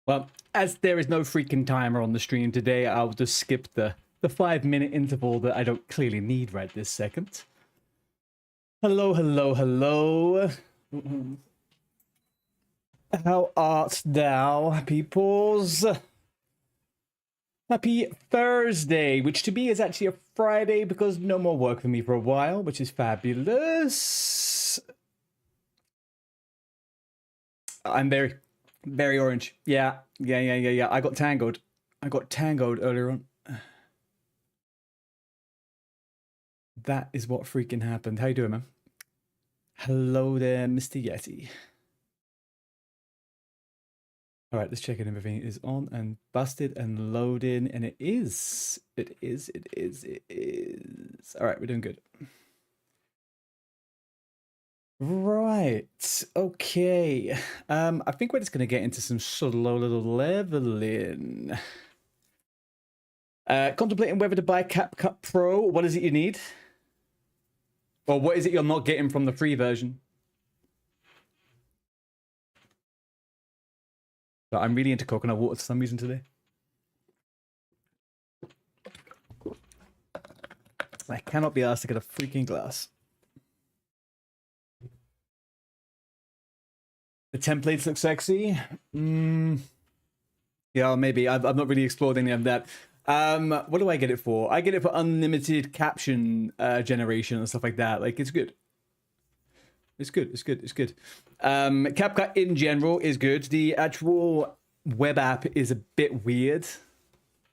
Well, as there is no freaking timer on the stream today, I'll just skip the 5-minute interval that I don't clearly need right this second. Hello, hello, hello. How art thou, peoples? Happy Thursday, which to me is actually a Friday because no more work for me for a while, which is fabulous. I'm very, very orange. Yeah. I got tangled. Earlier on. That is what freaking happened. How you doing, man? Hello there, Mr. Yeti. All right, let's check if everything is on and busted and loading, and it is. It is. All right, we're doing good. Right, okay. I think we're just gonna get into some slow little leveling. Contemplating whether to buy CapCut Pro. What is it you need? Or what is it you're not getting from the free version? But I'm really into coconut water for some reason today. I cannot be asked to get a freaking glass. The templates look sexy. Yeah, maybe. I've not really explored any of that. What do I get it for? I get it for unlimited caption generation and stuff like that. Like, it's good. It's good. CapCut in general is good. The actual web app is a bit weird.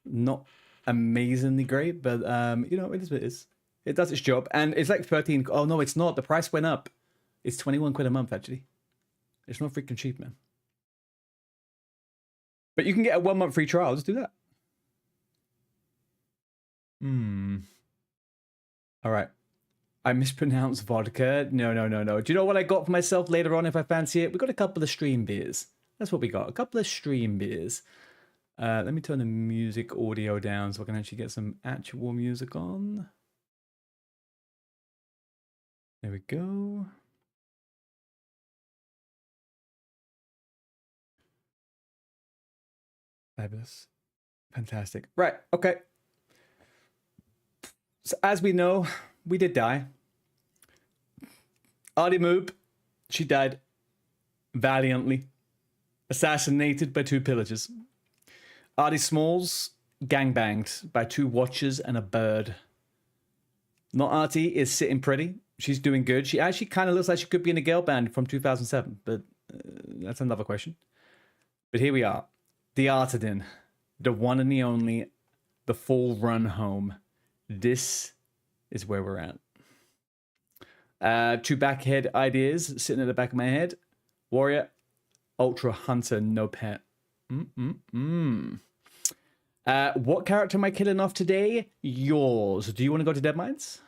Not amazingly great, but you know, it is what it is. It does its job. And it's like 13. Oh no, it's not. The price went up. It's 21 quid a month, actually. It's not freaking cheap, man. But you can get a 1 month free trial. Just do that. All right. I mispronounced vodka. No. Do you know what I got for myself later on if I fancy it? We got a couple of stream beers. That's what we got. A couple of stream beers. Let me turn the music audio down so I can actually get some actual music on. There we go. Fabulous. Fantastic. Right. Okay. So as we know, we did die. Artie Moob, she died valiantly, assassinated by 2 pillagers. Artie Smalls, gangbanged by 2 watchers and a bird. Not Artie is sitting pretty. She's doing good. She actually kind of looks like she could be in a girl band from 2007, but that's another question. But here we are. The Artidin, the one and the only, the full run home. This is where we're at. 2 backhead ideas sitting at the back of my head. Warrior, Ultra Hunter, no pet. What character am I killing off today? Yours. Do you want to go to Dead Mines?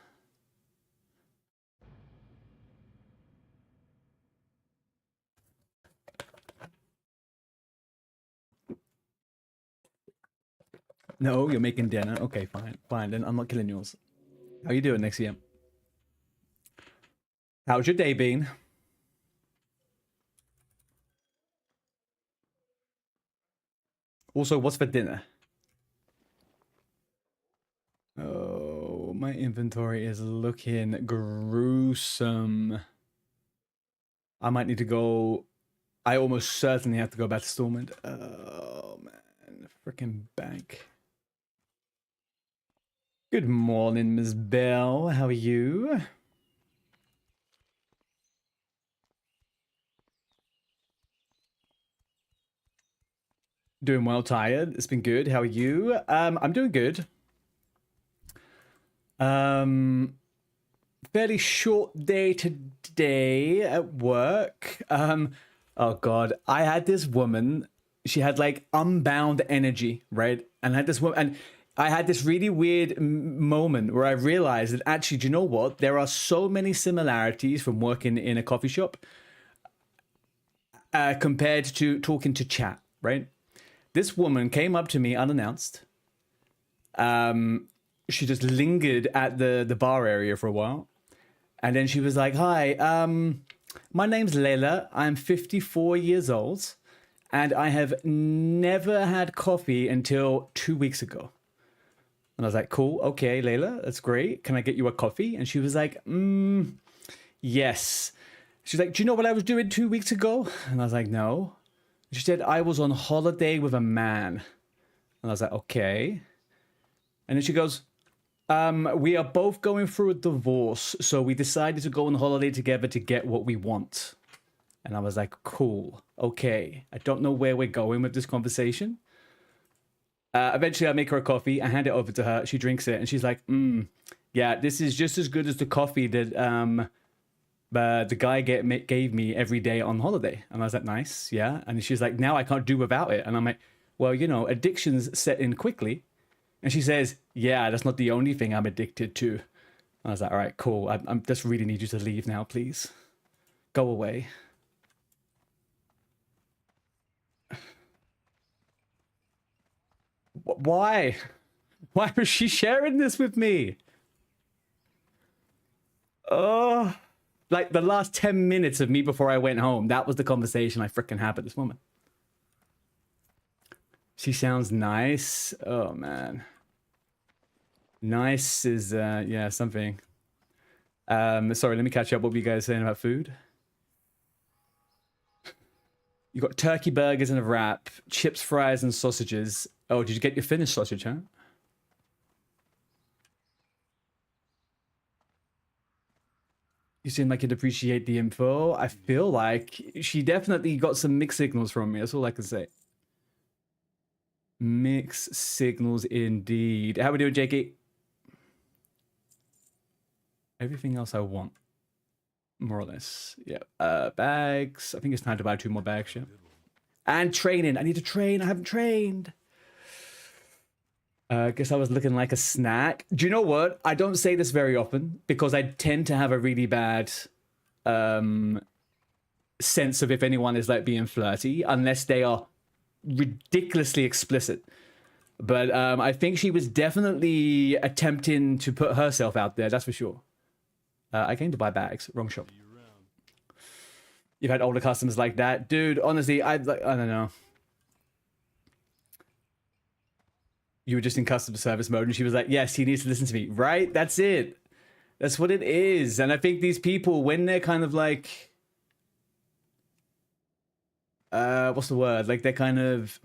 No, you're making dinner. Okay, fine. Then I'm not killing yours. How you doing, Nexium? How's your day been? Also, what's for dinner? Oh, my inventory is looking gruesome. I might need to go. I almost certainly have to go back to Stormwind. Oh, man. Freaking bank. Good morning, Ms. Bell. How are you? Doing well, tired. It's been good. How are you? I'm doing good. Fairly short day today at work. Oh god, I had this woman. She had like unbound energy, right? And I had this woman, and I had this really weird moment where I realized that actually, do you know what? There are so many similarities from working in a coffee shop compared to talking to chat, right? This woman came up to me unannounced. She just lingered at the bar area for a while. And then she was like, hi, my name's Layla. I'm 54 years old. and I have never had coffee until 2 weeks ago. And I was like, cool, okay, Layla, that's great. Can I get you a coffee? And she was like, yes. She's like, do you know what I was doing 2 weeks ago? And I was like, no. She said, I was on holiday with a man. And I was like, okay. And then she goes, we are both going through a divorce, so we decided to go on holiday together to get what we want. And I was like, cool, okay. I don't know where we're going with this conversation. Eventually, I make her a coffee. I hand it over to her. She drinks it, and she's like, yeah, this is just as good as the coffee that the guy gave me every day on holiday. And I was like, nice, yeah. And she's like, now I can't do without it. And I'm like, well, you know, addictions set in quickly. And she says, yeah, that's not the only thing I'm addicted to. And I was like, all right, cool. I just really need you to leave now, please. Go away. Why? Why was she sharing this with me? Oh, like the last 10 minutes of me before I went home, that was the conversation I freaking had with this woman. She sounds nice. Oh, man. Nice is, yeah, something. Sorry, let me catch up. What were you guys saying about food? You got turkey burgers and a wrap, chips, fries, and sausages. Oh, did you get your finished sausage, huh? You seem like you'd appreciate the info. I feel like she definitely got some mixed signals from me. That's all I can say. Mixed signals indeed. How we doing, Jakey? Everything else I want. More or less. Yeah. Bags. I think it's time to buy 2 more bags, yeah. And training. I need to train. I haven't trained. Guess I was looking like a snack. Do you know what? I don't say this very often because I tend to have a really bad sense of if anyone is like being flirty unless they are ridiculously explicit. But I think she was definitely attempting to put herself out there. That's for sure. I came to buy bags. Wrong shop. You've had older customers like that, dude. Honestly, I don't know. You were just in customer service mode, and she was like, "Yes, he needs to listen to me." Right? That's it. That's what it is. And I think these people, when they're kind of like, what's the word? Like they're kind of,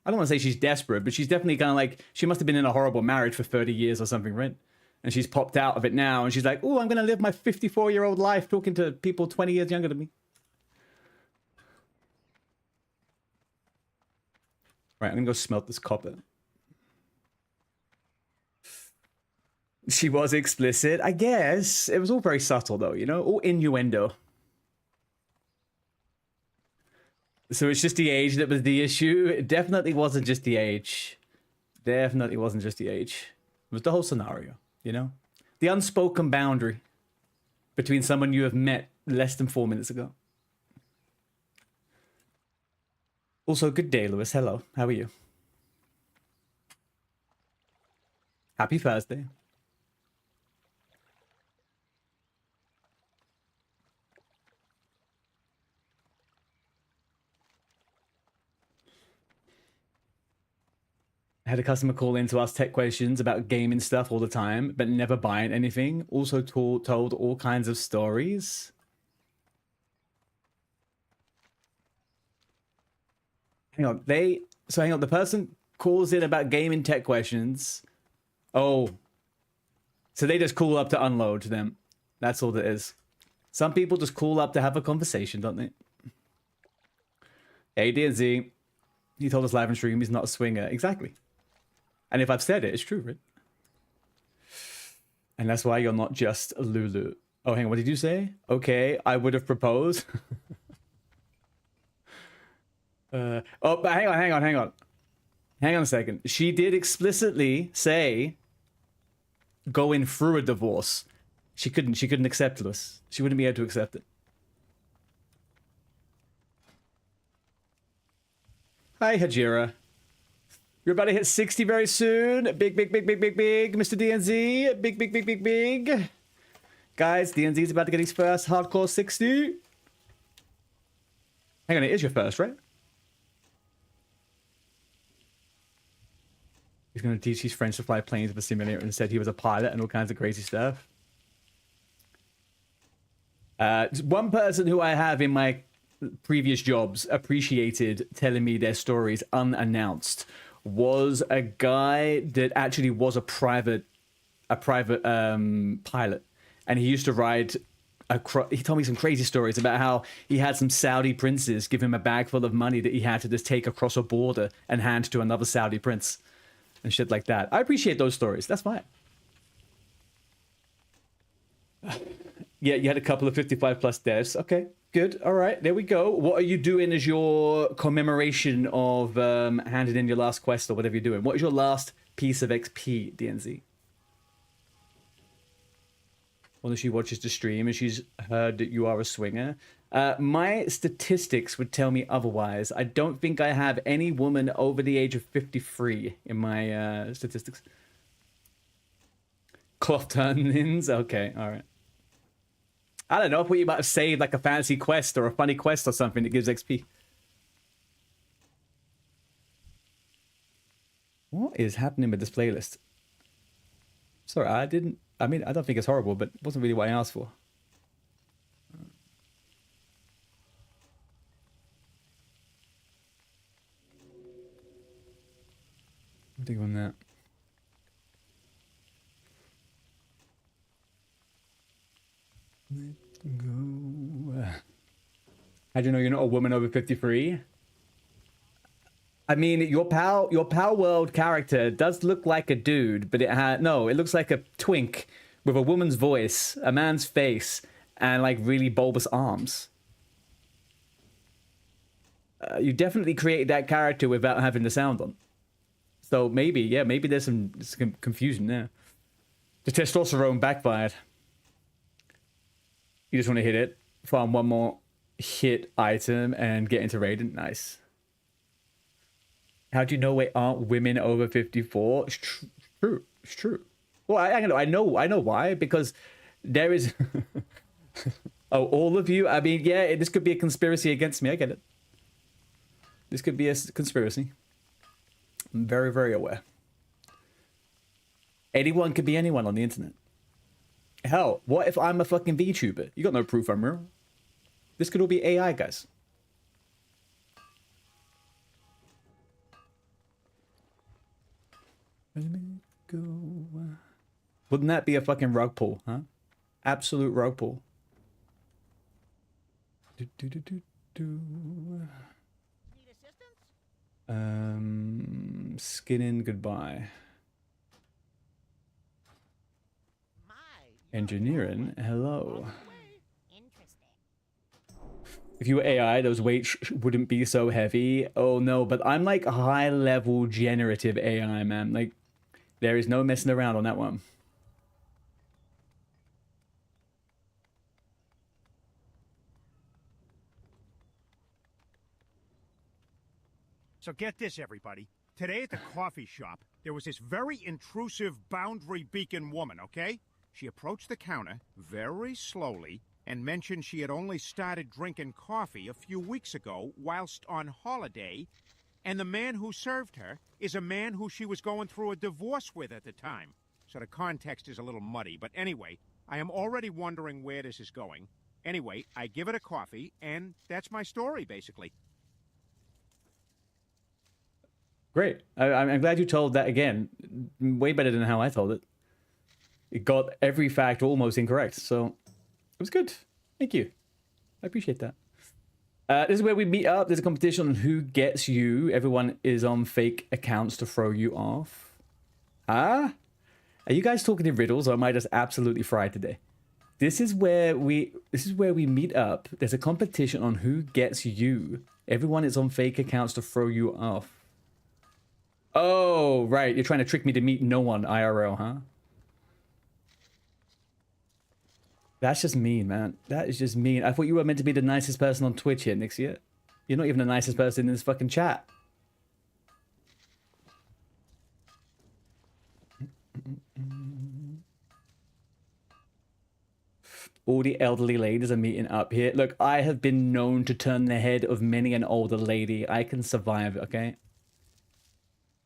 I don't want to say she's desperate, but she's definitely kind of like, she must have been in a horrible marriage for 30 years or something, right? And she's popped out of it now, and she's like, "Oh, I'm gonna live my 54-year-old life talking to people 20 years younger than me." Right, I'm gonna go smelt this copper. She was explicit, I guess. It was all very subtle, though, you know? All innuendo. So it's just the age that was the issue? It definitely wasn't just the age. Definitely wasn't just the age. It was the whole scenario, you know? The unspoken boundary between someone you have met less than 4 minutes ago. Also, good day, Lewis. Hello. How are you? Happy Thursday. I had a customer call in to ask tech questions about gaming stuff all the time, but never buying anything. Also told all kinds of stories. Hang on, the person calls in about gaming tech questions. Oh, so they just call up to unload them. That's all it is. Some people just call up to have a conversation, don't they? Hey, DNZ. He told us live and stream he's not a swinger. Exactly. And if I've said it, it's true, right? And that's why you're not just a Lulu. Oh, hang on, what did you say? Okay, I would have proposed. Oh, but hang on. Hang on a second. She did explicitly say going through a divorce. She couldn't accept Lewis. She wouldn't be able to accept it. Hi, Hajira. You're about to hit 60 very soon. Big, Mr. DNZ. Big. Guys, DNZ's about to get his first hardcore 60. Hang on, it is your first, right? He's going to teach his friends to fly planes with a simulator and said he was a pilot and all kinds of crazy stuff. One person who I have in my previous jobs appreciated telling me their stories unannounced was a guy that actually was a private pilot, and he used to ride he told me some crazy stories about how he had some Saudi princes give him a bag full of money that he had to just take across a border and hand to another Saudi prince and shit like that. I appreciate those stories. That's fine. Yeah, you had a couple of 55 plus deaths. Okay, good. All right, there we go. What are you doing as your commemoration of handing in your last quest or whatever you're doing? What is your last piece of XP, DNZ? Well, she watches the stream and she's heard that you are a swinger. My statistics would tell me otherwise. I don't think I have any woman over the age of 53 in my statistics. Cloth turn-ins? Okay, all right. I don't know, I thought you might have saved like a fancy quest or a funny quest or something that gives XP. What is happening with this playlist? Sorry, I don't think it's horrible, but it wasn't really what I asked for. What do you want that? Let's go. How do you know you're not a woman over 53? I mean, your Power World character does look like a dude, but it looks like a twink with a woman's voice, a man's face, and like really bulbous arms. You definitely created that character without having the sound on. So maybe there's some confusion there. The testosterone backfired. You just want to hit it, farm one more hit item, and get into raiding. Nice. How do you know we aren't women over 54? It's true. It's true. Well, I know why, because there is... Oh, all of you? I mean, yeah, this could be a conspiracy against me. I get it. This could be a conspiracy. I'm very, very aware. Anyone could be anyone on the internet. Hell, what if I'm a fucking VTuber? You got no proof I'm real. This could all be AI, guys. Let me go. Wouldn't that be a fucking rug pull, huh? Absolute rug pull. Need assistance? Skinning goodbye. Engineering, hello. If you were AI, those weights wouldn't be so heavy. Oh no, but I'm like high-level generative AI, man. Like, there is no messing around on that one. So get this, everybody. Today at the coffee shop, there was this very intrusive boundary beacon woman, okay? She approached the counter very slowly and mentioned she had only started drinking coffee a few weeks ago whilst on holiday, and the man who served her is a man who she was going through a divorce with at the time. So the context is a little muddy, but anyway, I am already wondering where this is going. Anyway, I give it a coffee, and that's my story, basically. Great. I'm glad you told that again. Way better than how I told it. It got every fact almost incorrect, so it was good. Thank you. I appreciate that. This is where we meet up. There's a competition on who gets you. Everyone is on fake accounts to throw you off. Ah? Are you guys talking in riddles, or am I just absolutely fried today? This is where we meet up. There's a competition on who gets you. Everyone is on fake accounts to throw you off. Oh, right. You're trying to trick me to meet no one IRL, huh? That's just mean, man. That is just mean. I thought you were meant to be the nicest person on Twitch here, Nixia. You're not even the nicest person in this fucking chat. All the elderly ladies are meeting up here. Look, I have been known to turn the head of many an older lady. I can survive, okay?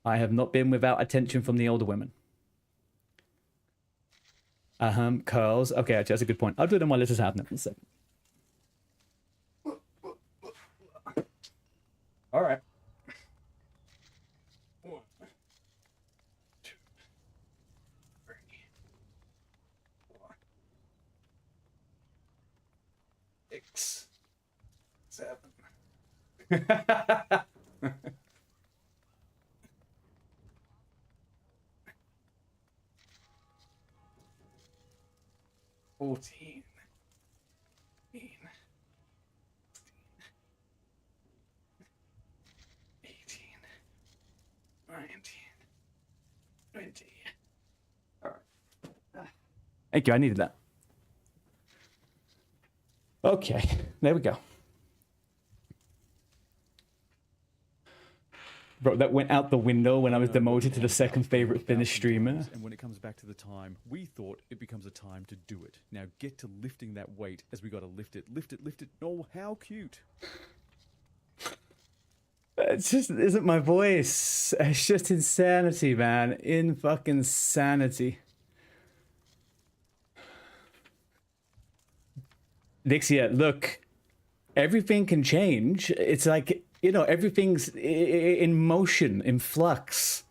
I have not been without attention from the older women. Curls. Okay, actually, that's a good point. I'll do it while this is happening in a second. All right. 1, 2, 3, 4, 6, 7. 14, 15, 18, 19, 20. All right. Thank you. I needed that. Okay, there we go. Bro, that went out the window when I was demoted to the second favorite Finnish streamer. And when it comes back to the time, we thought it becomes a time to do it. Now get to lifting that weight as we got to lift it, lift it, lift it. Oh, how cute. It just isn't my voice. It's just insanity, man. In fucking sanity. Nixia, look, everything can change. It's like, you know, everything's in motion, in flux.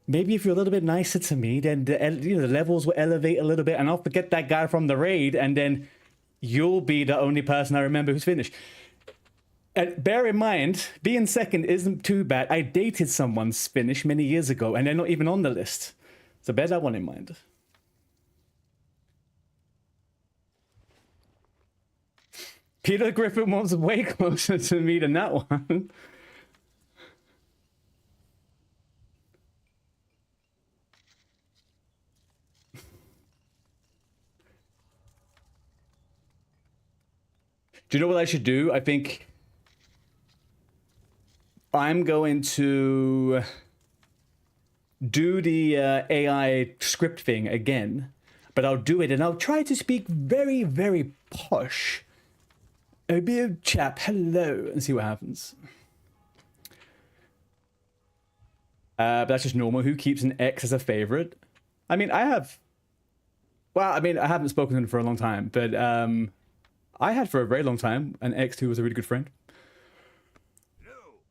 Maybe if you're a little bit nicer to me, then the levels will elevate a little bit, and I'll forget that guy from the raid, and then you'll be the only person I remember who's finished. And bear in mind, being second isn't too bad. I dated someone's Finnish many years ago, and they're not even on the list. So bear that one in mind. Peter Griffin was way closer to me than that one. Do you know what I should do? I think I'm going to do the AI script thing again, but I'll do it and I'll try to speak very, very posh. Oh, be a chap, hello, and see what happens. But that's just normal. Who keeps an ex as a favorite? I mean, I have... Well, I mean, I haven't spoken to him for a long time, but I had for a very long time an ex who was a really good friend.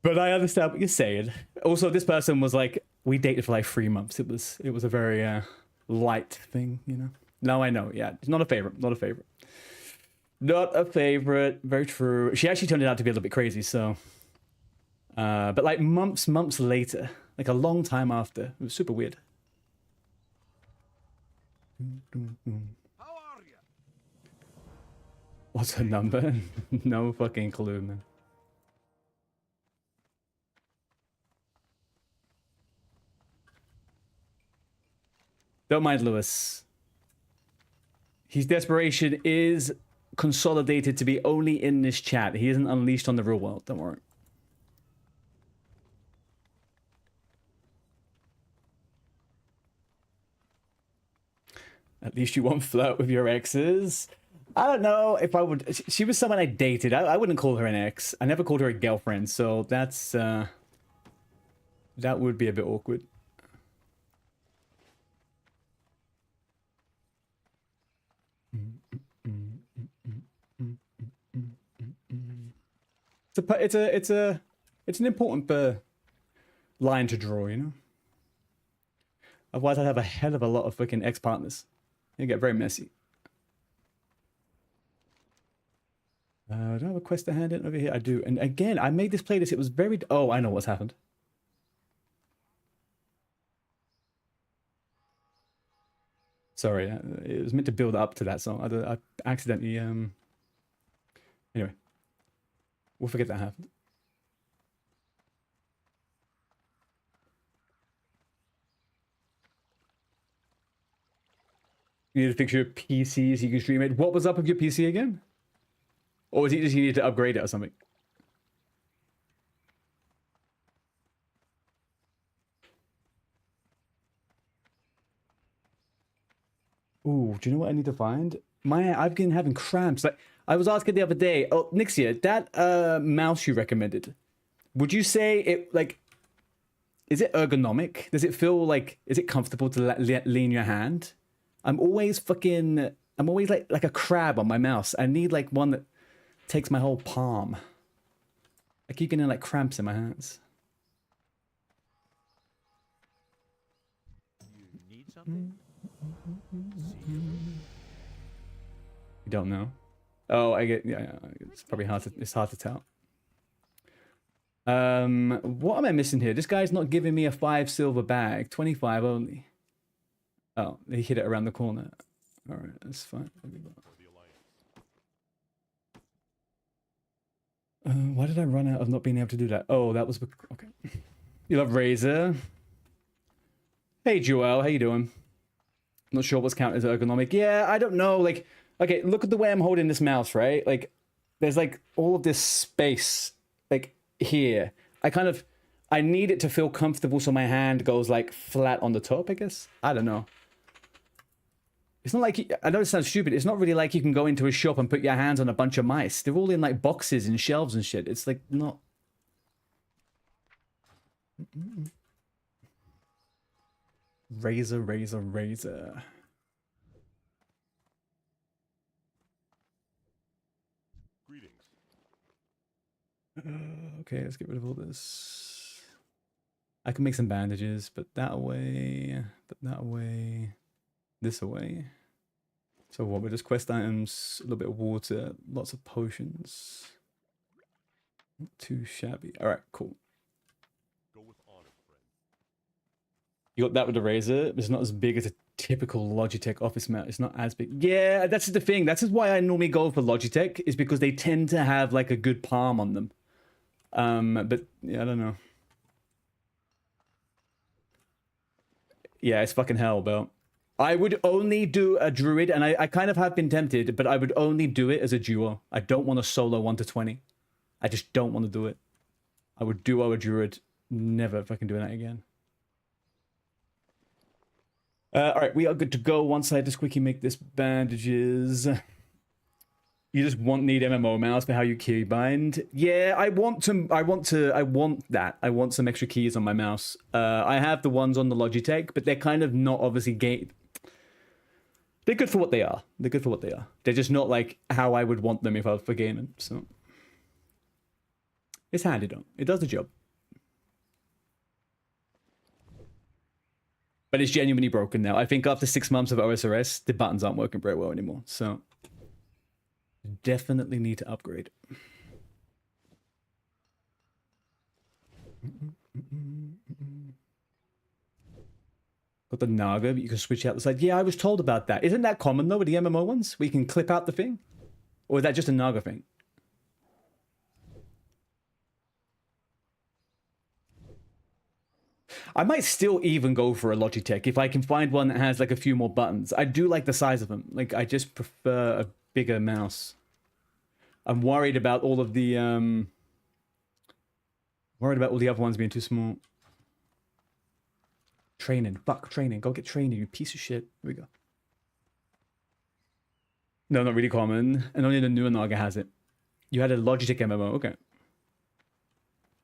But I understand what you're saying. Also, this person was like, we dated for like 3 months. It was a very light thing, you know? Now I know, yeah. It's not a favorite, not a favorite. Not a favorite, very true. She actually turned it out to be a little bit crazy, so... but like months later, like a long time after, it was super weird. How are you? What's her number? No fucking clue, man. Don't mind Lewis. His desperation is consolidated to be only in this chat. He isn't unleashed on the real world, don't worry. At least you won't flirt with your exes. I don't know if I would... She was someone I dated. I wouldn't call her an ex. I never called her a girlfriend, so that's... that would be a bit awkward. It's an important line to draw, you know. Otherwise, I'd have a hell of a lot of fucking ex-partners. It'd get very messy. Do I have a quest to hand in over here? I do. And again, I made this playlist. It was very... Oh, I know what's happened. Sorry, it was meant to build up to that song. I accidentally... Anyway. We'll forget that happened. You need to fix your PC so you can stream it. What was up with your PC again? Or was it just you need to upgrade it or something? Ooh, do you know what I need to find? I've been having cramps. Like, I was asking the other day, oh, Nixia, that mouse you recommended, would you say it, like, is it ergonomic? Does it feel like, is it comfortable to lean your hand? I'm always like a crab on my mouse. I need like one that takes my whole palm. I keep getting like cramps in my hands. You need something? You don't know? Oh, I get, yeah, it's probably hard to tell. What am I missing here? This guy's not giving me a 5 silver bag. 25 only. Oh, he hit it around the corner. All right, that's fine. Why did I run out of not being able to do that? Oh, that was... Okay. You love Razor. Hey, Joel. How you doing? Not sure what's counted as ergonomic. Yeah, I don't know. Like, okay, look at the way I'm holding this mouse, right? Like, there's like all of this space, like here. I need it to feel comfortable so my hand goes like flat on the top, I guess. I don't know. It's not like, I know it sounds stupid. It's not really like you can go into a shop and put your hands on a bunch of mice. They're all in like boxes and shelves and shit. It's like not. Razor, razor, razor. Greetings. Okay, let's get rid of all this. I can make some bandages, but that away, this away. So what, we're just quest items, a little bit of water, lots of potions. Not too shabby. All right, cool. Go with honor, friend. You got that with the razor. It's not as big as a typical Logitech office mount. It's not as big. Yeah, that's the thing. That's why I normally go for Logitech, is because they tend to have like a good palm on them. But yeah, I don't know. Yeah, it's fucking hell, bro. I would only do a druid, and I kind of have been tempted, but I would only do it as a duo. I don't want to solo 1 to 20. I just don't want to do it. I would duo a druid. Never fucking doing that again. Alright, we are good to go. Once I just quickly make this bandages. You just need MMO mouse for how you keybind. Yeah, I want that. I want some extra keys on my mouse. I have the ones on the Logitech, but they're kind of not obviously they're good for what they are. They're good for what they are. They're just not like how I would want them if I was for gaming. So it's handy though. It does the job. But it's genuinely broken now. I think after 6 months of OSRS, the buttons aren't working very well anymore. So definitely need to upgrade. Got the Naga, but you can switch out the side. Yeah, I was told about that. Isn't that common though with the MMO ones? We can clip out the thing? Or is that just a Naga thing? I might still even go for a Logitech if I can find one that has like a few more buttons. I do like the size of them. Like, I just prefer a bigger mouse. I'm worried about all of the other ones being too small. Training. Fuck training. Go get training, you piece of shit. Here we go. No, not really common. And only the newer Naga has it. You had a Logitech MMO. Okay.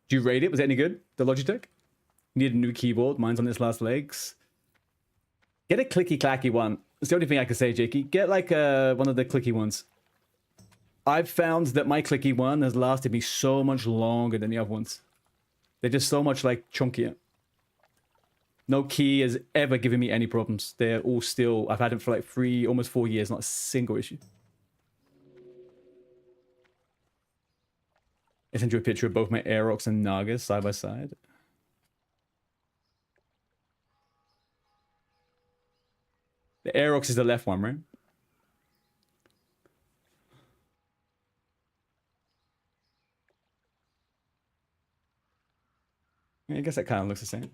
Do you rate it? Was it any good? The Logitech? Need a new keyboard. Mine's on its last legs. Get a clicky clacky one. That's the only thing I can say, Jakey. Get like one of the clicky ones. I've found that my clicky one has lasted me so much longer than the other ones. They're just so much like chunkier. No key has ever given me any problems. They're all still... I've had them for like almost 4 years. Not a single issue. I sent you a picture of both my Aerox and Nagas side by side. The Aerox is the left one, right? I guess that kind of looks the same.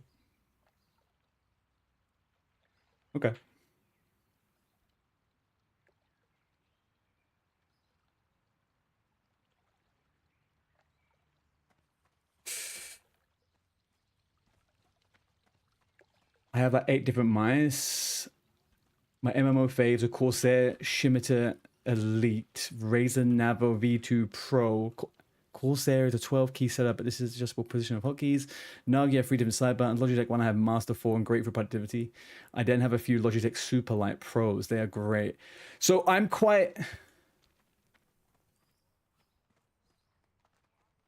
Okay. I have like 8 different mice. My MMO faves are Corsair, Scimitar, Elite, Razer Navo V2 Pro. Corsair is a 12 key setup, but this is adjustable position of hotkeys. Nagi have 3 different side buttons. Logitech one I have Master 4 and great for productivity. I then have a few Logitech Superlight Pros. They are great. So I'm quite...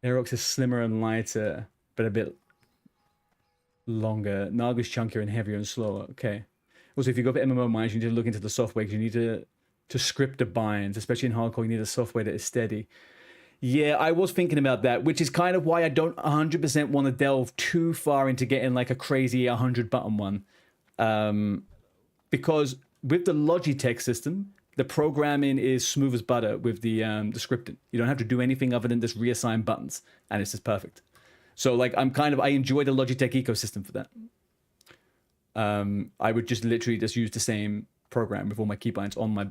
Aerox is slimmer and lighter, but a bit longer. Nagi's chunkier and heavier and slower. Okay. Also, if you go for MMO minds, you need to look into the software because you need to script the binds, especially in hardcore. You need a software that is steady. Yeah, I was thinking about that, which is kind of why I don't 100% want to delve too far into getting like a crazy 100 button one. Because with the Logitech system, the programming is smooth as butter with the scripting. You don't have to do anything other than just reassign buttons, and it's just perfect. So like I enjoy the Logitech ecosystem for that. I would just literally just use the same program with all my keybinds on my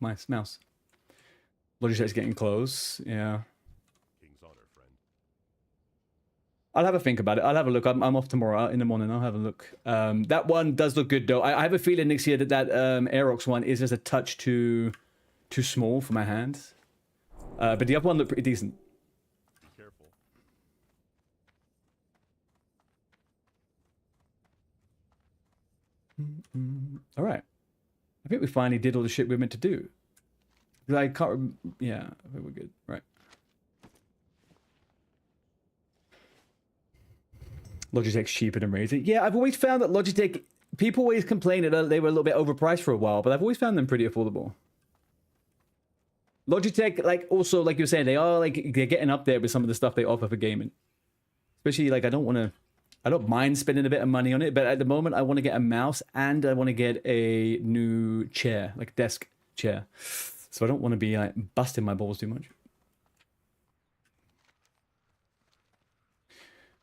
my mouse. Logitech's getting close. Yeah. King's honor, friend. I'll have a think about it. I'll have a look. I'm off tomorrow in the morning. I'll have a look. That one does look good though. I have a feeling next year that Aerox one is just a touch too small for my hand. But the other one looked pretty decent. Be careful. All right. I think we finally did all the shit we were meant to do. I can't. Yeah, I think we're good. Right. Logitech's cheaper than Razer. Yeah, I've always found that Logitech. People always complain that they were a little bit overpriced for a while, but I've always found them pretty affordable. Logitech, like also like you were saying, they're getting up there with some of the stuff they offer for gaming. Especially like I don't mind spending a bit of money on it, but at the moment I want to get a mouse and I want to get a new chair, like desk chair. So I don't want to be like busting my balls too much.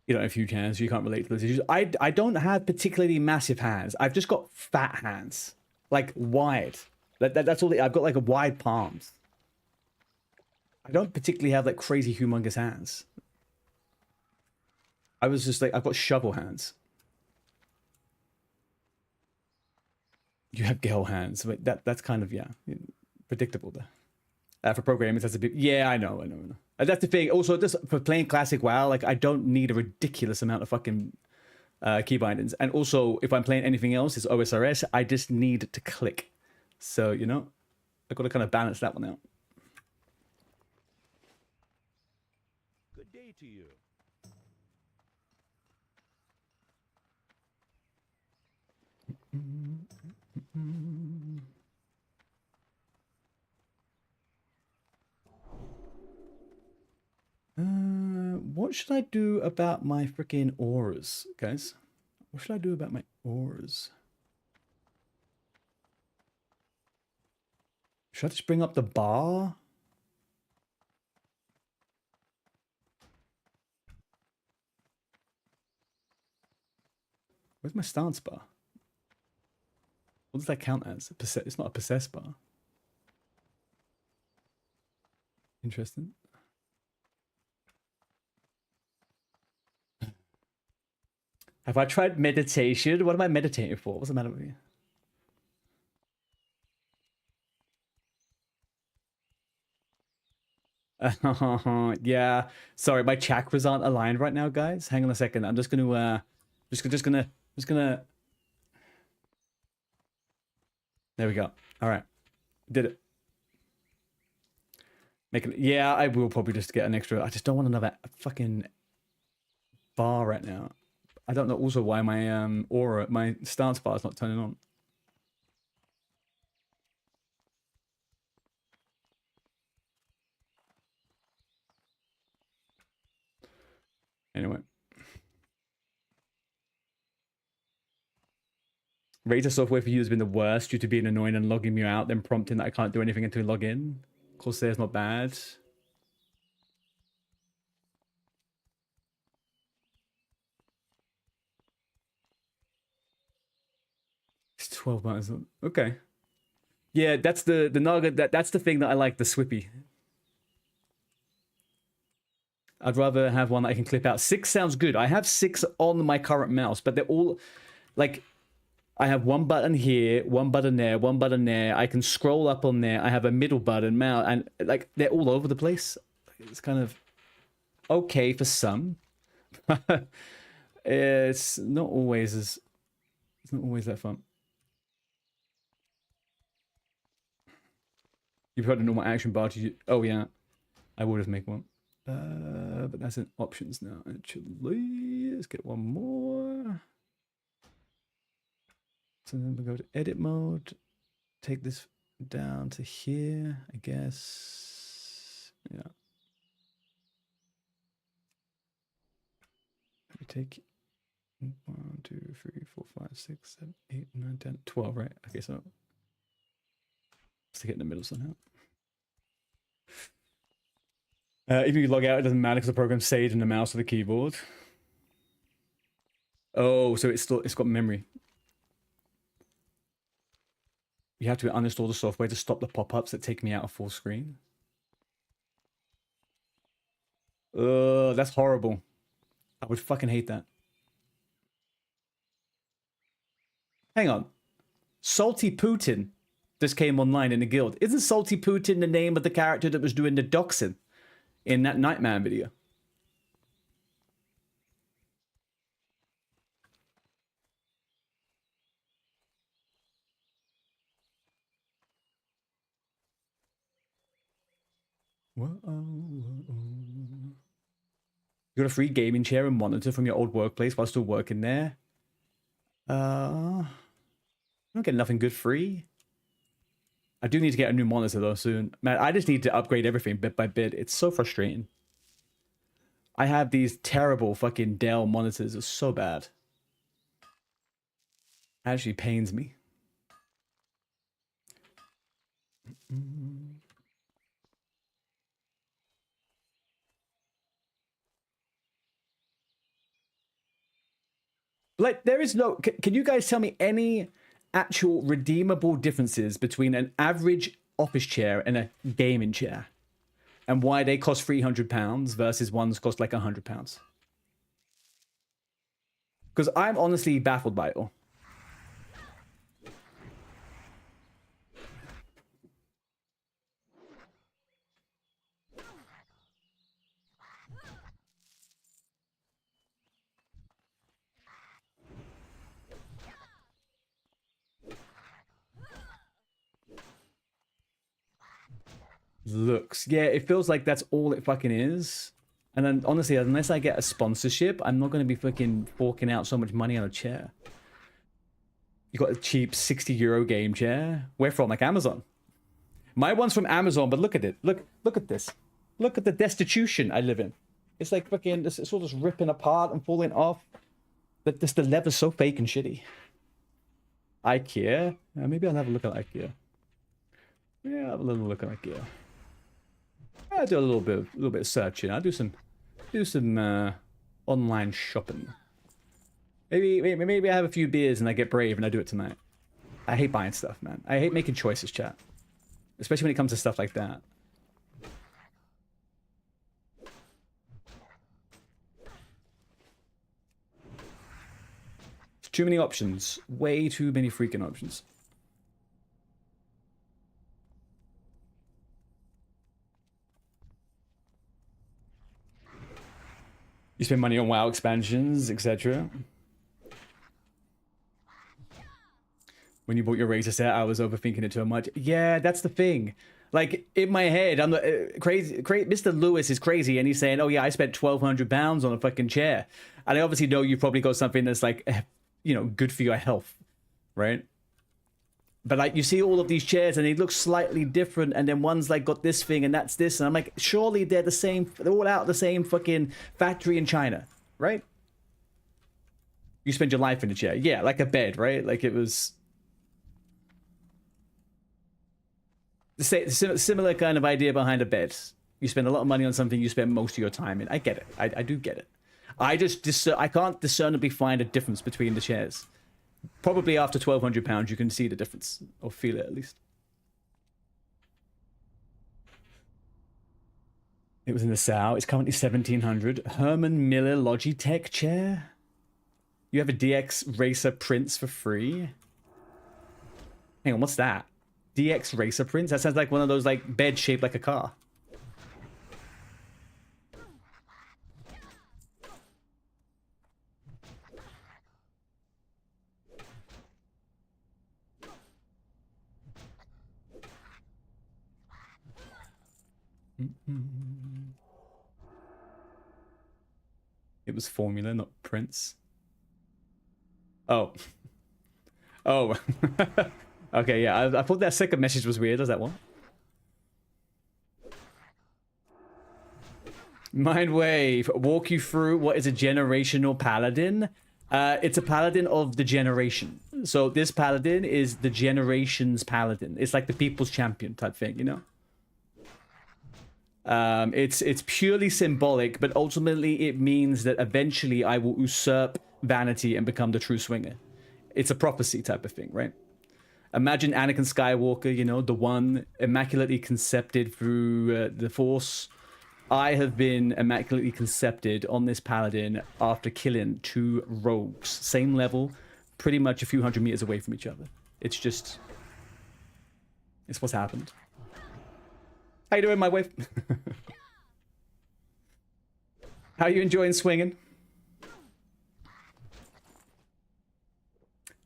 You don't have huge hands, so you can't relate to those issues. I don't have particularly massive hands. I've just got fat hands, like wide. That's all. I've got like a wide palms. I don't particularly have like crazy humongous hands. I was just like, I've got shovel hands. You have girl hands. But that's kind of, yeah, predictable there. For programmers, that's a bit, yeah, I know. And that's the thing. Also, just for playing classic WoW, like I don't need a ridiculous amount of fucking key bindings. And also, if I'm playing anything else, it's OSRS, I just need to click. So, you know, I've got to kind of balance that one out. Good day to you. What should I do about my freaking auras, guys? What should I do about my auras? Should I just bring up the bar? Where's my stance bar? What does that count as? It's not a possess bar. Interesting. Have I tried meditation? What am I meditating for? What's the matter with you? Yeah. Sorry, my chakras aren't aligned right now, guys. Hang on a second. I'm just gonna There we go. All right. Did it. Yeah, I will probably just get an extra. I just don't want another fucking bar right now. I don't know also why my my stance bar is not turning on. Anyway. Razer software for you has been the worst due to being annoying and logging me out, then prompting that I can't do anything until I log in. Corsair's not bad. It's 12 buttons. Okay. Yeah, that's the Naga. That's the thing that I like, the Swippy. I'd rather have one that I can clip out. 6 sounds good. I have 6 on my current mouse, but they're all like, I have one button here, one button there, one button there. I can scroll up on there. I have a middle button, mouse, and like they're all over the place. It's kind of okay for some. It's not always that fun. You've got a normal action bar to use. Oh yeah, I would have made one. But that's in options now. Actually, let's get one more. So then we go to edit mode. Take this down to here, I guess. Yeah. Let me take 1, 2, 3, 4, 5, 6, 7, 8, 9, 10, 12, right? Okay, so stick it in the middle somehow. Even if you log out, it doesn't matter because the program saved in the mouse or the keyboard. Oh, so it's got memory. You have to uninstall the software to stop the pop-ups that take me out of full screen. That's horrible. I would fucking hate that. Hang on. Salty Putin just came online in the guild. Isn't Salty Putin the name of the character that was doing the doxing in that Nightman video? Whoa. You got a free gaming chair and monitor from your old workplace while still working there? I don't get nothing good free. I do need to get a new monitor though soon. Man, I just need to upgrade everything bit by bit. It's so frustrating. I have these terrible fucking Dell monitors. It's so bad. It actually pains me. Like, there is no... Can you guys tell me any actual redeemable differences between an average office chair and a gaming chair? And why they cost £300 versus ones cost like £100? Because I'm honestly baffled by it all. Looks. Yeah, it feels like that's all it fucking is. And then, honestly, unless I get a sponsorship, I'm not going to be fucking forking out so much money on a chair. You got a cheap €60 game chair. Where from? Like Amazon. My one's from Amazon, but look at it. Look at this. Look at the destitution I live in. It's like fucking, it's all just ripping apart and falling off. But the leather's so fake and shitty. IKEA? Maybe I'll have a look at IKEA. Yeah, I'll have a little look at IKEA. I'll do a little bit of searching. I'll do some online shopping. Maybe I have a few beers and I get brave and I do it tonight. I hate buying stuff, man. I hate making choices, chat. Especially when it comes to stuff like that. It's too many options. Way too many freaking options. You spend money on WoW expansions, etc. When you bought your Razor set, I was overthinking it too much. Yeah, that's the thing. Like, in my head, I'm crazy. Mr. Lewis is crazy, and he's saying, oh yeah, I spent £1,200 on a fucking chair. And I obviously know you probably got something that's like, you know, good for your health, right? But like, you see all of these chairs and they look slightly different, and then one's like got this thing and that's this, and I'm like, surely they're the same, they're all out of the same fucking factory in China, right? You spend your life in a chair. Yeah, like a bed, right? Like it was similar kind of idea behind a bed. You spend a lot of money on something you spend most of your time in. I get it. I do get it. I can't discernibly find a difference between the chairs. Probably after £1,200, you can see the difference, or feel it at least. It was in the Sow. It's currently 1,700. Herman Miller Logitech chair. You have a DX Racer Prince for free. Hang on, what's that? DX Racer Prince? That sounds like one of those like beds shaped like a car. It was Formula, not Prince. Oh. Oh. Okay, yeah. I thought that second message was weird. Does that one? Mindwave, walk you through what is a generational paladin. It's a paladin of the generation. So this paladin is the generation's paladin. It's like the people's champion type thing, you know? It's purely symbolic, but ultimately it means that eventually I will usurp vanity and become the true swinger. It's a prophecy type of thing, right? Imagine Anakin Skywalker, you know, the one immaculately conceived through the Force. I have been immaculately conceived on this paladin after killing 2 rogues. Same level, pretty much a few hundred meters away from each other. It's just... it's what's happened. How you doing, my wife? How you enjoying swinging?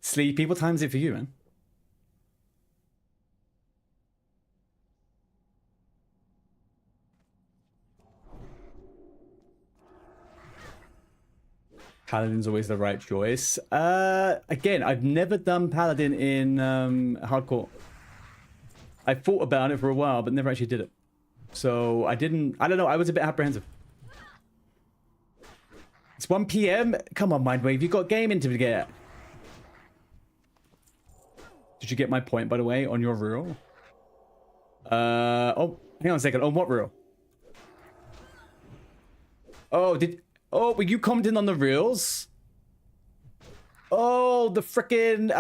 Sleepy, what time is it for you, man? Paladin's always the right choice. Again, I've never done Paladin in hardcore. I thought about it for a while, but never actually did it. So I don't know, I was a bit apprehensive. It's 1 PM? Come on, Mindwave, you got gaming to get. Did you get my point, by the way, on your reel? Oh, hang on a second. On what reel? Oh, were you commenting on the reels? Oh, the frickin'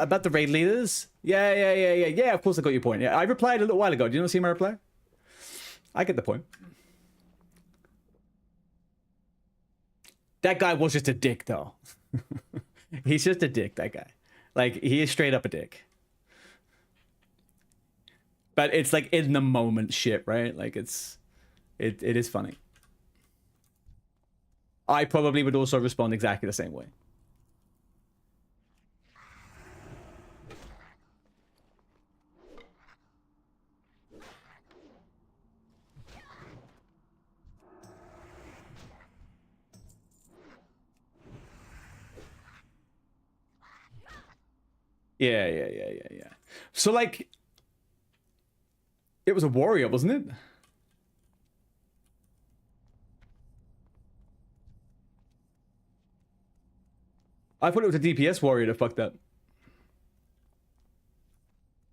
about the raid leaders? Yeah, of course I got your point. Yeah, I replied a little while ago. Did you not see my reply? I get the point. That guy was just a dick, though. He's just a dick, that guy. Like, he is straight up a dick. But it's like in the moment shit, right? Like, it is funny. I probably would also respond exactly the same way. Yeah. So, like, it was a warrior, wasn't it? I thought it was a DPS warrior that fucked up.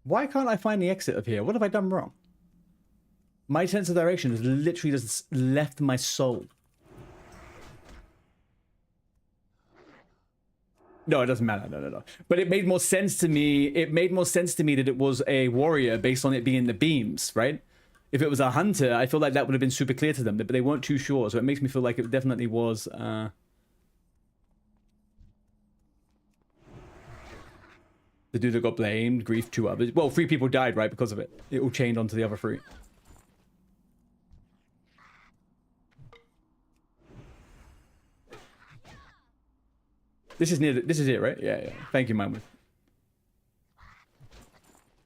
Why can't I find the exit of here? What have I done wrong? My sense of direction has literally just left my soul. No, it doesn't matter. No. But it made more sense to me. It made more sense to me that it was a warrior based on it being the beams, right? If it was a hunter, I feel like that would have been super clear to them, but they weren't too sure. So it makes me feel like it definitely was... The dude that got blamed, grief 2 others. Well, 3 people died, right, because of it. It all chained onto the other 3. This is it, right? Yeah. Thank you, Mindwave.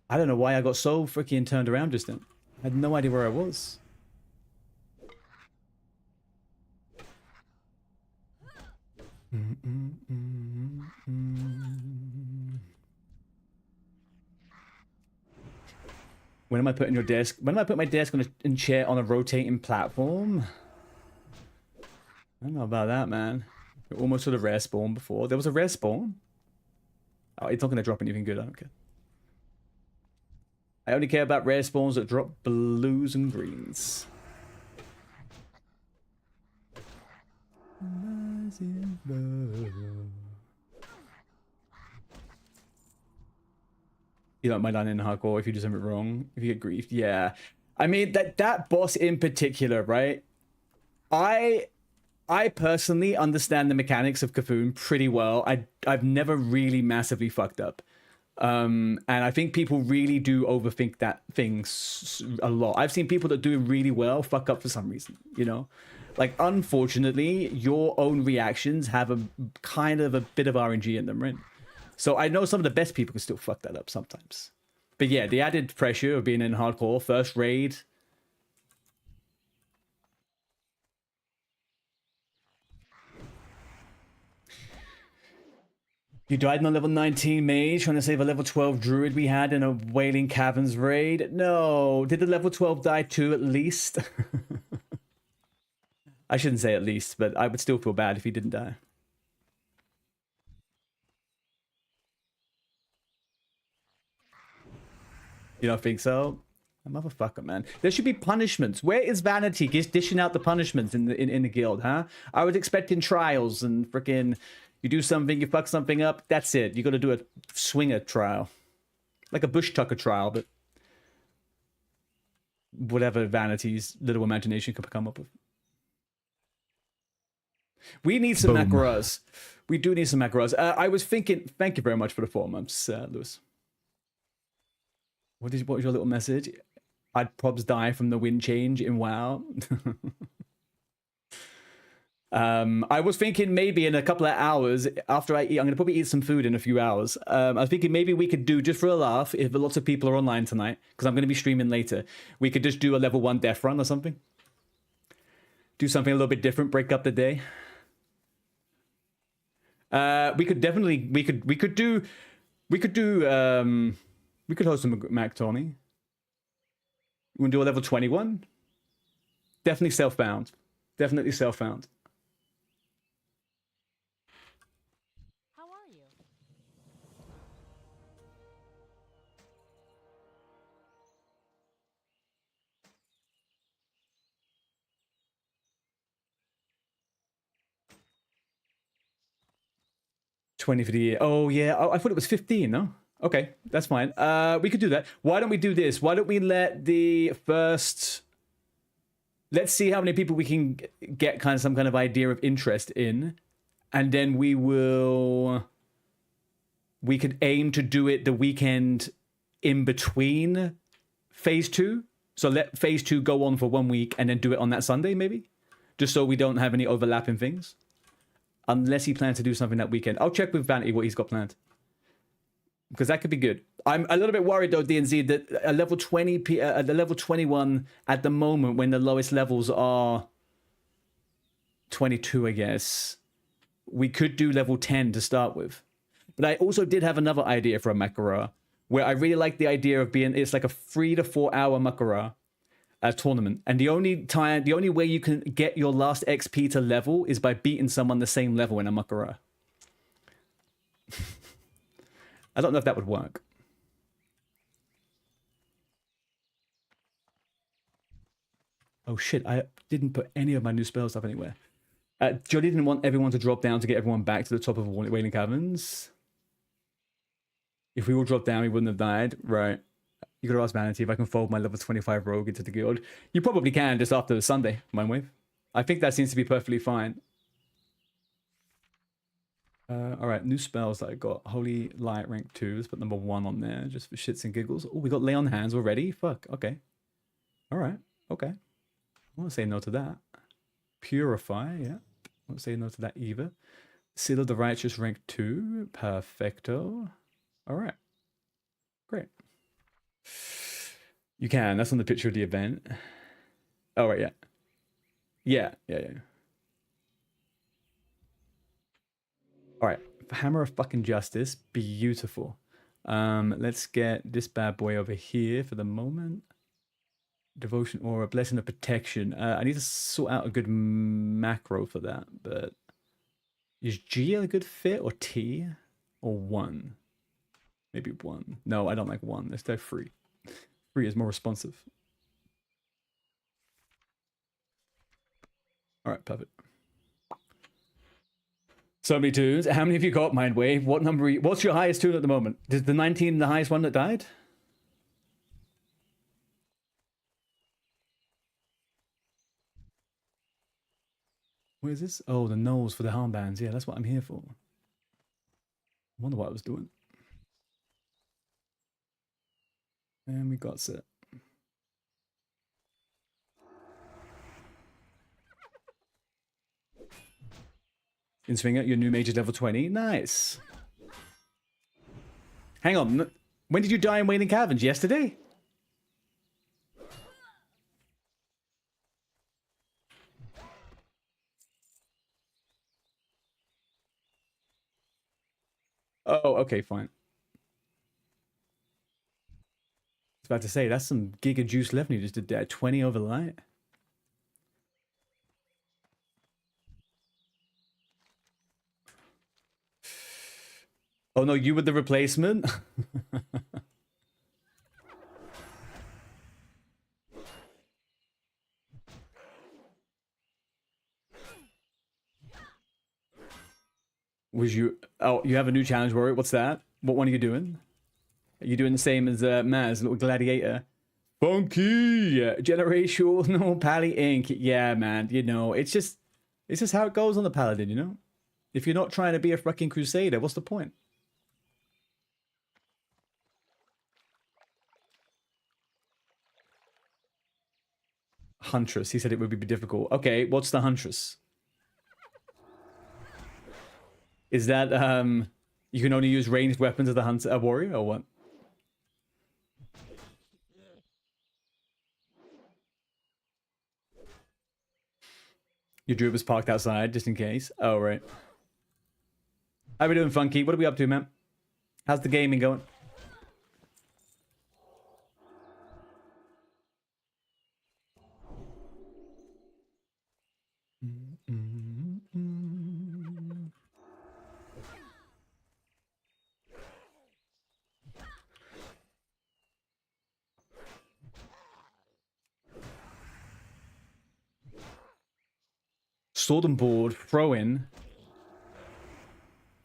I don't know why I got so freaking turned around just then. I had no idea where I was. When am I putting your desk? When am I putting my desk on a chair on a rotating platform? I don't know about that, man. We almost saw the rare spawn before. There was a rare spawn? Oh, it's not going to drop anything good. I don't care. I only care about rare spawns that drop blues and greens. You don't mind landing in hardcore if you do something wrong, if you get griefed. Yeah. I mean, that boss in particular, right? I personally understand the mechanics of Cthulhu pretty well. I've never really massively fucked up. And I think people really do overthink that thing a lot. I've seen people that do it really well fuck up for some reason, you know? Like, unfortunately, your own reactions have a kind of a bit of RNG in them, right? So I know some of the best people can still fuck that up sometimes. But yeah, the added pressure of being in hardcore, first raid, You died in a level 19 mage trying to save a level 12 druid we had in a Wailing Caverns raid. No, did the level 12 die too at least? I shouldn't say at least, but I would still feel bad if he didn't die. You don't think so? Motherfucker, man. There should be punishments. Where is Vanity just dishing out the punishments in the guild, huh? I was expecting trials and freaking you do something, you fuck something up, that's it. You got to do a swinger trial. Like a bush tucker trial, but whatever Vanity's little imagination could come up with. We need some macaras. We do need some macaras. I was thinking, thank you very much for the 4 months, Lewis. What was your little message? I'd probs die from the wind change in WoW. I was thinking maybe in a couple of hours after I eat, I'm going to probably eat some food in a few hours. I was thinking maybe we could do, just for a laugh, if lots of people are online tonight, because I'm going to be streaming later, we could just do a level 1 death run or something. Do something a little bit different, break up the day. We could definitely, we could host some Mac Tony. You want to do a level 21? Definitely self-bound. Definitely self-bound. How are you? $20 for the year. Oh, yeah. Oh, I thought it was 15, no? Okay, that's fine. We could do that. Why don't we do this? Why don't we let the first... Let's see how many people we can get kind of some kind of idea of interest in. And then we could aim to do it the weekend in between phase 2. So let phase 2 go on for 1 week and then do it on that Sunday, maybe? Just so we don't have any overlapping things. Unless he plans to do something that weekend. I'll check with Vanity what he's got planned. Because that could be good. I'm a little bit worried though, DNZ, that a level 20, the level 21 at the moment, when the lowest levels are 22, I guess, we could do level 10 to start with. But I also did have another idea for a Makara, where I really like the idea of being, it's like a 3 to 4 hour Makara tournament. And the only way you can get your last XP to level is by beating someone the same level in a Makara. I don't know if that would work. Oh shit, I didn't put any of my new spells up anywhere. Jody didn't want everyone to drop down to get everyone back to the top of Wailing Caverns. If we all dropped down, we wouldn't have died. Right. You gotta ask Vanity if I can fold my level 25 rogue into the guild. You probably can just after the Sunday, Mindwave. I think that seems to be perfectly fine. Alright, new spells that I got. Holy Light rank 2. Let's put number 1 on there just for shits and giggles. Oh, we got Lay on Hands already? Fuck, okay. Alright, okay. I won't say no to that. Purify, yeah. Won't say no to that either. Seal of the Righteous rank 2. Perfecto. Alright. Great. You can. That's on the picture of the event. Oh, right, yeah. Yeah. Alright. Hammer of fucking Justice. Beautiful. Let's get this bad boy over here for the moment. Devotion Aura. Blessing of Protection. I need to sort out a good macro for that, but... Is G a good fit, or T? Or 1? Maybe 1. No, I don't like 1. Let's do 3. 3 is more responsive. Alright, perfect. So many tunes. How many have you got, Mindwave? What number? What's your highest tune at the moment? Is the 19 the highest one that died? What is this? Oh, the nose for the armbands. Yeah, that's what I'm here for. I wonder what I was doing. And we got set. In Swinger, your new mage is level 20. Nice. Hang on. When did you die in Wailing Caverns? Yesterday? okay, fine. I was about to say, that's some giga juice left, and you just did that 20 over light. Oh no, you were the replacement? Was you... Oh, you have a new challenge, Warrior. What's that? What one are you doing? Are you doing the same as Maz, little gladiator? Funky! Generational Pally Inc. Yeah, man. You know, it's just how it goes on the Paladin, you know? If you're not trying to be a fucking crusader, what's the point? Huntress. He said it would be difficult. Okay, what's the Huntress? Is that, you can only use ranged weapons as a warrior, or what? Your druid was parked outside, just in case. Oh, right. How we doing, Funky? What are we up to, man? How's the gaming going? Sword and board, throw in,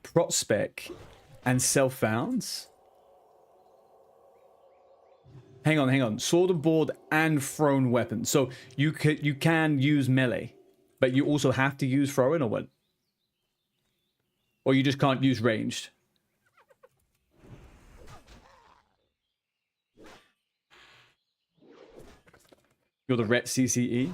prot spec, and self-founds. Hang on. Sword and board and thrown weapon. So you can use melee, but you also have to use throw in, or what? Or you just can't use ranged. You're the Ret CCE.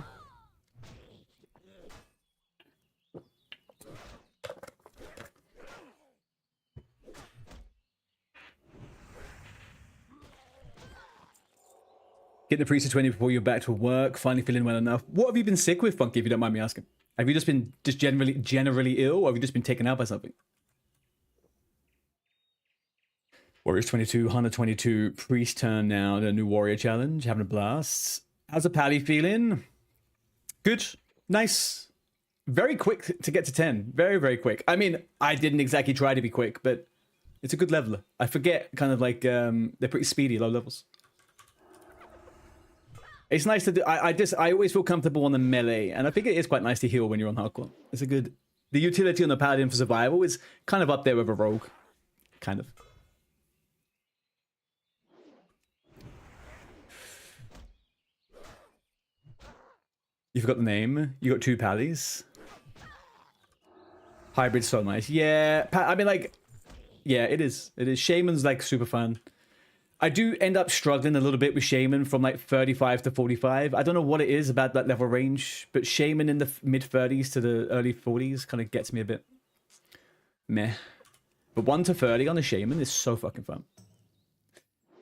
Get the priest to 20 before you're back to work. Finally feeling well enough. What have you been sick with, Funky, if you don't mind me asking? Have you just been generally ill, or have you just been taken out by something? Warriors 22, Hunter 22, priest turn now. The new warrior challenge. Having a blast. How's the pally feeling? Good. Nice. Very quick to get to 10. Very, very quick. I mean, I didn't exactly try to be quick, but it's a good leveler. I forget kind of like they're pretty speedy, low levels. It's nice to do. I always feel comfortable on the melee, and I think it is quite nice to heal when you're on hardcore. It's a good. The utility on the paladin for survival is kind of up there with a rogue, kind of. You forgot the name. You got two pallies. Hybrid's so nice. Yeah, I mean, like, yeah, it is. It is. Shaman's like super fun. I do end up struggling a little bit with Shaman from like 35 to 45. I don't know what it is about that level range, but Shaman in the mid 30s to the early 40s kind of gets me a bit meh. But 1 to 30 on the Shaman is so fucking fun.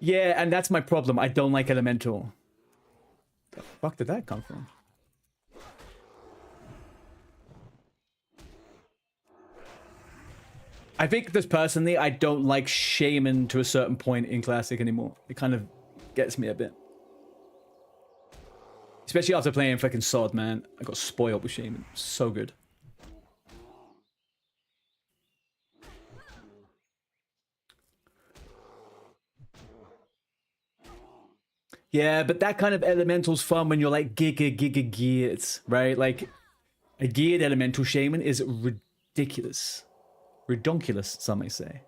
Yeah, and that's my problem. I don't like Elemental. The fuck did that come from? I think just personally, I don't like Shaman to a certain point in Classic anymore. It kind of gets me a bit. Especially after playing fucking Sod, man. I got spoiled with Shaman. So good. Yeah, but that kind of elemental's fun when you're like giga geared, right? Like a geared elemental Shaman is ridiculous. Redonkulous, some may say.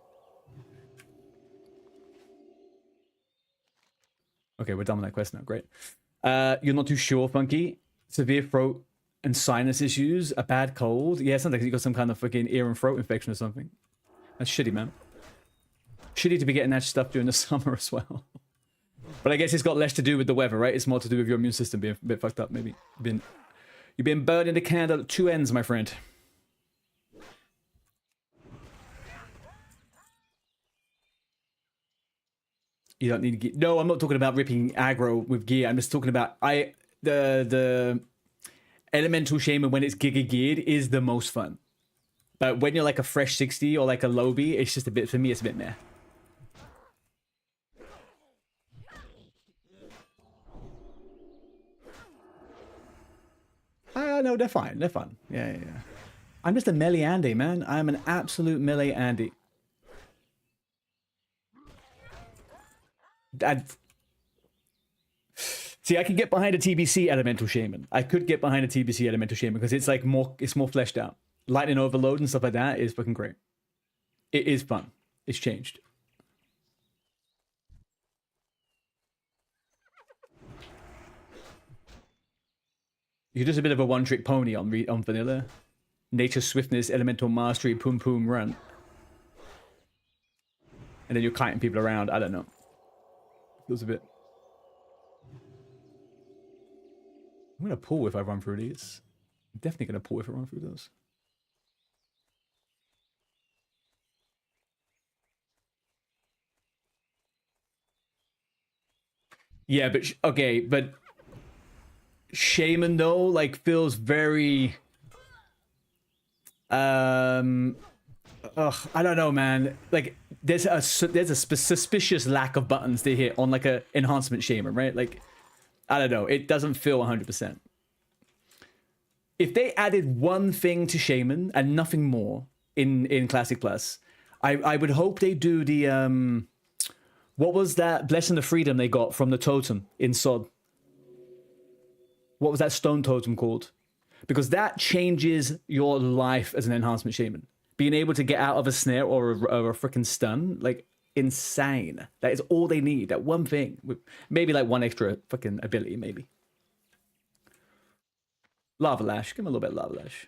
Okay, we're done with that quest now. Great. You're not too sure, Funky? Severe throat and sinus issues? A bad cold? Yeah, it sounds like you got some kind of fucking ear and throat infection or something. That's shitty, man. Shitty to be getting that stuff during the summer as well. But I guess it's got less to do with the weather, right? It's more to do with your immune system being a bit fucked up, maybe. You've been burning the candle at two ends, my friend. You don't need gear. No, I'm not talking about ripping aggro with gear. I'm just talking about the elemental shaman when it's giga geared is the most fun. But when you're like a fresh 60 or like a lowbie, it's just a bit, for me, it's a bit meh. No, they're fine. They're fun. Yeah. I'm just a melee Andy, man. I'm an absolute melee Andy. See, I can get behind a TBC Elemental Shaman. I could get behind a TBC Elemental Shaman because it's like it's more fleshed out. Lightning Overload and stuff like that is fucking great. It is fun. It's changed. You're just a bit of a one-trick pony on vanilla. Nature Swiftness, Elemental Mastery, Pum Pum Run. And then you're kiting people around. I don't know. Feels a bit... I'm going to pull if I run through these. I'm definitely going to pull if I run through those. Yeah, but... okay, but... Shaman, though, like, feels very... I don't know, man. Like, there's a suspicious lack of buttons to hit on, like, a enhancement Shaman, right? Like... I don't know. It doesn't feel 100%. If they added one thing to Shaman and nothing more in Classic Plus, I would hope they do the what was that Blessing of Freedom they got from the totem in Sod? What was that stone totem called? Because that changes your life as an enhancement Shaman. Being able to get out of a snare or a freaking stun, like, insane. That is all they need. That one thing. With maybe like one extra fucking ability, maybe. Lava Lash. Give him a little bit of Lava Lash.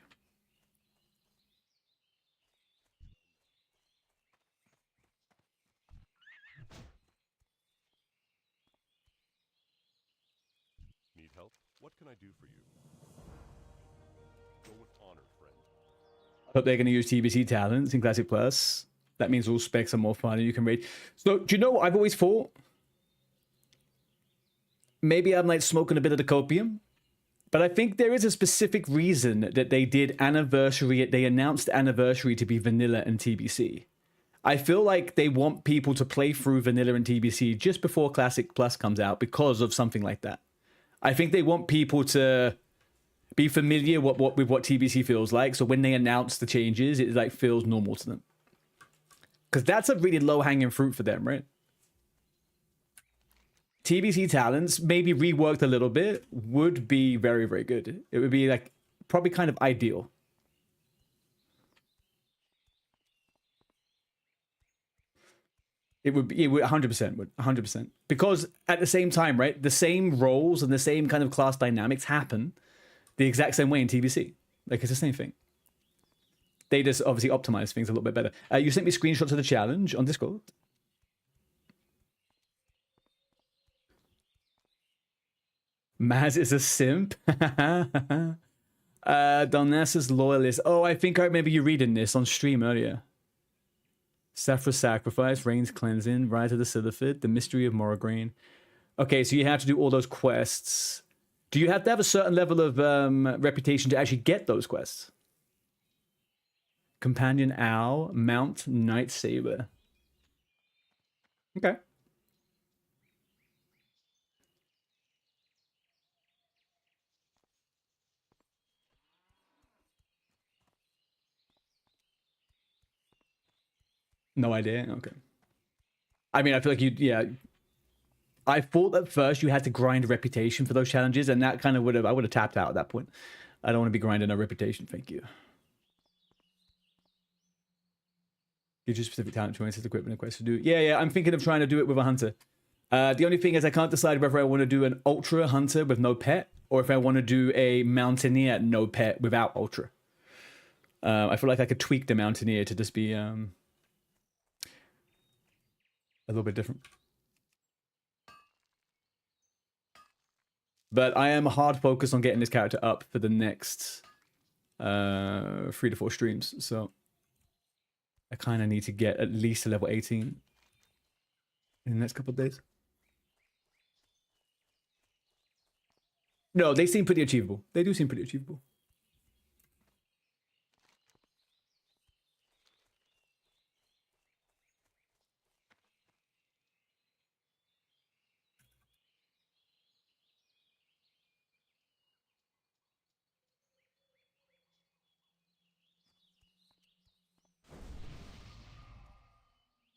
Need help? What can I do for you? Go with honor, friend. Hope they're going to use TBC talents in Classic Plus. That means all specs are more fun and you can raid. So, do you know what I've always thought? Maybe I'm like smoking a bit of the copium. But I think there is a specific reason that they did anniversary. They announced anniversary to be vanilla and TBC. I feel like they want people to play through vanilla and TBC just before Classic Plus comes out because of something like that. I think they want people to be familiar with what TBC feels like. So when they announce the changes, it like feels normal to them. Because that's a really low-hanging fruit for them, right? TBC talents, maybe reworked a little bit, would be very, very good. It would be, like, probably kind of ideal. It would 100% would, 100%. Because at the same time, right, the same roles and the same kind of class dynamics happen the exact same way in TBC. Like, it's the same thing. They just obviously optimize things a little bit better. You sent me screenshots of the challenge on Discord. Maz is a simp. Donessa's loyalist. Oh, I think I remember you reading this on stream earlier. Saphra Sacrifice, Rain's Cleansing, Rise of the Silphid, The Mystery of Moragrain. Okay, so you have to do all those quests. Do you have to have a certain level of reputation to actually get those quests? Companion Owl, Mount Night Saber. Okay. No idea. Okay. I mean, I feel like yeah. I thought at first you had to grind a reputation for those challenges, and that kind of I would have tapped out at that point. I don't want to be grinding a reputation. Thank you. Gives you specific talent choices, equipment, and quests to do. Yeah, I'm thinking of trying to do it with a hunter. The only thing is I can't decide whether I want to do an ultra hunter with no pet, or if I want to do a mountaineer no pet without ultra. I feel like I could tweak the mountaineer to just be a little bit different. But I am hard focused on getting this character up for the next 3 to 4 streams, so I kind of need to get at least to level 18 in the next couple of days. No, they seem pretty achievable. They do seem pretty achievable.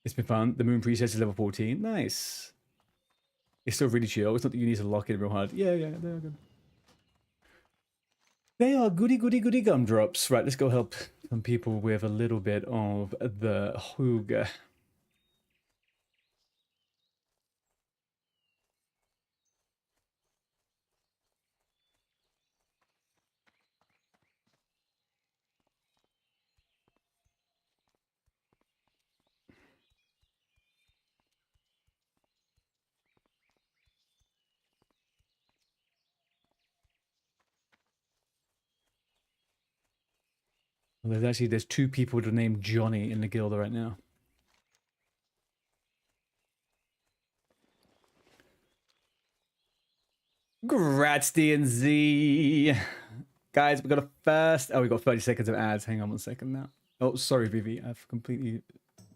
It's been fun. The Moon Priestess is level 14. Nice. It's still really chill. It's not that you need to lock in real hard. Yeah, yeah, they are good. They are goody, goody, goody gumdrops. Right, let's go help some people with a little bit of the hooga. Well, there's two people with the name Johnny in the guild right now. Grats, DNZ. Guys, we got a first. Oh, we got 30 seconds of ads. Hang on 1 second now. Oh, sorry, Vivi. I've completely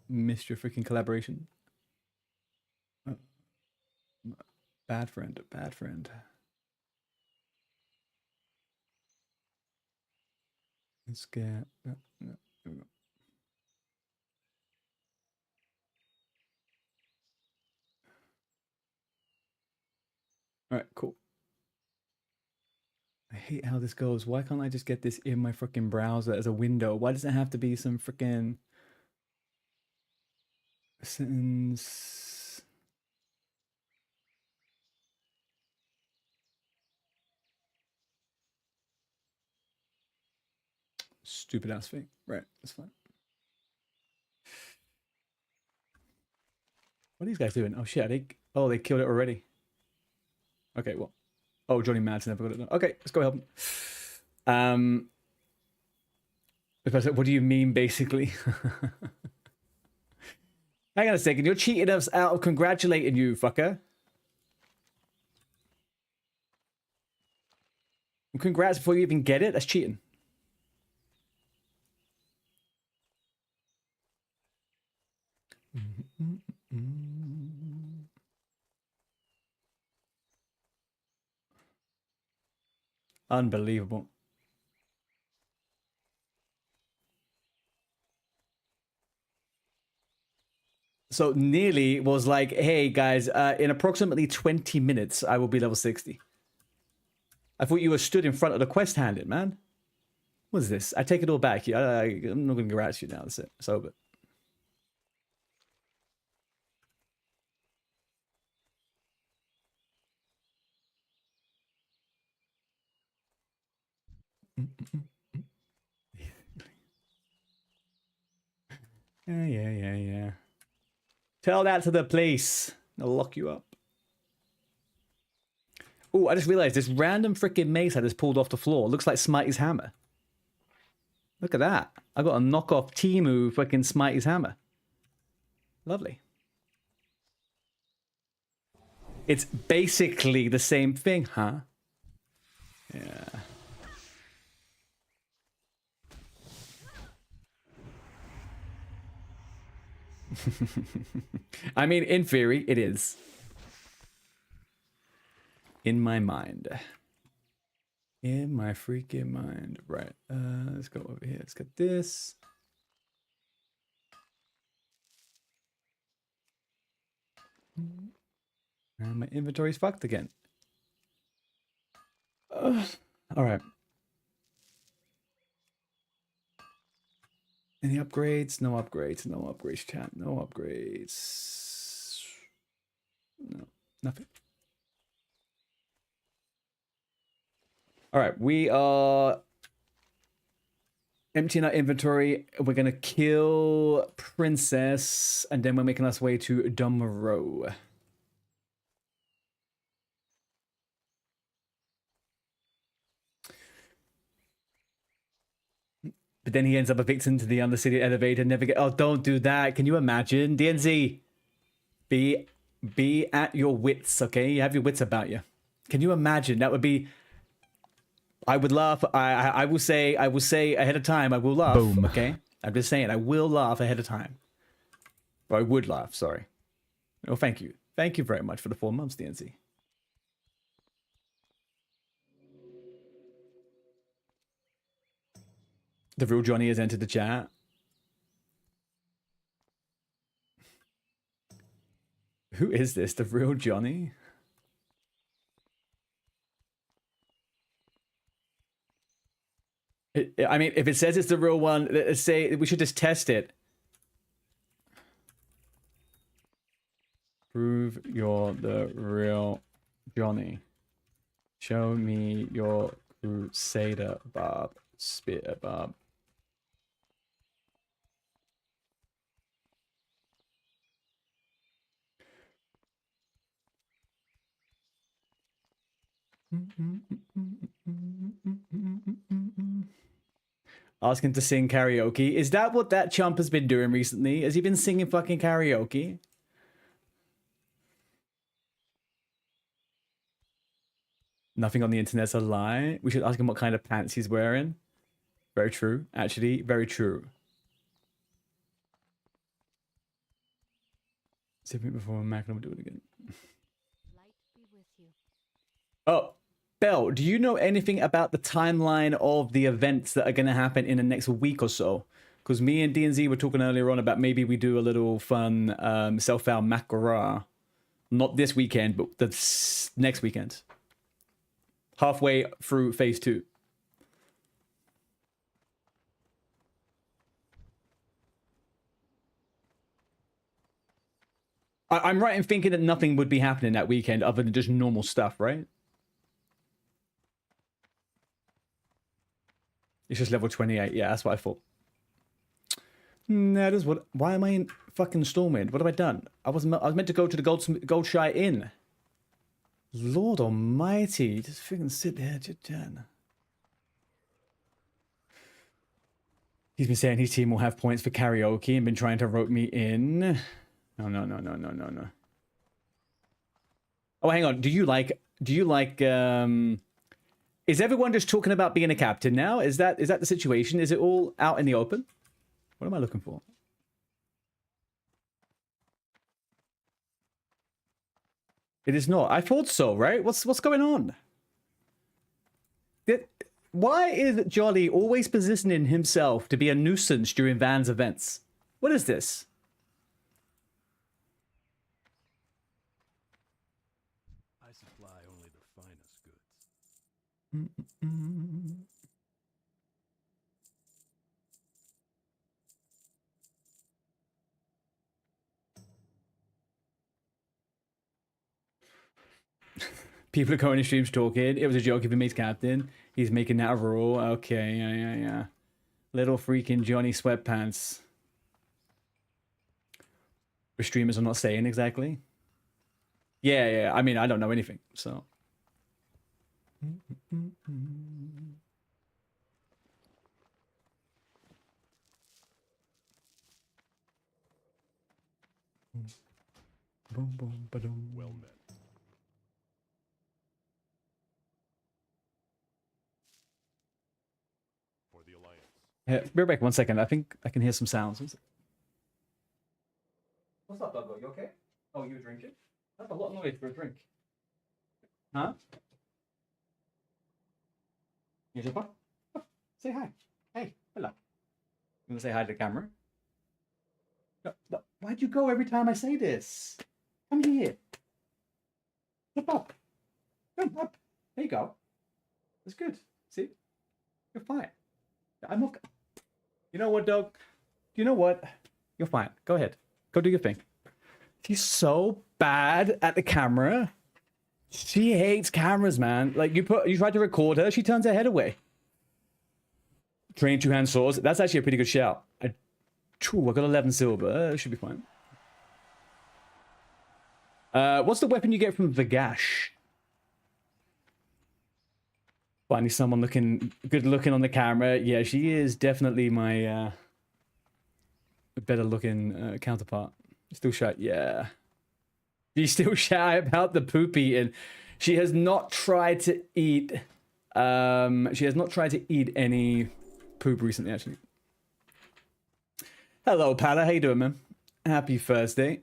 missed your freaking collaboration. Oh. Bad friend, bad friend. Let's get. No, no, there we go. All right, cool. I hate how this goes. Why can't I just get this in my freaking browser as a window? Why does it have to be some freaking sentence? Stupid ass thing. Right, that's fine. What are these guys doing? Oh shit, they killed it already. Okay, well. Oh, Johnny Madsen never got it done. Okay, let's go help him. What do you mean, basically? Hang on a second. You're cheating us out of congratulating you, fucker. Congrats before you even get it? That's cheating. Unbelievable. So nearly was like, hey guys, in approximately 20 minutes, I will be level 60. I thought you were stood in front of the quest handed, man. What is this? I take it all back. I'm not going to congrats you now. That's it. It's over. Yeah. Tell that to the police. They'll lock you up. Oh, I just realized this random freaking mace I just pulled off the floor looks like Smitey's hammer. Look at that. I got a knockoff Timu freaking Smitey's hammer. Lovely. It's basically the same thing, huh? Yeah. I mean, in theory, it is. In my mind. In my freaking mind. Right. Let's go over here. Let's get this. And my inventory's fucked again. All right. Any upgrades? No upgrades. No upgrades, chat. No upgrades. No, nothing. All right, we are emptying our inventory. We're gonna kill Princess, and then we're making our way to Dumrow. But then he ends up a victim to the Undercity elevator. Never get. Oh, don't do that. Can you imagine? DNZ, be at your wits. Okay, you have your wits about you. Can you imagine? That would be. I would laugh. I will say ahead of time. I will laugh. Boom. Okay, I'm just saying. I will laugh ahead of time. Or I would laugh. Sorry. Oh, thank you. Thank you very much for the 4 months, DNZ. The real Johnny has entered the chat. Who is this? The real Johnny? I mean, if it says it's the real one, let's say we should just test it. Prove you're the real Johnny. Show me your Crusader Bob. Spear Bob. Asking to sing karaoke. Is that what that chump has been doing recently? Has he been singing fucking karaoke? Nothing on the internet's a lie. We should ask him what kind of pants he's wearing. Very true. Actually, very true. Save me before Mac, and I'm gonna do it again. Light be with you. Oh, Belle, do you know anything about the timeline of the events that are going to happen in the next week or so? Because me and DNZ were talking earlier on about maybe we do a little fun self-found Makara. Not this weekend, but the next weekend. Halfway through phase 2. I'm right in thinking that nothing would be happening that weekend other than just normal stuff, right? It's just level 28. Yeah, that's what I thought. That is what. Why am I in fucking Stormwind? What have I done? I was meant to go to the Goldshire Inn. Lord Almighty, just freaking sit there, Jan. He's been saying his team will have points for karaoke and been trying to rope me in. No. Oh, hang on. Do you like? Is everyone just talking about being a captain now? Is that the situation? Is it all out in the open? What am I looking for? It is not. I thought so, right? What's going on? Why is Jolly always positioning himself to be a nuisance during Van's events? What is this? I supply only the finest goods. People are going to streams talking. It was a joke if he makes captain. He's making that a rule. Okay, yeah. Little freaking Johnny Sweatpants. The streamers are not saying exactly. Yeah. I mean, I don't know anything, so. Boom, boom, ba-dum. Well met. For the Alliance. Be right back 1 second. I think I can hear some sounds. What's up, Doggo? You okay? Oh, you were drinking? That's a lot of noise for a drink. Huh? You just say hi. Hey, hello. You want to say hi to the camera? No. Why'd you go every time I say this? Come here. Jump up. Jump up. There you go. That's good. See? You're fine. I'm okay. You know what, dog? You know what? You're fine. Go ahead. Go do your thing. She's so bad at the camera. She hates cameras, man. Like you tried to record her, she turns her head away. Train two-hand swords. That's actually a pretty good shout. I got 11 silver. Should be fine. What's the weapon you get from Vagash? Finding someone good looking on the camera. Yeah, she is definitely my better looking counterpart. Still shy. Yeah. She's still shy about the poop eating. She has not tried to eat. She has not tried to eat any poop recently, actually. Hello, Pala. How you doing, man? Happy Thursday.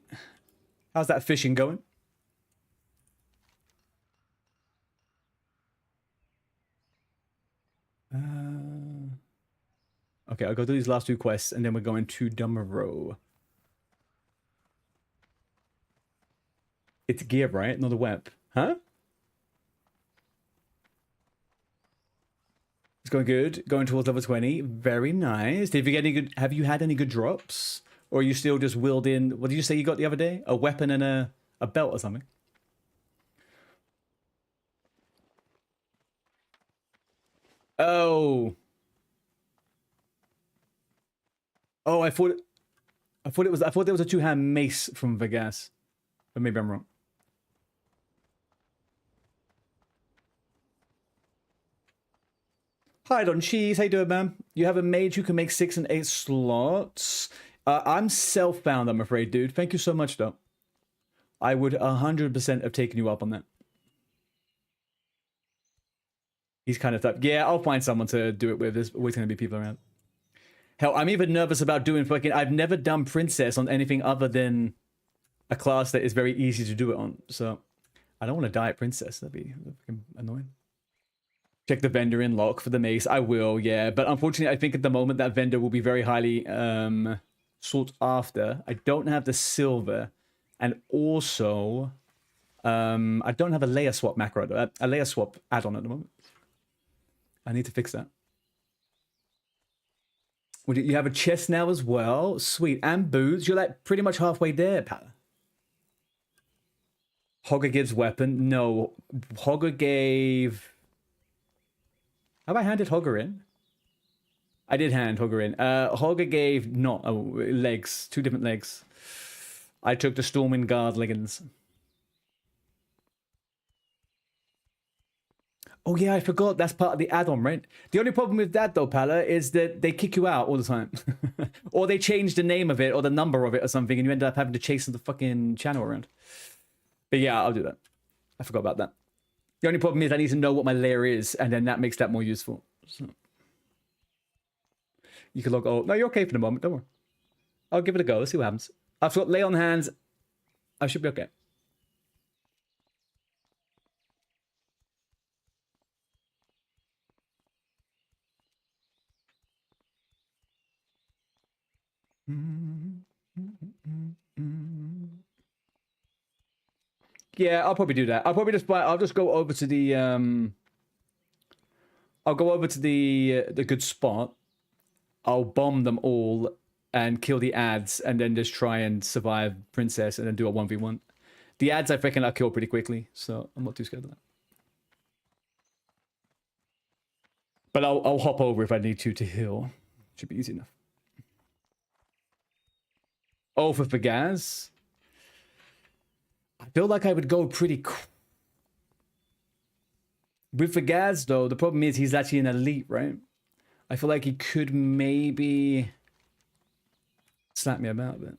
How's that fishing going? Okay, I'll go do these last two quests, and then we're going to Dummerow. It's gear, right? Not a web. Huh? It's going good. Going towards level 20. Very nice. Did you get any good? Have you had any good drops? Or are you still just willed in? What did you say you got the other day? A weapon and a belt or something? Oh. Oh, I thought there was a two-hand mace from Vegas. But maybe I'm wrong. Hi, Don Cheese. How you doing, man? You have a mage who can make 6 and 8 slots. I'm self-bound, I'm afraid, dude. Thank you so much, though. I would 100% have taken you up on that. He's kind of tough. Yeah, I'll find someone to do it with. There's always going to be people around. Hell, I'm even nervous about doing fucking... I've never done Princess on anything other than a class that is very easy to do it on. So, I don't want to die at Princess. That'd be fucking annoying. Check the vendor in lock for the mace. I will, yeah. But unfortunately, I think at the moment that vendor will be very highly sought after. I don't have the silver. And also, I don't have a layer swap macro, a layer swap add-on at the moment. I need to fix that. You have a chest now as well. Sweet. And boots. You're like pretty much halfway there, pal. Hogger gives weapon. No. Hogger gave... Have I handed Hogger in? I did hand Hogger in. Hogger gave not... Oh, legs. 2 different legs. I took the Stormwind Guard leggings. Oh yeah, I forgot. That's part of the add-on, right? The only problem with that, though, Pala, is that they kick you out all the time. Or they change the name of it or the number of it or something, and you end up having to chase the fucking channel around. But yeah, I'll do that. I forgot about that. The only problem is I need to know what my layer is, and then that makes that more useful. So. You can log... Oh, no, you're okay for the moment. Don't worry. I'll give it a go. Let's see what happens. I've got lay on hands. I should be okay. Yeah, I'll probably do that. I'll probably I'll just go over to the I'll go over to the good spot. I'll bomb them all and kill the ads, and then just try and survive Princess, and then do a 1v1. The ads I reckon I'll kill pretty quickly, so I'm not too scared of that. But I'll hop over if I need to heal. Should be easy enough. Oh, for Fagaz? I feel like I would go pretty... With Fagaz, though, the problem is he's actually an elite, right? I feel like he could maybe... slap me about a bit.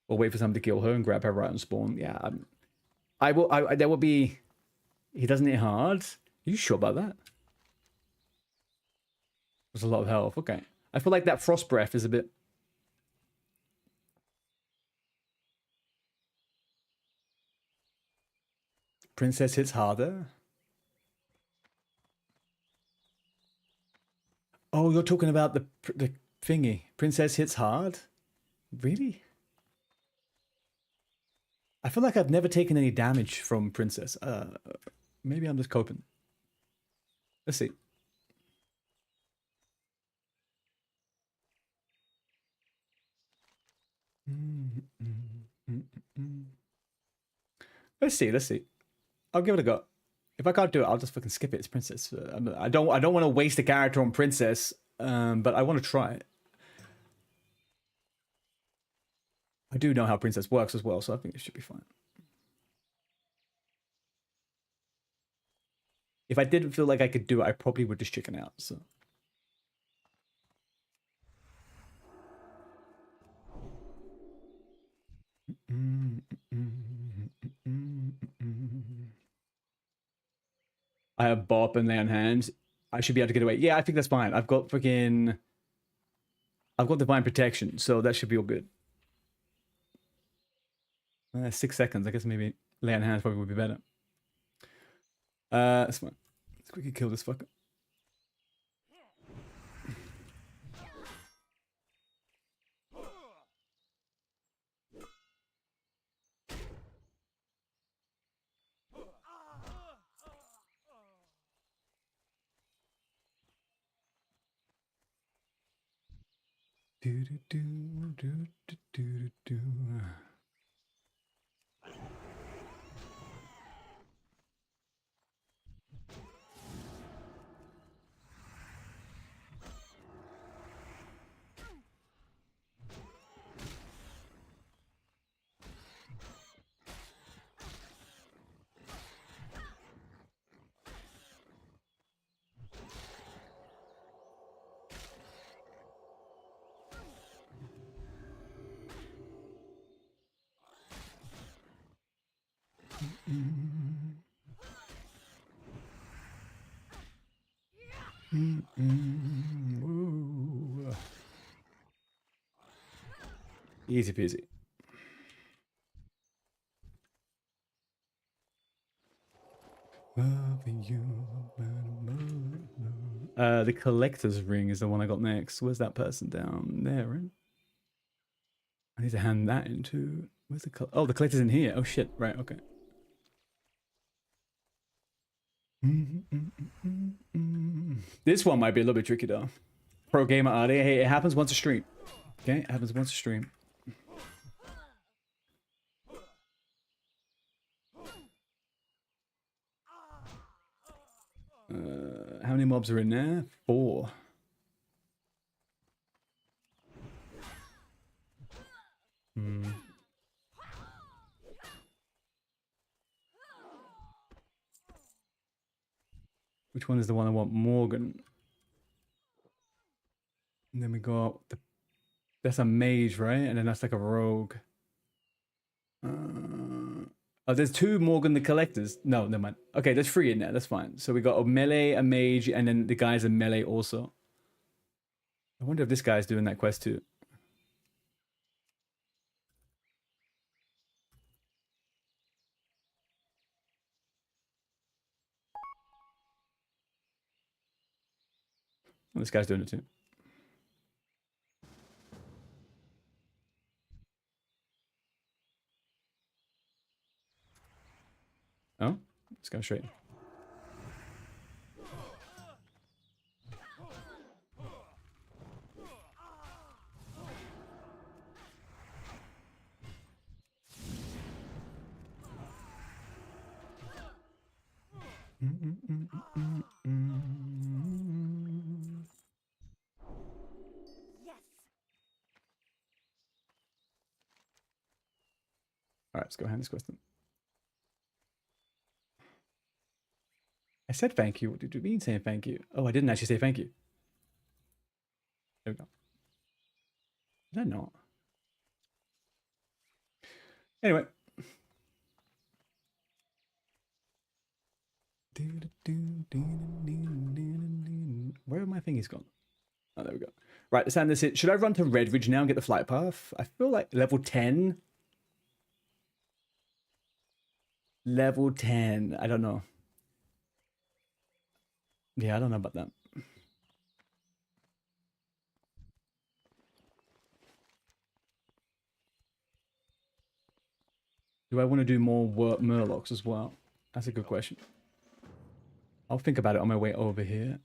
Or wait for someone to kill her and grab her right on spawn. Yeah, I will... there will be... He doesn't hit hard? Are you sure about that? There's a lot of health. Okay. I feel like that frost breath is a bit... Princess hits harder? Oh, you're talking about the thingy. Princess hits hard? Really? I feel like I've never taken any damage from Princess. Maybe I'm just coping. Let's see. Let's see. I'll give it a go. If I can't do it, I'll just fucking skip it. It's Princess. I don't want to waste a character on Princess, but I want to try it. I do know how Princess works as well, so I think it should be fine. If I didn't feel like I could do it, I probably would just chicken out, so... I have Bop and Lay on Hands. I should be able to get away. Yeah, I think that's fine. I've got freaking... I've got Divine Protection, so that should be all good. 6 seconds. I guess maybe Lay on Hands probably would be better. That's fine. Let's quickly kill this fucker. Do, do, do, do, do, do, do. Ooh. Easy peasy. The collector's ring is the one I got next. Where's that person down there? Right? I need to hand that into. Where's the? Oh, the collector's in here. Oh shit! Right. Okay. This one might be a little bit tricky though. Pro gamer are they? Hey, it happens once a stream. Okay, it happens once a stream. How many mobs are in there? 4. Which one is the one I want? Morgan. And then we go up. That's a mage, right? And then that's like a rogue. Oh, there's 2 Morgan the Collectors. No, never mind. Okay, there's 3 in there. That's fine. So we got a melee, a mage, and then the guy's a melee also. I wonder if this guy's doing that quest too. Well, this guy's doing it too. Oh, let's go straight. All right, let's go hand this question. I said thank you. What did you mean saying thank you? Oh, I didn't actually say thank you. There we go. Did I not? Anyway. Where have my thingies gone? Oh, there we go. Right, let's hand this in. Should I run to Redridge now and get the flight path? I feel like level 10. Level 10. I don't know. Yeah, I don't know about that. Do I want to do more Murlocs as well? That's a good question. I'll think about it on my way over here.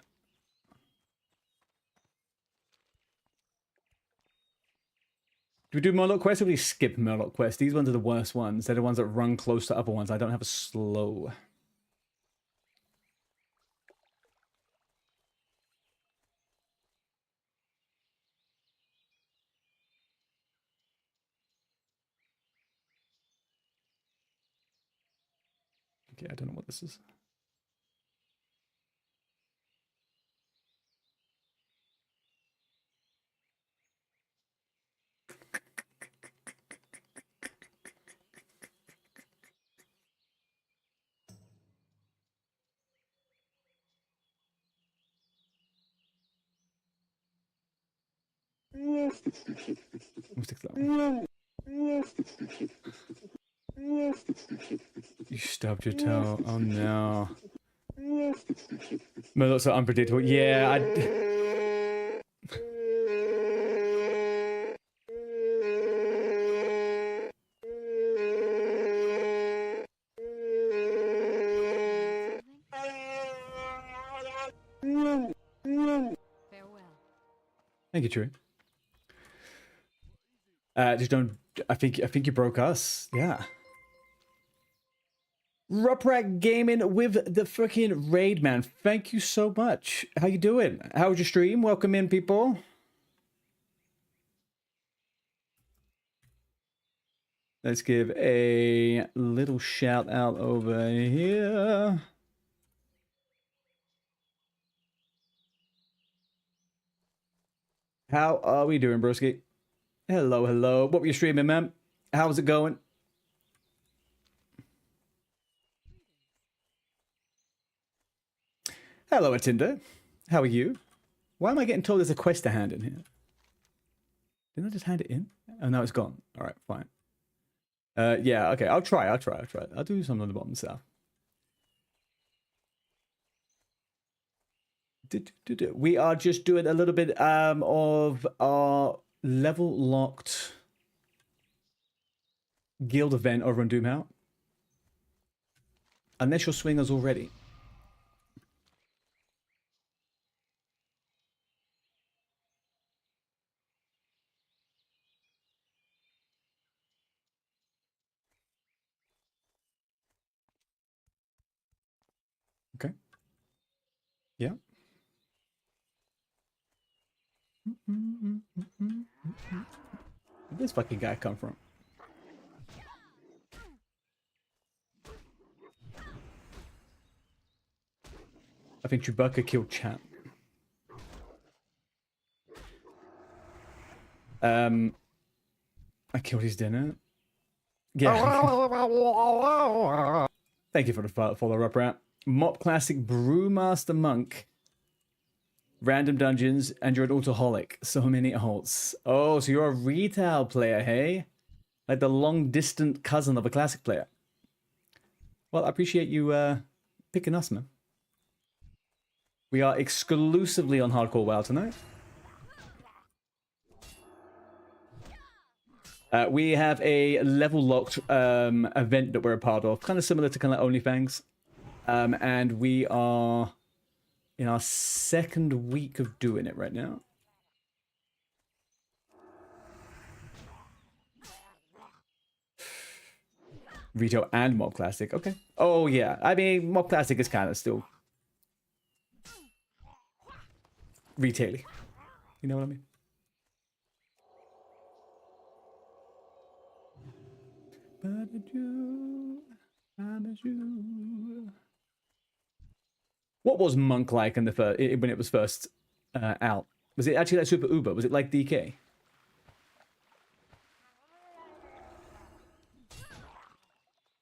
Do we do Murloc quests or do we skip Murloc quests? These ones are the worst ones. They're the ones that run close to other ones. I don't have a slow. Okay, I don't know what this is. We'll stick to that one. You stubbed your toe. Oh no. Murlocs are unpredictable. Yeah, Farewell. Thank you, True. Just don't. I think you broke us. Yeah. Ruprak Gaming with the freaking raid, man. Thank you so much. How you doing? How was your stream? Welcome in, people. Let's give a little shout out over here. How are we doing, broski? Hello, hello. What were you streaming, man? How's it going? Hello, Atinder. How are you? Why am I getting told there's a quest to hand in here? Didn't I just hand it in? Oh, no, it's gone. All right, fine. Yeah, okay. I'll try. I'll do something on the bottom south. We are just doing a little bit of our level locked guild event over on Doomhowl. Unless you're swingers already. Okay. Yeah. Where'd this fucking guy come from? I think Chewbacca killed Champ. I killed his dinner. Yeah. Thank you for the follow up, Rat. Mop Classic Brewmaster Monk. Random dungeons, and you're an autoholic. So many halts. Oh, so you're a retail player, hey? Like the long-distant cousin of a classic player. Well, I appreciate you picking us, man. We are exclusively on Hardcore WoW tonight. We have a level-locked event that we're a part of. Kind of similar to kind of OnlyFans. And we are in our second week of doing it right now. Retail and Mob Classic. Okay. Oh, yeah. I mean, Mob Classic is kind of still retail-y. You know what I mean? What was Monk like in the when it was first out? Was it actually like Super Uber? Was it like DK?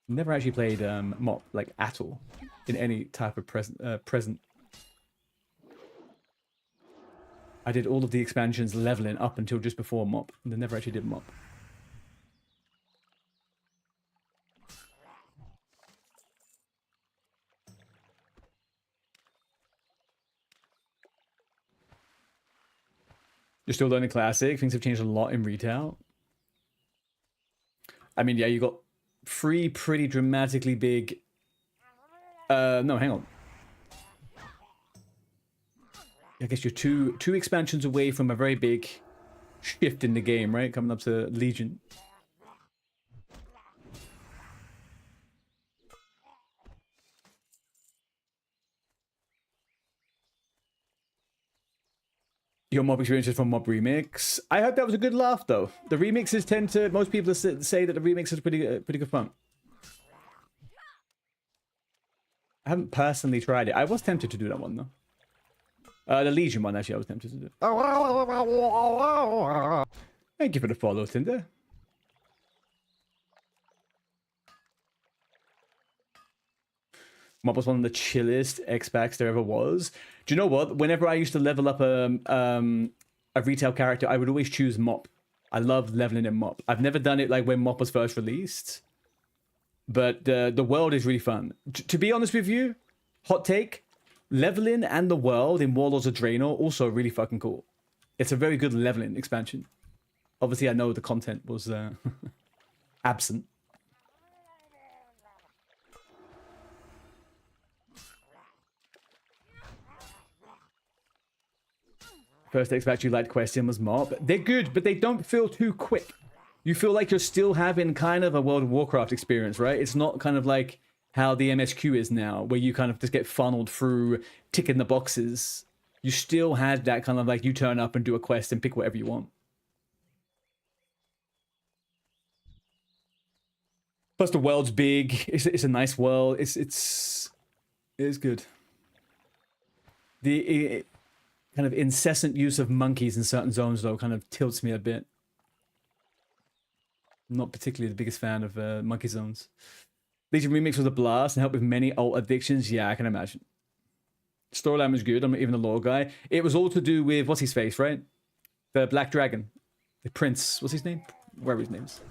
Never actually played Mop like at all in any type of present. I did all of the expansions leveling up until just before Mop, and then never actually did Mop. You're still learning Classic. Things have changed a lot in retail. I mean, yeah, you got 3 pretty dramatically big... no, hang on. I guess you're two expansions away from a very big shift in the game, right? Coming up to Legion. Your Mob experiences from Mob Remix. I hope that was a good laugh, though. The remixes tend to... Most people say that the remix is pretty good fun. I haven't personally tried it. I was tempted to do that one, though. The Legion one, actually, I was tempted to do. Thank you for the follow, Tinder. Mob was one of the chillest X-Packs there ever was. Do you know what? Whenever I used to level up a retail character, I would always choose Mop. I love leveling in Mop. I've never done it like when Mop was first released. But the world is really fun. To be honest with you, hot take, leveling and the world in Warlords of Draenor also really fucking cool. It's a very good leveling expansion. Obviously, I know the content was absent. First X-Pack you liked question was Mop. They're good, but they don't feel too quick. You feel like you're still having kind of a World of Warcraft experience, right? It's not kind of like how the MSQ is now, where you kind of just get funneled through ticking the boxes. You still had that kind of like you turn up and do a quest and pick whatever you want. Plus the world's big. It's a nice world. It's good. The kind of incessant use of monkeys in certain zones though kind of tilts me a bit. Not particularly the biggest fan of monkey zones. Legion Remix was a blast and helped with many alt addictions. Yeah, I can imagine. Storyline was good. I'm not even a lore guy. It was all to do with what's his face, right? The Black Dragon, the Prince. What's his name? Whatever his name is.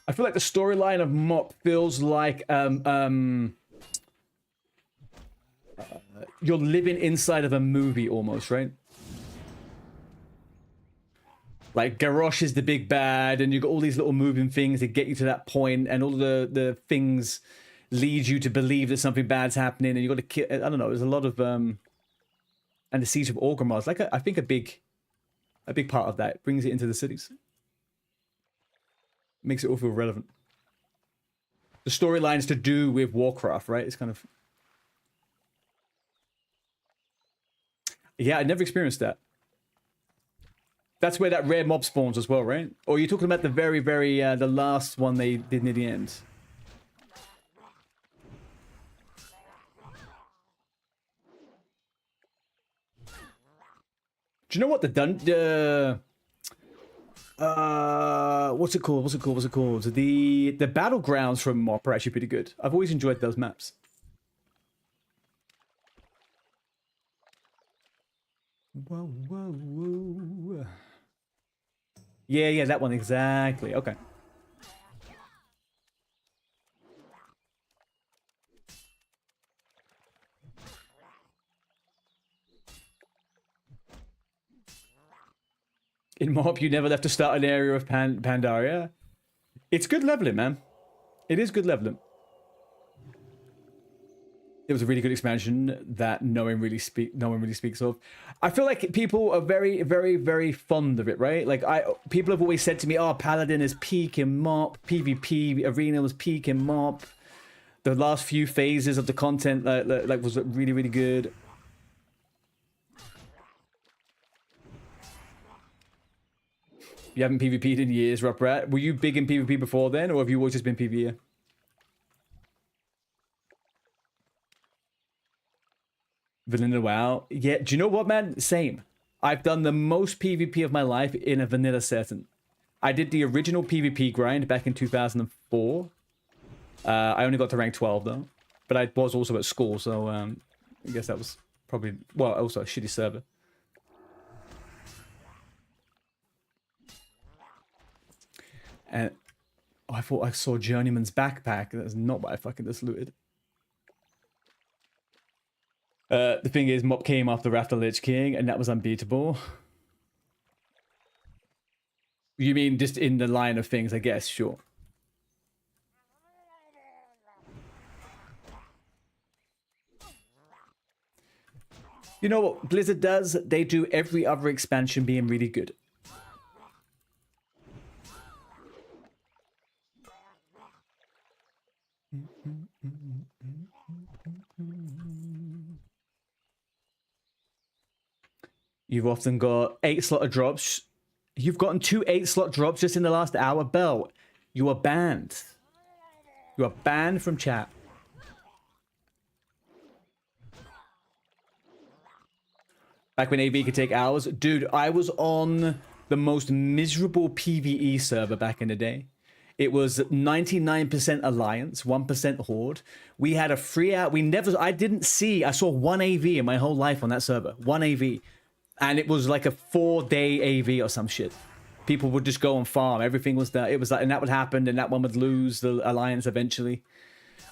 I feel like the storyline of Mop feels like you're living inside of a movie almost, right? Like Garrosh is the big bad, and you've got all these little moving things that get you to that point, and all the things lead you to believe that something bad's happening, and you got to kill. I don't know. There's a lot of and the Siege of Orgrimmar is like I think a big part of that. It brings it into the cities, makes it all feel relevant. The storyline's to do with Warcraft, right? It's kind of I never experienced that. That's where that rare mob spawns as well, right? Or you're talking about the very, the last one they did near the end. Do you know what what's it called? The battlegrounds from Mop are actually pretty good. I've always enjoyed those maps. Whoa, whoa, whoa. Yeah, that one exactly. Okay. In Mop, you never left to start an area of Pandaria. It's good leveling, man. It is good leveling. It was a really good expansion that no one really speaks of. I feel like people are very, very, very fond of it, right? Like people have always said to me, "Oh, Paladin is peak in Mop. PvP arena was peak in Mop. The last few phases of the content like was really, really good." You haven't PvP'd in years, Ruprat. Were you big in PvP before then, or have you always just been PvE? Vanilla WoW. Yeah, do you know what, man? Same. I've done the most PvP of my life in a vanilla setting. I did the original PvP grind back in 2004. I only got to rank 12, though. But I was also at school, so I guess that was probably... Well, also a shitty server. And I thought I saw Journeyman's backpack. That's not what I fucking just looted. The thing is, Mop came after Lich King, and that was unbeatable. You mean just in the line of things, I guess, sure. You know what Blizzard does? They do every other expansion being really good. You've often got 8-slot drops. You've gotten 2 8-slot drops just in the last hour. Bell, you are banned. You are banned from chat. Back when AV could take hours. Dude, I was on the most miserable PvE server back in the day. It was 99% Alliance, 1% Horde. We had a free out. I saw one AV in my whole life on that server. One AV. And it was like a 4-day AV or some shit. People would just go and farm. Everything was there. It was like, and that would happen, and that one would lose the Alliance eventually.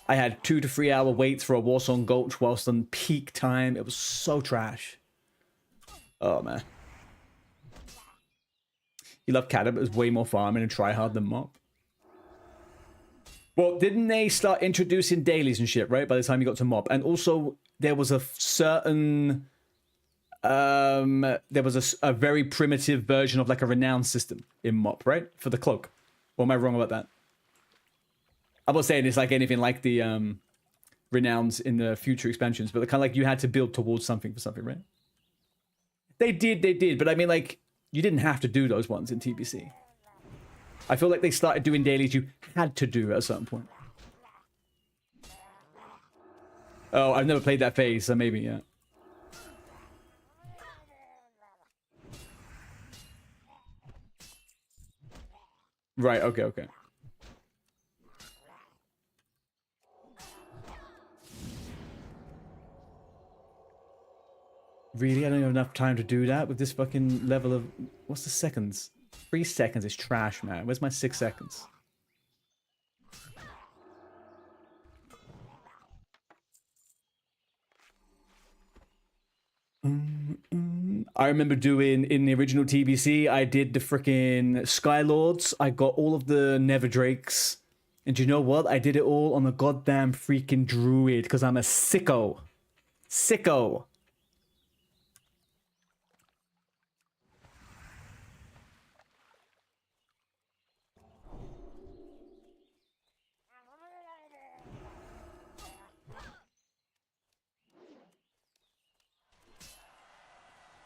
I had 2 to 3 hour waits for a Warsong Gulch whilst on peak time. It was so trash. Oh, man. You love Cadda, but it was way more farming and try hard than Mop. Well, didn't they start introducing dailies and shit, right? By the time you got to Mop. And also, there was a certain there was a very primitive version of like a renown system in MOP, right? For the cloak. Or am I wrong about that? I'm not saying it's like anything like the renowns in the future expansions, but kind of like you had to build towards something for something, right? They did, but I mean, like, you didn't have to do those ones in TBC. I feel like they started doing dailies you had to do at a certain point. Oh, I've never played that phase, so maybe, yeah. Right, okay. Really? I don't have enough time to do that with this fucking level of... What's the seconds? 3 seconds is trash, man. Where's my 6 seconds? I remember doing, in the original TBC, I did the frickin' Skylords. I got all of the Nether Drakes. And you know what? I did it all on a goddamn freaking Druid, because I'm a sicko. Sicko.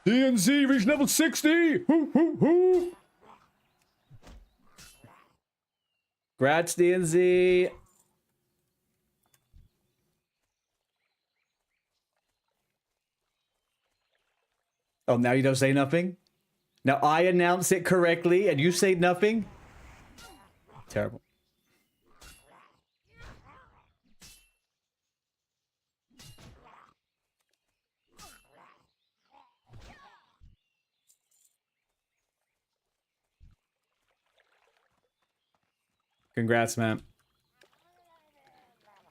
DNZ reached level 60! Hoo, hoo, hoo. Grats, DNZ! Oh, now you don't say nothing? Now I announce it correctly and you say nothing? Terrible. Congrats, man.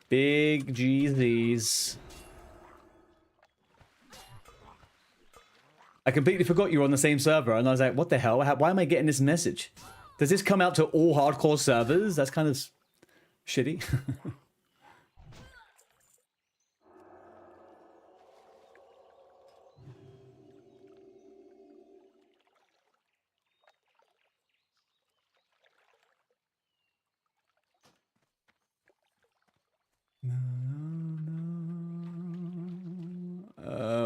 Big GZs. I completely forgot you were on the same server, and I was like, what the hell? Why am I getting this message? Does this come out to all hardcore servers? That's kind of shitty.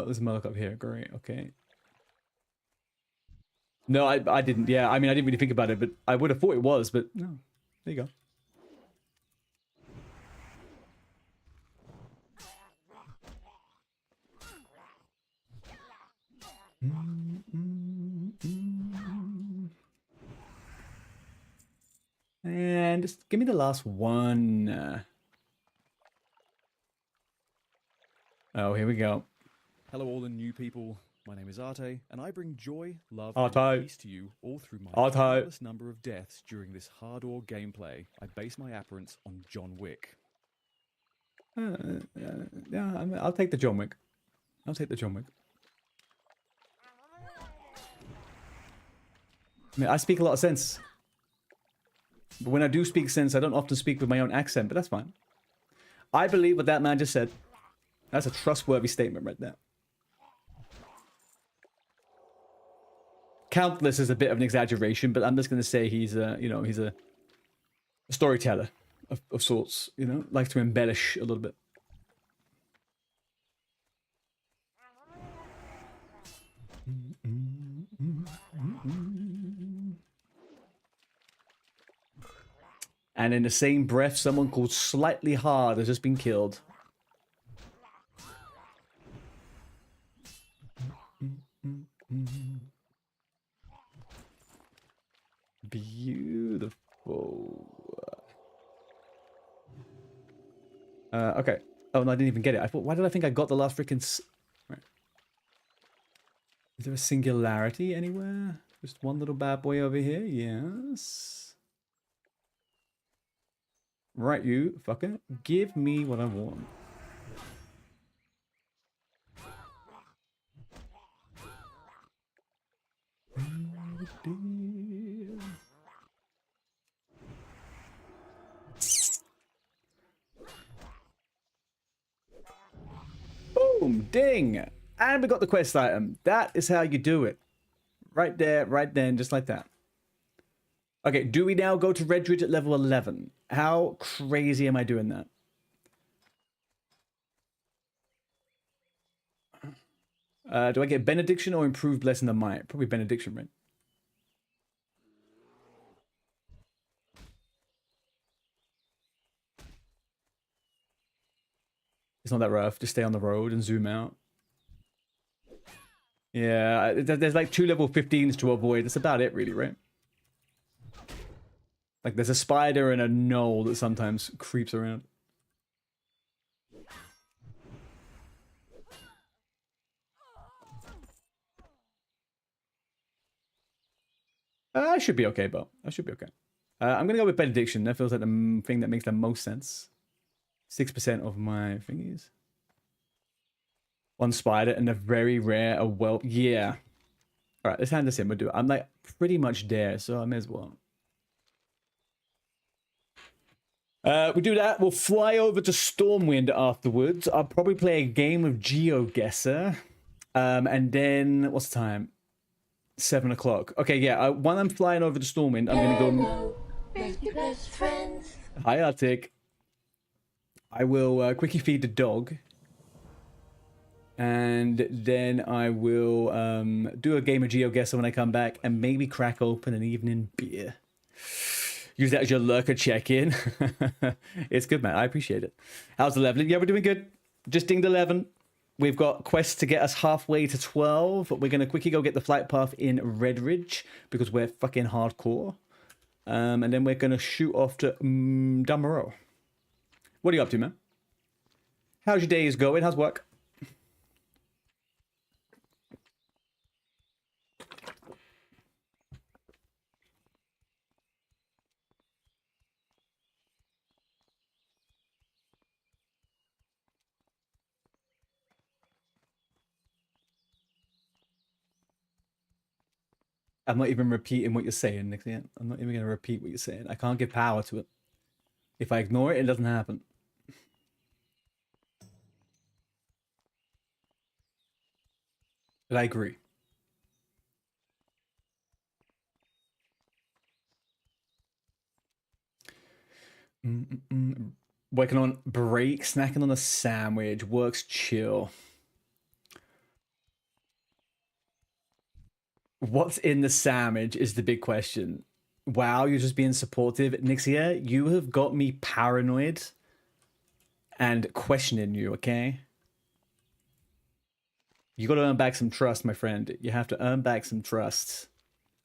There's a Moloch up here. Great, okay. No, I didn't. Yeah, I mean, I didn't really think about it, but I would have thought it was, but no. There you go. And just give me the last one. Oh, here we go. Hello, all the new people. My name is Arte, and I bring joy, love, Arte. and peace to you all through my Arte. countless number of deaths during this hard-ore gameplay. I base my appearance on John Wick. Yeah, I'll take the John Wick. I'll take the John Wick. I mean, I speak a lot of sense. But when I do speak sense, I don't often speak with my own accent, but that's fine. I believe what that man just said. That's a trustworthy statement right there. Countless is a bit of an exaggeration, but I'm just going to say he's a, you know, he's a storyteller of sorts, you know, likes to embellish a little bit. And in the same breath, someone called Slightly Hard has just been killed. Beautiful. Okay. Oh, no, I didn't even get it. I thought, why did I think I got the last freaking... Right. Is there a singularity anywhere? Just one little bad boy over here? Yes. Right, you fucker. Give me what I want. Ding! And we got the quest item. That is how you do it. Right there, right then, just like that. Okay, do we now go to Redridge at level 11? How crazy am I doing that? Do I get Benediction or Improved Blessing of Might? Probably Benediction, right? It's not that rough. Just stay on the road and zoom out. Yeah, there's like 2 level 15s to avoid. That's about it, really, right? Like, there's a spider and a gnoll that sometimes creeps around. I should be okay, Bo. I should be okay. I'm going to go with Benediction. That feels like the thing that makes the most sense. 6% of my thingies. 1 spider and a very rare, a whelp. Yeah. All right, let's hand this in. We'll do it. I'm like pretty much there, so I may as well. We do that. We'll fly over to Stormwind afterwards. I'll probably play a game of GeoGuessr. And then, what's the time? 7 o'clock. Okay, yeah. While I'm flying over to Stormwind, I'm going to go... Best best friends. Hi, Arctic. I will quickie feed the dog. And then I will do a game of GeoGuessr when I come back. And maybe crack open an evening beer. Use that as your lurker check-in. It's good, man. I appreciate it. How's the leveling? Yeah, we're doing good. Just dinged 11. We've got quests to get us halfway to 12. We're going to quickly go get the flight path in Redridge because we're fucking hardcore. And then we're going to shoot off to Dummerow. What are you up to, man? How's your days going? How's work? I'm not even repeating what you're saying, Nick. I'm not even going to repeat what you're saying. I can't give power to it. If I ignore it, it doesn't happen. But I agree. Working on break, snacking on a sandwich, works chill. What's in the sandwich is the big question. Wow, you're just being supportive. Nixia, you have got me paranoid and questioning you, okay? You got to earn back some trust, my friend. You have to earn back some trust.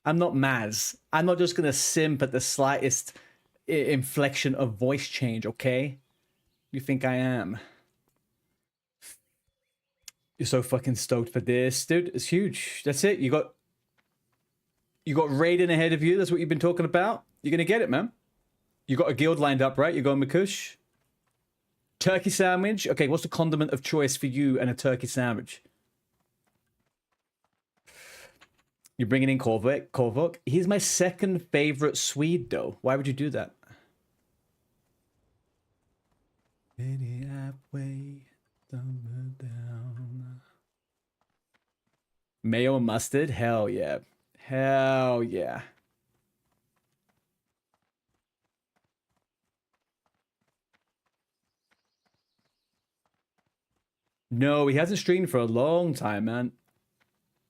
I'm not Maz. I'm not just going to simp at the slightest inflection of voice change, okay? You think I am? You're so fucking stoked for this. Dude, it's huge. That's it. You got Raiden ahead of you. That's what you've been talking about. You're going to get it, man. You got a guild lined up, right? You're going Makush. Turkey sandwich. Okay, what's the condiment of choice for you and a turkey sandwich? You're bringing in Korvok. He's my second favorite Swede, though. Why would you do that? Mayo and mustard? Hell yeah. Hell yeah. No, he hasn't streamed for a long time, man.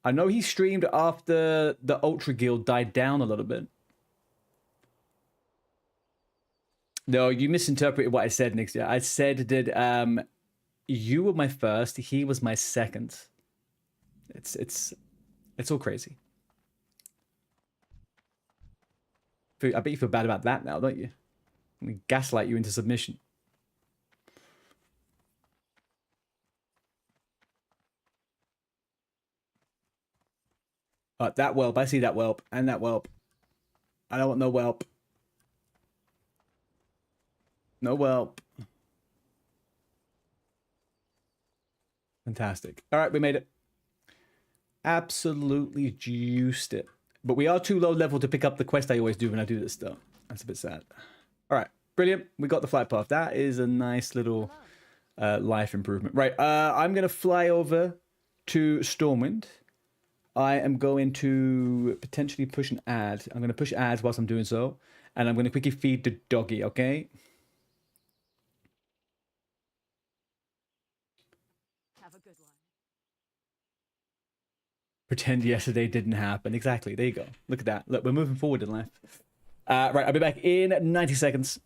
I know he streamed after the Ultra Guild died down a little bit. No, you misinterpreted what I said, Nick. I said that you were my first, he was my second. It's all crazy. I bet you feel bad about that now, don't you? We gaslight you into submission. That whelp. I see that whelp. And that whelp. I don't want no whelp. No whelp. Fantastic. All right, we made it. Absolutely juiced it. But we are too low level to pick up the quest I always do when I do this, though. That's a bit sad. All right, brilliant. We got the flight path. That is a nice little life improvement. Right, I'm going to fly over to Stormwind. I am going to potentially push an ad. I'm going to push ads whilst I'm doing so. And I'm going to quickly feed the doggy, okay? Have a good one. Pretend yesterday didn't happen. Exactly, there you go. Look at that. Look, we're moving forward in life. Right, I'll be back in 90 seconds.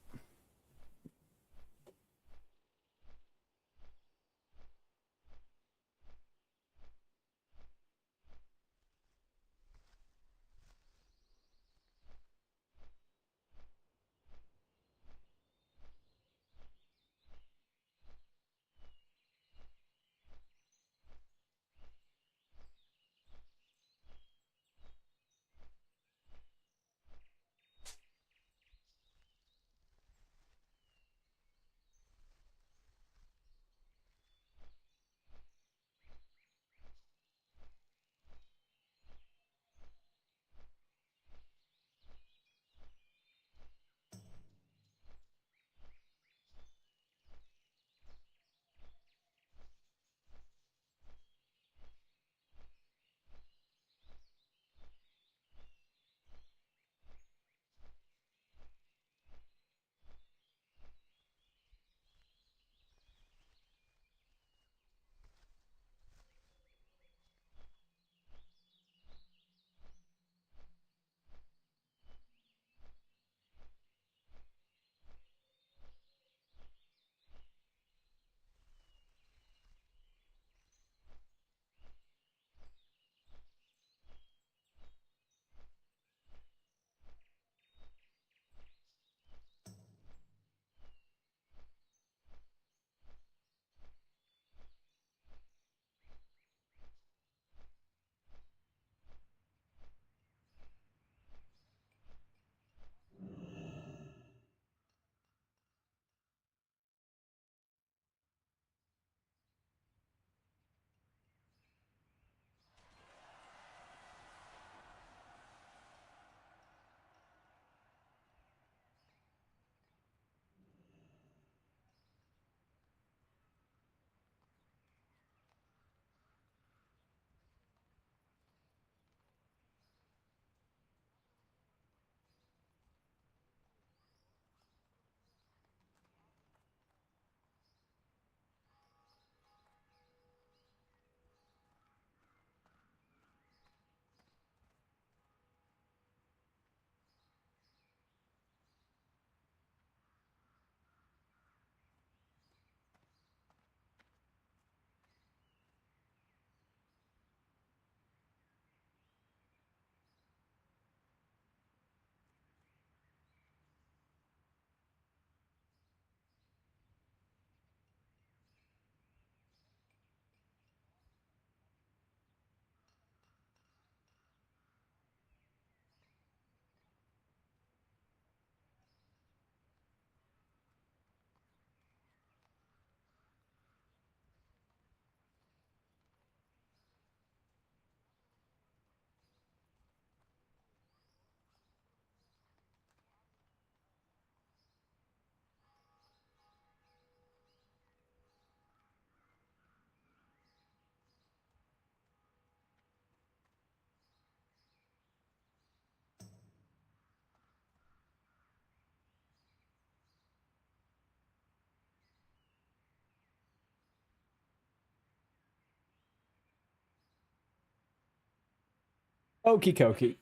Okie dokie.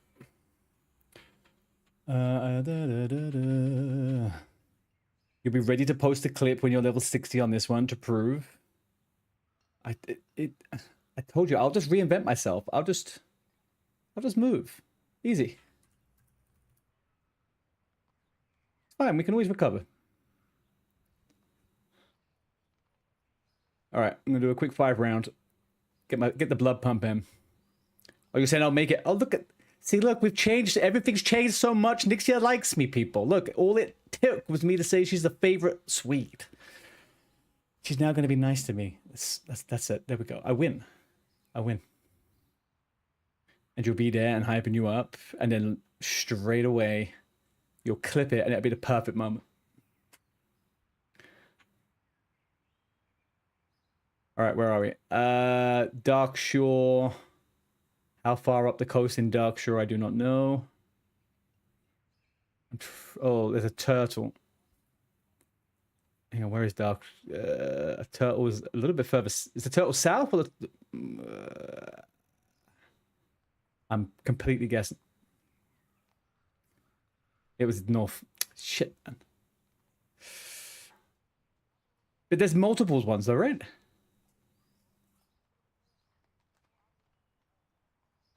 You'll be ready to post a clip when you're level 60 on this one to prove. I told you, I'll just reinvent myself. I'll just move. Easy. It's fine, we can always recover. Alright, I'm gonna do a quick 5-round. Get the blood pump in. Oh, you're saying I'll make it? Oh, look at... See, look, we've changed. Everything's changed so much. Nixia likes me, people. Look, all it took was me to say she's the favorite. Sweet. She's now going to be nice to me. That's it. There we go. I win. I win. And you'll be there and hyping you up. And then straight away, you'll clip it and it'll be the perfect moment. All right, where are we? Dark Shore. How far up the coast in Dark Shore? I do not know. Oh, there's a turtle. Hang on, where is Dark? A turtle is a little bit further. Is the turtle south or the? I'm completely guessing. It was north. Shit, man. But there's multiple ones though, right?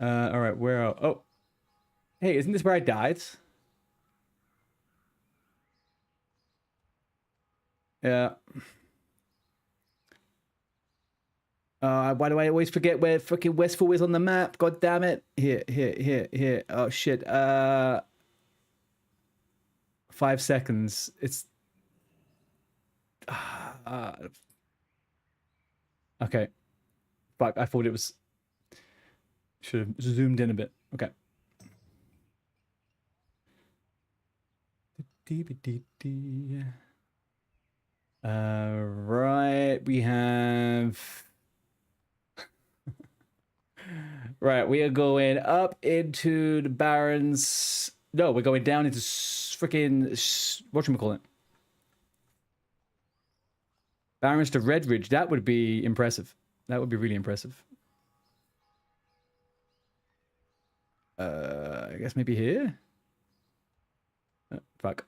All right, where are... Oh. Hey, isn't this where I died? Yeah. Why do I always forget where fucking Westfall is on the map? God damn it. Here. Oh, shit. 5 seconds. It's... okay. Fuck, I thought it was... Should have zoomed in a bit. Okay. Right, we have... right, we are going up into the Barrens. No, we're going down into freaking... whatchamacallit? Barrens to Redridge. That would be impressive. That would be really impressive. I guess maybe here? Fuck.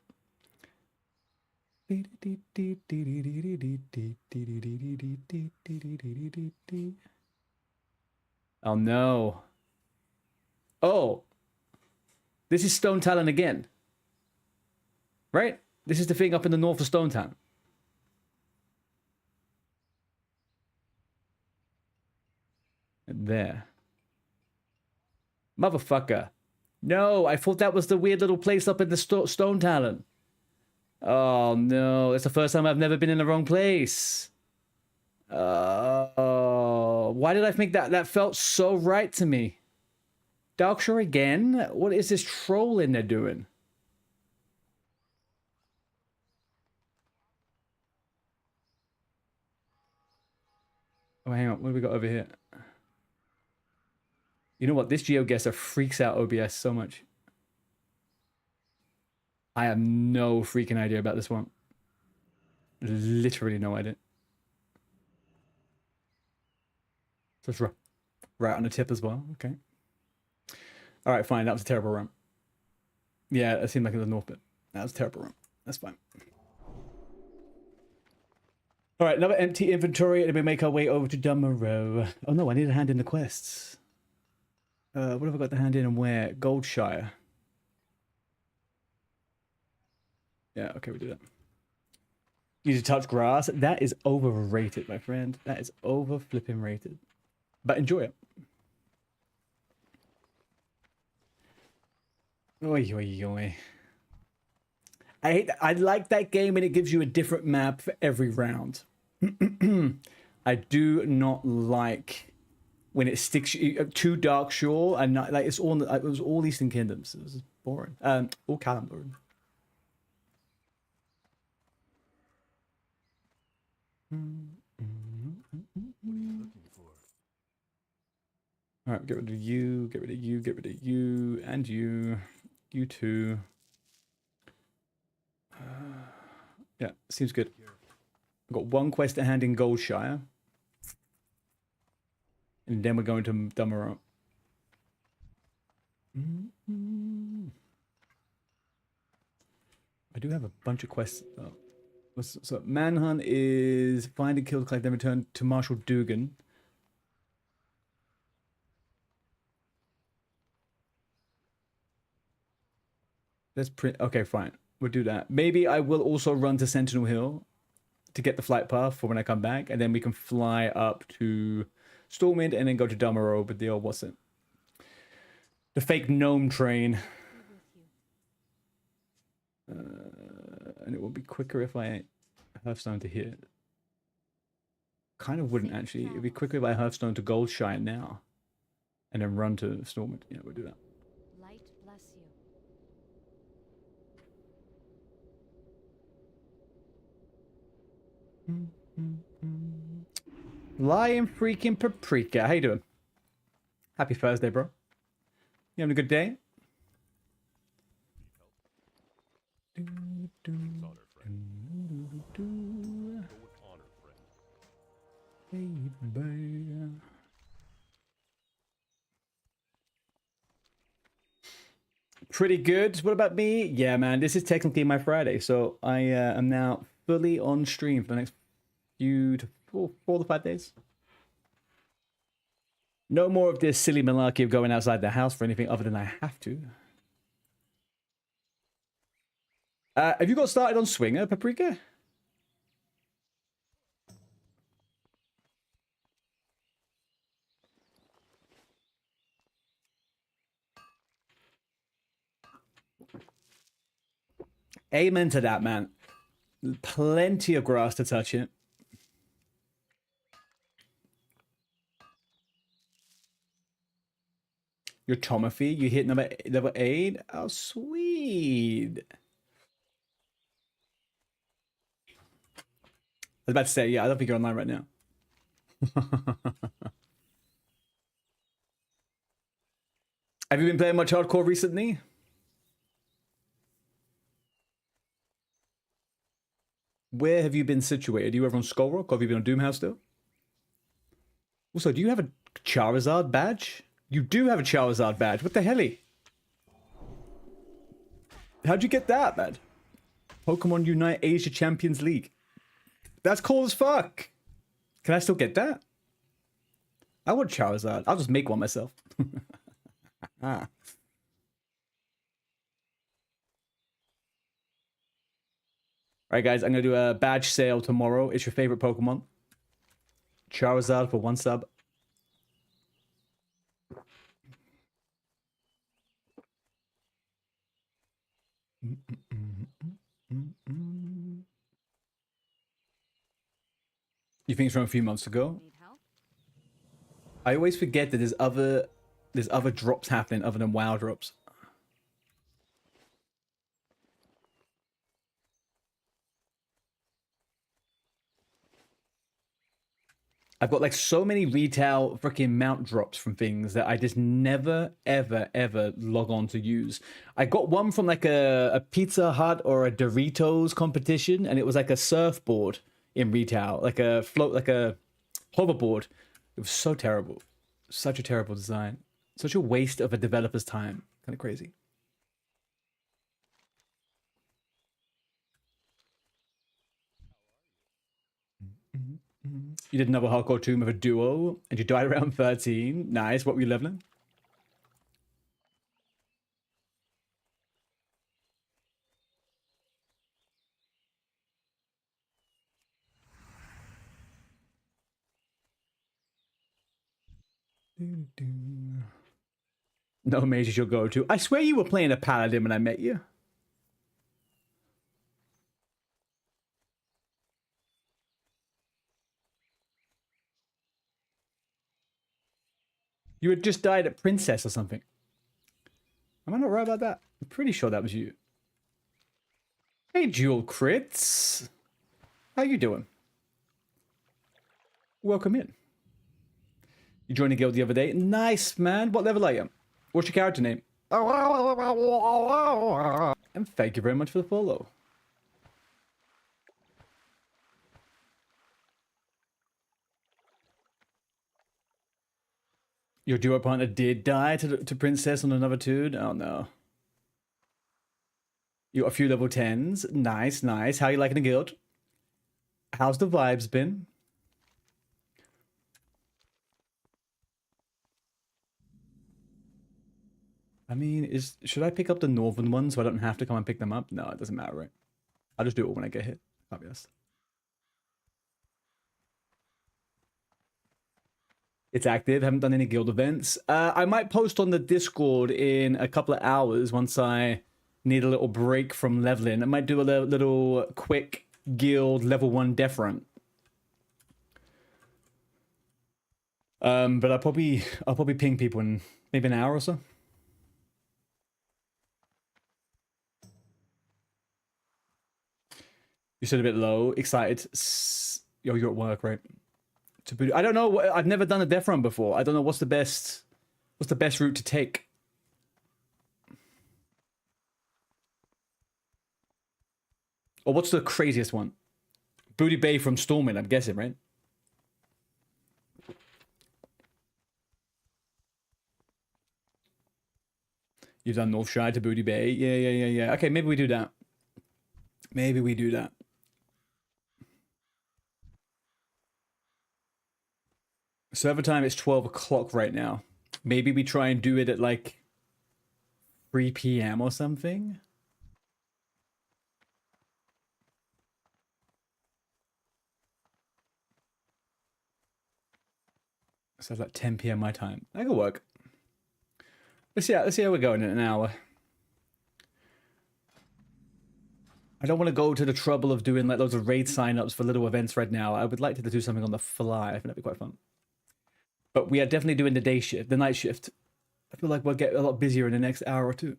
Oh no. Oh. This is Stone Talon again. Right? This is the thing up in the north of Stone Talon. There. Motherfucker. No, I thought that was the weird little place up in the Stone Talon. Oh no, it's the first time I've never been in the wrong place. Oh, why did I think that? That felt so right to me. Darkshire again? What is this troll in there doing? Oh, hang on. What do we got over here? You know what? This GeoGuessr freaks out OBS so much. I have no freaking idea about this one. Literally no idea. So it's right on the tip as well. Okay. All right, fine. That was a terrible run. Yeah, it seemed like it was the north bit. That was a terrible run. That's fine. All right, another empty inventory, and we make our way over to Dummerow. Oh no, I need to hand in the quests. What have I got to hand in and where? Goldshire. Yeah, okay, we do that. You need to touch grass. That is overrated, my friend. That is over flipping rated. But enjoy it. Oi, oi, oi. I like that game when it gives you a different map for every round. I do not like when it sticks you to Dark Shore and not, like it was all Eastern Kingdoms. It was boring. All Callum. All right, get rid of you, get rid of you, get rid of you, and you too. Yeah, seems good. I've got one quest to hand in Goldshire. And then we're going to Dummerow. I do have a bunch of quests. Oh. So Manhunt is find and kill the collect, then return to Marshal Dugan. Let's print. Okay, fine. We'll do that. Maybe I will also run to Sentinel Hill to get the flight path for when I come back, and then we can fly up to Stormwind and then go to Dummerow with the old, what's it? The fake gnome train. And it will be quicker if I Hearthstone to here. Kind of wouldn't actually. It'd be quicker if I Hearthstone to Goldshire now. And then run to Stormwind. Yeah, we'll do that. Light bless you. Flying freaking paprika. How you doing? Happy Thursday, bro. You having a good day? Pretty good. What about me? Yeah, man. This is technically my Friday, so I am now fully on stream for the next few to 4 to 5 days. No more of this silly malarkey of going outside the house for anything other than I have to. Have you got started on Swinger, Paprika? Amen to that, man. Plenty of grass to touch it. Your tomography, you hit level 8? Oh, sweet. I was about to say, yeah, I don't think you're online right now. Have you been playing much hardcore recently? Where have you been situated? Are you ever on Skullrock, or have you been on Doomhouse still? Also, do you have a Charizard badge? You do have a Charizard badge. What the helly? How'd you get that, man? Pokemon Unite Asia Champions League. That's cool as fuck. Can I still get that? I want Charizard. I'll just make one myself. Ah. Alright, guys, I'm going to do a badge sale tomorrow. It's your favorite Pokemon. Charizard for 1 sub. You think it's from a few months ago? Need help? I always forget that there's other drops happening other than WoW drops. I've got like so many retail freaking mount drops from things that I just never, ever, ever log on to use. I got one from like a Pizza Hut or a Doritos competition, and it was like a surfboard in retail, like a float, like a hoverboard. It was so terrible. Such a terrible design. Such a waste of a developer's time. Kind of crazy. You did another hardcore tomb of a duo, and you died around 13. Nice. What were you leveling? No mages you'll go to. I swear you were playing a paladin when I met you. You had just died at Princess or something. Am I not right about that? I'm pretty sure that was you. Hey, Jewel Crits. How you doing? Welcome in. You joined a guild the other day. Nice, man. What level are you? What's your character name? And thank you very much for the follow. Your duo partner did die to Princess on another tune? Oh no. You got a few level 10s. Nice, nice. How you liking the guild? How's the vibes been? I mean, should I pick up the northern ones so I don't have to come and pick them up? No, it doesn't matter, right? I'll just do it when I get hit. I'll be honest. It's active. Haven't done any guild events. I might post on the Discord in a couple of hours once I need a little break from leveling. I might do a little quick guild level 1 death run. But I'll probably ping people in maybe an hour or so. You said a bit low. Excited. Yo, you're at work, right? to Booty. I don't know. I've never done a death run before. I don't know what's the best route to take. Or what's the craziest one? Booty Bay from Stormwind, I'm guessing, right? You've done Northshire to Booty Bay. Yeah. Okay, maybe we do that. Maybe we do that. Server time is 12 o'clock right now. Maybe we try and do it at like 3 p.m. or something. So it's like 10 p.m. my time. That could work. Let's see how we're going in an hour. I don't want to go to the trouble of doing like loads of raid signups for little events right now. I would like to do something on the fly. I think that'd be quite fun. But we are definitely doing the day shift, the night shift. I feel like we'll get a lot busier in the next hour or two.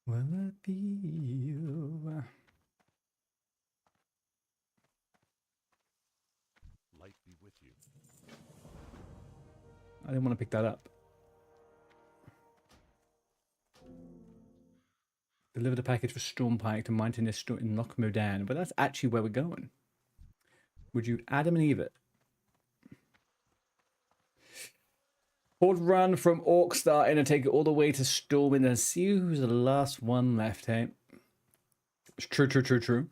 Will it be you? Light be with you. I didn't want to pick that up. Deliver the package for Stormpike to Mountainous in Lochmodan. But that's actually where we're going. Would you Adam and Eve it? Horde run from Orc starting and take it all the way to Stormwind and see who's the last one left, hey? True. True.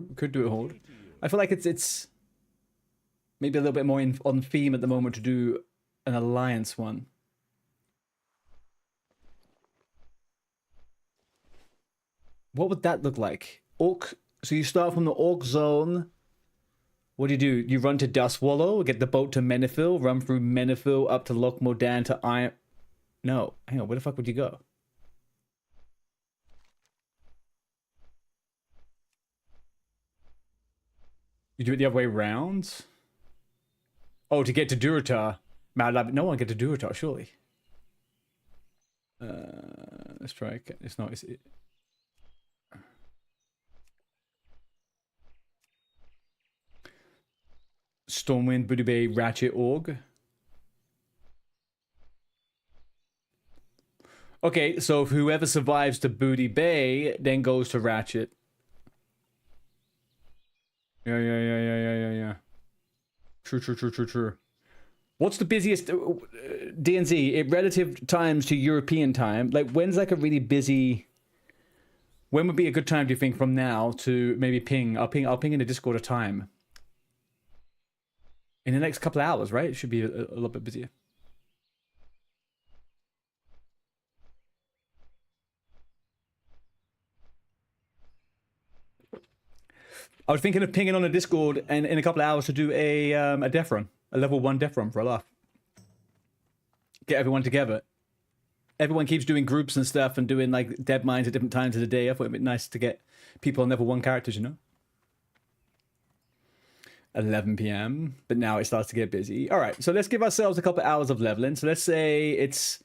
We could do it, Horde. I feel like it's maybe a little bit more on theme at the moment to do an alliance one. What would that look like? Orc. So you start from the Orc zone. What do? You run to Dustwallow, get the boat to Menethil, run through Menethil up to Lochmodan to Iron... No, hang on, where the fuck would you go? You do it the other way around? Oh, to get to Durotar. Mad Lab, no one get to Durotar, surely. Let's try. It's not. Stormwind, Booty Bay, Ratchet, Org. Okay, so if whoever survives to Booty Bay then goes to Ratchet. Yeah. True. What's the busiest DNZ relative times to European time? Like, when's like a really busy... When would be a good time, do you think, from now to maybe ping? I'll ping in the Discord a time. In the next couple of hours, right? It should be a little bit busier. I was thinking of pinging on the Discord and in a couple of hours to do a death run. A level 1 death run for a laugh. Get everyone together. Everyone keeps doing groups and stuff and doing like dead mines at different times of the day. I thought it'd be nice to get people on level 1 characters, you know? 11 p.m. But now it starts to get busy. All right, so let's give ourselves a couple hours of leveling. So let's say it's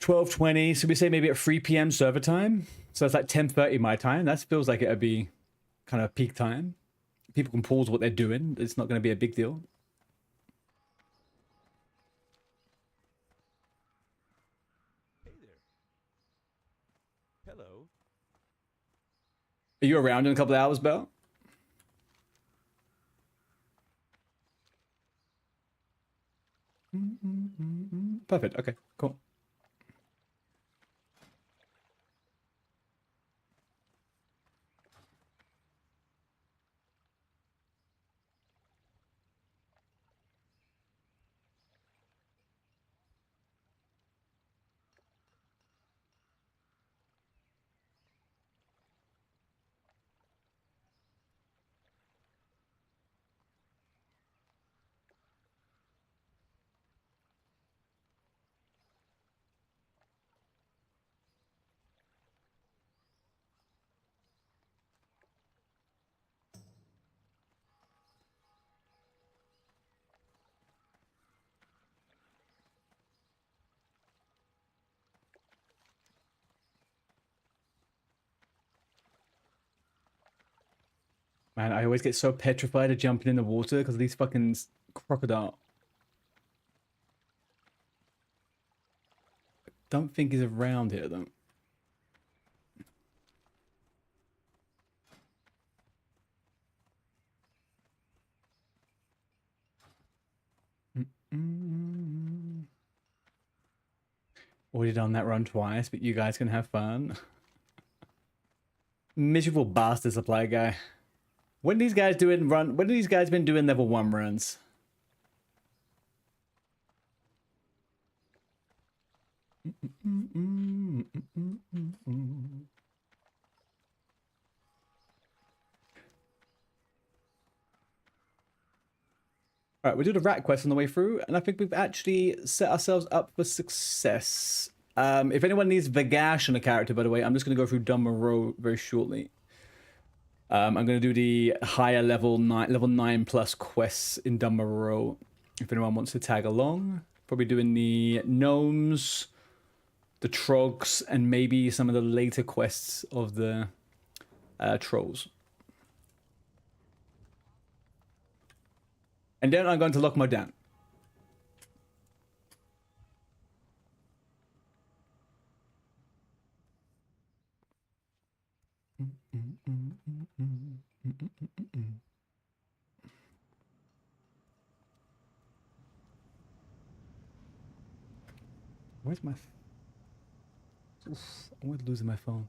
12:20. So we say maybe at 3 p.m. server time. So that's like 10:30 my time. That feels like it'd be kind of peak time. People can pause what they're doing. It's not going to be a big deal. Hey there. Hello. Are you around in a couple of hours, Belle? Perfect. Okay, cool. Man, I always get so petrified of jumping in the water because of these fucking crocodile. Don't think he's around here though. Already done that run twice, but you guys can have fun. Miserable bastard supply guy. When are these guys doing run? When have these guys been doing level 1 runs? Alright, we did a rat quest on the way through, and I think we've actually set ourselves up for success. If anyone needs Vagash on a character, by the way, I'm just going to go through Dumb very shortly. I'm going to do the higher level 9 plus quests in Dumb if anyone wants to tag along. Probably doing the gnomes, the trogs, and maybe some of the later quests of the trolls. And then I'm going to lock my down. Where's my... Oof, I'm always losing my phone.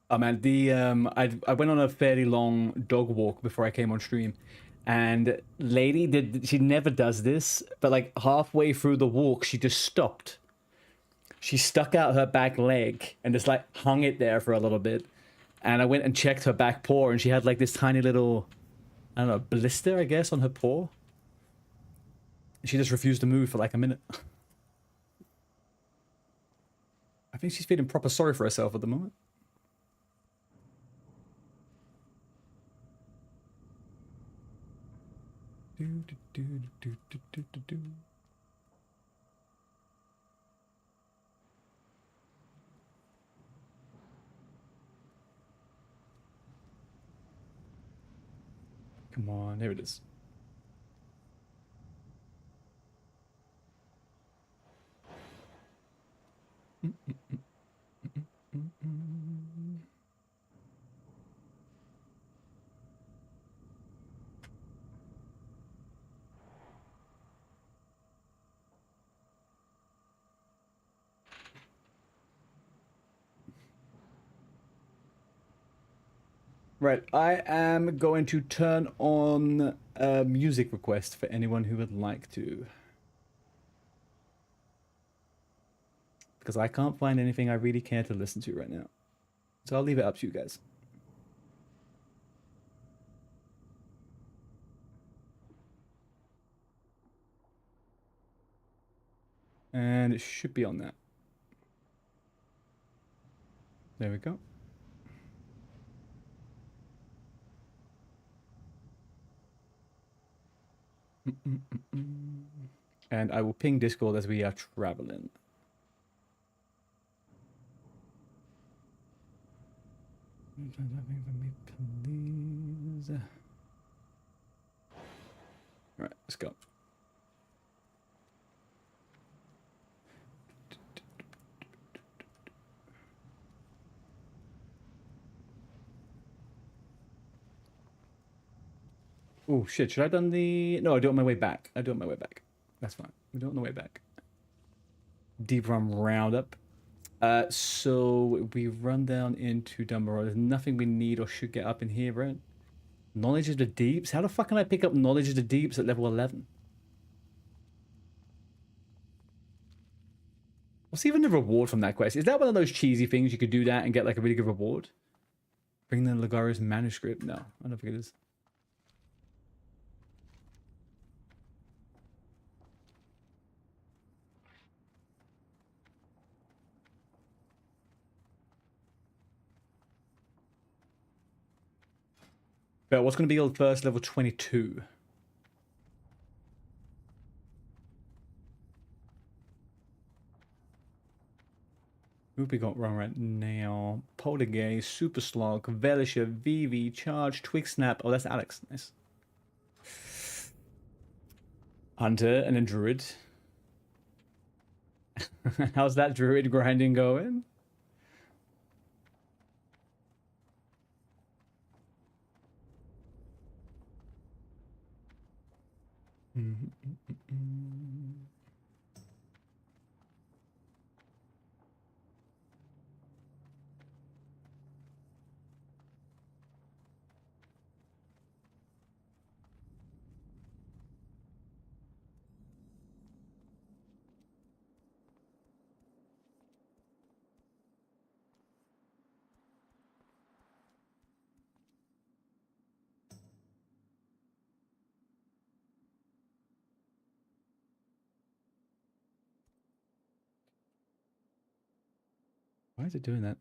Oh man, the I went on a fairly long dog walk before I came on stream, and she never does this, but like halfway through the walk she just stopped. She stuck out her back leg and just like hung it there for a little bit, and I went and checked her back paw, and she had like this tiny little, I don't know, blister I guess on her paw. She just refused to move for like a minute. I think she's feeling proper sorry for herself at the moment. Come on, there it is. Right, I am going to turn on a music request for anyone who would like to. Because I can't find anything I really care to listen to right now. So I'll leave it up to you guys. And it should be on that. There we go. And I will ping Discord as we are traveling. Please. All right, let's go. Oh shit, should I have done the... No, I do it on my way back. I do it on my way back. That's fine. We do it on the way back. Deep run roundup. So we run down into Dumbo. There's nothing we need or should get up in here, right? Knowledge of the Deeps? How the fuck can I pick up Knowledge of the Deeps at level 11? What's even the reward from that quest? Is that one of those cheesy things you could do that and get like a really good reward? Bring the Lagarius manuscript? No, I don't think it is. But what's going to be your first level 22? Who have we got wrong right now? Poltergeist, Super Slog, Velisher, Vivi, Charge, Twig Snap. Oh, that's Alex. Nice. Hunter and a Druid. How's that Druid grinding going? Why is it doing that?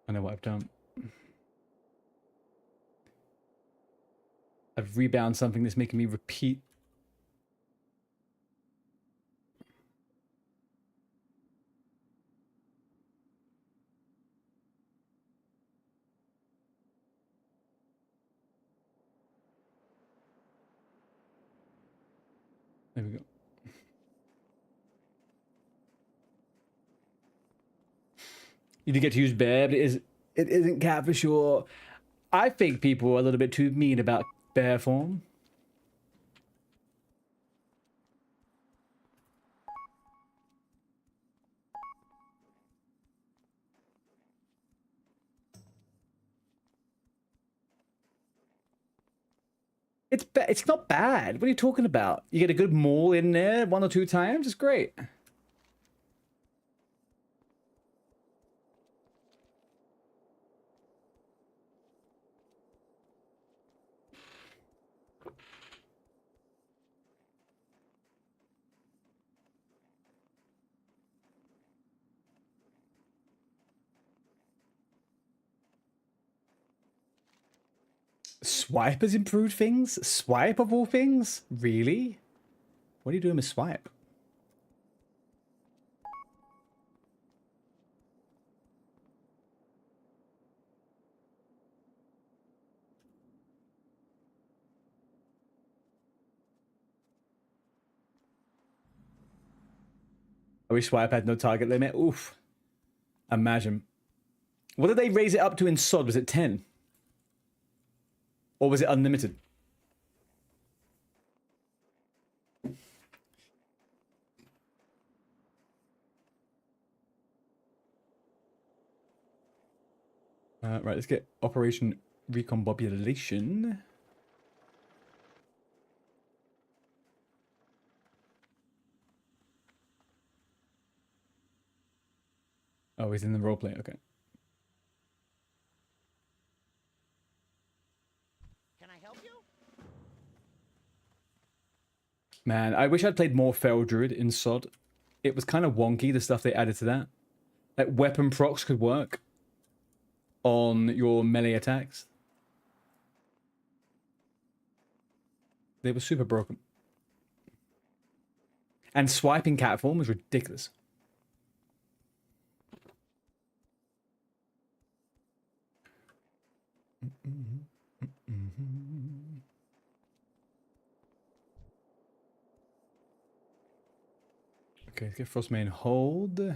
I know what I've done. I've rebound something that's making me repeat. There we go. You do get to use bear, but it isn't cat for sure. I think people are a little bit too mean about bear form. It's not bad. What are you talking about? You get a good maul in there 1 or 2 times. It's great. Swipe has improved things? Swipe of all things? Really? What are you doing with Swipe? I wish Swipe had no target limit. Oof. Imagine. What did they raise it up to in SOD? Was it 10? Or was it unlimited? Right, let's get Operation Recombobulation. Oh, he's in the roleplay. Okay. Can I help you? Man, I wish I'd played more Feral Druid in SOD. It was kind of wonky, the stuff they added to that. Like, weapon procs could work on your melee attacks. They were super broken. And swiping cat form was ridiculous. Okay, let's get Frostmane hold.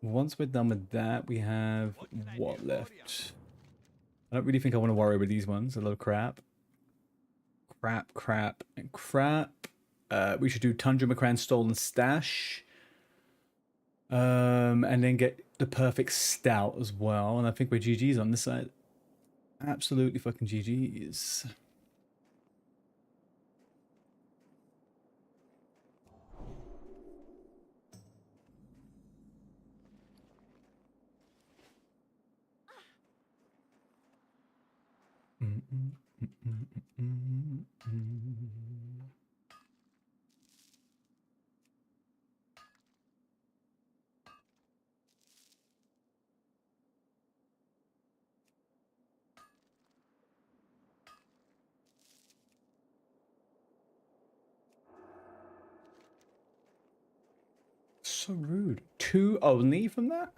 Once we're done with that, we have what left? I don't really think I want to worry with these ones. A lot of crap. Crap, crap, and crap. We should do Tundra McCran's Stolen Stash. And then get the perfect stout as well. And I think we're GG's on this side. Absolutely fucking GG's. So rude. 2 only from that?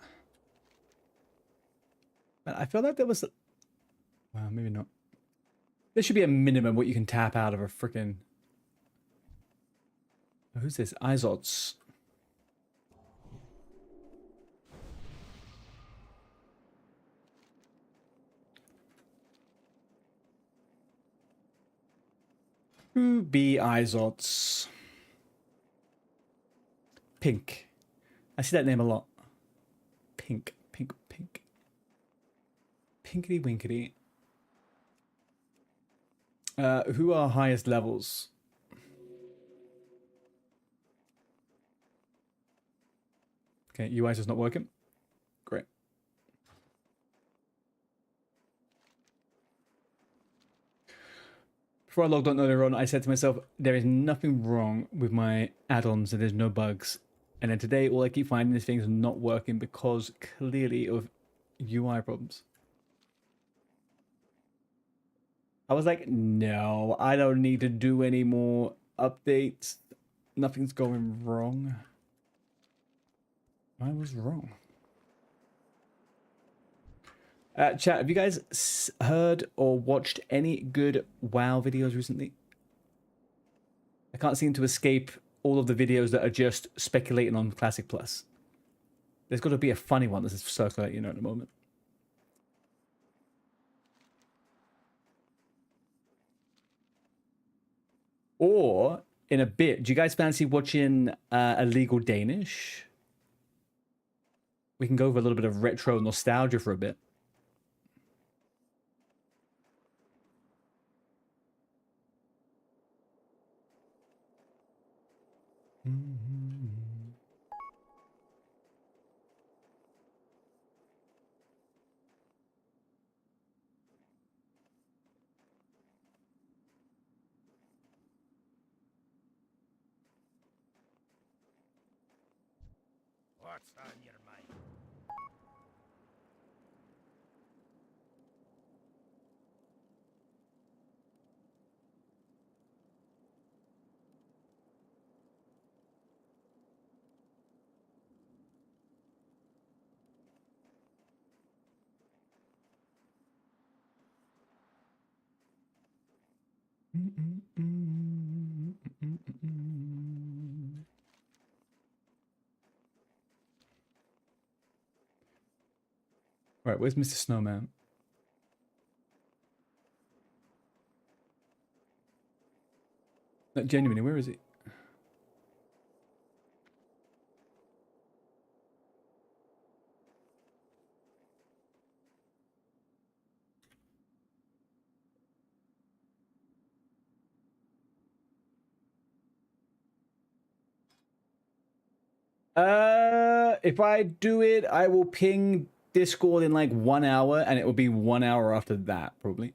Man, I feel like there was... Well, maybe not. There should be a minimum what you can tap out of a freaking... Who's this? Izots. Who be Izots? Pink. I see that name a lot. Pink, pink, pink. Pinkety winkety. Who are highest levels? Okay, UI is not working. Great. Before I logged on earlier on, I said to myself, there is nothing wrong with my add-ons and there's no bugs. And then today, all I keep finding is things not working because clearly of UI problems. I was like, no, I don't need to do any more updates. Nothing's going wrong. I was wrong. Chat, have you guys heard or watched any good WoW videos recently? I can't seem to escape all of the videos that are just speculating on Classic Plus. There's got to be a funny one that's circulating, you know, at the moment. Or, in a bit, do you guys fancy watching Illegal Danish? We can go over a little bit of retro nostalgia for a bit. What's on your mind? Right, where's Mr. Snowman? No, genuinely, where is he? If I do it, I will ping Discord in like 1 hour, and it will be 1 hour after that, probably.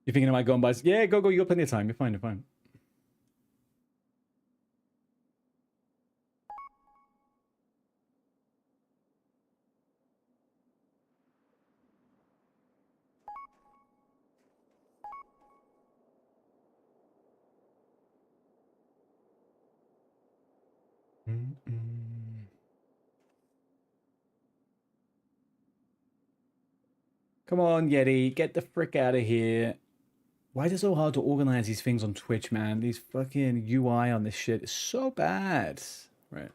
You thinking I might go and buy? Yeah, go. You got plenty of time. You're fine. You're fine. Come on, Yeti, get the frick out of here. Why is it so hard to organize these things on Twitch, man? These fucking UI on this shit is so bad. Right.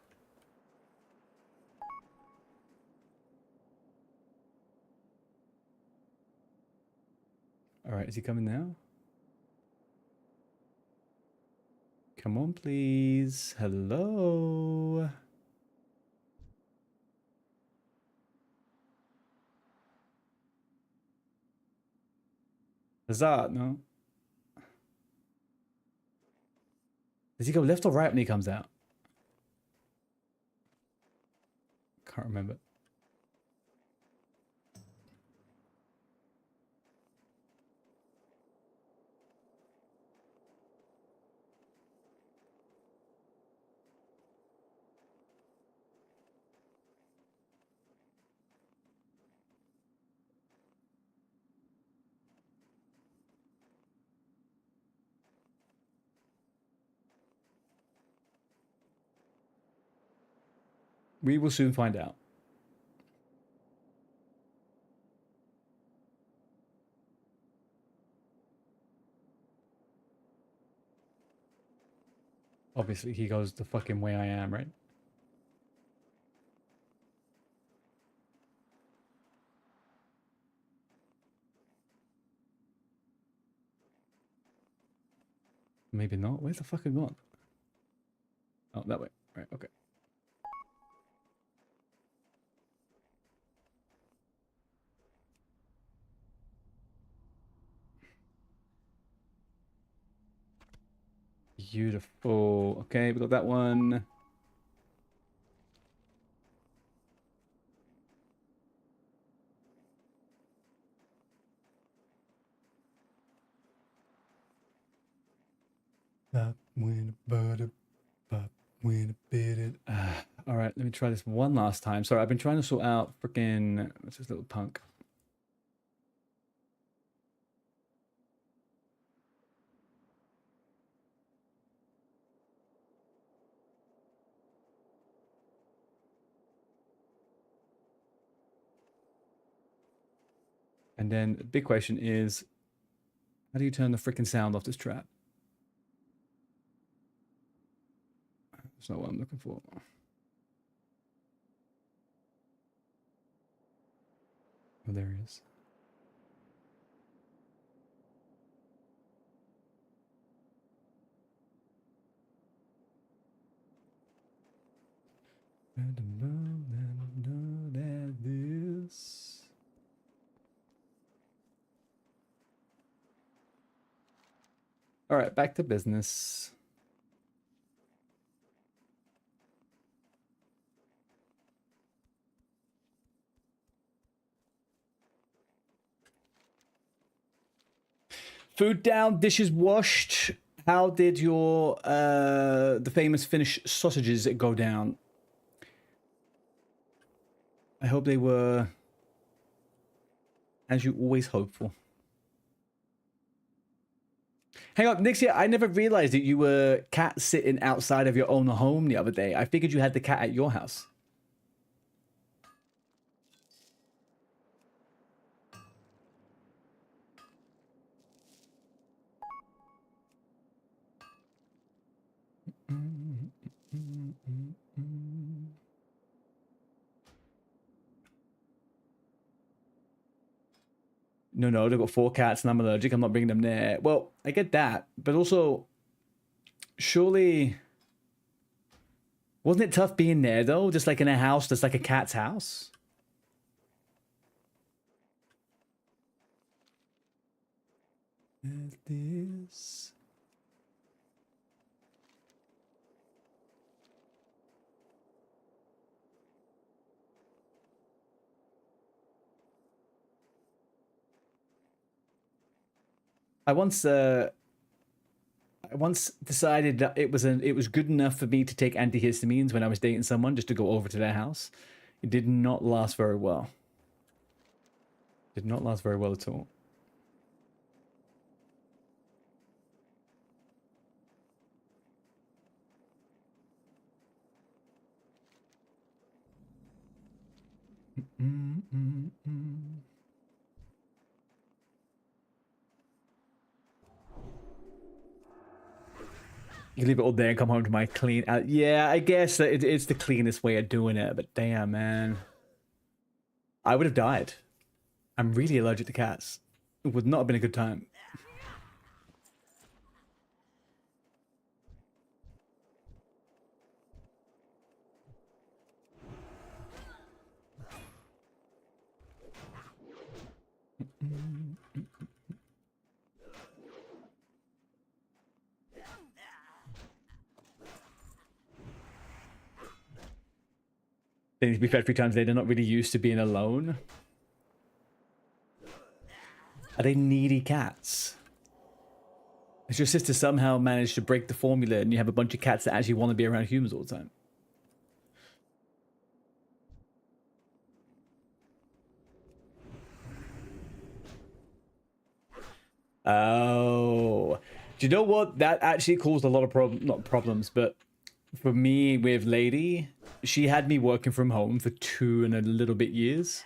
All right, is he coming now? Come on, please. Hello. Huzzah, no? Does he go left or right when he comes out? Can't remember. We will soon find out. Obviously, he goes the fucking way I am, right? Maybe not. Where's the fuck I gone? Oh, that way. Right, okay. Beautiful. Okay, we got that one. Pop when a butter, pop when a bit it. All right, let me try this one last time. Sorry, I've been trying to sort out freaking what's this little punk. And then the big question is, how do you turn the freaking sound off this trap? That's not what I'm looking for. Oh, there he is. All right, back to business. Food down, dishes washed. How did your the famous Finnish sausages go down? I hope they were as you always hope for. Hang on, Nixia, I never realized that you were cat sitting outside of your own home the other day. I figured you had the cat at your house. No, they've got 4 cats and I'm allergic. I'm not bringing them there. Well, I get that. But also, surely... Wasn't it tough being there, though? Just like in a house that's like a cat's house? This... I once decided that it was good enough for me to take antihistamines when I was dating someone just to go over to their house. It did not last very well. Did not last very well at all. You leave it all there and come home to my clean... yeah, I guess that it's the cleanest way of doing it, but damn, man. I would have died. I'm really allergic to cats. It would not have been a good time. They need to be fed 3 times a day. They're not really used to being alone. Are they needy cats? Has your sister somehow managed to break the formula and you have a bunch of cats that actually want to be around humans all the time? Oh. Do you know what? That actually caused a lot of not problems, but for me with Lady, she had me working from home for 2 and a little bit years.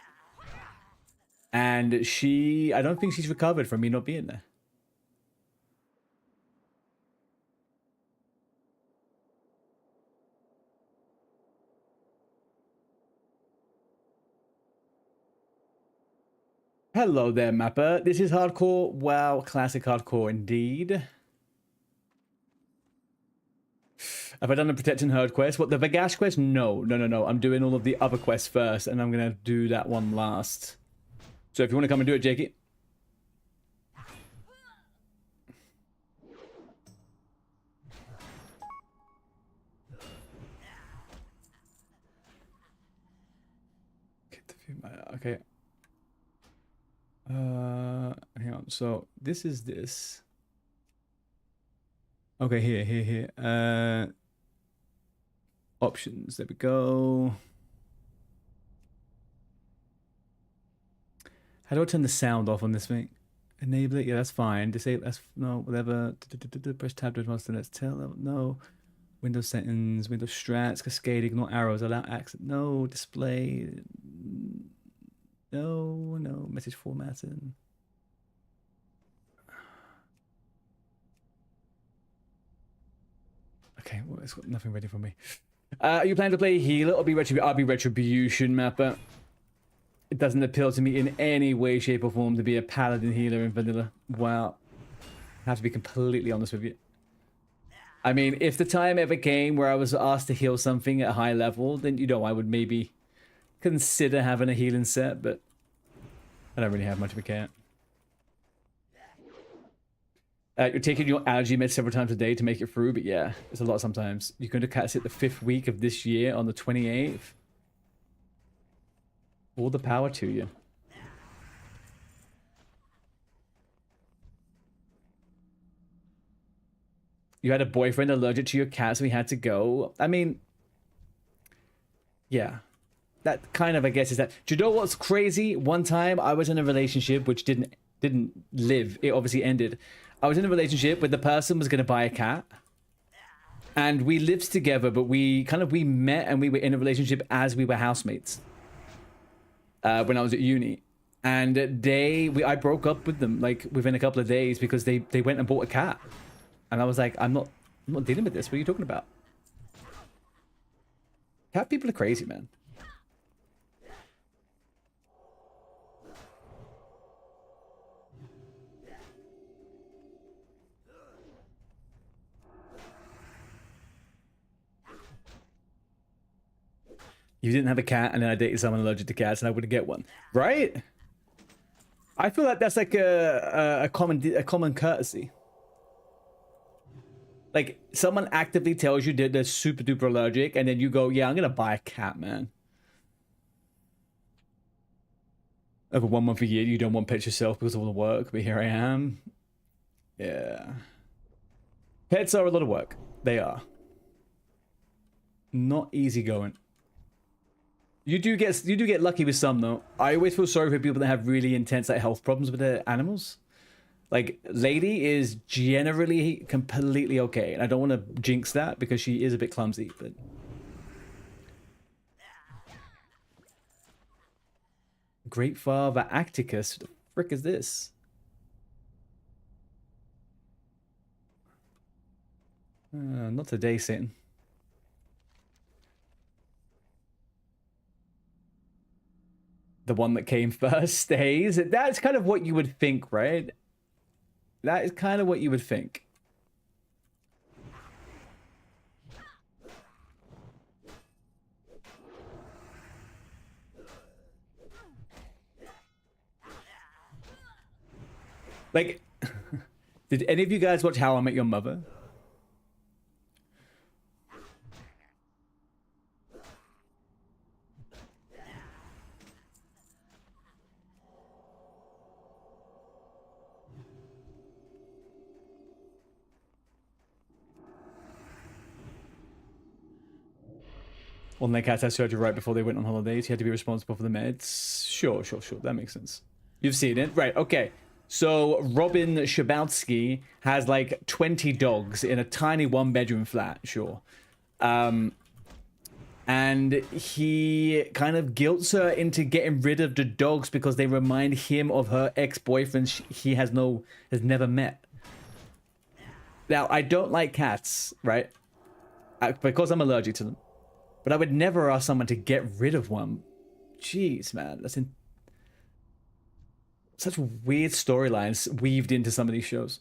And I don't think she's recovered from me not being there. Hello there, Mapper. This is hardcore. Wow, classic hardcore indeed. Have I done the Protect and Herd quest? What, the Vagash quest? No. I'm doing all of the other quests first, and I'm going to do that one last. So if you want to come and do it, Jakey. Okay. Hang on. So this is this. Okay, here. Options. There we go. How do I turn the sound off on this thing? Enable it. Yeah, that's fine. Disable. That's no. Whatever. Press tab to advance the next tail. No. Windows settings. Windows strats. Cascade. Ignore arrows. Allow access. No. Display. No. Message formatting. Okay, well, it's got nothing ready for me. Are you planning to play healer or I'll be Retribution, Mapper. It doesn't appeal to me in any way, shape, or form to be a paladin healer in vanilla. Wow. I have to be completely honest with you. I mean, if the time ever came where I was asked to heal something at a high level, then, you know, I would maybe consider having a healing set, but I don't really have much of a care. You're taking your allergy meds several times a day to make it through, but yeah, it's a lot sometimes. You're going to catch it the 5th week of this year on the 28th. All the power to you. You had a boyfriend allergic to your cat, so he had to go. I mean, yeah. That kind of, I guess, is that. Do you know what's crazy? One time I was in a relationship which didn't live. It obviously ended. I was in a relationship where the person was going to buy a cat. And we lived together, but we met and we were in a relationship as we were housemates. When I was at uni. And I broke up with them like within a couple of days because they went and bought a cat. And I was like, I'm not dealing with this. What are you talking about? Cat people are crazy, man. You didn't have a cat, and then I dated someone allergic to cats, and I wouldn't get one, right? I feel like that's like a common courtesy. Like someone actively tells you that they're super duper allergic, and then you go, "Yeah, I'm gonna buy a cat, man." Over 1 month a year, you don't want pets yourself because of all the work, but here I am. Yeah, pets are a lot of work. They are not easy going. You do get lucky with some though. I always feel sorry for people that have really intense like health problems with their animals. Like Lady is generally completely okay, and I don't want to jinx that because she is a bit clumsy. But Great Father Acticus, what the frick is this? Not today, Satan. The one that came first stays. That's kind of what you would think, right? That is kind of what you would think. Like, did any of you guys watch How I Met Your Mother? Well, their cats had surgery right before they went on holidays. He had to be responsible for the meds. Sure. That makes sense. You've seen it. Right, okay. So, Robin Shabowski has like 20 dogs in a tiny 1-bedroom flat. Sure. And he kind of guilts her into getting rid of the dogs because they remind him of her ex-boyfriend he has never met. Now, I don't like cats, right? Because I'm allergic to them. But I would never ask someone to get rid of one. Jeez, man. That's such weird storylines weaved into some of these shows.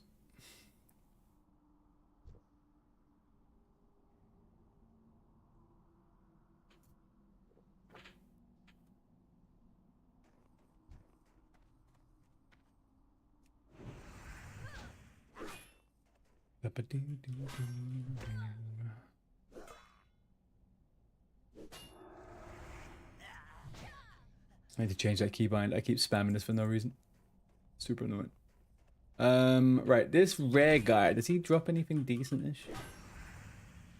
I need to change that keybind. I keep spamming this for no reason. Super annoying. Right, this rare guy, does he drop anything decent-ish?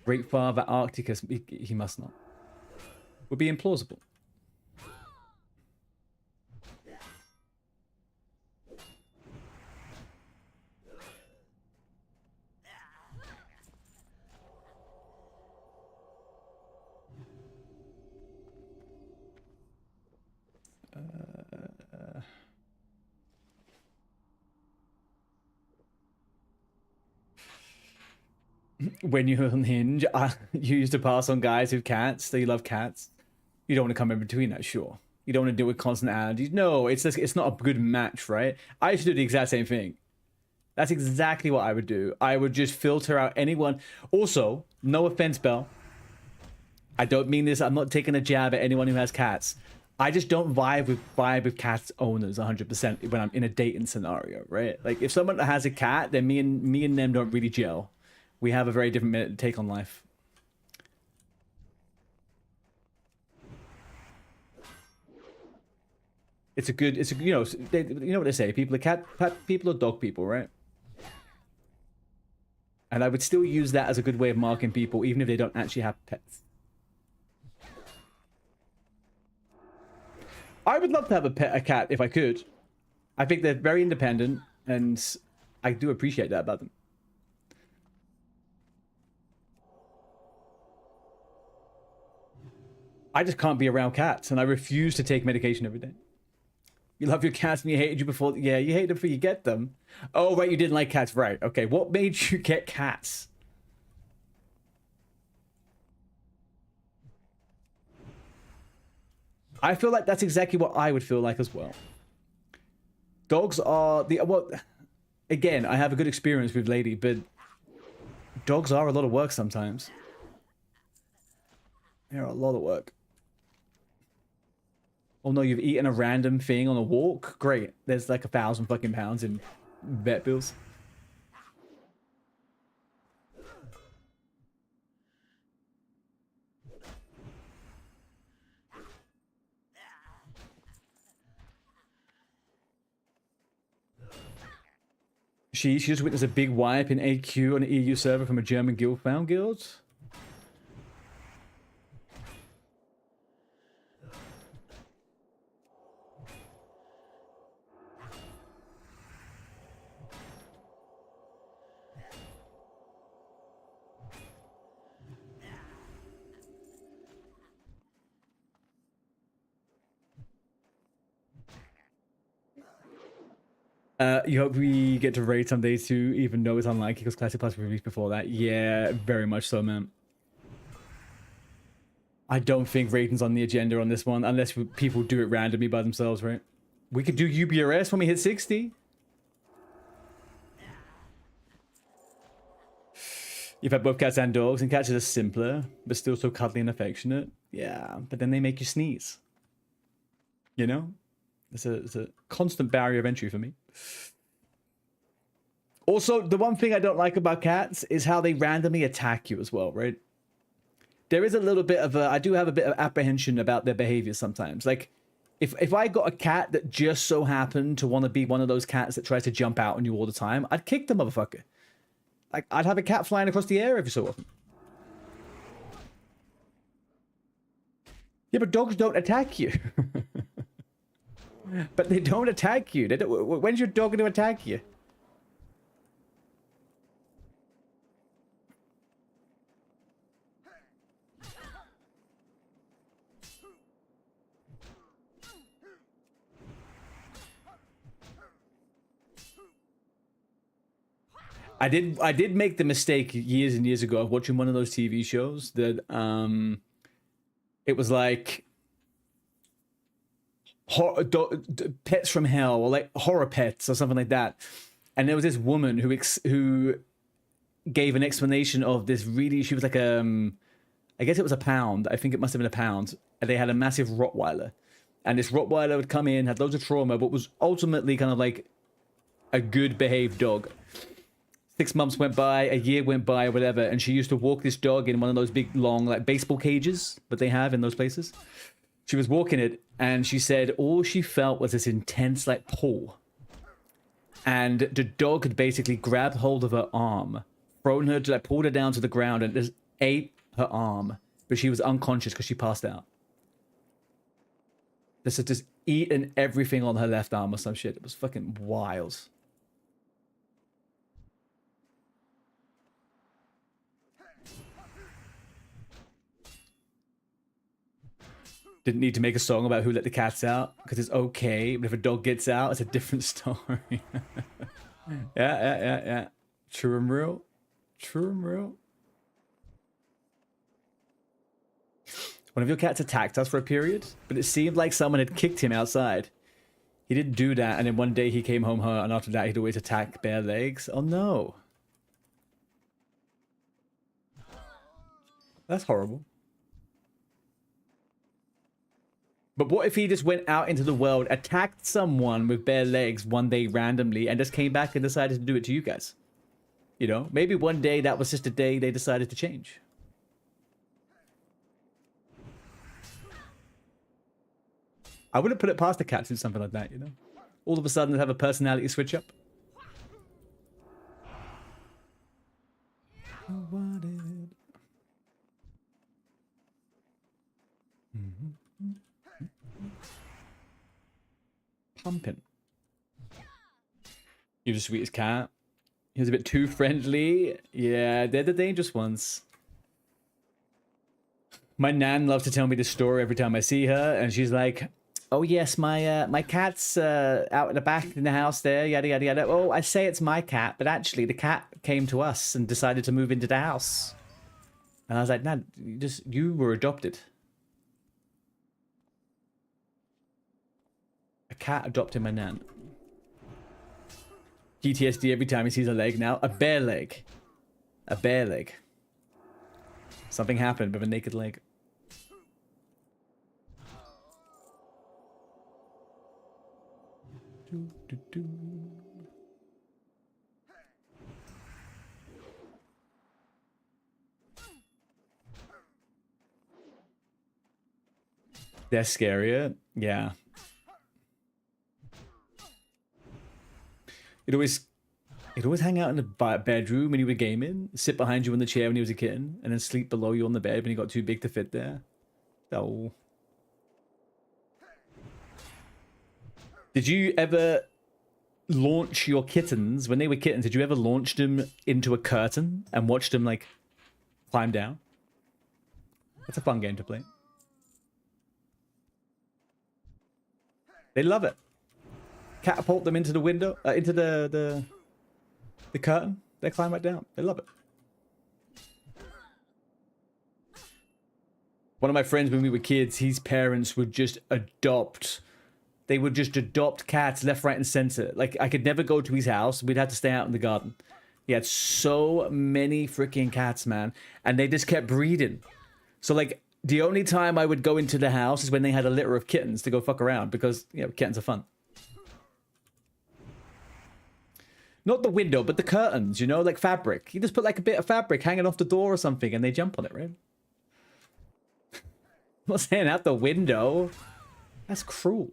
Great Father Arcticus, he must not. Would be implausible. When you're on Hinge, you used to pass on guys with cats, that you love cats. You don't want to come in between that, sure. You don't want to deal with constant allergies. No, it's not a good match, right? I used to do the exact same thing. That's exactly what I would do. I would just filter out anyone. Also, no offense, Belle. I don't mean this. I'm not taking a jab at anyone who has cats. I just don't vibe with cats owners 100% when I'm in a dating scenario, right? Like if someone has a cat, then me and them don't really gel. We have a very different take on life. It's a you know what they say. People are cat people or dog people, right? And I would still use that as a good way of marking people, even if they don't actually have pets. I would love to have a cat if I could. I think they're very independent, and I do appreciate that about them. I just can't be around cats, and I refuse to take medication every day. You love your cats and you hated you before. Yeah, you hate them before you get them. Oh, right, you didn't like cats. Right, okay. What made you get cats? I feel like that's exactly what I would feel like as well. Dogs are the... Well, again, I have a good experience with Lady, but dogs are a lot of work sometimes. They're a lot of work. Oh no, you've eaten a random thing on a walk? Great. There's like 1,000 fucking pounds in vet bills. She just witnessed a big wipe in AQ on an EU server from a German guild found guild. You hope we get to raid some days too, even though it's unlikely because Classic Plus was released before that. Yeah, very much so, man. I don't think rating's on the agenda on this one, unless people do it randomly by themselves, right? We could do UBRS when we hit 60. You've had both cats and dogs, and cats are just simpler, but still so cuddly and affectionate. Yeah, but then they make you sneeze. You know? It's a constant barrier of entry for me. Also, the one thing I don't like about cats is how they randomly attack you as well, right? There is a little bit of I do have a bit of apprehension about their behavior sometimes. Like, if I got a cat that just so happened to want to be one of those cats that tries to jump out on you all the time, I'd kick the motherfucker. Like, I'd have a cat flying across the air every so often. Yeah, but dogs don't attack you. But they don't attack you. They don't, when's your dog going to attack you? I did make the mistake years and years ago of watching one of those TV shows that it was like pets from hell, or like horror pets or something like that. And there was this woman who gave an explanation of this really, she was like I guess it was a pound. I think it must have been a pound. And they had a massive Rottweiler. And this Rottweiler would come in, had loads of trauma, but was ultimately kind of like a good behaved dog. 6 months went by, a year went by, or whatever, and she used to walk this dog in one of those big, long, like baseball cages that they have in those places. She was walking it, and she said all she felt was this intense, like, pull. And the dog had basically grabbed hold of her arm, thrown her, like, pulled her down to the ground, and just ate her arm. But she was unconscious because she passed out. This had just eaten everything on her left arm or some shit. It was fucking wild. Didn't need to make a song about who let the cats out because it's okay. But if a dog gets out, it's a different story. Yeah. True and real. True and real. One of your cats attacked us for a period, but it seemed like someone had kicked him outside. He didn't do that, and then one day he came home, and after that he'd always attack bare legs. Oh no. That's horrible. But what if he just went out into the world, attacked someone with bare legs one day randomly, and just came back and decided to do it to you guys? You know, maybe one day that was just a day they decided to change. I wouldn't put it past the cat to do something like that, you know? All of a sudden have a personality switch up. Pumping. You're the sweetest cat. He was a bit too friendly. Yeah, they're the dangerous ones. My nan loves to tell me this story every time I see her, and she's like, "Oh yes, my cat's out in the back in the house there, yada yada yada. Oh, I say it's my cat, but actually the cat came to us and decided to move into the house." And I was like, "Nan, you were adopted. A cat adopted my nan." PTSD every time he sees a leg now. A bare leg. A bare leg. Something happened with a naked leg. They're scarier. Yeah. He'd always hang out in the bedroom when you were gaming, sit behind you in the chair when he was a kitten, and then sleep below you on the bed when he got too big to fit there. Oh. Did you ever launch your kittens, when they were kittens, did you ever launch them into a curtain and watch them, like, climb down? That's a fun game to play. They love it. Catapult them into the window, into the curtain. They climb right down. They love it. One of my friends, when we were kids, his parents would just adopt. They would just adopt cats left, right, and center. Like, I could never go to his house. We'd have to stay out in the garden. He had so many freaking cats, man. And they just kept breeding. So, like, the only time I would go into the house is when they had a litter of kittens to go fuck around. Because, you know, kittens are fun. Not the window, but the curtains, you know, like fabric. You just put, like, a bit of fabric hanging off the door or something, and they jump on it, right? I'm not saying out the window. That's cruel.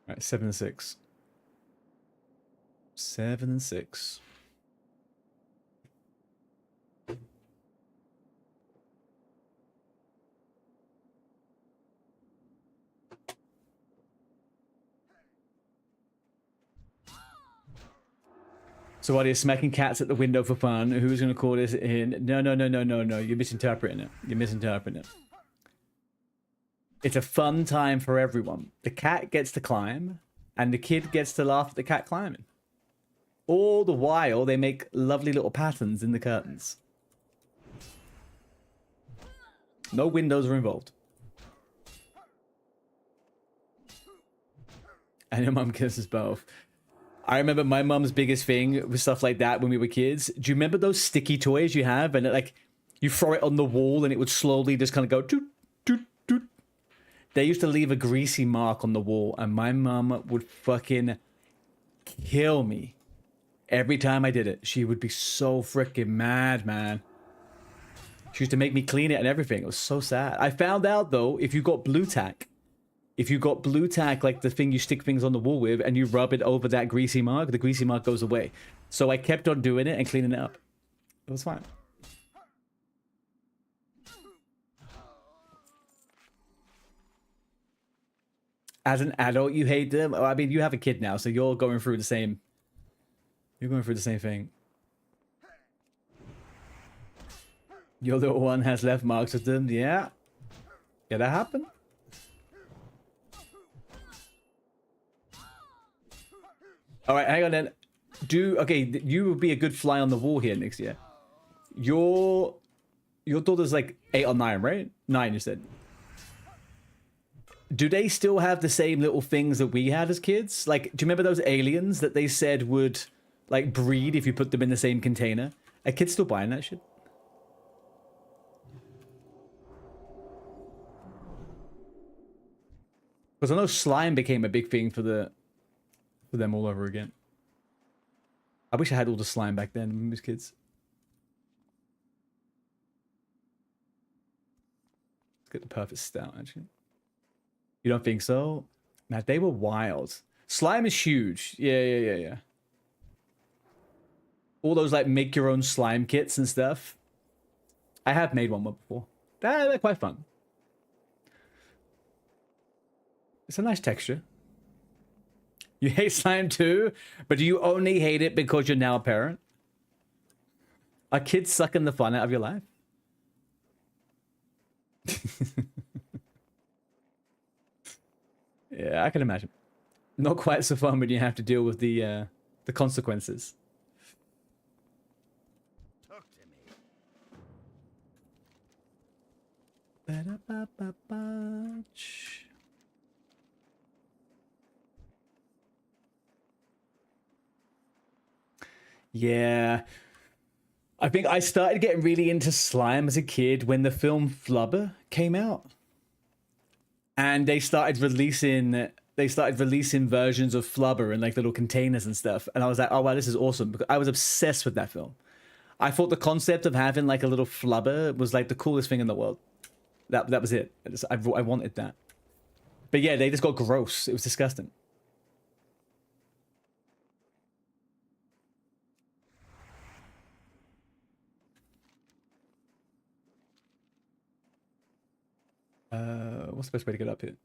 All right, 7 and 6. 7 and 6. So while you're smacking cats at the window for fun, who's going to call this in? No, no, no, no, no, no. You're misinterpreting it. You're misinterpreting it. It's a fun time for everyone. The cat gets to climb, and the kid gets to laugh at the cat climbing. All the while, they make lovely little patterns in the curtains. No windows are involved. And your mum kisses both. I remember my mum's biggest thing with stuff like that when we were kids. Do you remember those sticky toys you have? And it, like, you throw it on the wall and it would slowly just kind of go toot, toot, toot. They used to leave a greasy mark on the wall, and my mum would fucking kill me every time I did it. She would be so freaking mad, man. She used to make me clean it and everything. It was so sad. I found out, though, if you got blue tack, like the thing you stick things on the wall with, and you rub it over that greasy mark, the greasy mark goes away. So I kept on doing it and cleaning it up. It was fine. As an adult, you hate them? Oh, I mean, you have a kid now, so you're going through the same... You're going through the same thing. Your little one has left marks with them. Yeah. Yeah, that happened. Alright, hang on then. Okay, you would be a good fly on the wall here next year. Your daughter's like 8 or 9, right? 9, you said. Do they still have the same little things that we had as kids? Like, do you remember those aliens that they said would, like, breed if you put them in the same container? Are kids still buying that shit? Because I know slime became a big thing for them all over again. I wish I had all the slime back then when we was kids. Let's get the perfect stout, actually. You don't think so? Man, they were wild. Slime is huge. Yeah. All those, like, make your own slime kits and stuff. I have made one before. They're quite fun. It's a nice texture. You hate slime too, but do you only hate it because you're now a parent? Are kids sucking the fun out of your life? Yeah, I can imagine. Not quite so fun when you have to deal with the consequences. Talk to me. Yeah. I think I started getting really into slime as a kid when the film Flubber came out. And they started releasing versions of Flubber in like little containers and stuff. And I was like, oh wow, this is awesome. Because I was obsessed with that film. I thought the concept of having like a little Flubber was like the coolest thing in the world. That was it. I wanted that. But yeah, they just got gross. It was disgusting. What's the best way to get up here?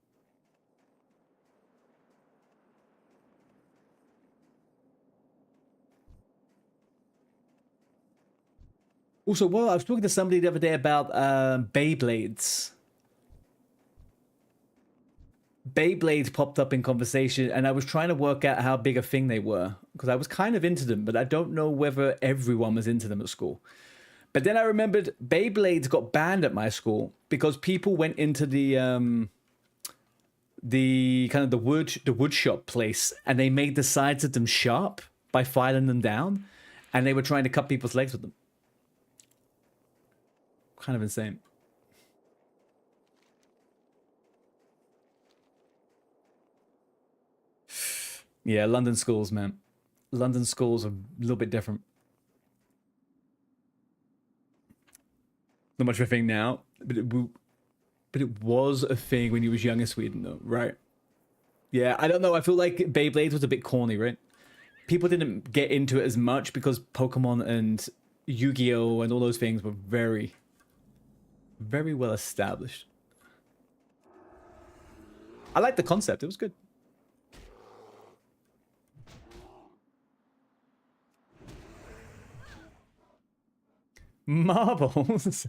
Also, well, I was talking to somebody the other day about Beyblades. Beyblades popped up in conversation, and I was trying to work out how big a thing they were, because I was kind of into them, but I don't know whether everyone was into them at school. But then I remembered Beyblades got banned at my school because people went into the wood shop place, and they made the sides of them sharp by filing them down, and they were trying to cut people's legs with them. Kind of insane. Yeah, London schools, man. London schools are a little bit different. Not much of a thing now, but it was a thing when you was young in Sweden, though, right? Yeah, I don't know. I feel like Beyblades was a bit corny, right? People didn't get into it as much because Pokemon and Yu-Gi-Oh! And all those things were very, very well established. I liked the concept. It was good. Marbles.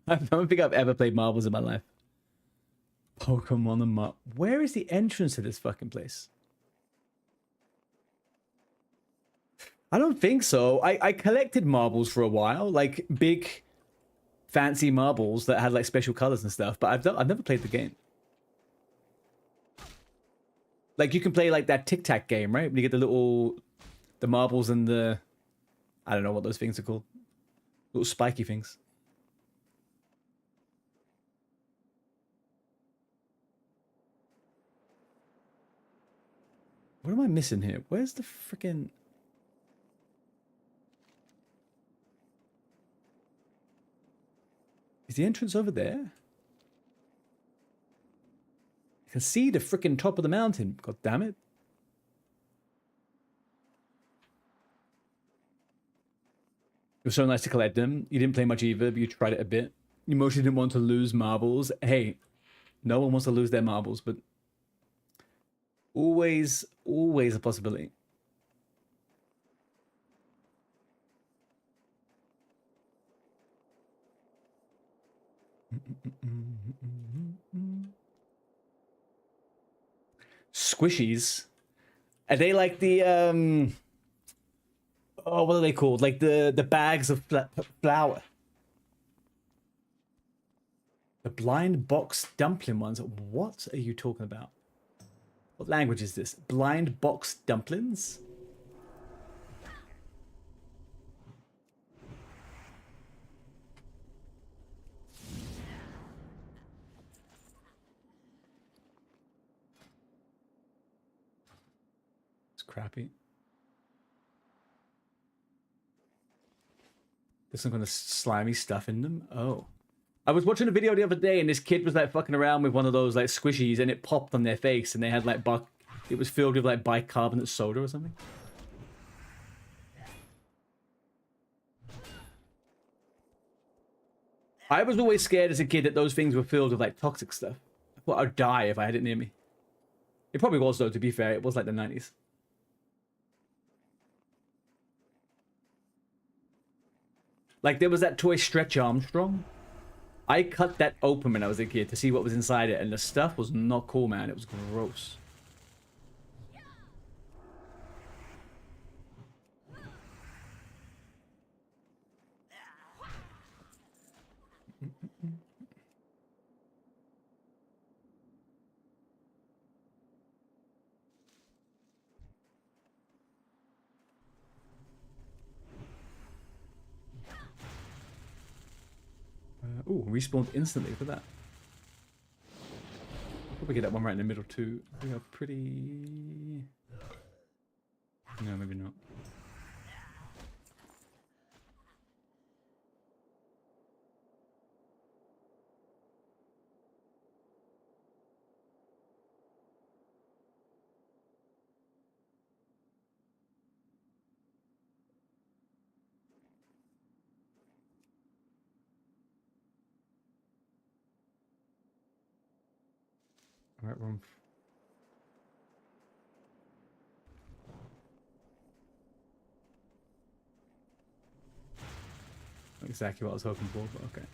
I don't think I've ever played marbles in my life. Pokemon and Mar. Where is the entrance to this fucking place? I don't think so. I collected marbles for a while, like big, fancy marbles that had like special colors and stuff. But I've never played the game. Like you can play like that Tic Tac game, right? When you get the marbles and the, I don't know what those things are called, little spiky things. What am I missing here? Where's the freaking... Is the entrance over there? I can see the freaking top of the mountain. God damn it. It was so nice to collect them. You didn't play much either, but you tried it a bit. You mostly didn't want to lose marbles. Hey, no one wants to lose their marbles, but always a possibility. Squishies. Are they like the oh, what are they called? Like the bags of flour. The blind box dumpling ones. What are you talking about? What language is this? Blind box dumplings? It's crappy. There's some kind of slimy stuff in them. Oh. I was watching a video the other day and this kid was like fucking around with one of those like squishies and it popped on their face and they had like it was filled with like bicarbonate soda or something. I was always scared as a kid that those things were filled with like toxic stuff. I thought I'd die if I had it near me. It probably was though, to be fair. It was like the 90s. Like there was that toy Stretch Armstrong. I cut that open when I was a kid to see what was inside it, and the stuff was not cool, man. It was gross. Oh, respawned instantly for that. Probably get that one right in the middle too. We are pretty... No, maybe not. Right one. Not exactly what I was hoping for, but okay.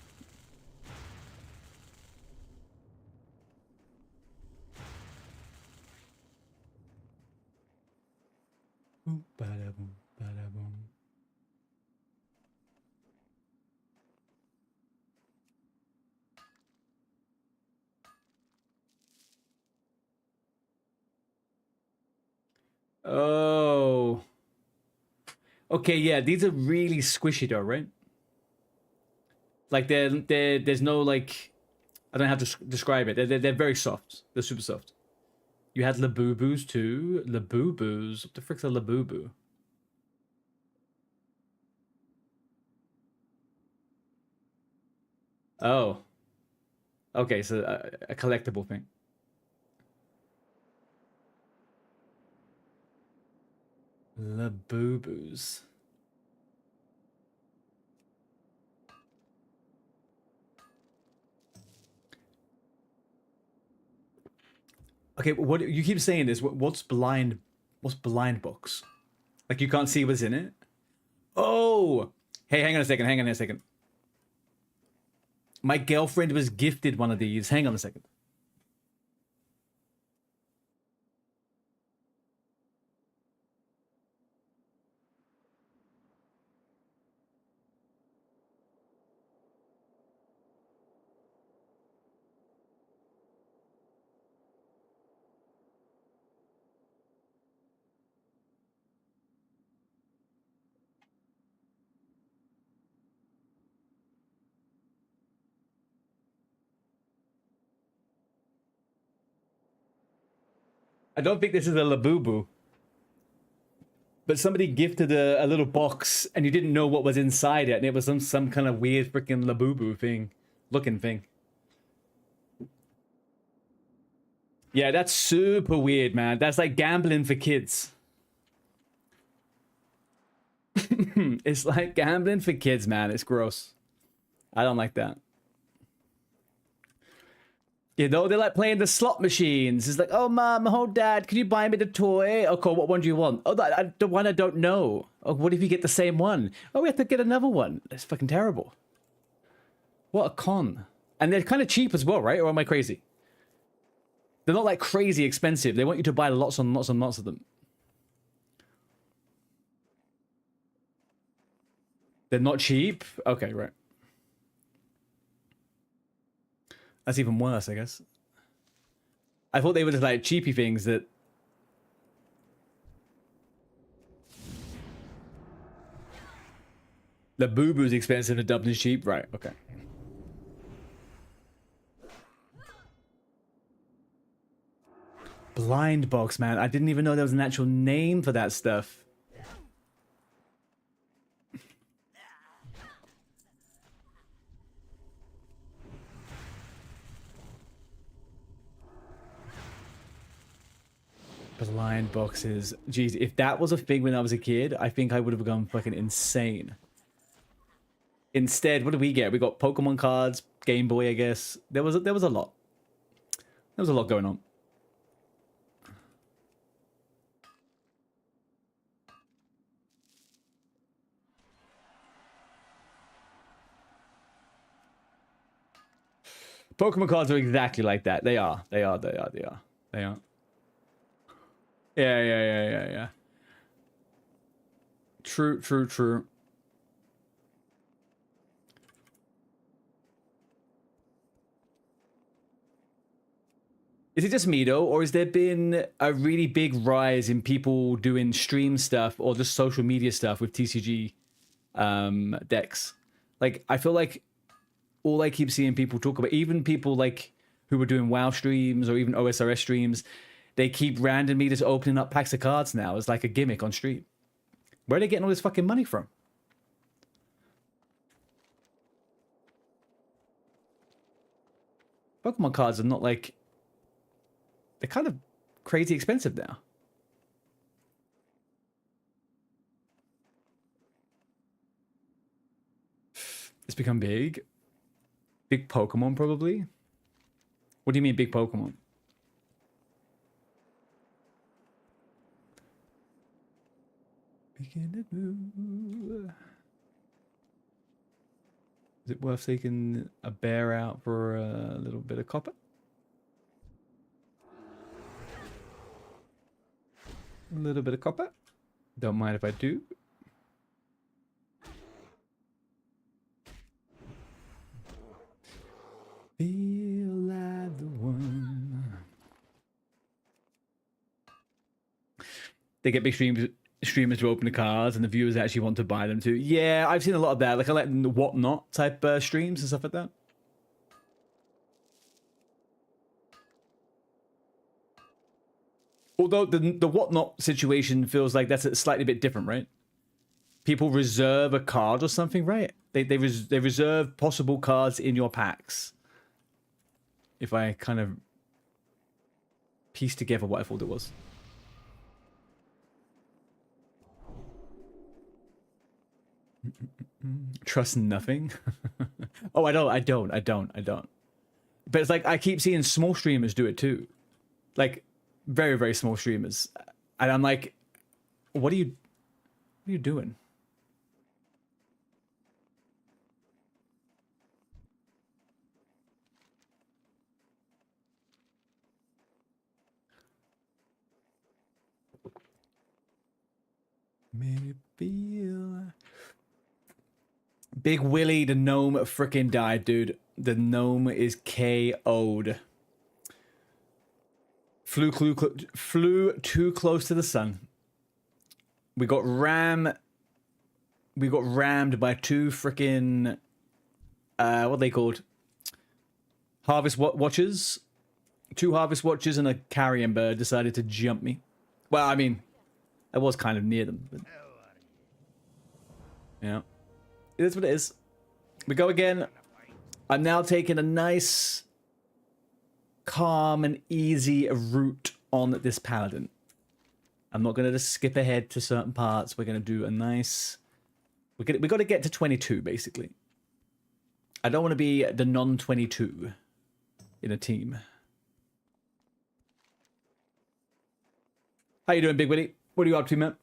Boom, bada boom, bada boom. Oh. Okay, yeah, these are really squishy though, right? Like there's no like, I don't know how to describe it. They're very soft. They're super soft. You had Labubu's too. Labubu's. What the frick's a Labubu? Oh. Okay, so a collectible thing. Labubu's. Okay, what you keep saying is what's blind box? Like you can't see what's in it? Oh, Hey, hang on a second. Hang on a second. My girlfriend was gifted one of these. Hang on a second. I don't think this is a Labubu. But somebody gifted a little box and you didn't know what was inside it. And it was some kind of weird freaking Labubu thing. Looking thing. Yeah, that's super weird, man. That's like gambling for kids. It's like gambling for kids, man. It's gross. I don't like that. You know, they're like playing the slot machines. It's like, oh, mom, oh, dad, can you buy me the toy? Okay, what one do you want? Oh, the one I don't know. Oh, what if you get the same one? Oh, we have to get another one. That's fucking terrible. What a con. And they're kind of cheap as well, right? Or am I crazy? They're not like crazy expensive. They want you to buy lots and lots and lots of them. They're not cheap? Okay, right. That's even worse, I guess. I thought they were just like cheapy things that... The boo-boo's expensive and Dublin's cheap? Right, okay. Blind box, man. I didn't even know there was an actual name for that stuff. Blind boxes. Jeez, if that was a thing when I was a kid, I think I would have gone fucking insane. Instead, what did we get? We got Pokemon cards, Game Boy, I guess. There was a lot. There was a lot going on. Pokemon cards are exactly like that. They are. They are. Yeah. True. Is it just me though, or has there been a really big rise in people doing stream stuff or just social media stuff with TCG decks? Like, I feel like all I keep seeing people talk about, even people like who were doing WoW streams or even OSRS streams, they keep randomly just opening up packs of cards now as like a gimmick on stream. Where are they getting all this fucking money from? Pokemon cards are not like... They're kind of crazy expensive now. It's become big. Big Pokemon, probably. What do you mean, big Pokemon? Begin to move. Is it worth taking a bear out for a little bit of copper? A little bit of copper. Don't mind if I do. Feel like the one. They get big streamers to open the cards and the viewers actually want to buy them too. Yeah, I've seen a lot of that. Like I like the whatnot type streams and stuff like that. Although the whatnot situation feels like that's a slightly bit different, right? People reserve a card or something, right? They reserve possible cards in your packs. If I kind of piece together what I thought it was. Trust nothing. Oh, I don't. But it's like I keep seeing small streamers do it too. Like very, very small streamers. And I'm like, what are you doing? Made it feel. Big Willie, the gnome, freaking died, dude. The gnome is KO'd. Flew too close to the sun. We got rammed by two freaking what are they called? Harvest watchers. Two harvest watchers and a carrion bird decided to jump me. Well, I mean, I was kind of near them, but yeah, it is what it is. We go again. I'm now taking a nice, calm and easy route on this paladin. I'm not going to just skip ahead to certain parts. We're going to do a nice... we got to get to 22, basically. I don't want to be the non-22 in a team. How you doing, Big Willie? What are you up to, man?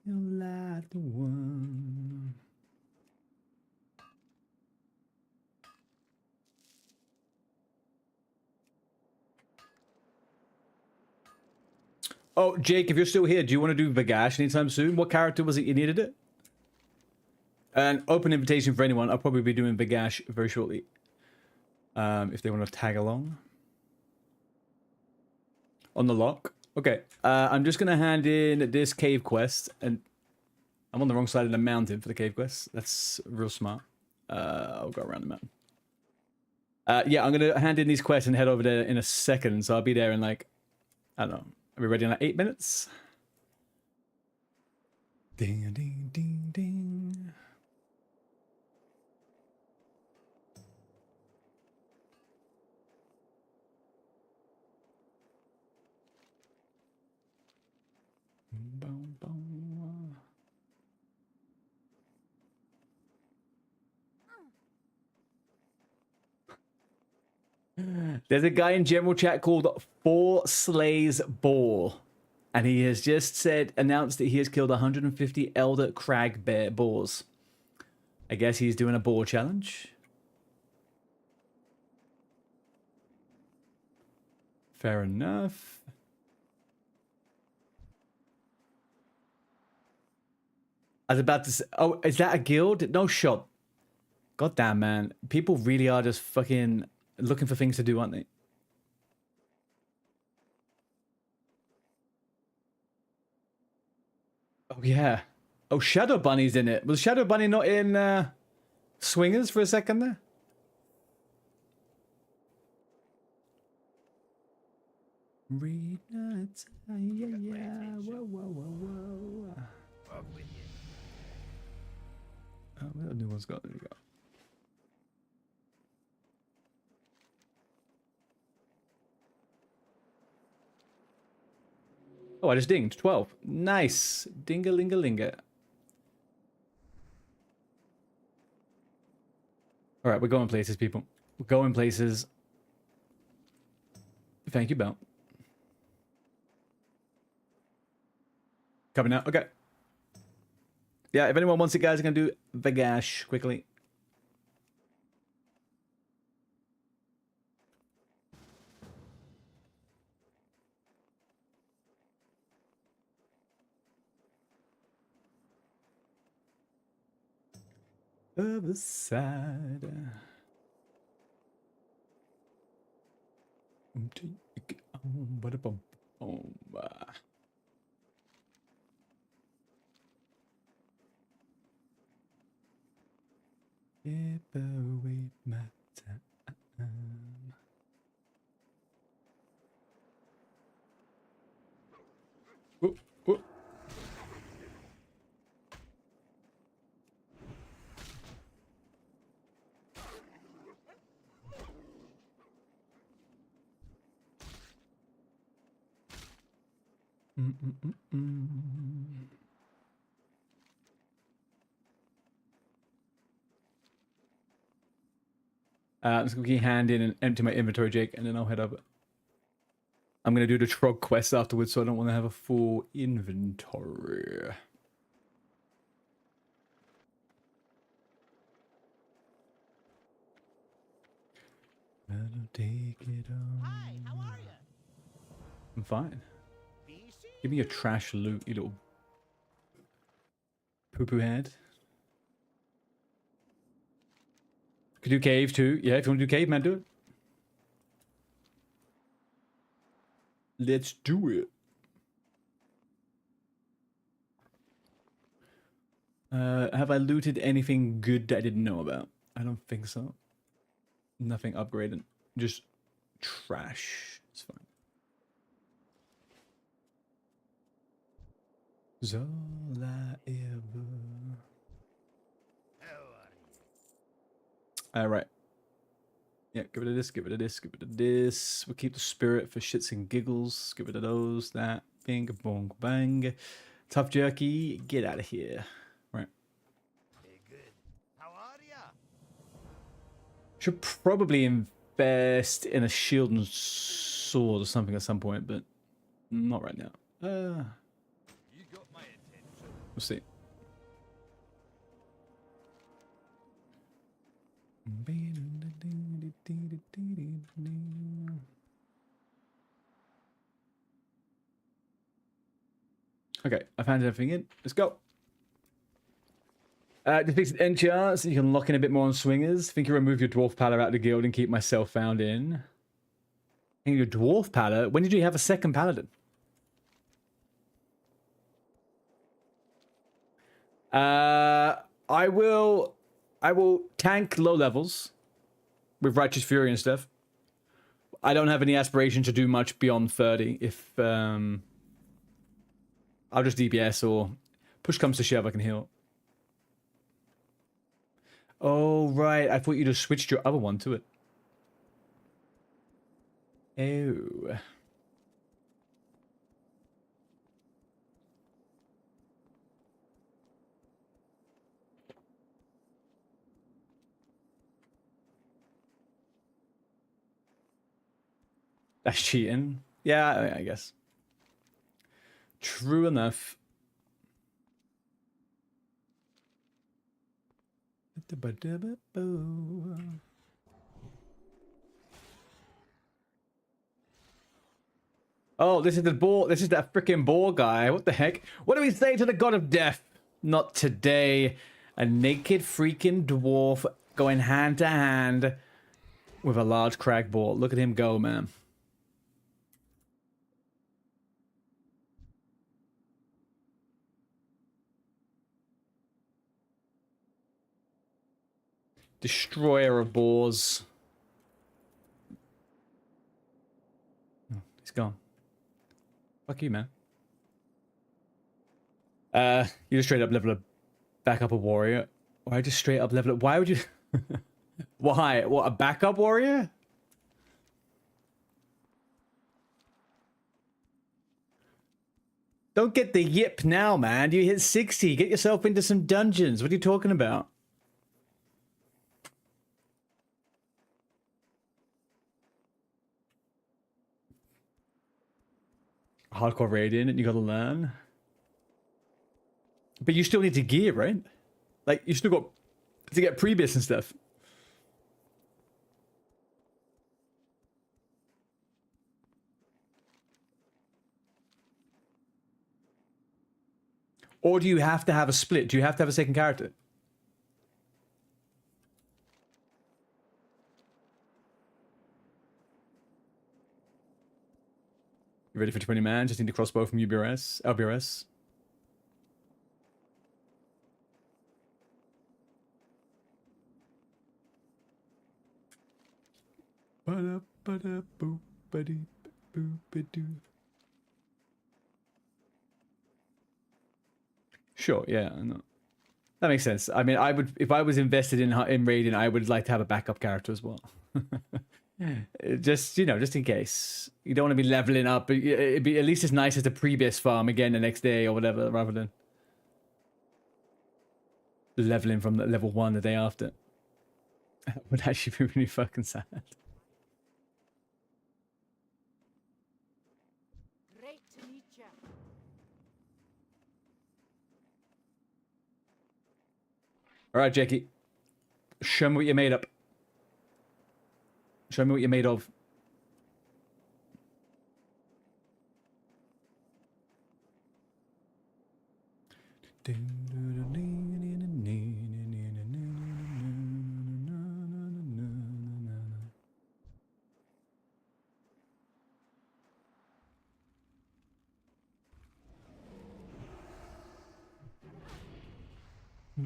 Feel like the one. Oh, Jake, if you're still here, do you want to do Vagash anytime soon? What character was it you needed it? An open invitation for anyone. I'll probably be doing Vagash very shortly. If they want to tag along. On the lock. Okay. I'm just going to hand in this cave quest. And I'm on the wrong side of the mountain for the cave quest. That's real smart. I'll go around the mountain. Yeah, I'm going to hand in these quests and head over there in a second. So I'll be there in like, I don't know. Are we ready in like 8 minutes? Ding, ding, ding, ding. Boom, boom. There's a guy in general chat called Four Slays Ball, and he has just announced that he has killed 150 Elder Crag Bear boars. I guess he's doing a boar challenge. Fair enough. I was about to say, oh, is that a guild? No shot. God damn, man. People really are just fucking looking for things to do, aren't they? Oh, yeah. Oh, Shadow Bunny's in it. Was Shadow Bunny not in Swingers for a second there? Read nights. Yeah, yeah. Whoa, whoa, whoa, whoa. Oh, where the new one's got? There we go. Oh, I just dinged. 12. Nice. Ding-a-ling-a-linga. All right, we're going places, people. We're going places. Thank you, Bell. Coming out. Okay. Yeah, if anyone wants it, guys, I'm going to do Vagash quickly. Other side. Separate my time. Oh, oh. I'm just going to hand in and empty my inventory, Jake, and then I'll head over. I'm going to do the Trog quest afterwards, so I don't want to have a full inventory. Take it on. Hi, how are you? I'm fine. BC? Give me your trash loot, you little poo-poo head. Could do cave too. Yeah, if you want to do cave, man, do it. Let's do it. Have I looted anything good that I didn't know about? I don't think so. Nothing upgraded. Just trash. It's fine. Is all I ever. Alright. Yeah, give it a this, give it a this, give it a this. We'll keep the spirit for shits and giggles. Give it a those, that, bing, bong, bang. Tough jerky, get out of here. Right. Hey, good. How are ya? Should probably invest in a shield and sword or something at some point, but not right now. You got my attention. We'll see. Okay, I found everything in. Let's go. Defeats NCR, so you can lock in a bit more on swingers. Think you remove your dwarf pala out of the guild and keep myself found in. And your dwarf pala? When did you have a second paladin? I will tank low levels with Righteous Fury and stuff. I don't have any aspiration to do much beyond 30. If I'll just DPS, or push comes to shove, I can heal. Oh right, I thought you just switched your other one to it. Oh. That's cheating. Yeah, I guess. True enough. Oh, this is the boar. This is that freaking boar guy. What the heck? What do we say to the god of death? Not today. A naked freaking dwarf going hand to hand with a large crag boar. Look at him go, man. Destroyer of boars. Oh, he's gone. Fuck you, man. You just straight up level back up a warrior. Or I just straight up level up. Why would you? Why? What, a backup warrior? Don't get the yip now, man. You hit 60. Get yourself into some dungeons. What are you talking about? Hardcore raiding and you gotta learn. But you still need to gear, right? Like, you still got to get previous and stuff. Or do you have to have a split? Do you have to have a second character? You ready for 20 man? Just need to crossbow from UBRS, LBRS. Sure, yeah, I know. That makes sense. I mean, I would, if I was invested in raiding, I would like to have a backup character as well. Just, you know, just in case. You don't want to be leveling up, but it'd be, at least it's nice as a previous farm again the next day or whatever, rather than leveling from the level 1 the day after. That would actually be really fucking sad. All right, Jackie. Show me what you're made up. Show me what you're made of.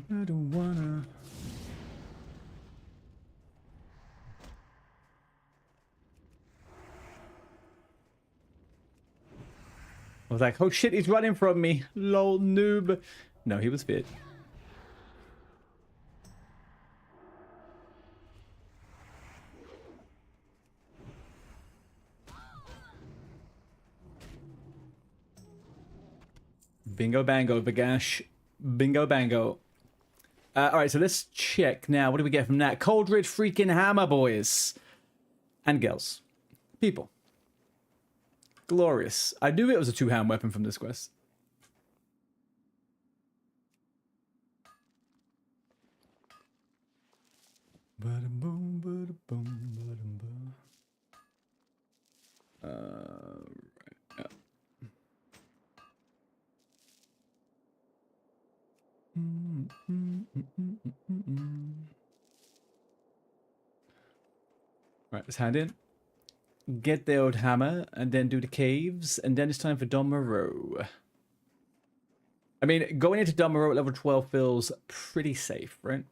I don't wanna. I was like, oh shit, he's running from me. Lol, noob. No, he was fit. Bingo bango, Bagash. Bingo bango. Alright, so let's check now. What do we get from that? Coldred freaking hammer, boys. And girls. People. Glorious. I knew it was a two-hand weapon from this quest. Ba-dum-boom, ba-dum-boom, ba-dum-boom. Right. Yeah. Right, let's hand in. Get the old hammer, and then do the caves, and then it's time for Don Moreau. I mean, going into Don Moreau at level 12 feels pretty safe, right?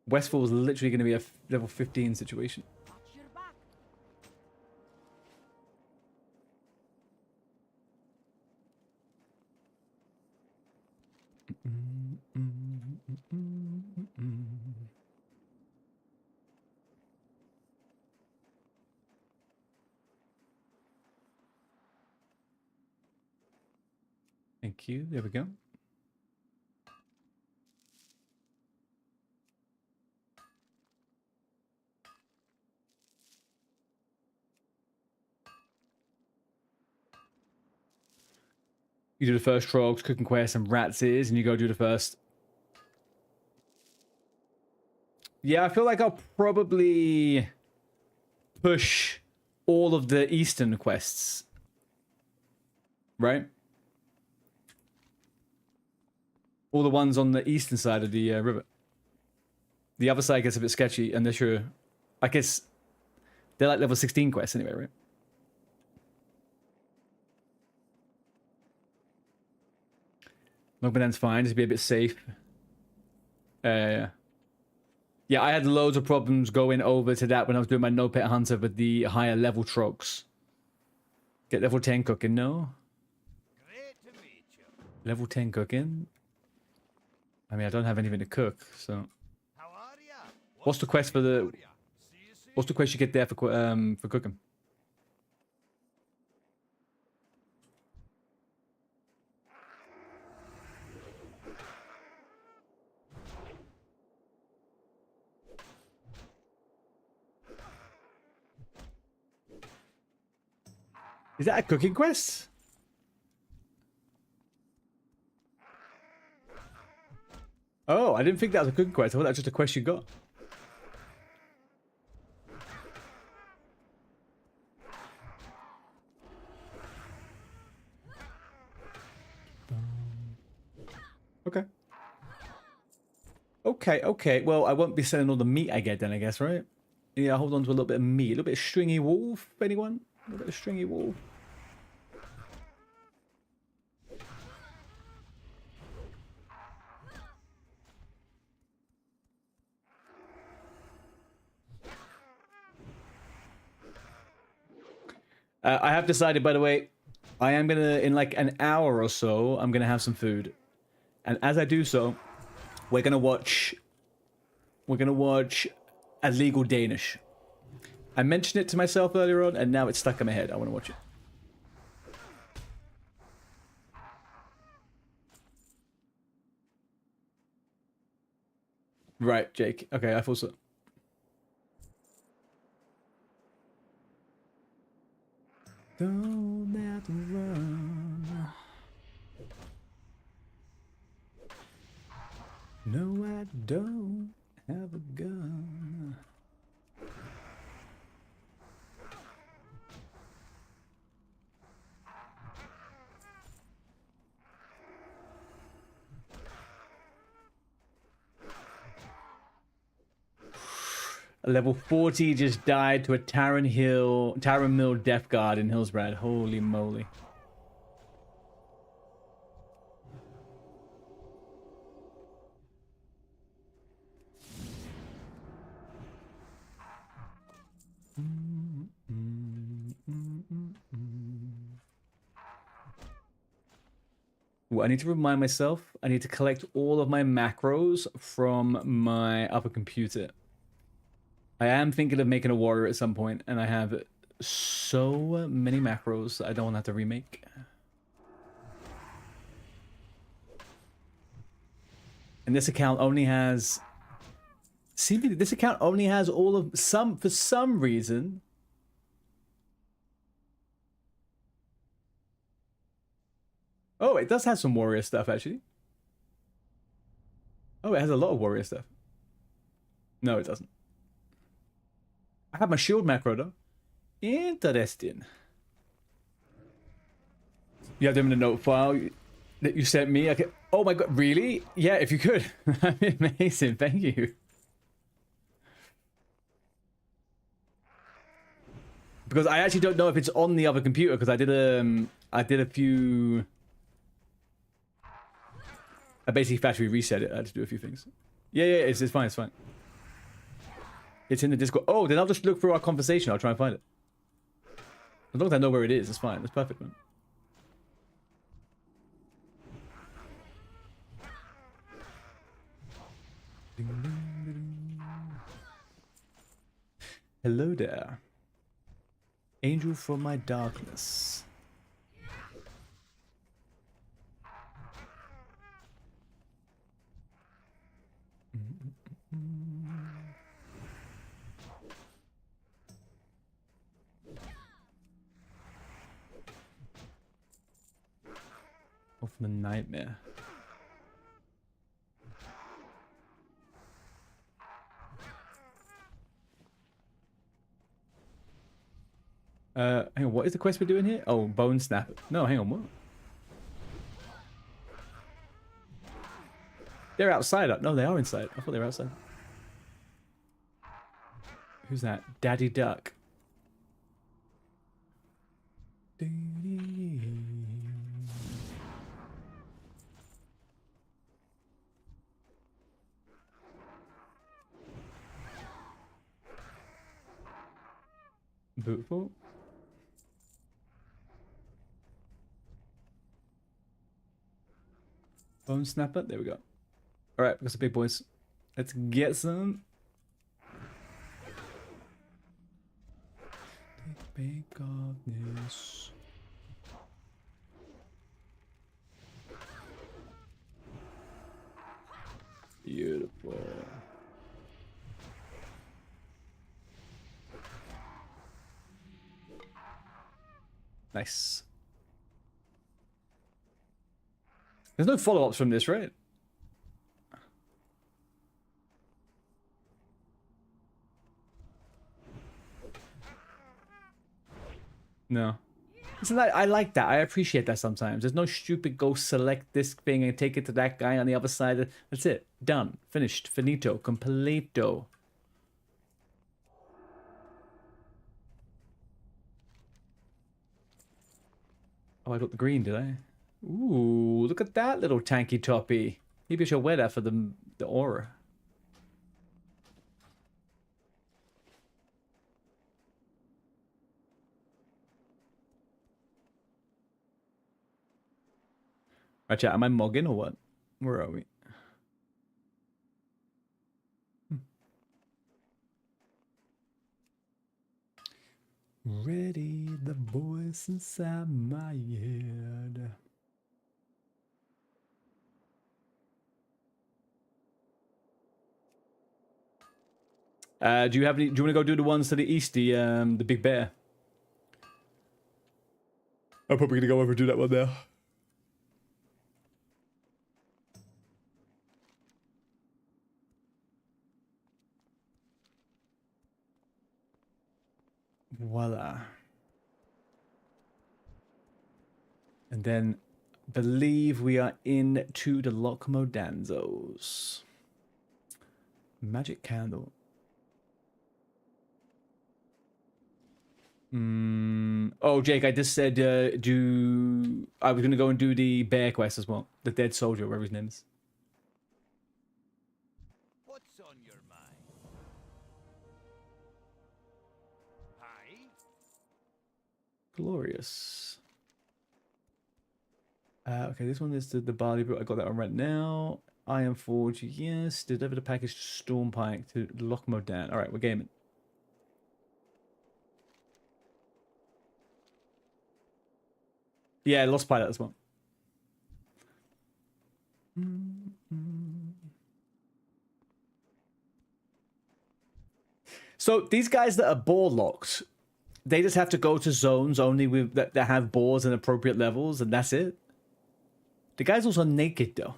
Westfall is literally going to be a level 15 situation. Thank you. There we go. You do the first Trogs, Cooking Quest, and Rats is, and you go do the first. Yeah, I feel like I'll probably push all of the Eastern quests. Right? All the ones on the eastern side of the river. The other side gets a bit sketchy, unless you're... I guess they're like level 16 quests anyway, right? Logman's fine, just be a bit safe. Yeah, I had loads of problems going over to that when I was doing my no pet hunter with the higher level trogs. Get level 10 cooking, no? Great to meet you. Level 10 cooking? I mean, I don't have anything to cook, so... How are ya? What's the quest for the... See you soon. What's the quest you get there for cooking? Is that a cooking quest? Oh, I didn't think that was a cooking quest. I thought that was just a quest you got. Okay. Okay. Well, I won't be selling all the meat I get then, I guess, right? Yeah, hold on to a little bit of meat. A little bit of stringy wool, anyone? A little bit of stringy wool. I have decided, by the way, I am gonna, in like an hour or so, I'm gonna have some food. And as I do so, we're gonna watch A Legal Danish. I mentioned it to myself earlier on, and now it's stuck in my head. I want to watch it. Right, Jake. Okay, I thought so. Don't have to run. No, I don't have a gun. A level 40 just died to a Taran Mill Death Guard in Hillsbrad. Holy moly. Well, I need to remind myself, I need to collect all of my macros from my upper computer. I am thinking of making a warrior at some point, and I have so many macros that I don't want to have to remake. And this account only has... See, this account only has all of some, for some reason... Oh, it does have some warrior stuff, actually. Oh, it has a lot of warrior stuff. No, it doesn't. I have my shield macro, though. Interesting. You have them in a note file that you sent me? Okay. Oh my god, really? Yeah, if you could. That'd be amazing, thank you. Because I actually don't know if it's on the other computer, because I did a few... I basically factory reset it. I had to do a few things. Yeah, it's fine, it's fine. It's in the Discord. Oh, then I'll just look through our conversation. I'll try and find it. As long as I know where it is, it's fine. It's perfect, man. Ding, ding, ding. Hello there. Angel from my darkness. Off the nightmare. Hang on, what is the quest we're doing here? Oh, Bone Snapper. No, hang on, what? They're outside. No, they are inside. I thought they were outside. Who's that? Daddy Duck. Beautiful. Bone Snapper. There we go. All right, we got some big boys. Let's get some. Take big of this. Beautiful. Nice. There's no follow-ups from this, right? No. Listen, I like that. I appreciate that sometimes. There's no stupid go select this thing and take it to that guy on the other side. That's it. Done. Finished. Finito. Completo. Oh, I got the green, did I? Ooh, look at that little tanky toppy. Maybe I should wear that for the aura. Right, chat, am I mogging or what? Where are we? Ready, the voice inside my head. Do you have any? Do you want to go do the ones to the east, the big bear? I'm probably gonna go over and do that one there. Voila. And then believe we are into the Locomodanzos. Magic candle. Oh, Jake, I just said I was going to go and do the bear quest as well. The dead soldier, whatever his name is. What's on your mind? Aye? Glorious. Okay, this one is the barley brew. I got that one right now. Iron Forge, yes. Deliver the package to Stormpike to Lochmodan. All right, we're gaming. Yeah, Lost Pilot as well. So these guys that are ball locked, they just have to go to zones only with that have balls and appropriate levels, and that's it. The guy's also naked though.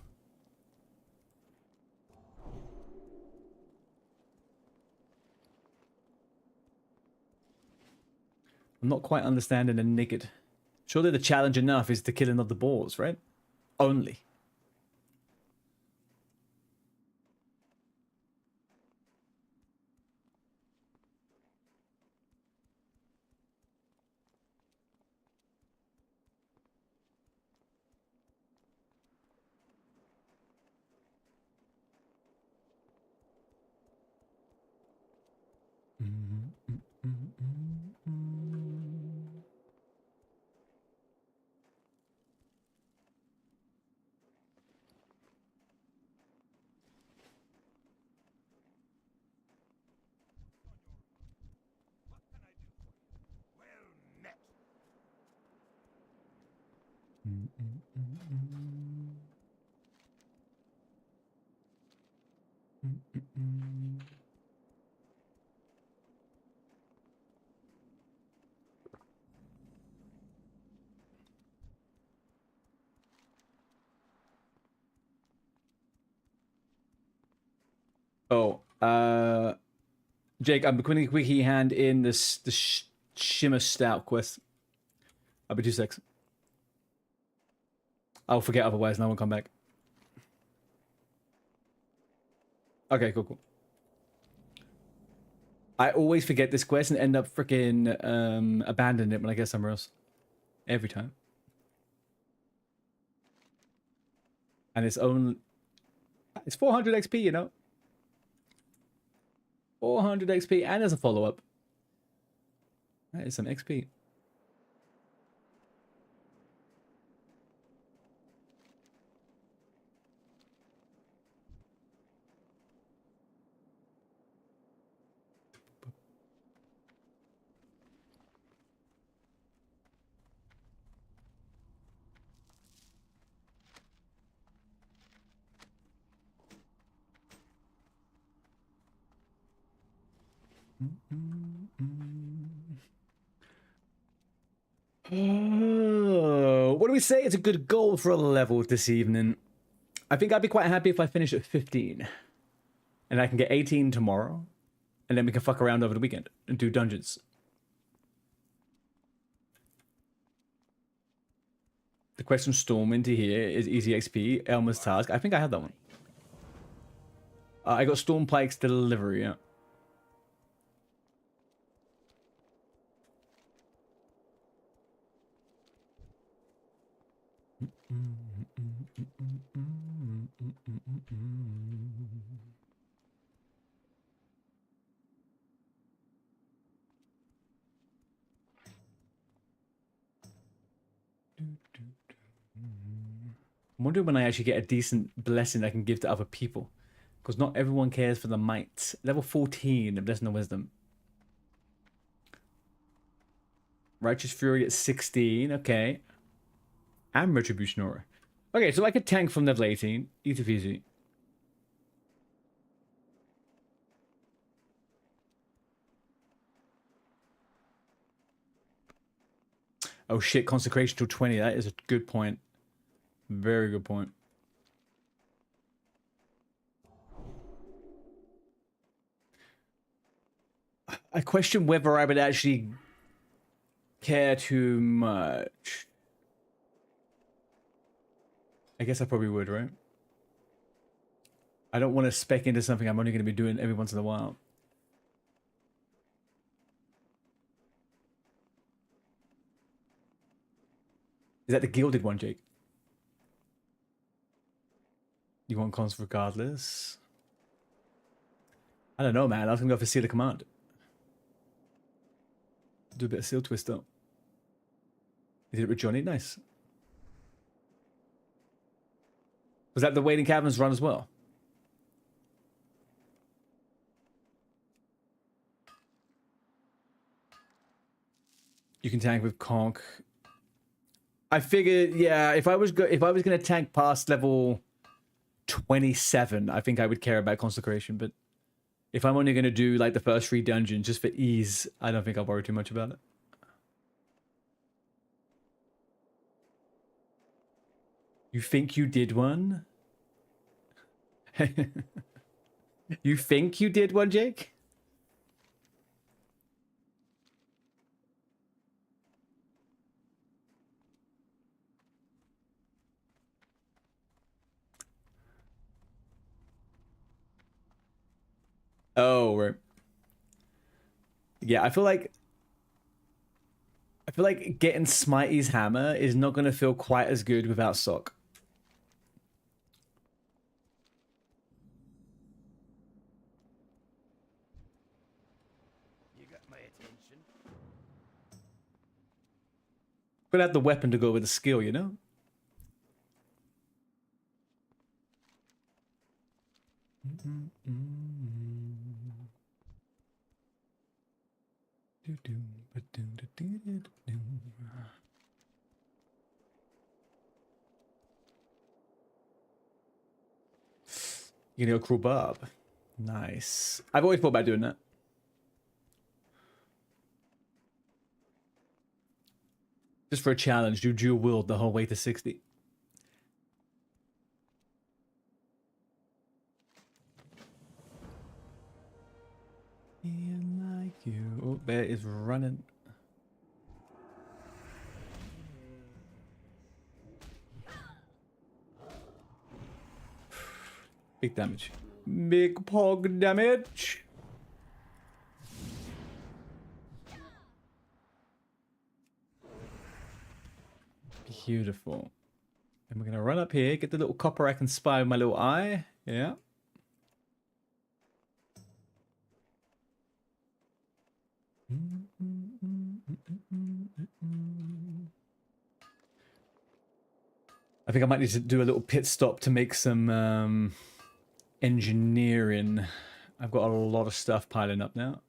I'm not quite understanding the naked. Surely the challenge enough is the killing of the balls, right? Only. Well met. Oh, Jake, I'm putting a quickie hand in this the Shimmer Stout quest. I'll be 2 secs. I'll forget otherwise, and I won't come back. Okay, cool. I always forget this quest and end up freaking abandoning it when I get somewhere else. Every time. And it's 400 XP, you know. 400 XP, and there's a follow-up. That is some XP. Oh, what do we say? It's a good goal for a level this evening. I think I'd be quite happy if I finish at 15. And I can get 18 tomorrow. And then we can fuck around over the weekend and do dungeons. The quest from Storm into here is easy XP. Elmer's task. I think I have that one. I got Stormpike's delivery, yeah. I'm wondering when I actually get a decent blessing I can give to other people. Because not everyone cares for the might. Level 14 of Blessing of Wisdom. Righteous Fury at 16, okay. And Retribution Aura. Okay, so I could tank from level 18. Easy peasy. Oh shit, Consecration till 20. That is a good point. Very good point. I question whether I would actually care too much. I guess I probably would, right? I don't want to spec into something I'm only going to be doing every once in a while. Is that the gilded one, Jake? You want cons regardless? I don't know, man. I was going to go for Seal of Command. Do a bit of Seal Twist, though. You did it with Johnny? Nice. Was that the Waiting Caverns run as well? You can tank with Conk. I figured, yeah, if I was going to tank past level 27, I think I would care about Consecration, but if I'm only going to do like the first 3 dungeons just for ease, I don't think I'll worry too much about it. You think you did one? You think you did one, Jake? Oh, right. Yeah, I feel like getting Smitey's hammer is not going to feel quite as good without Sock. You got my attention. Gonna have the weapon to go with the skill, you know? You know, Cruel Bob. Nice. I've always thought about doing that. Just for a challenge, do dual wield the whole way to 60. Being like you. Oh, Bear is running. Big damage. Big pog damage. Beautiful. And we're going to run up here, get the little copper I can spy with my little eye. Yeah. I think I might need to do a little pit stop to make some engineering. I've got a lot of stuff piling up now.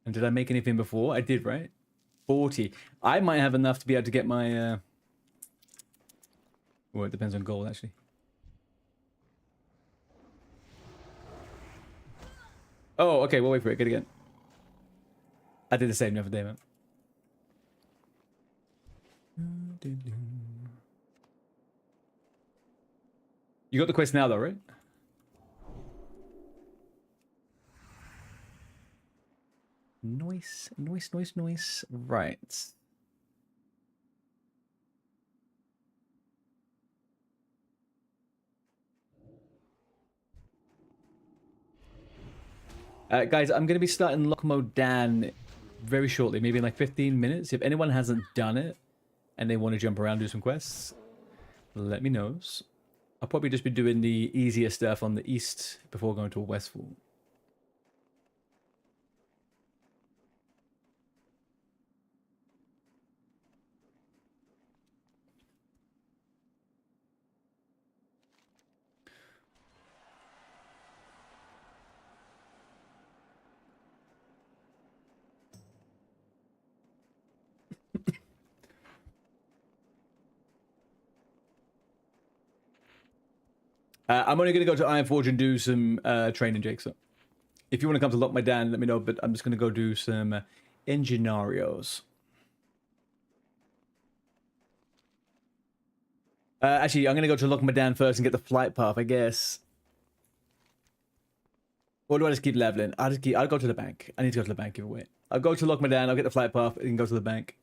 And did I make anything before? I did, right? 40. I might have enough to be able to get my... Well, it depends on gold, actually. Oh, okay. We'll wait for it. Get it again. I did the same the other day, man. You got the quest now, though, right? Noise, noise, noise, noise. Right. Guys, I'm going to be starting Locomo Dan very shortly, maybe in like 15 minutes. If anyone hasn't done it and they want to jump around, do some quests, let me know. I'll probably just be doing the easier stuff on the east before going to Westfall. I'm only going to go to Ironforge and do some training, Jake. So if you want to come to Lock My Dan, let me know. But I'm just going to go do some enginarios. Actually, I'm going to go to Lock My Dan first and get the flight path, I guess. Or do I just keep leveling? I'll go to the bank. I need to go to the bank either way. I'll go to lock my down, I'll get the flight path, and go to the bank.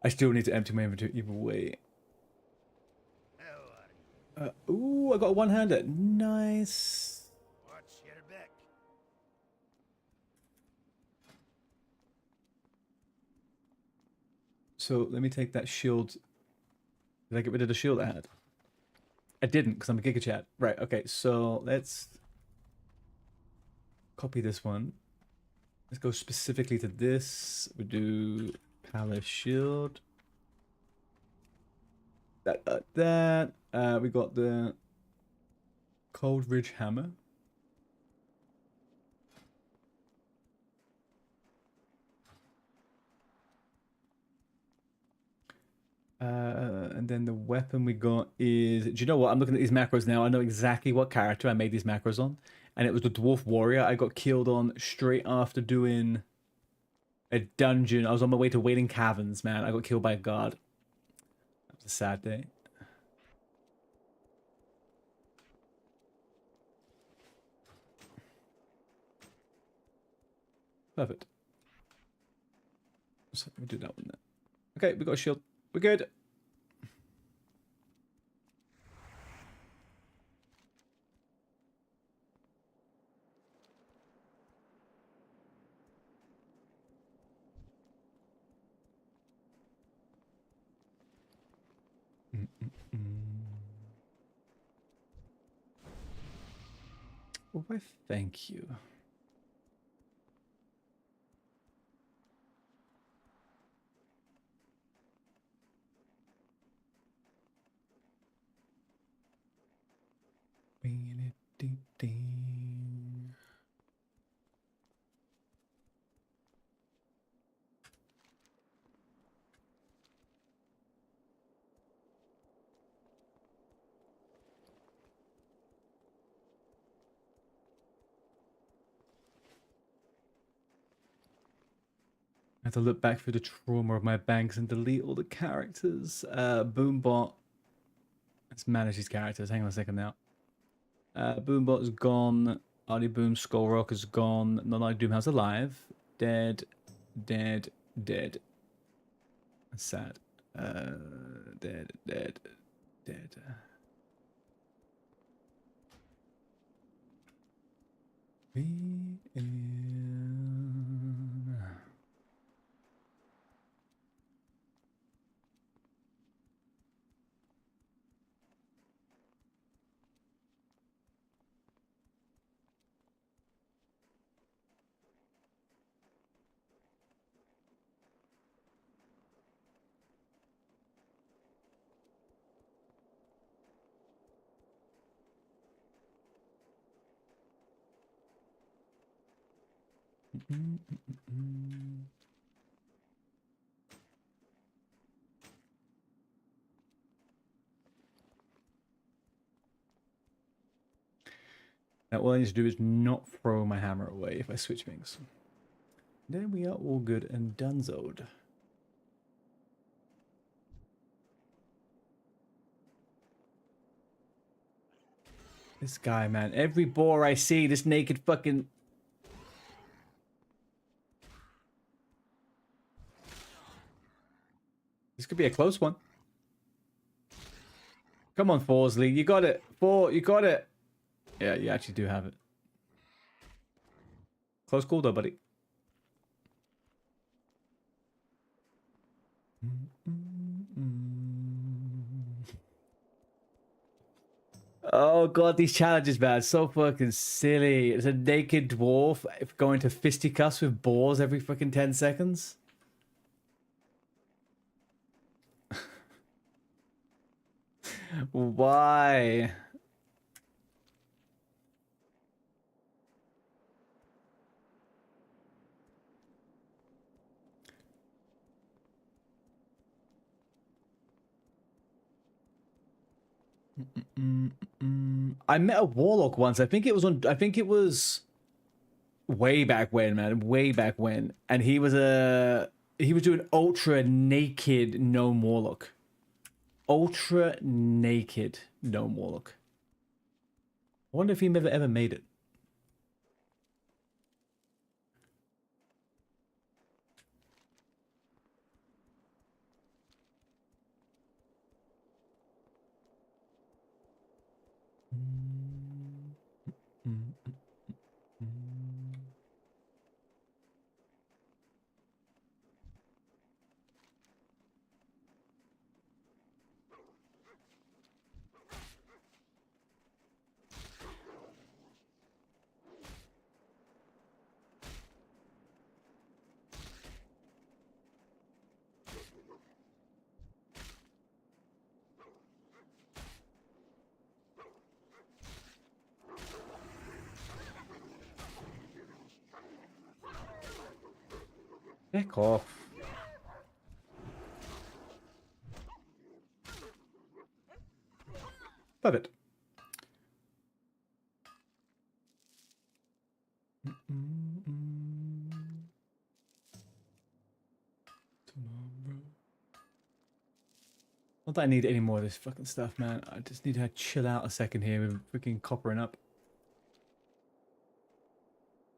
I still need to empty my inventory either way. How are you? Ooh, I got a one-hander. Nice. What's your back? So let me take that shield. Did I get rid of the shield I had? I didn't, because I'm a Giga Chat. Right, okay, so let's copy this one. Let's go specifically to this. We do Palace Shield. That. We got the Cold Ridge Hammer. And then the weapon we got is... Do you know what? I'm looking at these macros now. I know exactly what character I made these macros on. And it was the Dwarf Warrior I got killed on straight after doing a dungeon. I was on my way to Wailing Caverns, man. I got killed by a guard. That was a sad day. Perfect. So let me do that one then. Okay, we got a shield. We're good. Why, thank you. I have to look back through the trauma of my banks and delete all the characters. Boombot. Let's manage these characters. Hang on a second now. Boombot is gone. Artie Boom Skullrock is gone. Non Doomhouse alive. Dead. Dead. Dead. That's sad. Dead. Dead. Dead. Now all I need to do is not throw my hammer away if I switch things. Then we are all good and donezoed. This guy, man. Every boar I see, this naked fucking... This could be a close one. Come on, Forsley. You got it. You got it. Yeah, you actually do have it. Close call though, buddy. Oh god, these challenges, man, so fucking silly. It's a naked dwarf going to fisticuffs with boars every fucking 10 seconds. Why? I met a warlock once. I think it was way back when, man, way back when, and he was doing ultra naked gnome warlock. Ultra naked gnome warlock. I wonder if he ever made it. Heck off. Love it. Tomorrow. Not that I need any more of this fucking stuff, man. I just need to chill out a second here with freaking coppering up.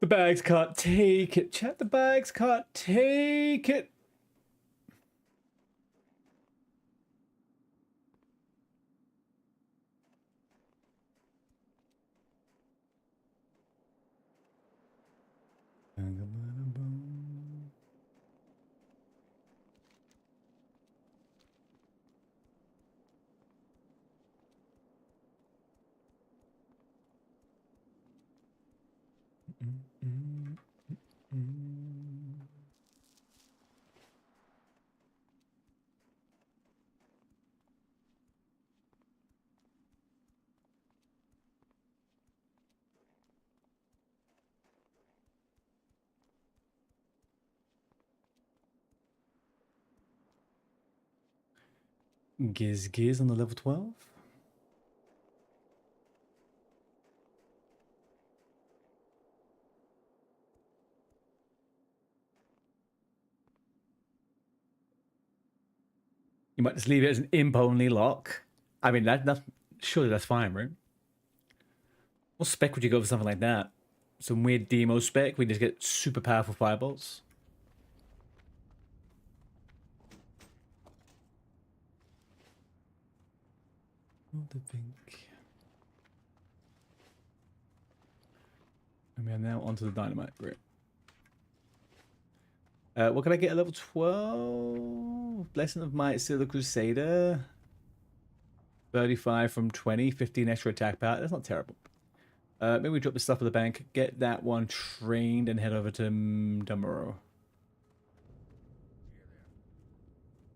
The bags can't take it. Chat, the bags can't take it. Giz on the level 12. You might just leave it as an imp only lock. I mean, that's surely that's fine, right? What spec would you go for something like that? Some weird demo spec. We just get super powerful fireballs. And we are now onto the dynamite. Great. What can I get at level 12? Blessing of Might, Seal the Crusader. 35 from 20, 15 extra attack power. That's not terrible. Maybe we drop the stuff at the bank, get that one trained, and head over to Dumuro.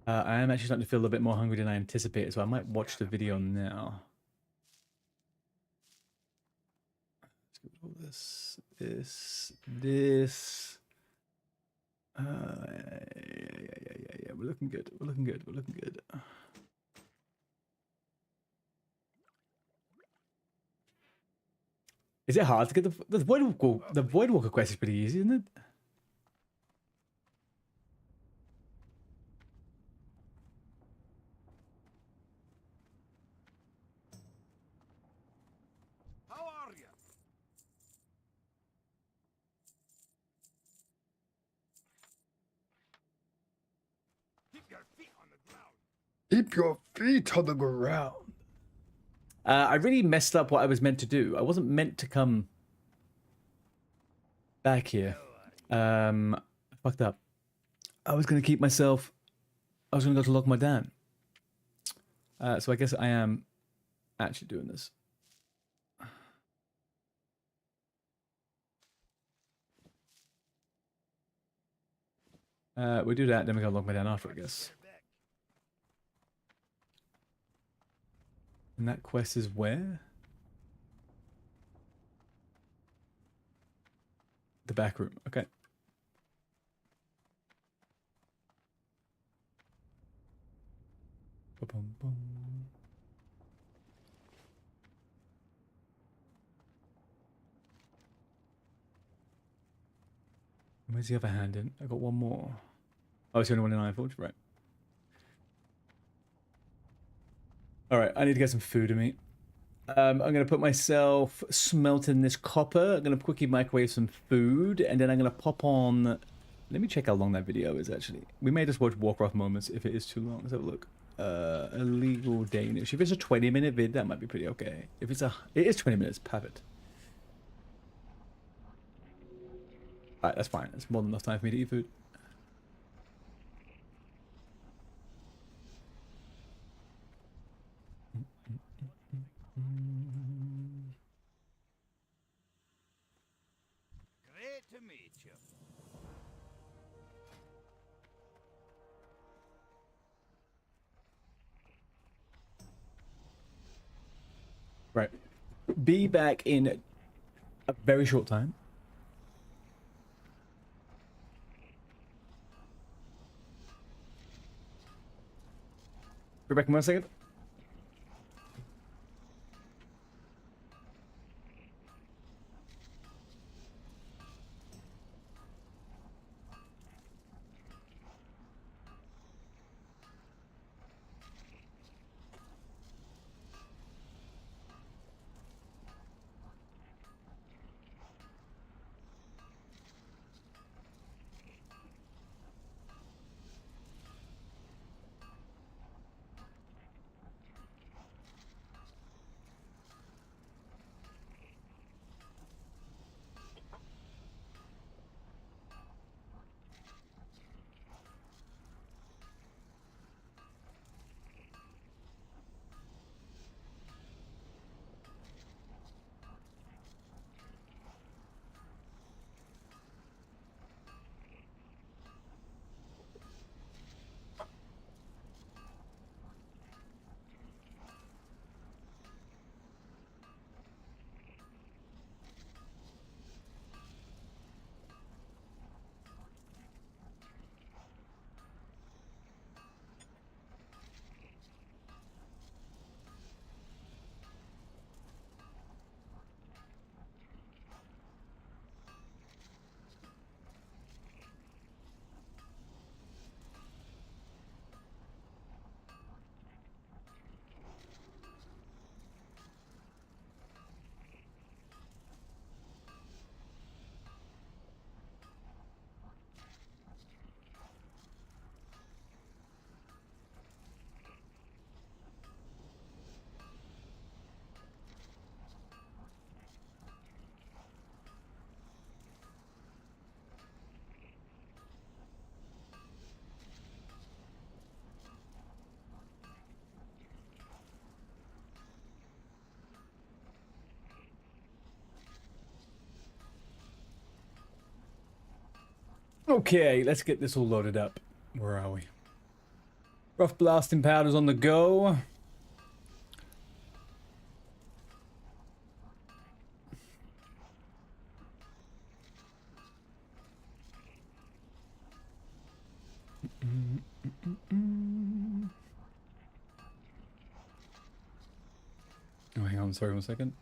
I am actually starting to feel a bit more hungry than I anticipated, so I might watch the video now. Let's go with all this. Yeah. We're looking good. We're looking good. Is it hard to get the Voidwalker quest is pretty easy, isn't it? How are you? Keep your feet on the ground. Keep your feet on the ground. I really messed up what I was meant to do. I wasn't meant to come back here. I fucked up. I was going to keep myself... I was going to go to Loch Mardan. So I guess I am actually doing this. We do that, then we go to Loch Mardan after, I guess. And that quest is where? The back room. Okay. Ba-bum-bum. Where's the other hand in? I got one more. Oh, it's the only one in Iron Forge, right? All right, I need to get some food in me. I'm going to put myself smelting this copper. I'm going to quickly microwave some food, and then I'm going to pop on... Let me check how long that video is, actually. We may just watch Warcraft moments if it is too long. Let's have a look. Illegal Danish. If it's a 20-minute vid, that might be pretty okay. If it's a... It is 20 minutes, perfect. Alright, that's fine. That's more than enough time for me to eat food. Great to meet you. Right. Be back in a very short time. Be back in 1 second. Okay, let's get this all loaded up. Where are we? Rough blasting powders on the go. Oh, hang on, sorry, 1 second.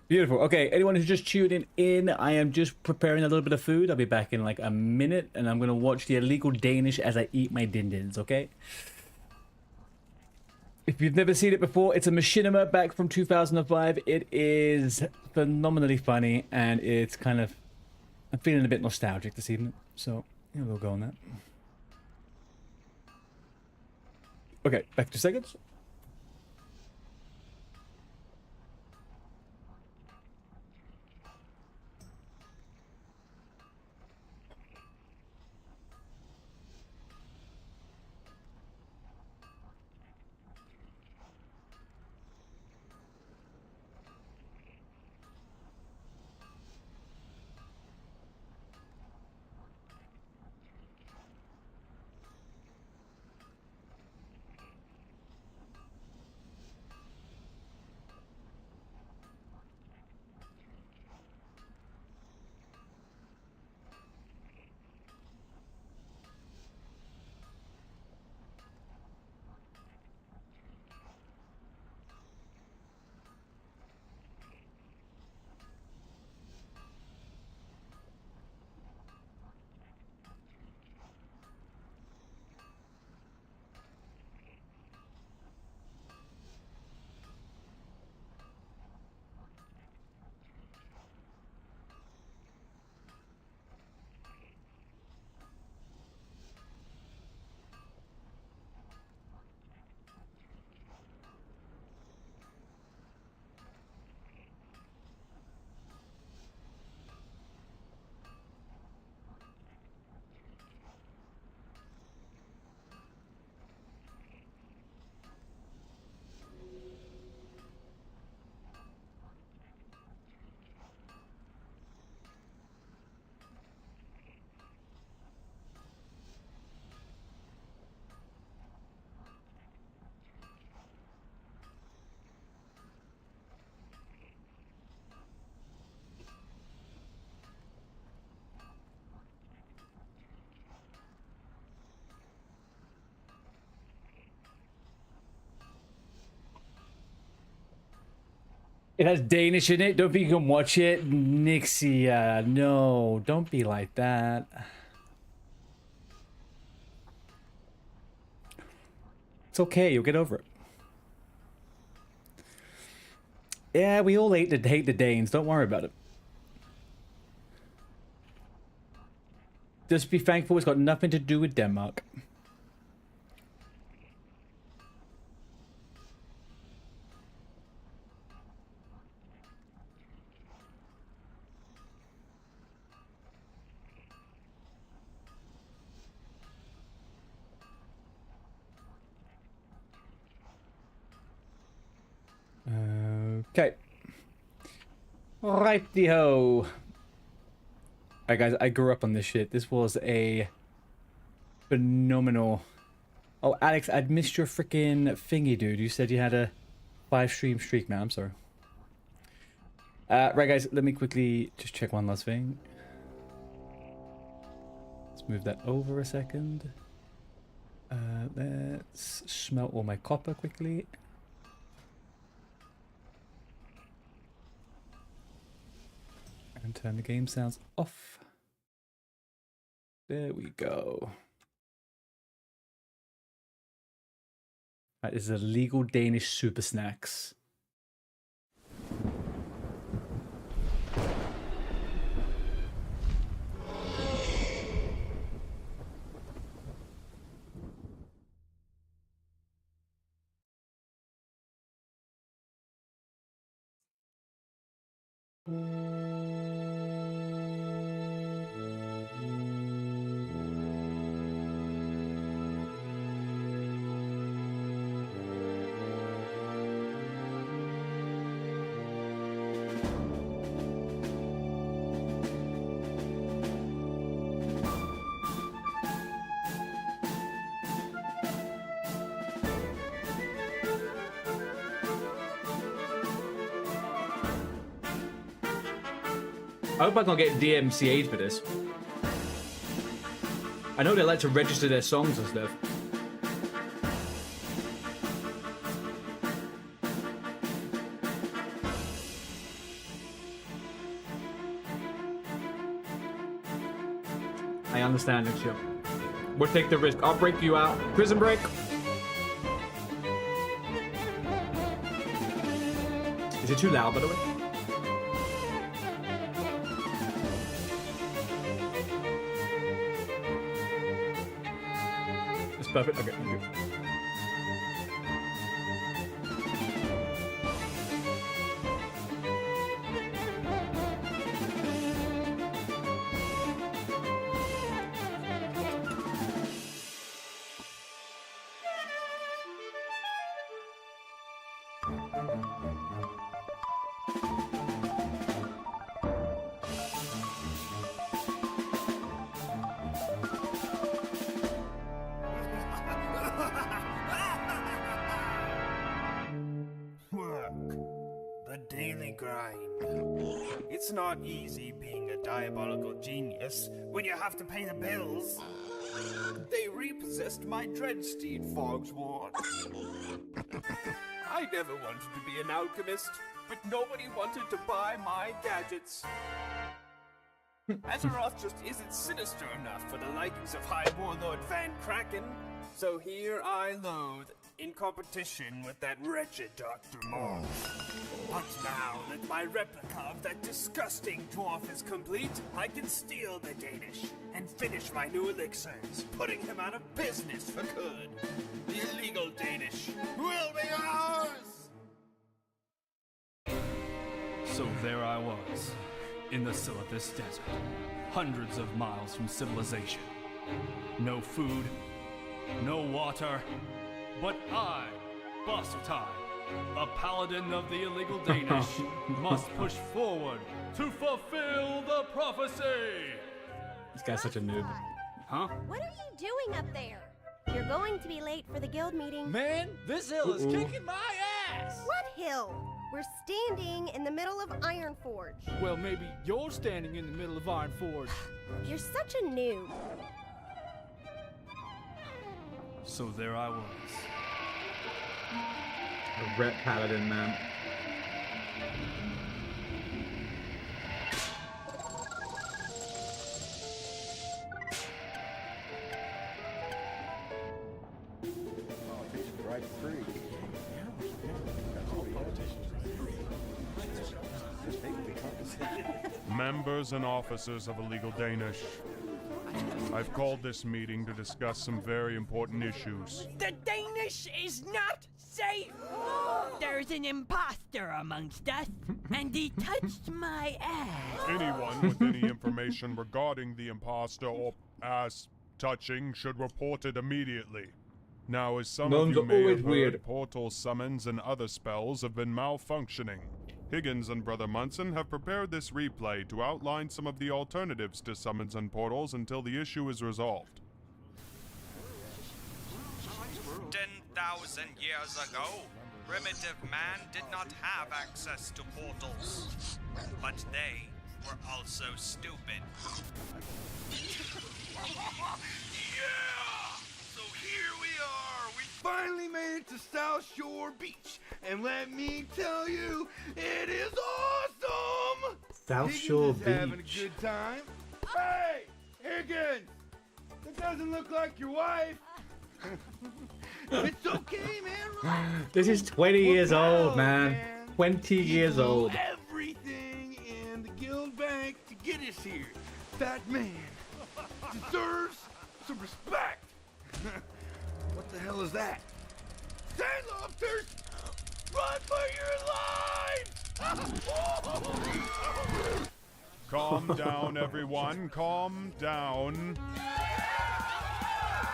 Beautiful. Okay, anyone who's just tuning in, I am just preparing a little bit of food. I'll be back in like a minute, and I'm gonna watch the illegal Danish as I eat my din-dins, okay? If you've never seen it before, it's a machinima back from 2005. It is phenomenally funny, and it's kind of... I'm feeling a bit nostalgic this evening, so yeah, we'll go on that. Okay, back to seconds. It has Danish in it. Don't think you can watch it. Nixia. No, don't be like that. It's okay. You'll get over it. Yeah, we all hate the Danes. Don't worry about it. Just be thankful it's got nothing to do with Denmark. Okay. Righty-ho. Alright, guys, I grew up on this shit. This was a phenomenal... Oh, Alex, I'd missed your freaking thingy, dude. You said you had a 5-stream streak, man. I'm sorry. Right, guys, let me quickly just check one last thing. Let's move that over a second. Let's smelt all my copper quickly. And turn the game sounds off. There we go. Right, this is a legal Danish super snacks. I hope I can't get DMCA'd for this. I know they like to register their songs and stuff. I understand it, shit. We'll take the risk. I'll break you out. Prison break. Is it too loud, by the way? Perfect. Okay. Thank you. It's not easy being a diabolical genius when you have to pay the bills. They repossessed my dreadsteed, Fogsworn. I never wanted to be an alchemist, but nobody wanted to buy my gadgets. Azeroth just isn't sinister enough for the likings of High Warlord Van Kraken, so here I loathe in competition with that wretched Dr. Maul. But now that my replica of that disgusting dwarf is complete, I can steal the Danish and finish my new elixirs, putting him out of business for good. The illegal Danish will be ours! So there I was, in the Silithus Desert, hundreds of miles from civilization. No food, no water, but I, Bossatine, a paladin of the illegal Danish, must push forward to fulfill the prophecy! This guy's such a noob. Huh? What are you doing up there? You're going to be late for the guild meeting. Man, this hill is kicking my ass! What hill? We're standing in the middle of Ironforge. Well, maybe you're standing in the middle of Ironforge. You're such a noob. So there I was. A ret paladin, man. Members and officers of Illegal Danish, I've called this meeting to discuss some very important issues. The Danish is not safe! There's an imposter amongst us, and he touched my ass. Anyone with any information regarding the imposter or ass touching should report it immediately. Now, as some of you may have heard, portal summons and other spells have been malfunctioning. Higgins and Brother Munson have prepared this replay to outline some of the alternatives to summons and portals until the issue is resolved. 10,000 years ago, primitive man did not have access to portals, but they were also stupid. Yeah! So here we are. We finally made it to South Shore Beach. And let me tell you, it is awesome! South Shore Higgins is having a Beach. good time. Hey! Higgins! That doesn't look like your wife. It's okay, man. This is 20 years old, man. 20 years old. Everything in the guild bank to get us here. That man deserves some respect. What the hell is that? Sand lobsters! Run for your lives! Calm down, everyone. Calm down.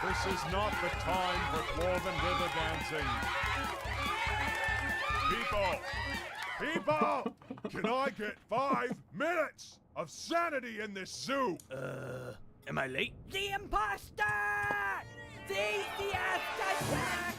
This is not the time for Dwarven river dancing. People! Can I get 5 minutes of sanity in this zoo? Am I late? The imposter! The attack!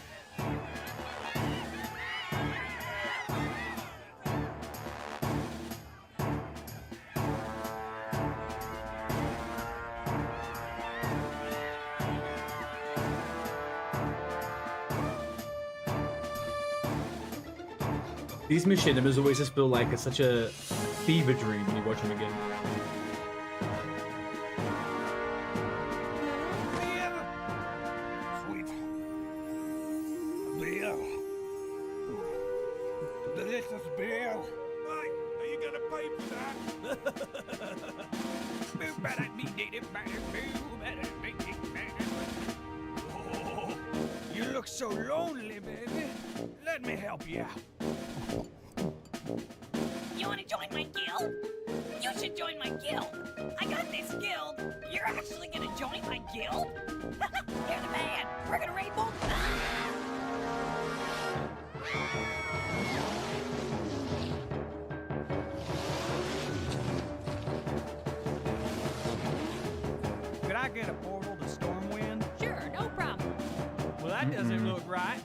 These machinimas always just feel like it's such a fever dream when you watch them again. Sweet. Beer. Delicious beer. Hey, are you gonna pay for that? Oh, you look so lonely, baby. Let me help you out. You wanna join my guild? You should join my guild. I got this guild. You're actually gonna join my guild? You're the man. We're gonna raid both. Could I get a portal to Stormwind? Sure, no problem. Well, that doesn't look right.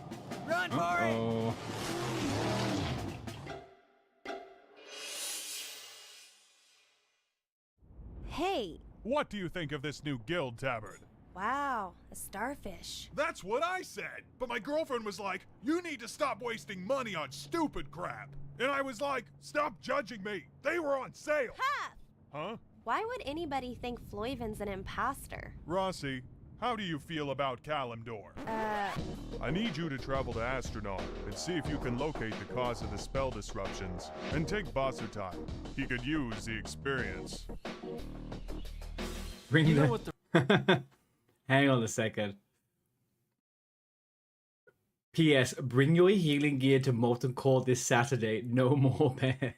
Run for it! Oh. Hey, What do you think of this new guild tavern? wow, a starfish. That's what I said. But my girlfriend was like, you need to stop wasting money on stupid crap. And I was like, stop judging me. They were on sale. Ha! Huh? Why would anybody think Floyvin's an imposter? Rossi, how do you feel about Kalimdor? I need you to travel to Astronaut and see if you can locate the cause of the spell disruptions. And take Basutai. He could use the experience. Bring You know the... what the Hang on a second. P.S. Bring your healing gear to Molten Core this Saturday. No more bad.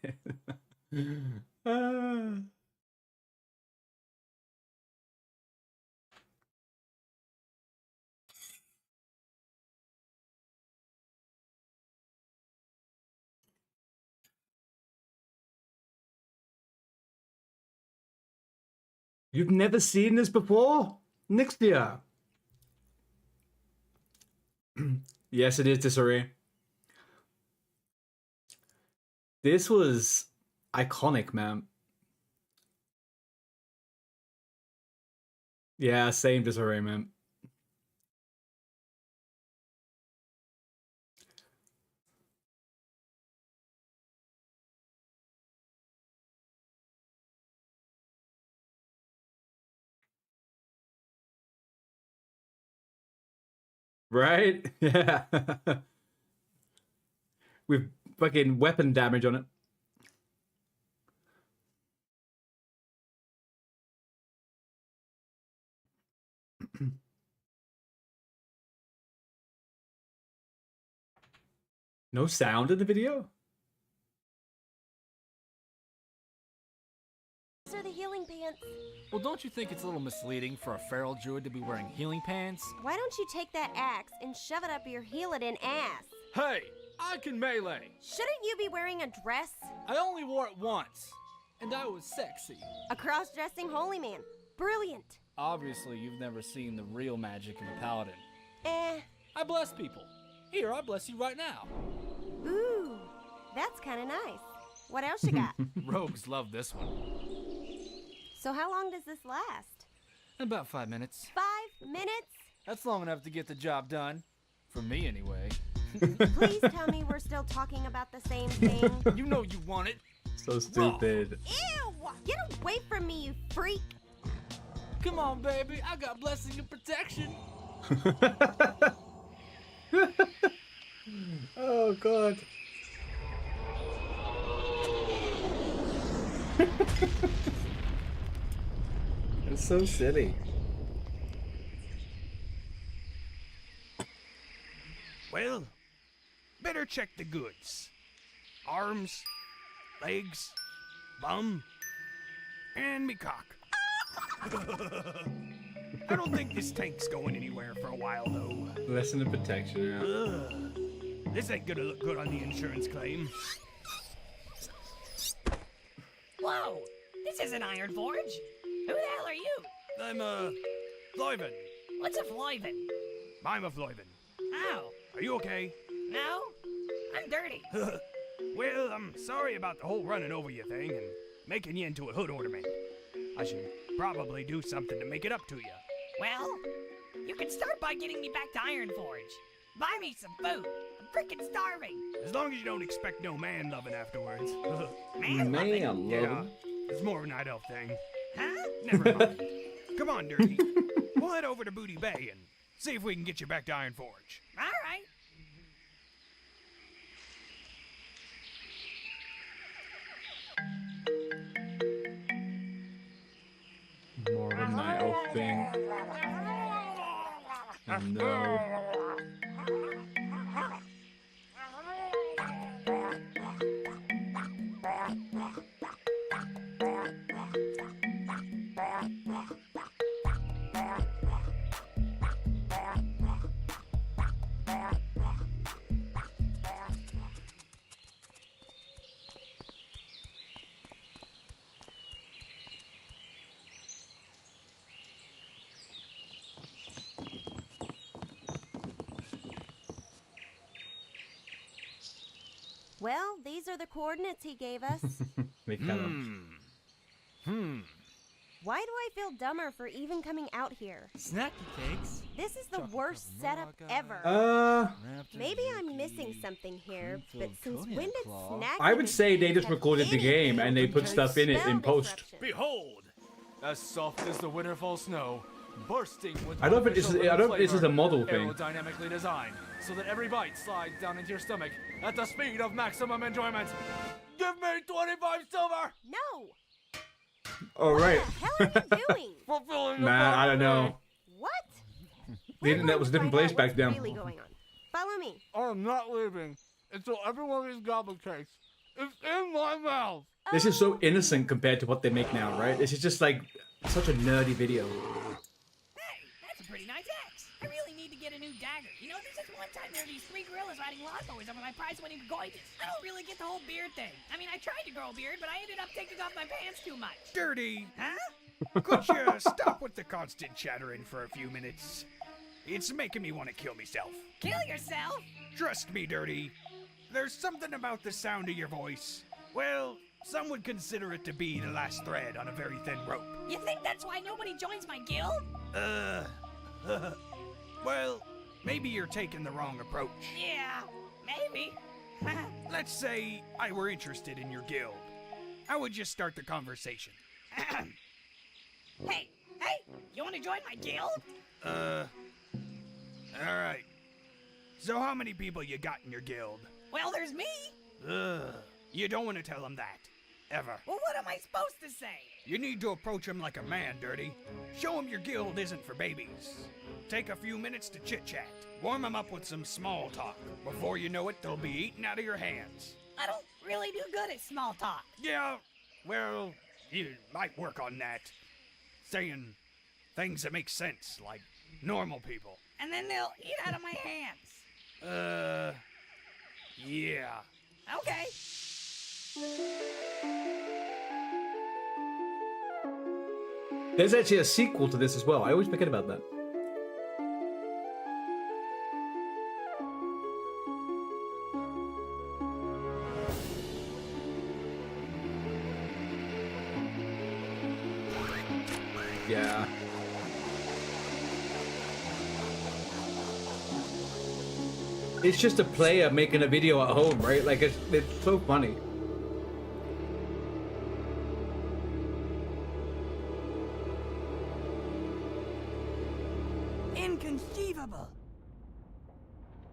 You've never seen this before? Next year. Yes, it is Disarray. This was iconic, man. Yeah, same Disarray, man. Right? Yeah. With fucking weapon damage on it. No sound in the video? These are the healing pants. Well, don't you think it's a little misleading for a feral druid to be wearing healing pants? Why don't you take that axe and shove it up your Healadin ass? Hey, I can melee. Shouldn't you be wearing a dress? I only wore it once, and I was sexy. A cross-dressing holy man. Brilliant. Obviously, you've never seen the real magic in a paladin. Eh. I bless people. Here, I bless you right now. Ooh, that's kind of nice. What else you got? Rogues love this one. So how long does this last? About 5 minutes. 5 minutes? That's long enough to get the job done. For me, anyway. Please tell me we're still talking about the same thing. You know you want it. So stupid. Ew! Get away from me, you freak! Come on, baby. I got blessing and protection. Oh, God. It's so silly. Well, better check the goods. Arms, legs, bum, and me cock. I don't think this tank's going anywhere for a while, though. Lesson of protection, yeah. This ain't gonna look good on the insurance claim. Whoa! This isn't Iron Forge. Who the hell are you? I'm, Floyven. What's a Floyven? I'm a Floyven. How? Are you okay? No? I'm dirty. Well, I'm sorry about the whole running over you thing and making you into a hood ornament. I should probably do something to make it up to you. Well, you can start by getting me back to Iron Forge. Buy me some food. I'm freaking starving. As long as you don't expect no man loving afterwards. Man loving? Yeah, it's more of a night elf thing. Huh? Never mind. Come on, Dirty. We'll head over to Booty Bay and see if we can get you back to Iron Forge. All right. More of a night elf thing. Oh, no. Well, these are the coordinates he gave us. They kind Why do I feel dumber for even coming out here? Snacky cakes. This is the worst setup ever. Maybe I'm missing something here, but since when did Snacky... I would say they just recorded the game and they put stuff in it in post. Behold, as soft as the winter fall snow, bursting with I don't think this is a model thing. Aerodynamically designed, so that every bite slides down into your stomach at the speed of maximum enjoyment. Give me 25 silver! No! All right. What the hell are you doing? Fulfilling Nah, I don't know. What? The internet was a different place back then. What's really going on? Follow me. I'm not leaving until every one of these goblin cakes is in my mouth. This is so innocent compared to what they make now, right? This is just like such a nerdy video. Hey, that's a pretty nice axe. I really need to get a new dagger. You know, there's this one time there were these 3 gorillas riding lawnmowers over my prize-winning goitis. I don't really get the whole beard thing. I mean, I tried to grow a beard, but I ended up taking off my pants too much. Dirty. Huh? Could you stop with the constant chattering for a few minutes? It's making me want to kill myself. Kill yourself? Trust me, Dirty. There's something about the sound of your voice. Well, some would consider it to be the last thread on a very thin rope. You think that's why nobody joins my guild? Well, maybe you're taking the wrong approach. Yeah, maybe. Let's say I were interested in your guild. How would you start the conversation? Hey, you want to join my guild? Alright. So how many people you got in your guild? Well, there's me. Ugh. You don't want to tell them that. Ever. Well, what am I supposed to say? You need to approach him like a man, Dirty. Show him your guild isn't for babies. Take a few minutes to chit-chat. Warm him up with some small talk. Before you know it, they'll be eating out of your hands. I don't really do good at small talk. Yeah, well, you might work on that. Saying things that make sense, like normal people. And then they'll eat out of my hands. Yeah. Okay. There's actually a sequel to this as well. I always forget about that. Yeah. It's just a player making a video at home, right? Like, it's so funny. Inconceivable.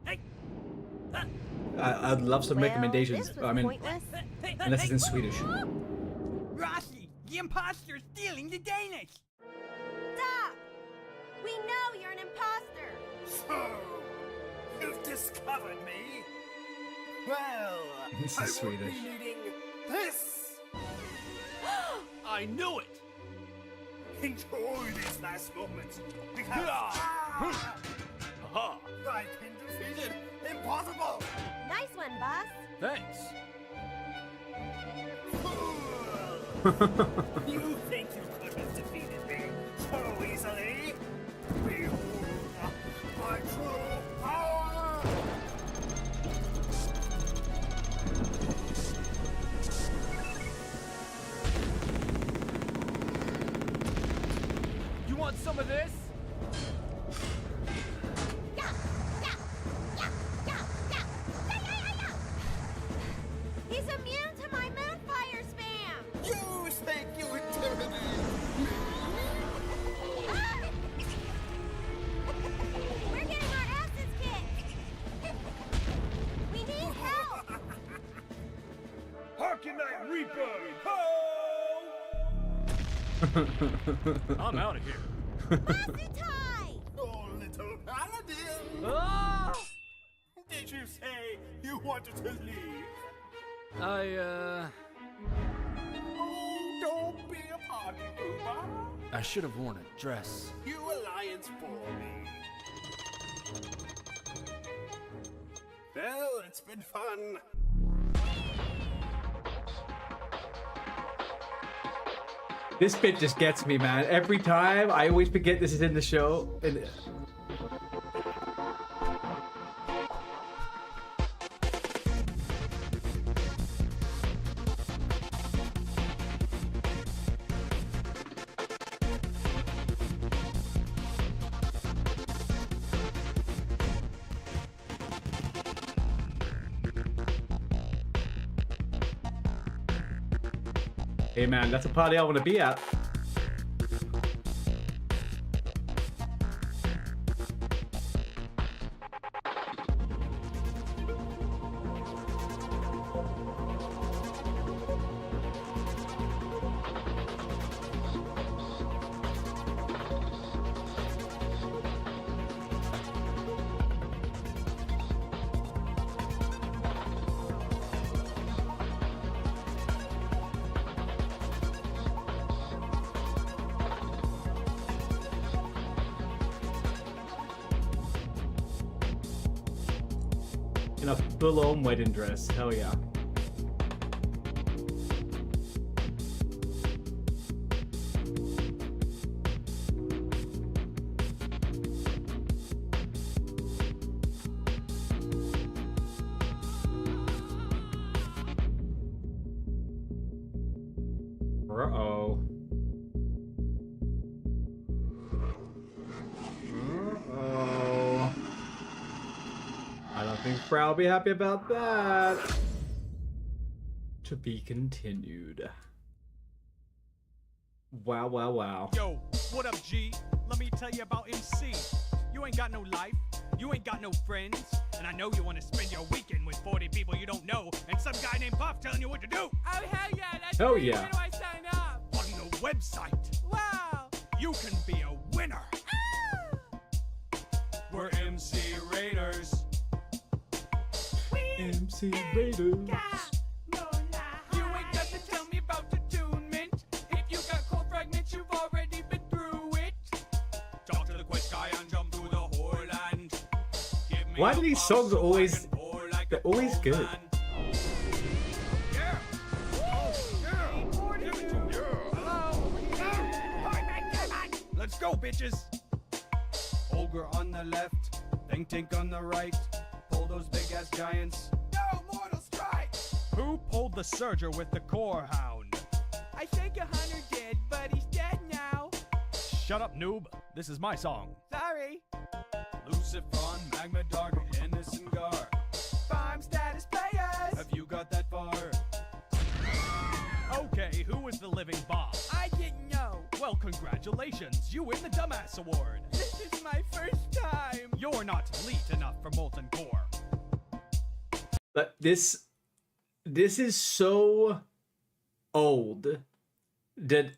Hey. I'd love some recommendations. This was I mean, pointless. unless it's in Swedish. Rossi, the imposter's stealing the Danish. Stop! We know you're an imposter. So, you've discovered me? Well, This is I won't Swedish. be needing this. I knew it! Enjoy these last moments, because Aha! I've been defeated. Impossible. Nice one, boss. Thanks. You think you could have defeated me so easily? Behold my true power! You want some of this? He's immune to my moonfire spam. You think you intimidate me? We're getting our asses kicked. We need help. Harken Night Reaper! I'm out of here. Masutai! Oh, little paladin! Ah! Did you say you wanted to leave? I Oh, don't be a party pooper. I should have worn a dress. You alliance bore me. Well, it's been fun. This bit just gets me, man. Every time, I always forget this is in the show. And hey, man, that's a party I want to be at. In a full-on wedding dress. Hell yeah. Uh-oh. Uh-oh. I don't think Frau will be happy about that. To be continued. Wow, wow, wow. Yo, what up, G? Let me tell you about MC. You ain't got no life. You ain't got no friends. And I know you want to spend your weekend with 40 people you don't know and some guy named Puff telling you what to do. Oh, hell yeah, that's Hell great. yeah. Where do I sign up? On the website, Wow. you can be a winner. We're MC Raiders. MC Raiders. You ain't got to tell me about attunement. If you got cold fragments, you've already been through it. Talk to the quick guy and jump through the whole land. Give me Why a do these puff songs so I always... can pour like They're a always poor good. man. Yeah. Let's go, bitches. Ogre on the left, Think Tink on the right. Pull those big ass giants. No, mortal strike. Who pulled the Surger with the Core Hound? I think a hunter did, but he's dead now. Shut up, noob. This is my song. Sorry. Lucifron, Magma Dark, Innocent Gar. Farm status players. Have you got that far? Okay, who is the living Bob? I didn't know. Well, congratulations. You win the Dumbass Award. This is my first time. You're not elite enough for Molten Core. But this is so old that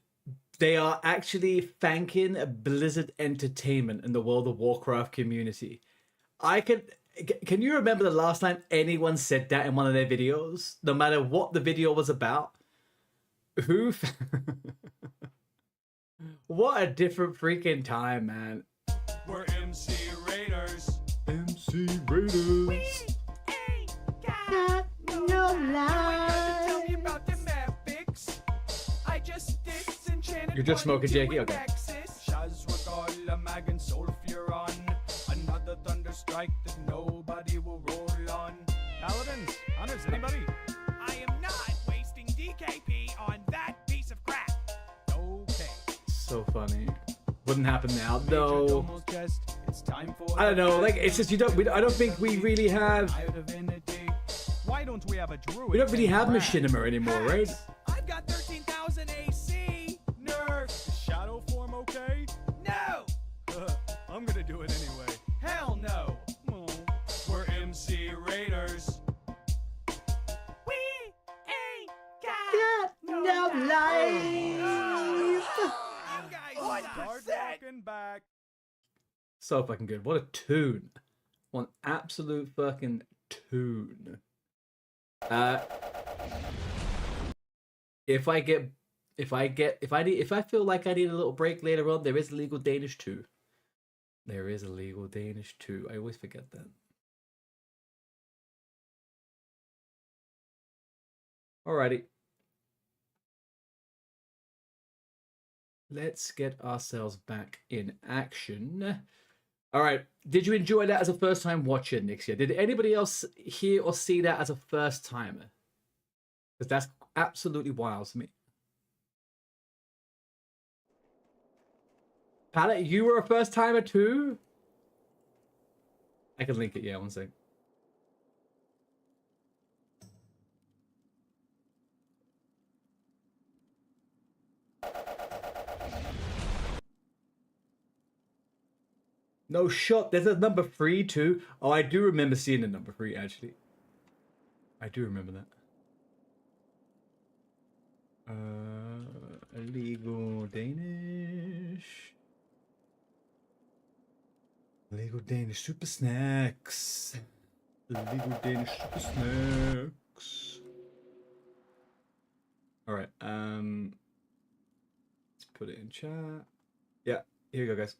they are actually thanking Blizzard Entertainment and the World of Warcraft community. Can you remember the last time anyone said that in one of their videos? No matter what the video was about? What a different freaking time, man. We're MC Raiders. MC Raiders. We ain't got no life. Tell me about them epics. I just disenchanted. You're just smoking, Jakey? Okay. Shazragal, Mag, and Sulfuron. Another thunderstrike that nobody will roll on. Paladins, hunters, anybody? I am not wasting DKP on that piece of crap. Okay. So funny. Wouldn't happen now, though. It's time for I don't know. Like, it's just I don't think we really have. Why don't we have a druid? We don't really have machinima anymore, right? I've got 13,000 AC. Nerf. Is shadow form okay? No. I'm gonna do it anyway. Hell no. We're MC Raiders. We ain't got no life. Start walking back. So fucking good. What a tune. One absolute fucking tune. If I feel like I need a little break later on, there is a legal Danish 2. There is a legal Danish 2. I always forget that. Alrighty. Let's get ourselves back in action. All right. Did you enjoy that as a first time watcher, Nixia? Did anybody else hear or see that as a first timer? Because that's absolutely wild to me. Pallet, you were a first timer too? I can link it, yeah, one sec. No shot. There's a number 3 too. Oh, I do remember seeing the number 3 actually. I do remember that. Illegal Danish. Illegal Danish super snacks. Illegal Danish super snacks. All right. Let's put it in chat. Yeah. Here we go, guys.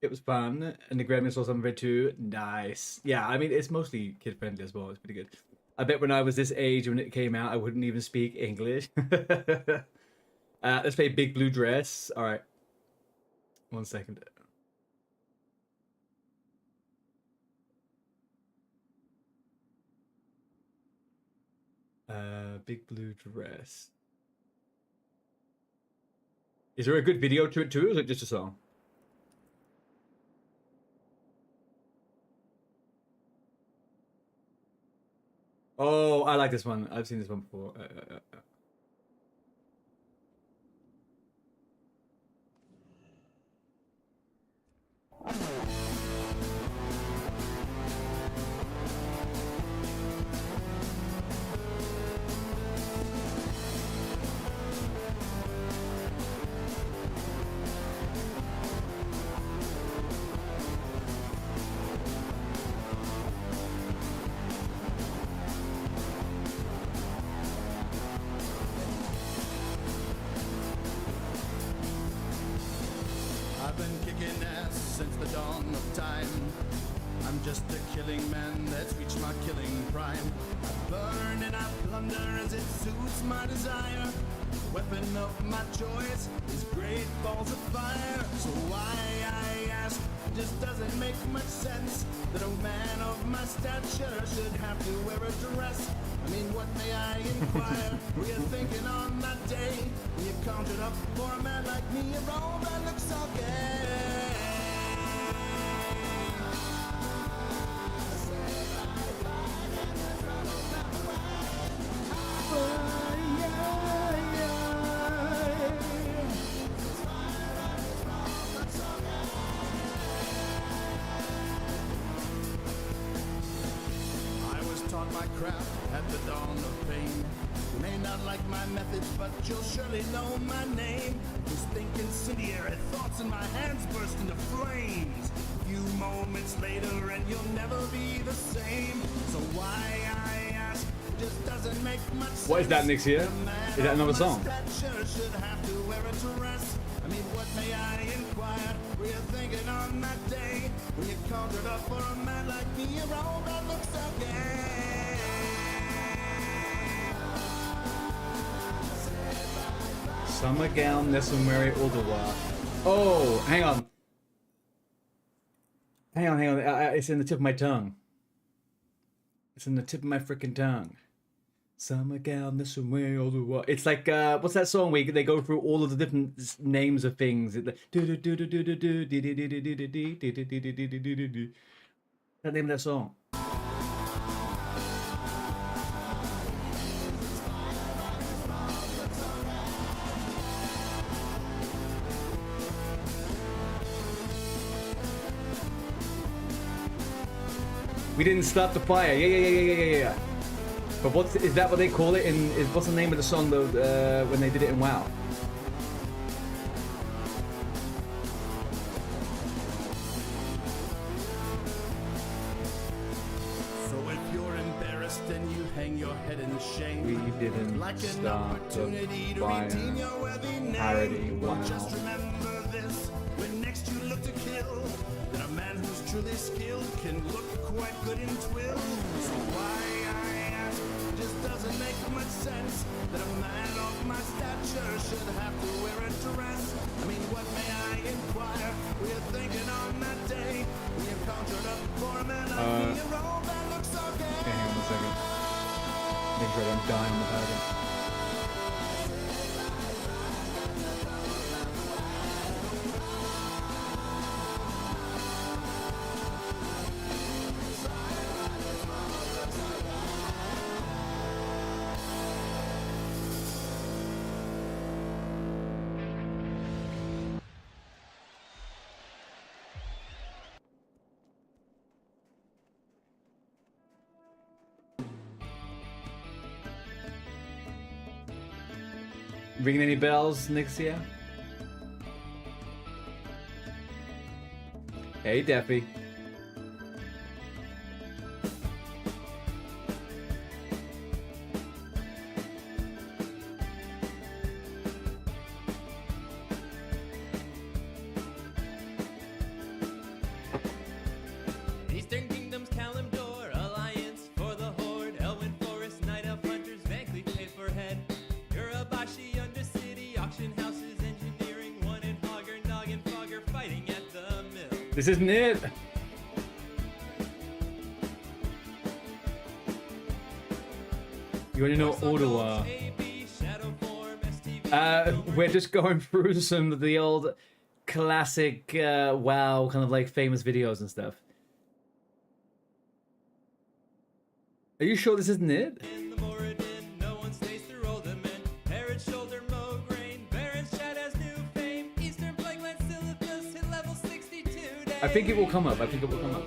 It was fun, and the Gremlins saw some of it too. Nice. Yeah, I mean, it's mostly kid-friendly as well. It's pretty good. I bet when I was this age, when it came out, I wouldn't even speak English. Let's play Big Blue Dress. All right. 1 second. Big Blue Dress. Is there a good video to it too, or is it just a song? Oh, I like this one. I've seen this one before. kicking ass since the dawn of time. I'm just a killing man that's reached my killing prime. I burn and I plunder as it suits my desire. Weapon of my choice is great balls of fire. So why, I ask, just doesn't make much sense that a man of my stature should have to wear a dress. I mean, what may I inquire? Were you thinking on that day when you conjured up for a man like me a robe that looks so gay? My craft at the dawn of pain. You may not like my methods, but you'll surely know my name. Just think incendiary thoughts and my hands burst into flames. A few moments later and you'll never be the same. So why, I ask, just doesn't make much sense. What is that, Nick's here? Is that another song? Should have to wear a dress. I mean, what may I inquire? Were you thinking on that day when you conjured up for a man like me a robe that looks so gay? Summer gown, necessary Odawa. Oh, hang on. Hang on. It's in the tip of my tongue. It's in the tip of my freaking tongue. Summer gown, necessary Odawa. It's like, what's that song where they go through all of the different names of things? That name of that song. We didn't start the fire. Yeah. But is that what they call it in? What's the name of the song though? When they did it in WoW? So if you're embarrassed and you hang your head in shame, we didn't like an start opportunity the to fire. redeem your worthy name. Parody. Well, Wow. just remember this: when next you look to kill, then a man who's truly skilled can look quite good in twill. So why, I ask, just doesn't make much sense that a man of my stature should have to wear a dress. I mean, what may I inquire? Were you thinking on that day when you conjured up for a man like me a robe that looks so gay? Okay, hang on a second. Make sure I don't die on the paladin. Ringing any bells, Nixia? Hey, Deppy. Eastern Kingdoms, Kalimdor, Alliance for the Horde, Elwyn Forest, Night Elf Hunters, Van Cleef, Paperhead, Urabashi, Undercity, Auction Houses, Engineering, One and Hogger, Noggin, Fogger, fighting at the mill. This isn't it. You want to know Ottawa? We're just going through some of the old classic WoW kind of like famous videos and stuff. Are you sure this isn't it? I think it will come up. I think it will come up.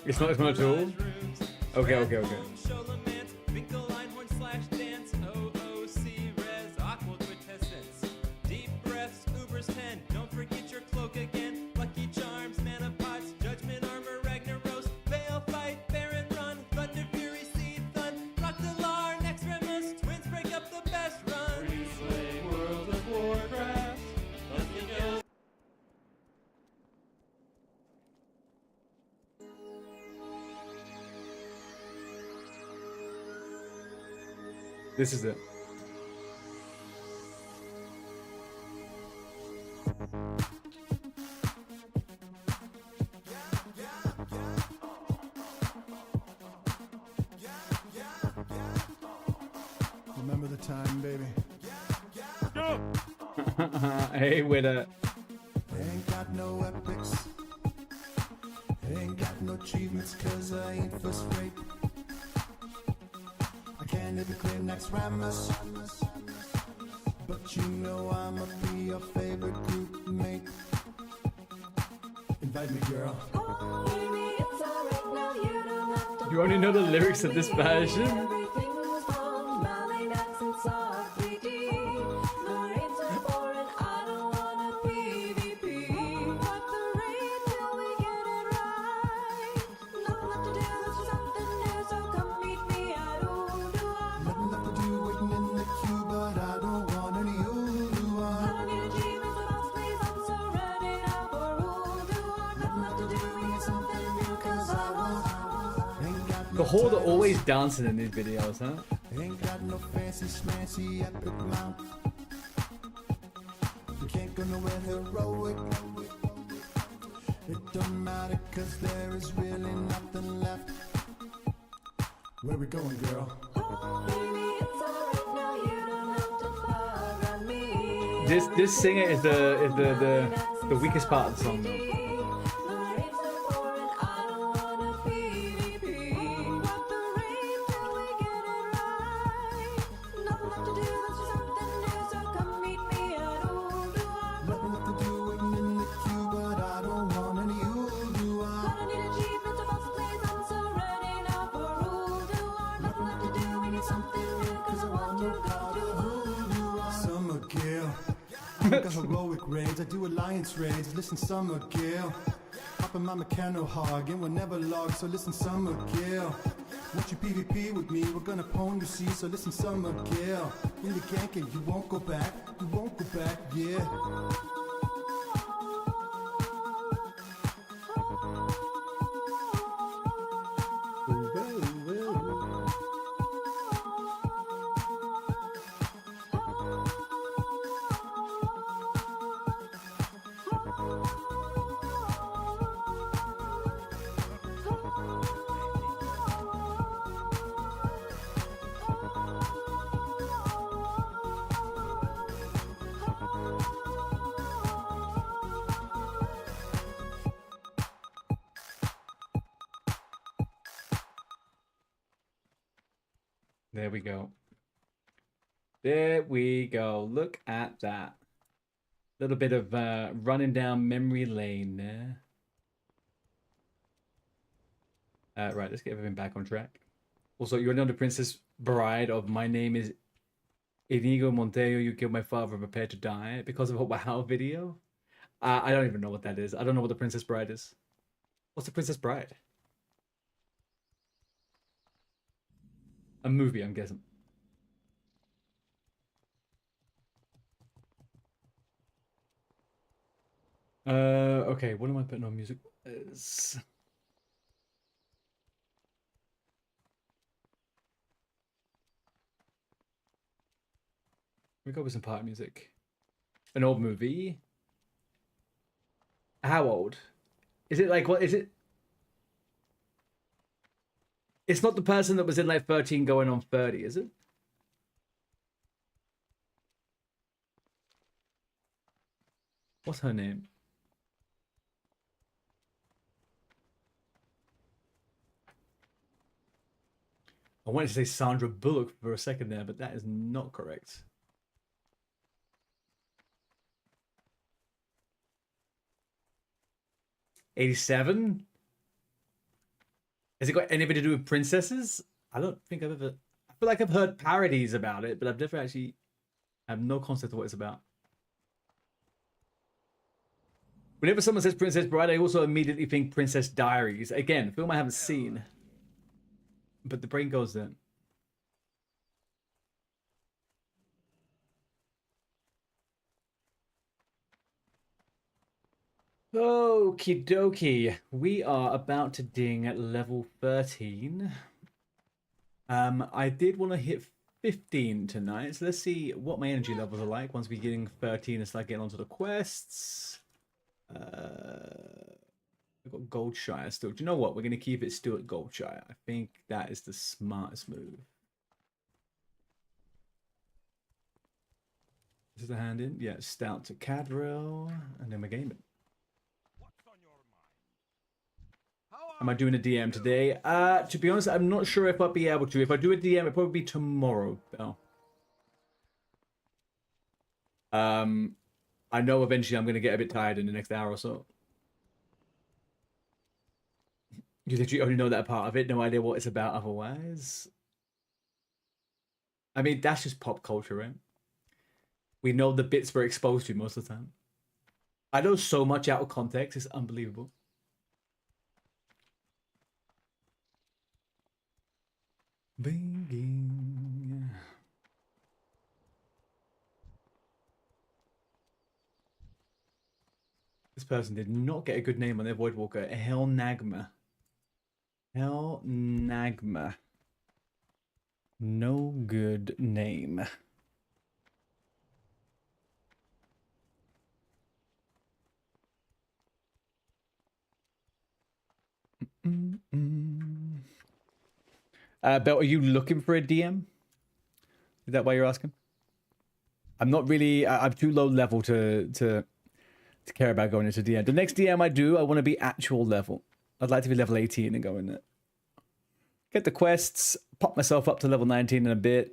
It's not at all? Okay. Deep breaths, Uber's 10. Don't forget your This is it. Remember the time, baby. Hey, with a. Ain't got no epics. Ain't got no achievements cause I ain't first rate. I can't even clear next Ramus. But you know I'ma be your favorite group mate. Invite me, girl. You only know the lyrics of this version? The Horde are always dancing in these videos, huh? Ain't got no fancy smancy epic mount. You can't go nowhere heroic. It don't matter cause there is really nothing left. Where we going, girl? This singer is the weakest part of the song though. Heroic raids, I do alliance raids. Listen, Summer Gale. Hopping my mechano hog and we'll never log. So listen, Summer Gale. Once you PvP with me, we're gonna pwn you see. So listen, Summer Gale. In the gank and you won't go back. You won't go back, yeah. There we go. There we go. Look at that. Little bit of running down memory lane there. Right, let's get everything back on track. Also, you're not the Princess Bride of My Name is Inigo Montejo, You Killed My Father, Prepare to Die because of a WoW video. I don't even know what that is. I don't know what the Princess Bride is. What's the Princess Bride? A movie, I'm guessing. Okay, what am I putting on music? We go with some party music. An old movie. How old? Is it like, what is it? It's not the person that was in like 13 going on 30, is it? What's her name? I wanted to say Sandra Bullock for a second there, but that is not correct. '87? Has it got anything to do with princesses? I don't think I've ever... I feel like I've heard parodies about it, but I've never actually... I have no concept of what it's about. Whenever someone says Princess Bride, I also immediately think Princess Diaries. Again, a film I haven't seen. But the brain goes there. Okie dokie. We are about to ding at level 13. I did want to hit 15 tonight. So let's see what my energy levels are like once we're getting 13 and start getting onto the quests. I've got Goldshire still. Do you know what? We're going to keep it still at Goldshire. I think that is the smartest move. This is the hand in. Yeah, Stout to Cadrill. And then we're gaming. Am I doing a DM today? To be honest, I'm not sure if I'll be able to. If I do a DM, it'll probably be tomorrow, though. I know eventually I'm going to get a bit tired in the next hour or so. You literally only know that part of it, no idea what it's about otherwise. I mean, that's just pop culture, right? We know the bits we're exposed to most of the time. I know so much out of context, it's unbelievable. Binging. This person did not get a good name on their Voidwalker. Helnagma. Helnagma. No good name. Belt, are you looking for a DM? Is that why you're asking? I'm not really. I'm too low level to care about going into DM. The next DM I do, I want to be actual level. I'd like to be level 18 and go in there. Get the quests, pop myself up to level 19 in a bit.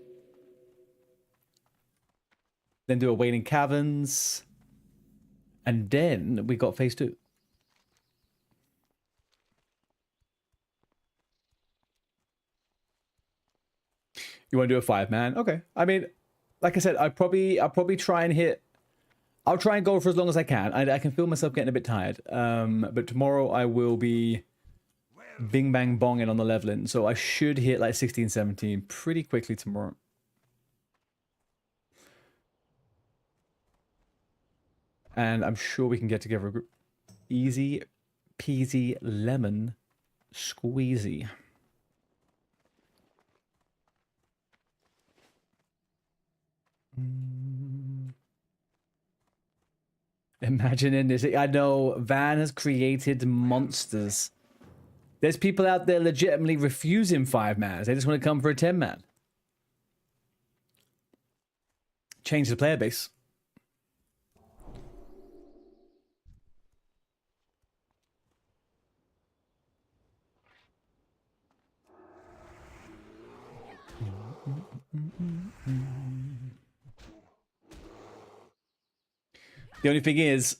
Then do a Wailing Caverns. And then we got phase 2. You want to do a 5-man? Okay. I mean, like I said, I'll probably try and hit. I'll try and go for as long as I can. I can feel myself getting a bit tired. But tomorrow I will be bing bang bonging on the leveling, so I should hit like 16, 17 pretty quickly tomorrow. And I'm sure we can get together a group. Easy peasy lemon squeezy. Imagining this. I know Van has created monsters. There's people out there legitimately refusing 5-mans. They just want to come for a 10-man. Change the player base. The only thing is,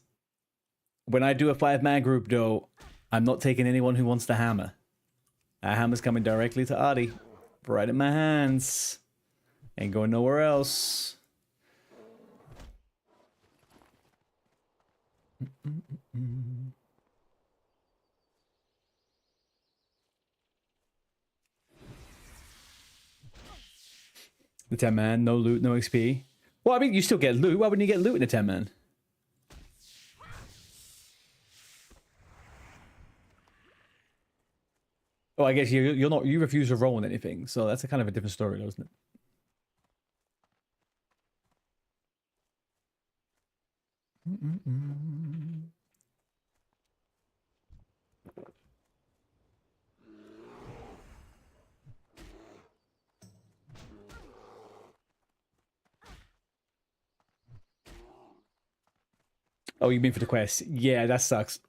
when I do a 5-man group, though, I'm not taking anyone who wants the hammer. That hammer's coming directly to Artie. Right in my hands. Ain't going nowhere else. The 10-man, no loot, no XP. Well, I mean, you still get loot. Why wouldn't you get loot in a 10-man? Oh, I guess you're not. You refuse to roll on anything, so that's a kind of a different story, though, isn't it? Oh, you mean for the quest? Yeah, that sucks.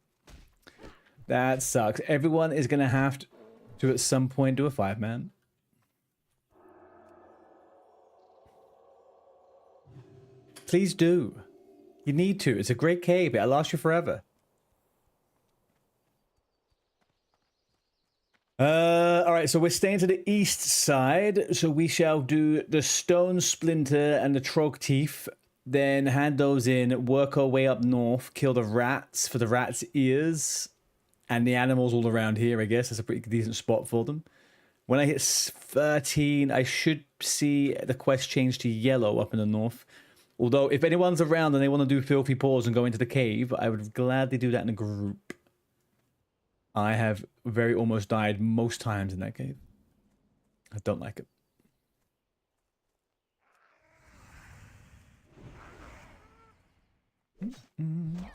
That sucks. Everyone is gonna have to at some point do a 5-man. Please do. You need to. It's a great cave. It'll last you forever. All right, so we're staying to the east side. So we shall do the Stone Splinter and the Trog Teeth. Then hand those in, work our way up north, kill the rats for the rats' ears. And the animals all around here, I guess. That's a pretty decent spot for them. When I hit 13, I should see the quest change to yellow up in the north. Although, if anyone's around and they want to do Filthy Paws and go into the cave, I would gladly do that in a group. I have very almost died most times in that cave. I don't like it.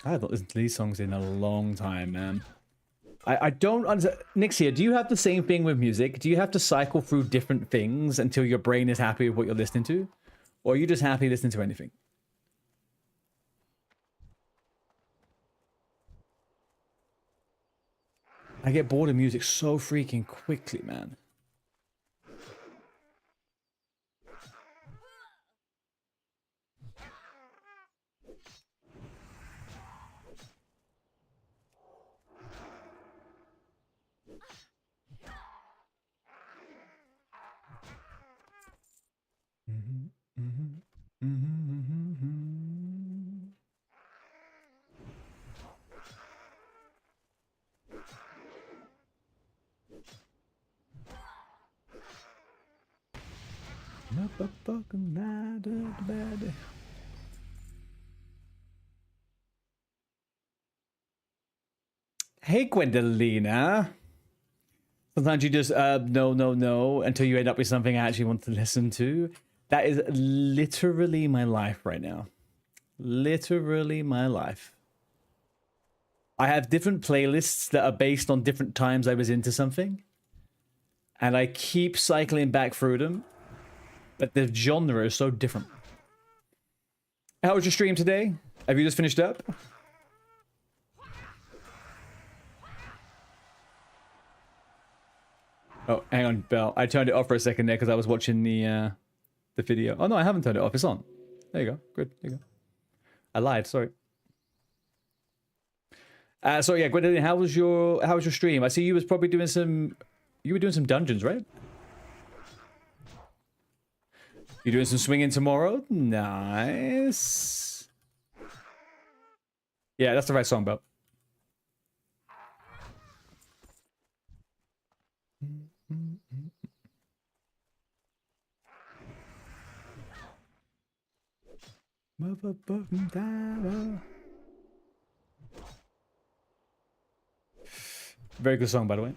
I haven't listened to these songs in a long time, man. I don't understand. Nixia, do you have the same thing with music? Do you have to cycle through different things until your brain is happy with what you're listening to? Or are you just happy listening to anything? I get bored of music so freaking quickly, man. Hey, Gwendolina. Sometimes you just, no, until you end up with something I actually want to listen to. That is literally my life right now. Literally my life. I have different playlists that are based on different times I was into something. And I keep cycling back through them. But the genre is so different. How was your stream today? Have you just finished up? Oh, hang on, Belle. I turned it off for a second there because I was watching the video. Oh no, I haven't turned it off. It's on. There you go. Good. There you go. I lied. Sorry. So yeah, Gwendolyn, how was your stream? I see you was probably doing some. You were doing some dungeons, right? You doing some swinging tomorrow? Nice. Yeah, that's the right song, Belle. Motherfucking diver. Very good song, by the way.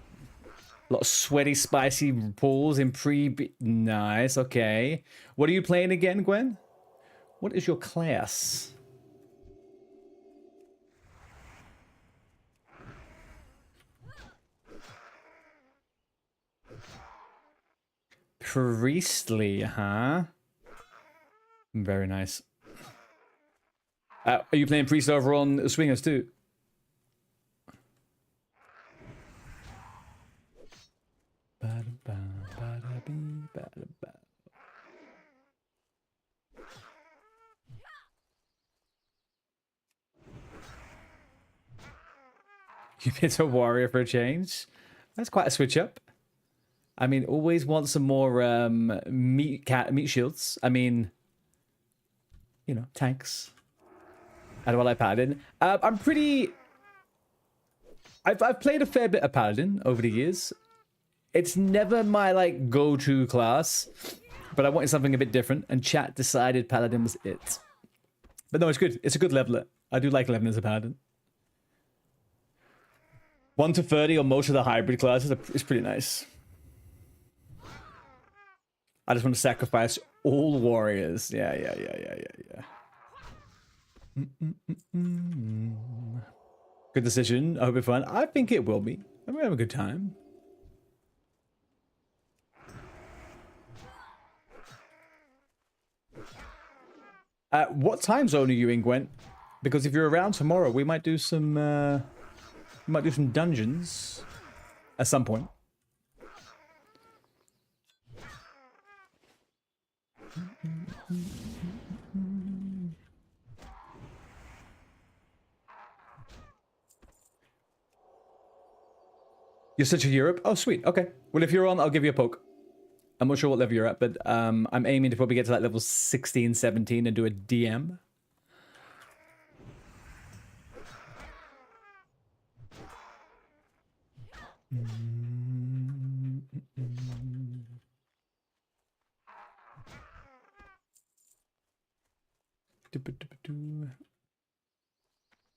A lot of sweaty, spicy pools in pre... Nice, okay. What are you playing again, Gwen? What is your class? Priestly, huh? Very nice. Are you playing Priest over on Swingers too? You picked a warrior for a change? That's quite a switch up. I mean, always want some more meat shields. I mean, you know, tanks. How do I like Paladin? I'm pretty... I've played a fair bit of Paladin over the years. It's never my, like, go-to class. But I wanted something a bit different, and chat decided Paladin was it. But no, it's good. It's a good leveler. I do like leveling as a Paladin. 1 to 30 on most of the hybrid classes is pretty nice. I just want to sacrifice all warriors. Yeah. Good decision. I hope it's fun. I think it will be. I'm gonna have a good time. What time zone are you in, Gwent? Because if you're around tomorrow, we might do some dungeons at some point. You're such a Europe? Oh, sweet. Okay. Well, if you're on, I'll give you a poke. I'm not sure what level you're at, but I'm aiming to probably get to like level 16, 17 and do a DM.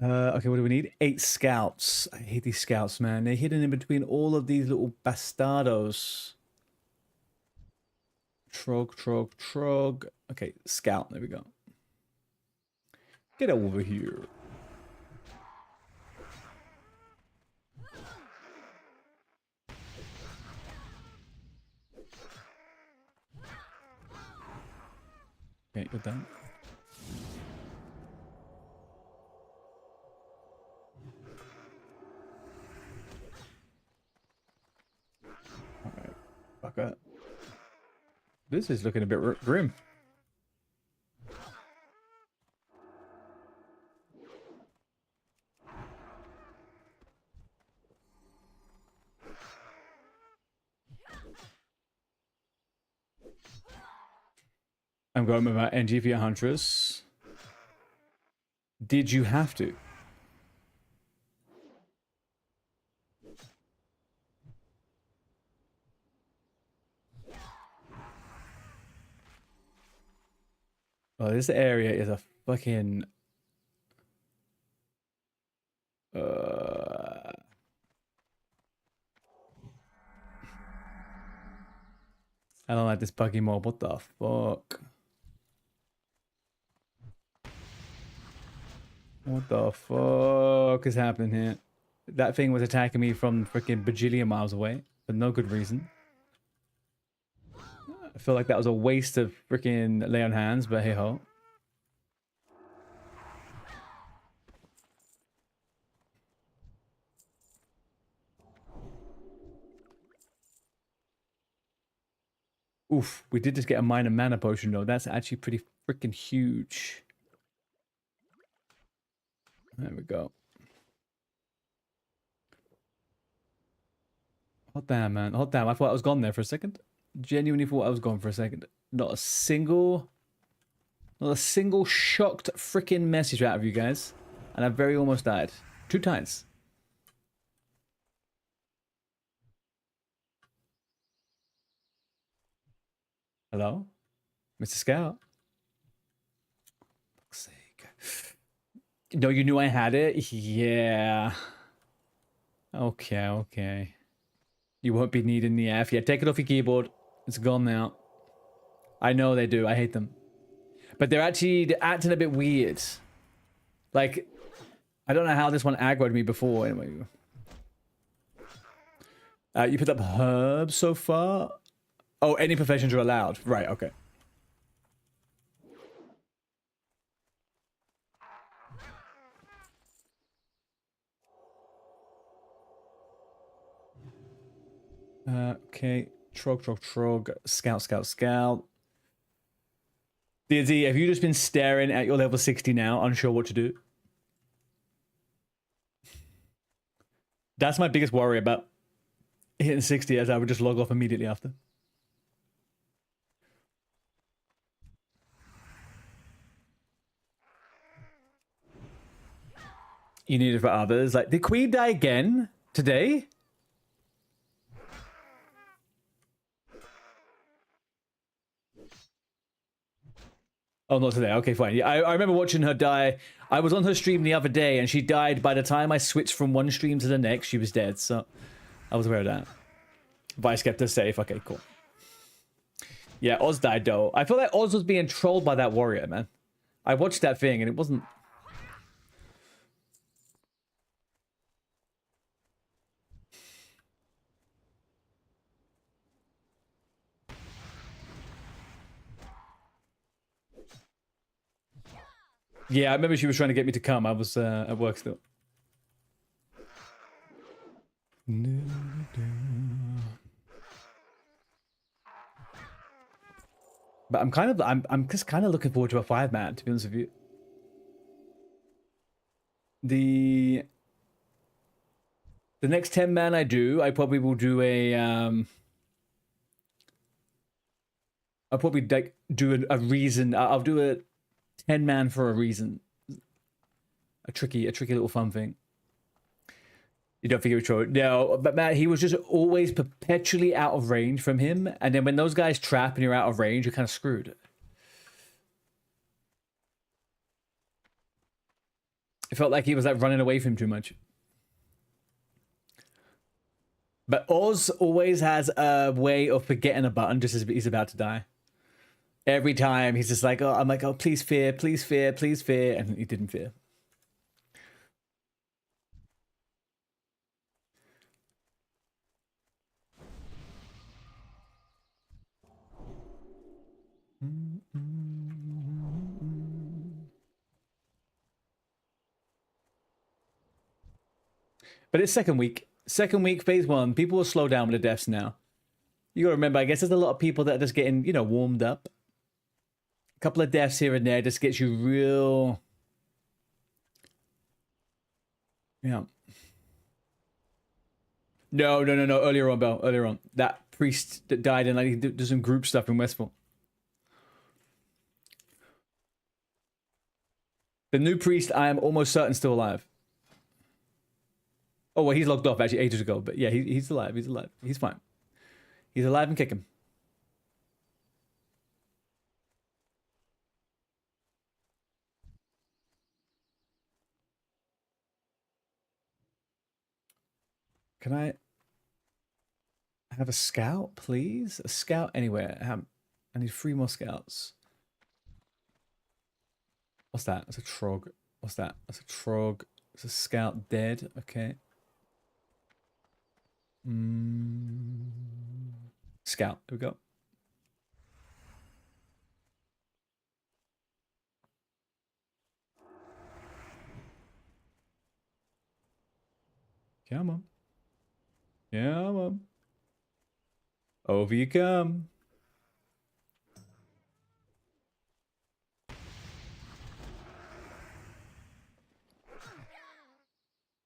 Okay, what do we need? 8 scouts. I hate these scouts, man. They're hidden in between all of these little bastardos. Trog. Okay, scout. There we go. Get over here. Okay, you're done. Alright, fuck up. This is looking a bit grim. I'm going with my NG for your Huntress. Did you have to? Oh, this area is a fucking... I don't like this buggy mob. What the fuck? What the fuck is happening here? That thing was attacking me from freaking bajillion miles away for no good reason. I feel like that was a waste of freaking lay on hands, but hey ho. Oof, we did just get a minor mana potion though. That's actually pretty freaking huge. There we go. Hot damn, man. Hot damn. I thought I was gone there for a second. Genuinely thought I was gone for a second. Not a single shocked freaking message out of you guys. And I very almost died. 2 times. Hello? Mr. Scout? For fuck's sake. No, you knew I had it? Yeah. Okay, okay. You won't be needing the F. Yeah, take it off your keyboard. It's gone now. I know they do. I hate them. But they're acting a bit weird. Like, I don't know how this one aggroed me before. Anyway. You picked up herbs so far? Oh, any professions are allowed. Right, okay. Okay. Trog. Scout. Dizzy, have you just been staring at your level 60 now, unsure what to do? That's my biggest worry about hitting 60, as I would just log off immediately after. You need it for others. Like, did Queen die again today? Oh, not today. Okay, fine. Yeah, I remember watching her die. I was on her stream the other day, and she died by the time I switched from one stream to the next. She was dead, so I was aware of that. Vice kept her safe. Okay, cool. Yeah, Oz died, though. I feel like Oz was being trolled by that warrior, man. I watched that thing, and it wasn't... Yeah, I remember she was trying to get me to come. I was at work still. But I'm just kind of looking forward to a 5-man, to be honest with you. The next 10-man I do, I probably will do a I'll probably like do a reason. I'll do a 10-man for a reason. A tricky little fun thing. You don't think he was trolling? No, but Matt, he was just always perpetually out of range from him. And then when those guys trap and you're out of range, you're kind of screwed. It felt like he was like running away from him too much. But Oz always has a way of forgetting a button just as he's about to die. Every time he's just like, oh, I'm like, oh, please fear, please fear, please fear. And he didn't fear. But it's second week. Second week, phase one. People will slow down with the deaths now. You gotta remember, I guess there's a lot of people that are just getting, you know, warmed up. A couple of deaths here and there just gets you real... Yeah. No. Earlier on, Bell. Earlier on. That priest that died and like he did some group stuff in Westfall. The new priest, I am almost certain still alive. Oh, well, he's logged off actually ages ago. But yeah, he's alive. He's alive. He's fine. He's alive and kicking. Can I have a scout, please? A scout anywhere. I need 3 more scouts. What's that? That's a trog. What's that? That's a trog. It's a scout dead. Okay. Scout. Here we go. Come on. Come on. Over you come.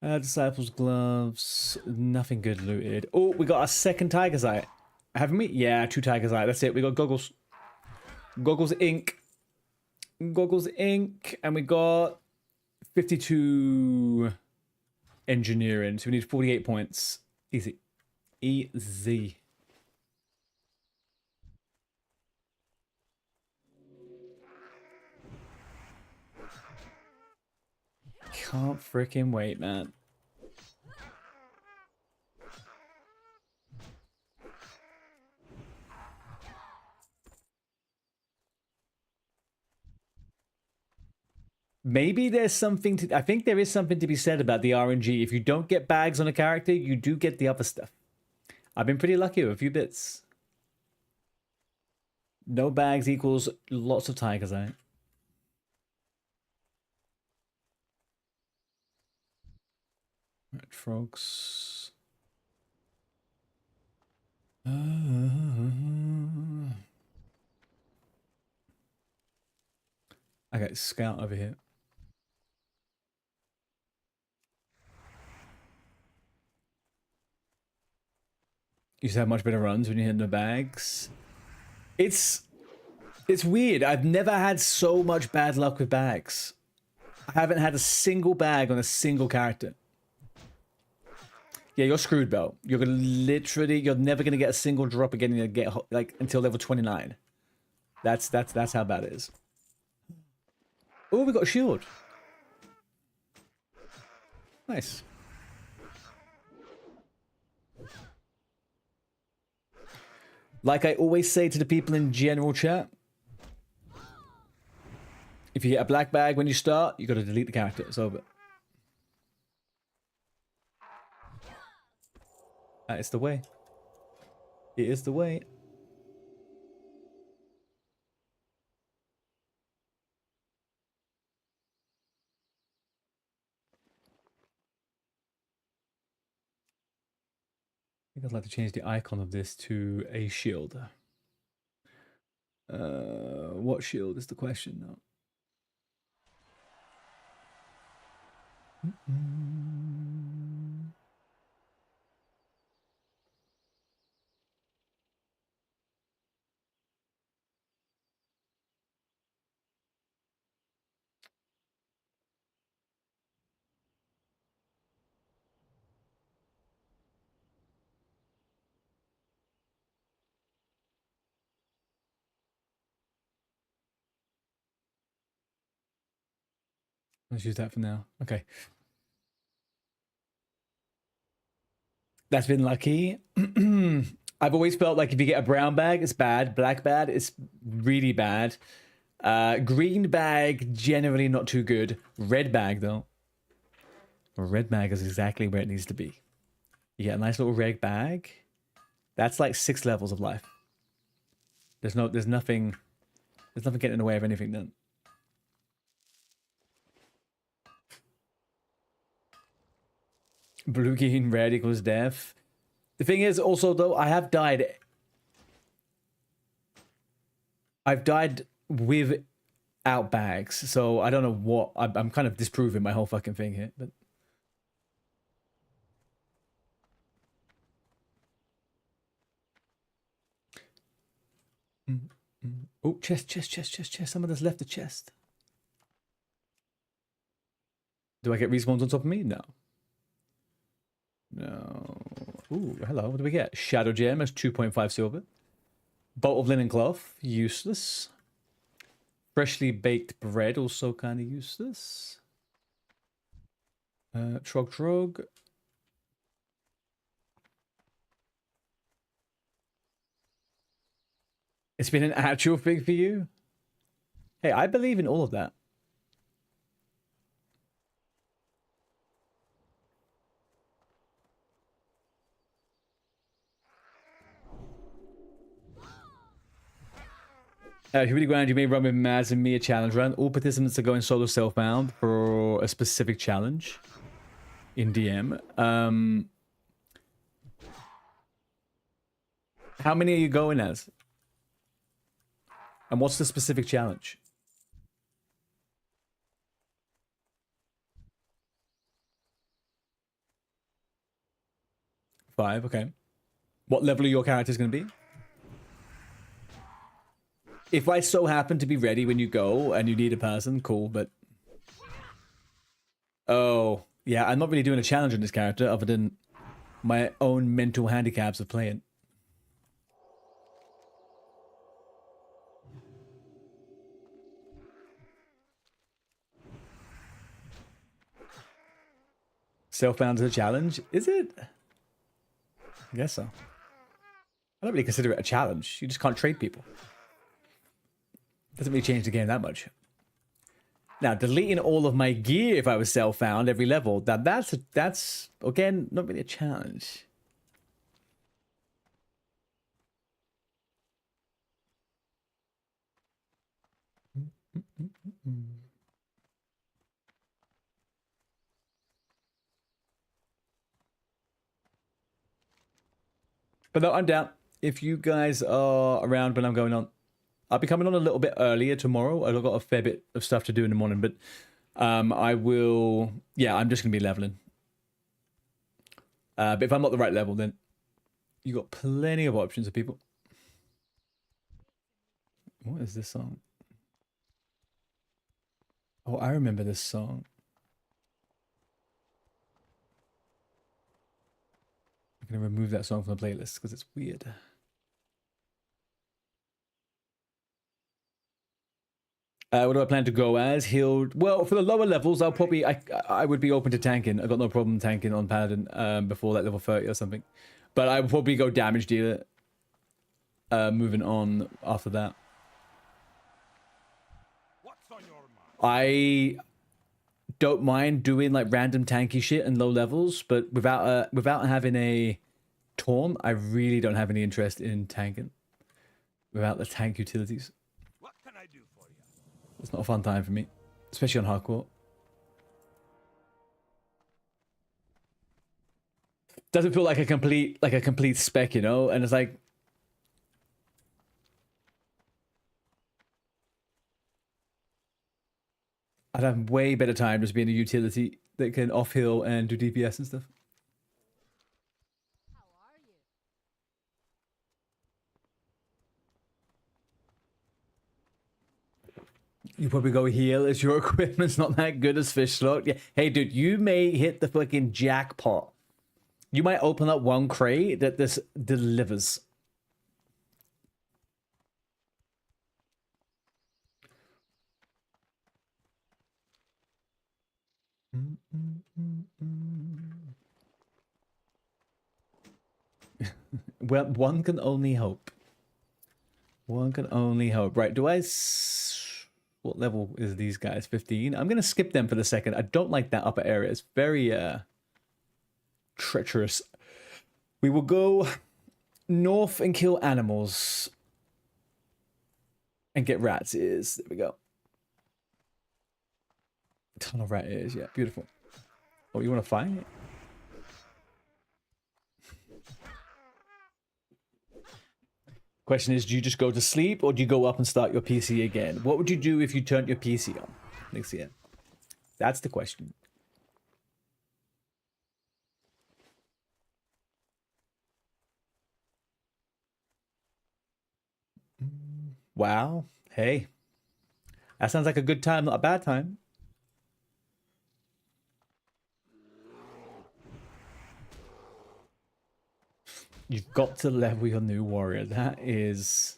Disciples gloves. Nothing good looted. Oh, we got a second tiger's eye. Haven't we? Yeah, 2 tiger's eye. That's it. We got goggles. Goggles ink. Goggles ink. And we got 52 engineering. So we need 48 points. Easy. Easy. Can't freaking wait, man. Maybe there's something to... I think there is something to be said about the RNG. If you don't get bags on a character, you do get the other stuff. I've been pretty lucky with a few bits. No bags equals lots of tigers out. Right, frogs. I got scout over here. You used to have much better runs when you hit the bags. It's weird. I've never had so much bad luck with bags. I haven't had a single bag on a single character. Yeah, you're screwed, Bell. You're never gonna get a single drop again and get like until level 29. That's how bad it is. Oh, we got a shield. Nice. Like I always say to the people in general chat, if you get a black bag when you start, you got to delete the character. It's over. That is the way. It is the way. I think I'd like to change the icon of this to a shield. What shield is the question now? Let's use that for now. Okay. That's been lucky. I've always felt like if you get a brown bag, it's bad. Black bag, it's really bad. Green bag, generally not too good. Red bag, though. A red bag is exactly where it needs to be. You get a nice little red bag. That's like 6 levels of life. There's nothing getting in the way of anything then. Blue, green, red equals death. The thing is also though, I've died without bags, so I don't know what I'm kind of disproving my whole fucking thing here, but oh, chest. Someone has left the chest. Do I get respawns on top of me? No. No. Ooh, hello. What do we get? Shadow gem as 2.5 silver. Bolt of linen cloth, useless. Freshly baked bread, also kind of useless. Trog. It's been an actual thing for you? Hey, I believe in all of that. Humidity Ground, you may run with Mads and me a challenge round. All participants are going solo self-bound for a specific challenge in DM. How many are you going as? And what's the specific challenge? Five, okay. What level are your characters going to be? If I so happen to be ready when you go and you need a person, cool, but... Oh, yeah, I'm not really doing a challenge on this character other than my own mental handicaps of playing. Self-bound is a challenge? Is it? I guess so. I don't really consider it a challenge. You just can't trade people. Doesn't really change the game that much. Now, deleting all of my gear if I was self-found every level, that's again, not really a challenge. But no, I'm down. If you guys are around when I'm going on, I'll be coming on a little bit earlier tomorrow. I've got a fair bit of stuff to do in the morning, but I will... Yeah, I'm just going to be leveling. But if I'm not the right level, then you got plenty of options of people. What is this song? Oh, I remember this song. I'm going to remove that song from the playlist because it's weird. What do I plan to go as? Healed. Well, for the lower levels, I'll probably... I would be open to tanking. I've got no problem tanking on Paladin before like level 30 or something. But I would probably go damage dealer moving on after that. I don't mind doing like random tanky shit and low levels, but without having a taunt, I really don't have any interest in tanking. Without the tank utilities. What can I do for you? It's not a fun time for me, especially on hardcore. Doesn't feel like a complete spec, you know? And it's like I'd have way better time just being a utility that can off-heal and do DPS and stuff. You probably go heal as your equipment's not that good as fish slot. Yeah. Hey, dude, you may hit the fucking jackpot. You might open up one crate that this delivers. Well, one can only hope. One can only hope. Right, do I... What level is these guys? 15? I'm going to skip them for the second. I don't like that upper area. It's very treacherous. We will go north and kill animals. And get rats ears. There we go. Ton of rat ears. Yeah, beautiful. Oh, you want to fight? Question is, do you just go to sleep or do you go up and start your PC again? What would you do if you turned your PC on? Let's see it. That's the question. Wow. Hey. That sounds like a good time, not a bad time. You've got to level your new warrior. That is...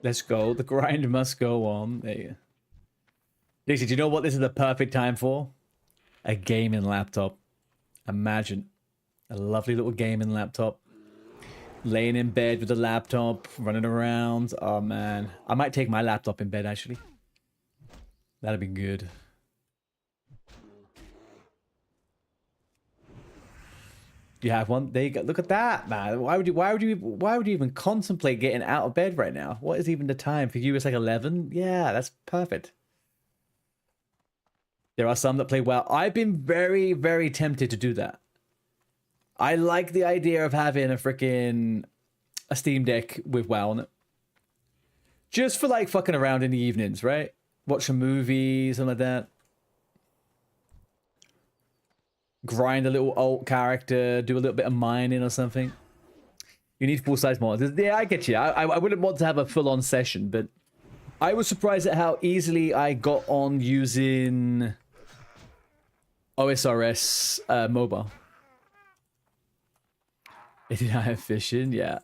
Let's go. The grind must go on. There you go. Dixie, do you know what this is the perfect time for? A gaming laptop. Imagine. A lovely little gaming laptop. Laying in bed with a laptop, running around. Oh, man. I might take my laptop in bed, actually. That'd be good. You have one? There you go. Look at that, man. Why would you even contemplate getting out of bed right now? What is even the time for you? It's like 11. Yeah, that's perfect. There are some that play well. I've been very, very tempted to do that. I like the idea of having a Steam Deck with WoW on it. Just for like fucking around in the evenings, right? Watch a movie, something like that. Grind a little alt character, do a little bit of mining or something. You need full-size monitors. Yeah, I get you. I wouldn't want to have a full-on session, but I was surprised at how easily I got on using OSRS mobile. Did I have fishing? Yeah.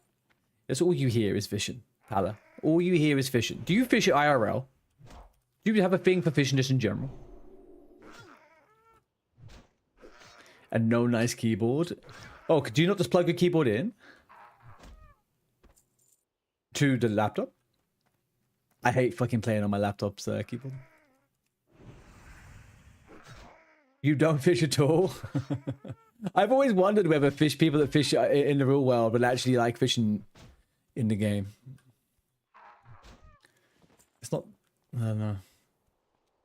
That's all you hear is fishing, Pala. All you hear is fishing. Do you fish at IRL? Do you have a thing for fishing just in general? And no nice keyboard. Oh, could you not just plug your keyboard in? To the laptop? I hate fucking playing on my laptop's keyboard. You don't fish at all? I've always wondered whether people that fish in the real world would actually like fishing in the game. It's not... I don't know.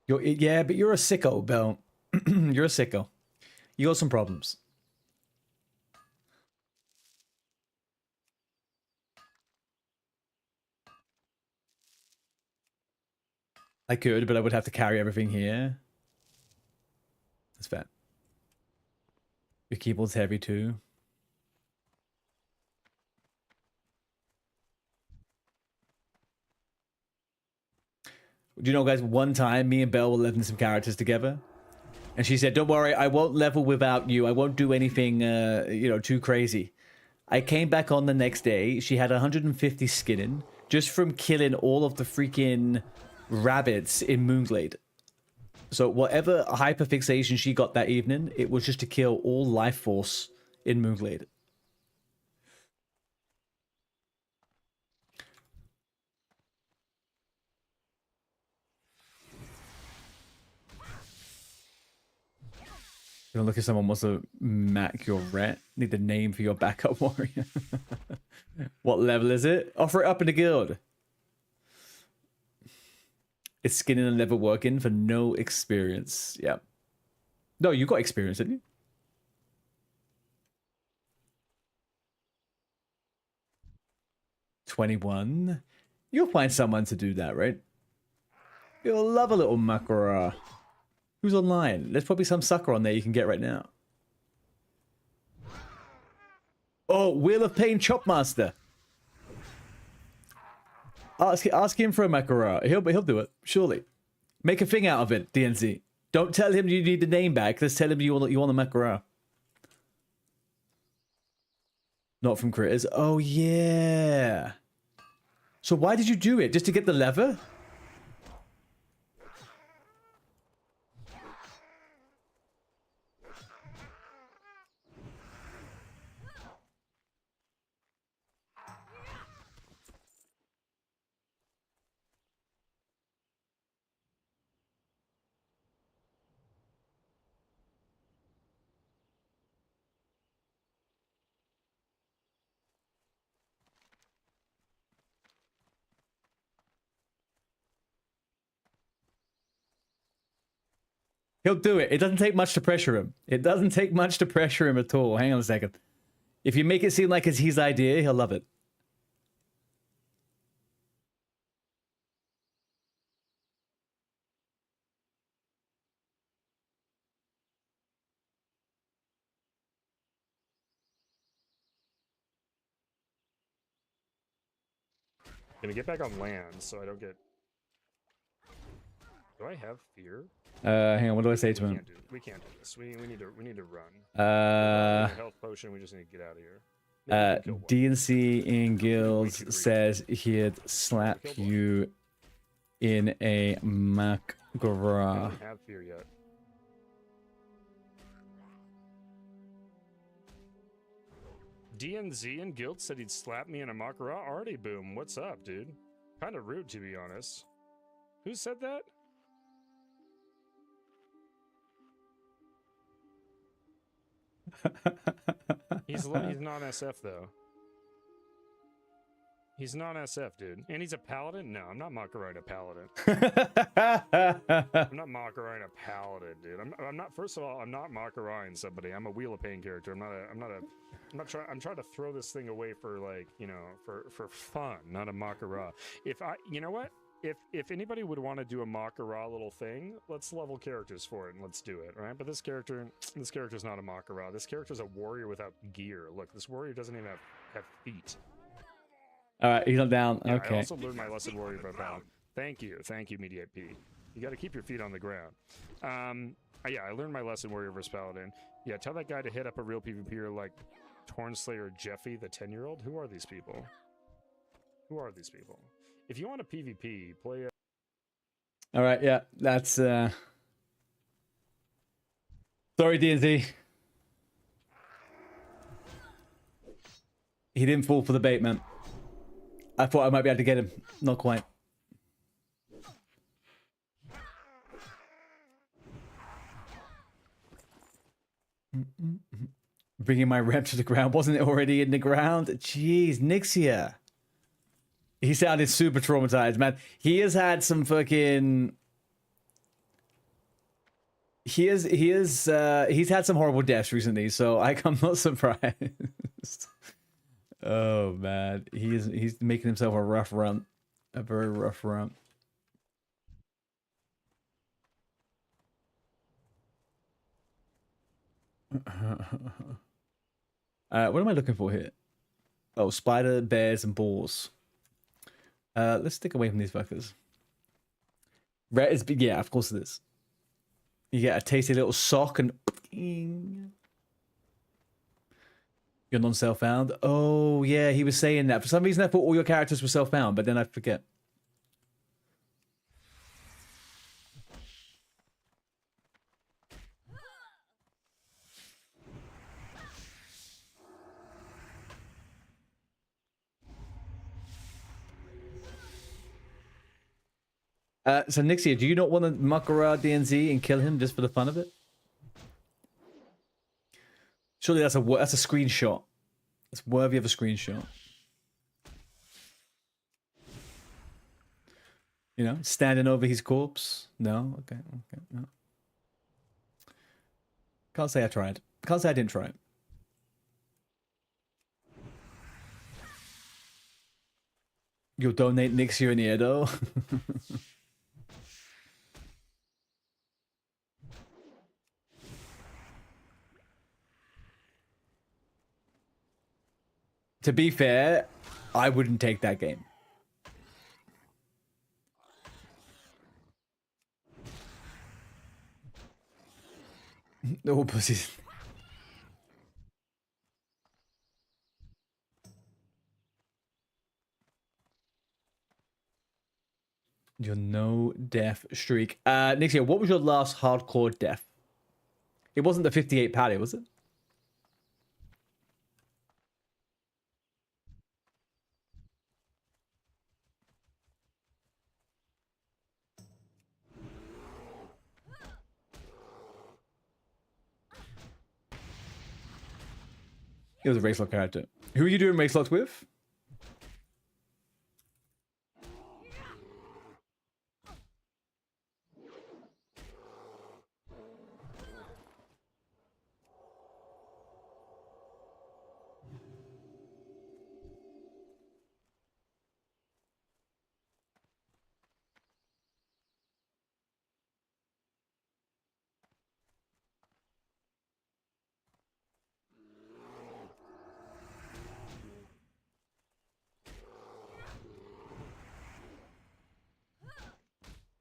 Yeah, but you're a sicko, Bill. You're a sicko. You got some problems. I could, but I would have to carry everything here. That's fair. Your keyboard's heavy too. Do you know, guys, one time me and Belle were leveling some characters together. And she said, don't worry, I won't level without you. I won't do anything, too crazy. I came back on the next day. She had 150 skinning just from killing all of the freaking rabbits in Moonglade. So whatever hyperfixation she got that evening, it was just to kill all life force in Moonglade. Gonna look if someone wants to mac your ret. Need the name for your backup warrior. What level is it? Offer it up in the guild. It's skinning and never working for no experience. Yeah. No, you got experience, didn't you? $21. You'll find someone to do that, right? You'll love a little Makara. Who's online? There's probably some sucker on there you can get right now. Oh, Wheel of Pain Chopmaster. Ask him for a Makara. He'll do it, surely. Make a thing out of it, DNC. Don't tell him you need the name back. Just tell him you want a Makara. Not from Critters. Oh, yeah. So why did you do it? Just to get the lever? He'll do it. It doesn't take much to pressure him. It doesn't take much to pressure him at all. Hang on a second. If you make it seem like it's his idea, he'll love it. Gonna get back on land so I don't get. Do I have fear? Hang on. What do I say to him? We can't do this. We need to run. Health potion. We just need to get out of here. DNC in guilds says he'd slap you in a Makra. I don't have fear yet. DNZ in guild said he'd slap me in a Makara. Already boom. What's up, dude? Kind of rude, to be honest. Who said that? He's not SF though. He's not SF, dude. And he's a paladin? No, I'm not Makaraing a paladin. I'm not Makaraing a paladin, dude. I'm not. First of all, I'm not Makaraing somebody. I'm a Wheel of Pain character. I'm trying to throw this thing away for, like, you know, for fun, not a Makara. You know what? If anybody would want to do a Makara little thing, let's level characters for it and let's do it, right? But this character's not a Makara. This character's a warrior without gear. Look, this warrior doesn't even have feet. All right, he's not down. Yeah, okay. I also learned my lesson, warrior by battle. Thank you, Mediate P. You got to keep your feet on the ground. Yeah, I learned my lesson, warrior versus paladin. Yeah, tell that guy to hit up a real PvPer like Tornslayer Jeffy, the 10-year-old. Who are these people? If you want a PvP, play a... All right, yeah, that's... Sorry, DNZ. He didn't fall for the bait, man. I thought I might be able to get him. Not quite. Bringing my rep to the ground. Wasn't it already in the ground? Jeez, Nixia. He sounded super traumatized, man. He has had some fucking... He's had some horrible deaths recently, so I'm not surprised. Oh man, he's making himself a rough run, a very rough run. What am I looking for here? Oh, spider, bears, and boars. Let's stick away from these fuckers. Red is big, yeah, of course it is. You get a tasty little sock and... You're non-self-found? Oh, yeah, he was saying that. For some reason, I thought all your characters were self-found, but then I forget. So Nixia, do you not want to Makara DNZ and kill him just for the fun of it? Surely that's a screenshot. It's worthy of a screenshot. You know, standing over his corpse. No, okay, no. Can't say I tried. Can't say I didn't try it. You'll donate Nixia and Edo. To be fair, I wouldn't take that game. No pussies. Your no death streak. Nixia, what was your last hardcore death? It wasn't the 58 pally, was it? It was a race lock character. Who are you doing race locks with?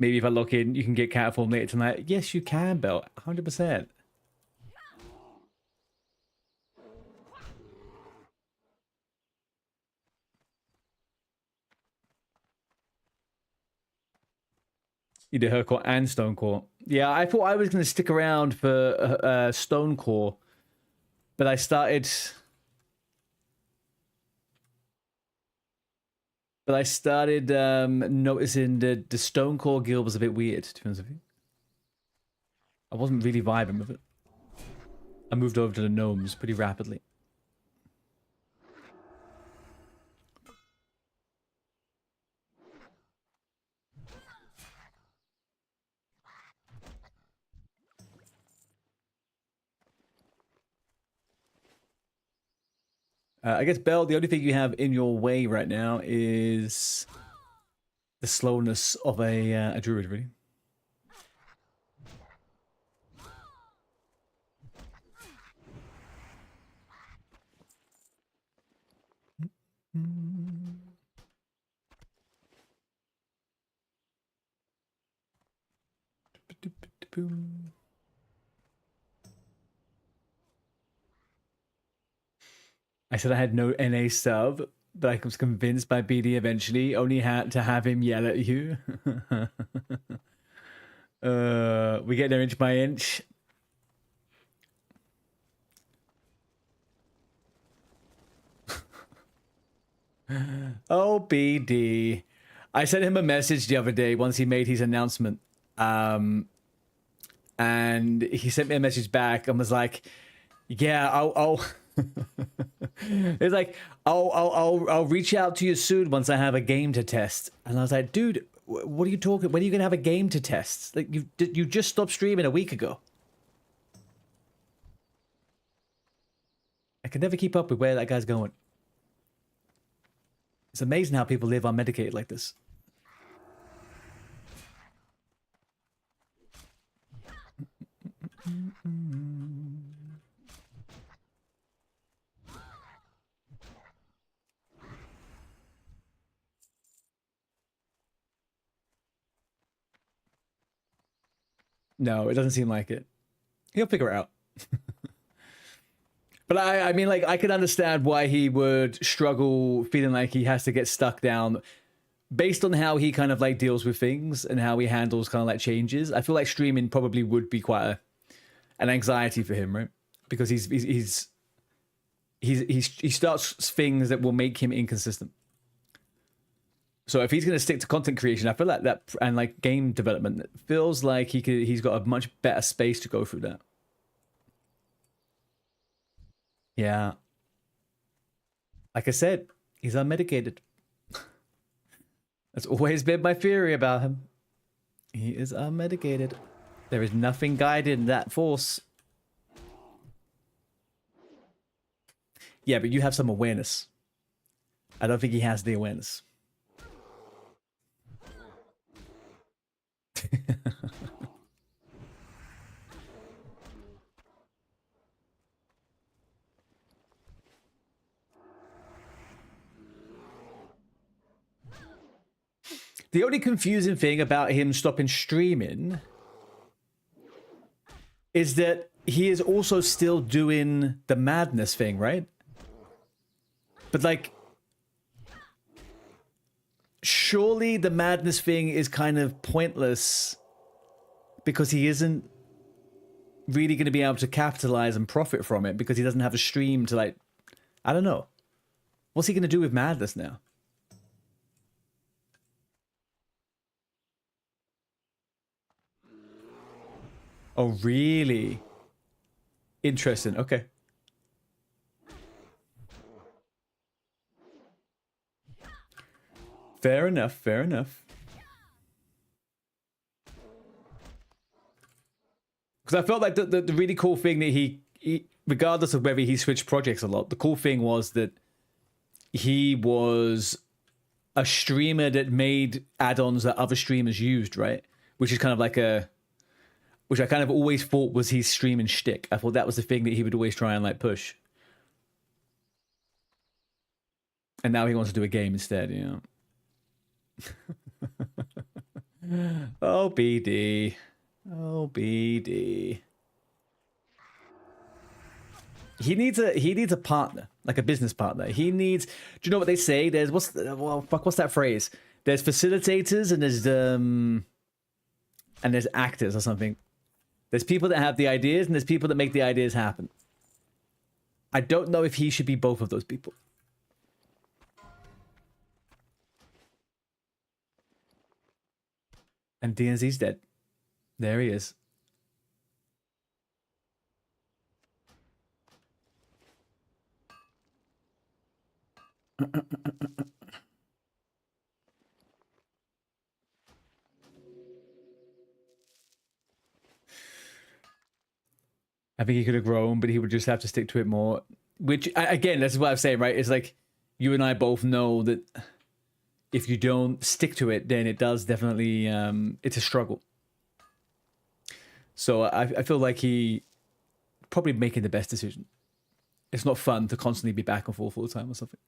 Maybe if I look in, you can get Catform later tonight. Yes, you can, Bell. 100%. You did Hardcore and Stonecore. Yeah, I thought I was going to stick around for Stonecore, but I started... But I started noticing that the Stonecore guild was a bit weird, to be honest with you. I wasn't really vibing with it. I moved over to the gnomes pretty rapidly. I guess, Bell, the only thing you have in your way right now is the slowness of a druid, really. I said I had no NA sub, but I was convinced by BD eventually. Only had to have him yell at you. We get there inch by inch. Oh, BD. I sent him a message the other day once he made his announcement. And he sent me a message back and was like, yeah, I'll it's like, I'll reach out to you soon once I have a game to test. And I was like, dude, what are you talking? When are you gonna have a game to test? Like, you just stopped streaming a week ago. I can never keep up with where that guy's going. It's amazing how people live unmedicated like this. No, it doesn't seem like it. He'll figure it out. But I mean, like, I could understand why he would struggle feeling like he has to get stuck down based on how he kind of like deals with things and how he handles kind of like changes. I feel like streaming probably would be quite an anxiety for him, right? Because he starts things that will make him inconsistent. So if he's going to stick to content creation, I feel like that, and like game development, it feels like he's got a much better space to go through that. Yeah. Like I said, he's unmedicated. That's always been my theory about him. He is unmedicated. There is nothing guided in that force. Yeah, but you have some awareness. I don't think he has the awareness. The only confusing thing about him stopping streaming is that he is also still doing the madness thing, right? But like, surely the madness thing is kind of pointless because he isn't really going to be able to capitalize and profit from it because he doesn't have a stream to, like, I don't know. What's he going to do with madness now? Oh, really? Interesting. Okay. Fair enough. Fair enough. Because I felt like the really cool thing that he, regardless of whether he switched projects a lot, the cool thing was that he was a streamer that made add-ons that other streamers used, right? Which is kind of like which I kind of always thought was his streaming shtick. I thought that was the thing that he would always try and like push. And now he wants to do a game instead, you know. Oh, BD. Oh, BD. He needs a partner, like a business partner. He needs. Do you know what they say? There's what's that phrase? There's facilitators and there's actors or something. There's people that have the ideas and there's people that make the ideas happen. I don't know if he should be both of those people. And DNZ's dead. There he is. I think he could have grown, but he would just have to stick to it more. Which, again, that's what I'm saying, right? It's like, you and I both know that if you don't stick to it, then it does definitely, it's a struggle. So I feel like he probably making the best decision. It's not fun to constantly be back and forth all the time or something.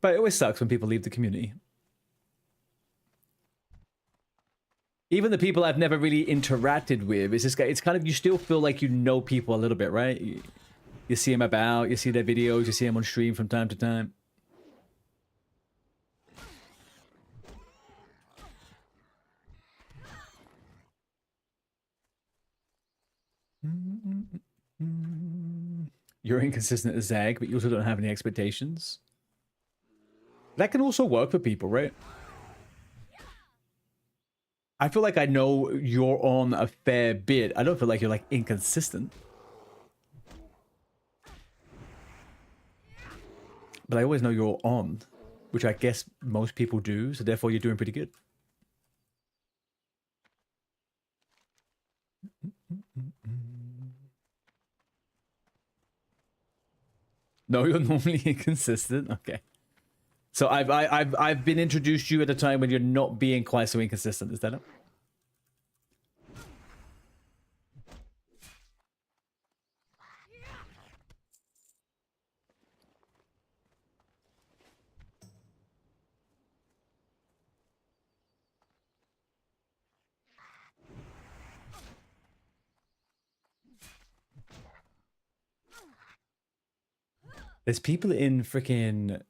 But it always sucks when people leave the community. Even the people I've never really interacted with, it's kind of, you still feel like you know people a little bit, right? You see them about, you see their videos, you see them on stream from time to time. You're inconsistent as Zag, but you also don't have any expectations. That can also work for people, right? I feel like I know you're on a fair bit. I don't feel like you're like inconsistent. But I always know you're on, which I guess most people do, so therefore you're doing pretty good. No, you're normally inconsistent. Okay. So I've been introduced to you at a time when you're not being quite so inconsistent. Is that it? There's people in freaking.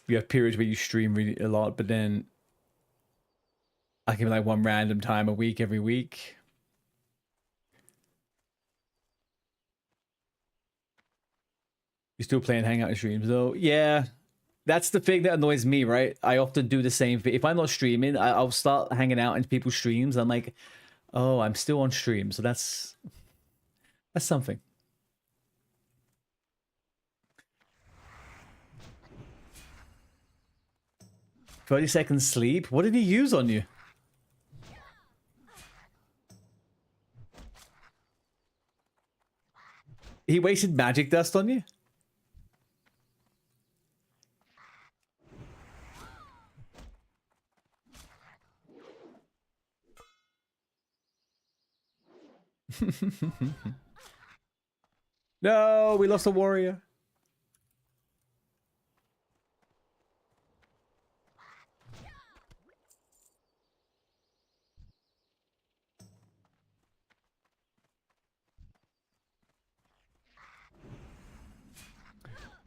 You have periods where you stream really a lot, but then I can be like one random time a week, every week. You're still playing Hangout streams though? Yeah. That's the thing that annoys me, right? I often do the same thing. If I'm not streaming, I'll start hanging out in people's streams. I'm like, oh, I'm still on stream. So that's something. "30-second sleep? What did he use on you?" He wasted magic dust on you? No, we lost a warrior.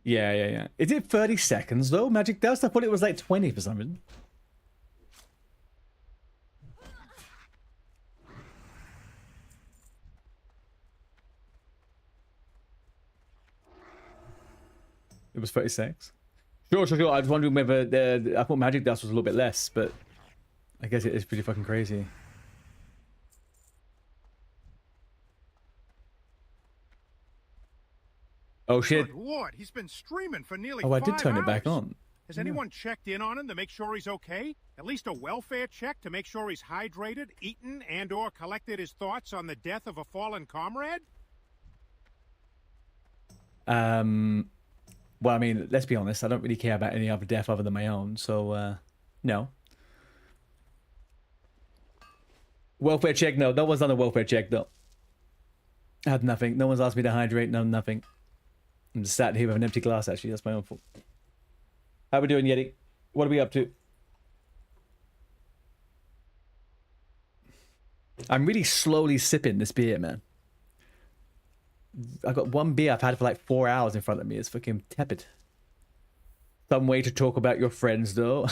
Yeah. Is it 30 seconds though, magic dust? I thought it was like 20 for some reason. It was 36. Sure. I was wondering whether I thought magic dust was a little bit less, but I guess it is pretty fucking crazy. Oh shit. Good Lord, he's been streaming for nearly 5 hours. I did turn it back on. Has anyone checked in on him to make sure he's okay? At least a welfare check to make sure he's hydrated, eaten, and/or collected his thoughts on the death of a fallen comrade? Well, I mean, let's be honest. I don't really care about any other death other than my own. So, no. Welfare check? No. No one's done a welfare check, though. I had nothing. No one's asked me to hydrate. No, nothing. I'm just sat here with an empty glass, actually. That's my own fault. How we doing, Yeti? What are we up to? I'm really slowly sipping this beer, man. I've got one beer I've had for like 4 hours in front of me. It's fucking tepid. Some way to talk about your friends, though.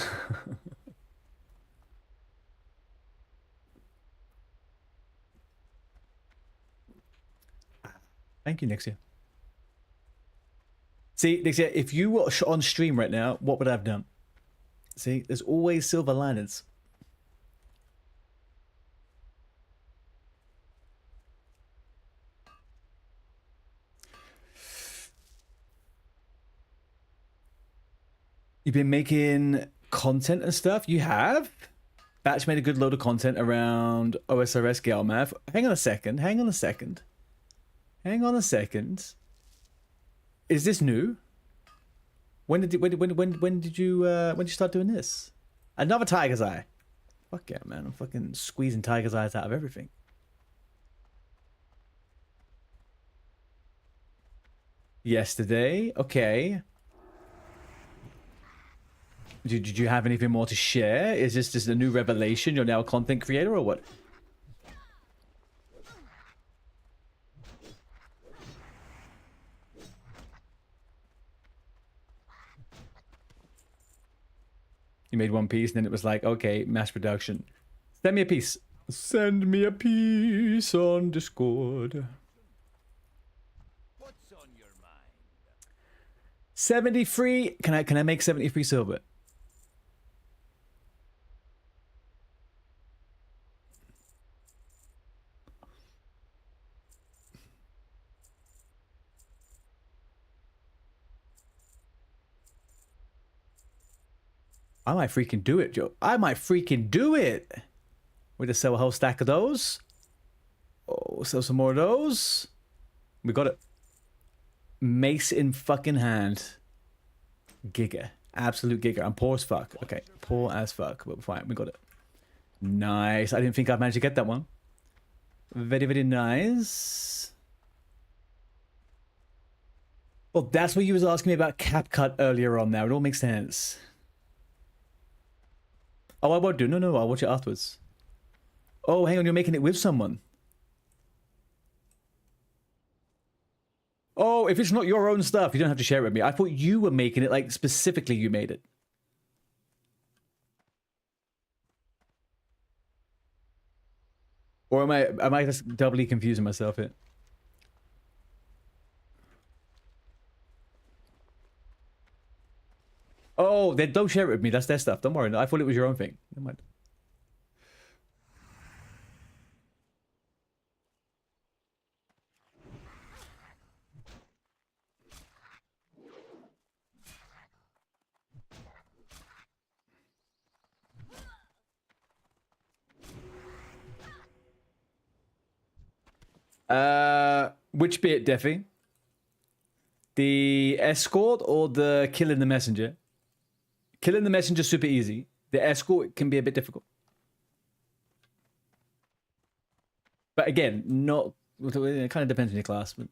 Thank you, Nixia. See, Nixia, if you were on stream right now, what would I have done? See, there's always silver linings. You've been making content and stuff? You have? Batch made a good load of content around OSRS Gale Math. Hang on a second. Hang on a second. Hang on a second. Is this new? When did you start doing this? Another Tiger's Eye. Fuck yeah, man. I'm fucking squeezing Tiger's Eyes out of everything. Yesterday? Okay. Did you have anything more to share? Is this just a new revelation? You're now a content creator or what? You made one piece and then it was like, okay, mass production. Send me a piece. Send me a piece on Discord. What's on your mind? 73. Can I make 73 silver? I might freaking do it, Joe. I might freaking do it. We just sell a whole stack of those. Oh, sell some more of those. We got it. Mace in fucking hand. Giga. Absolute giga. I'm poor as fuck. Okay, poor as fuck. But fine, we got it. Nice. I didn't think I'd manage to get that one. Very, very nice. Well, that's what you was asking me about CapCut earlier on now. It all makes sense. Oh, I won't do. No, I'll watch it afterwards. Oh, hang on, you're making it with someone. Oh, if it's not your own stuff, you don't have to share it with me. I thought you were making it, like, specifically you made it. Or am I just doubly confusing myself here? Oh, then don't share it with me. That's their stuff. Don't worry. I thought it was your own thing. Never mind. Which bit, Defy? The escort or the killing the messenger? Killing the messenger super easy. The escort can be a bit difficult. But again, not. It kind of depends on your class. But...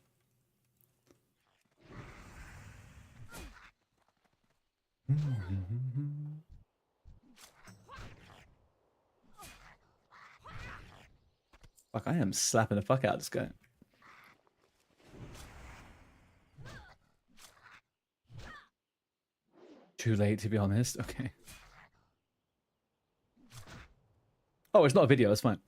Fuck, I am slapping the fuck out of this guy. Too late, to be honest. Okay. Oh, it's not a video. That's fine.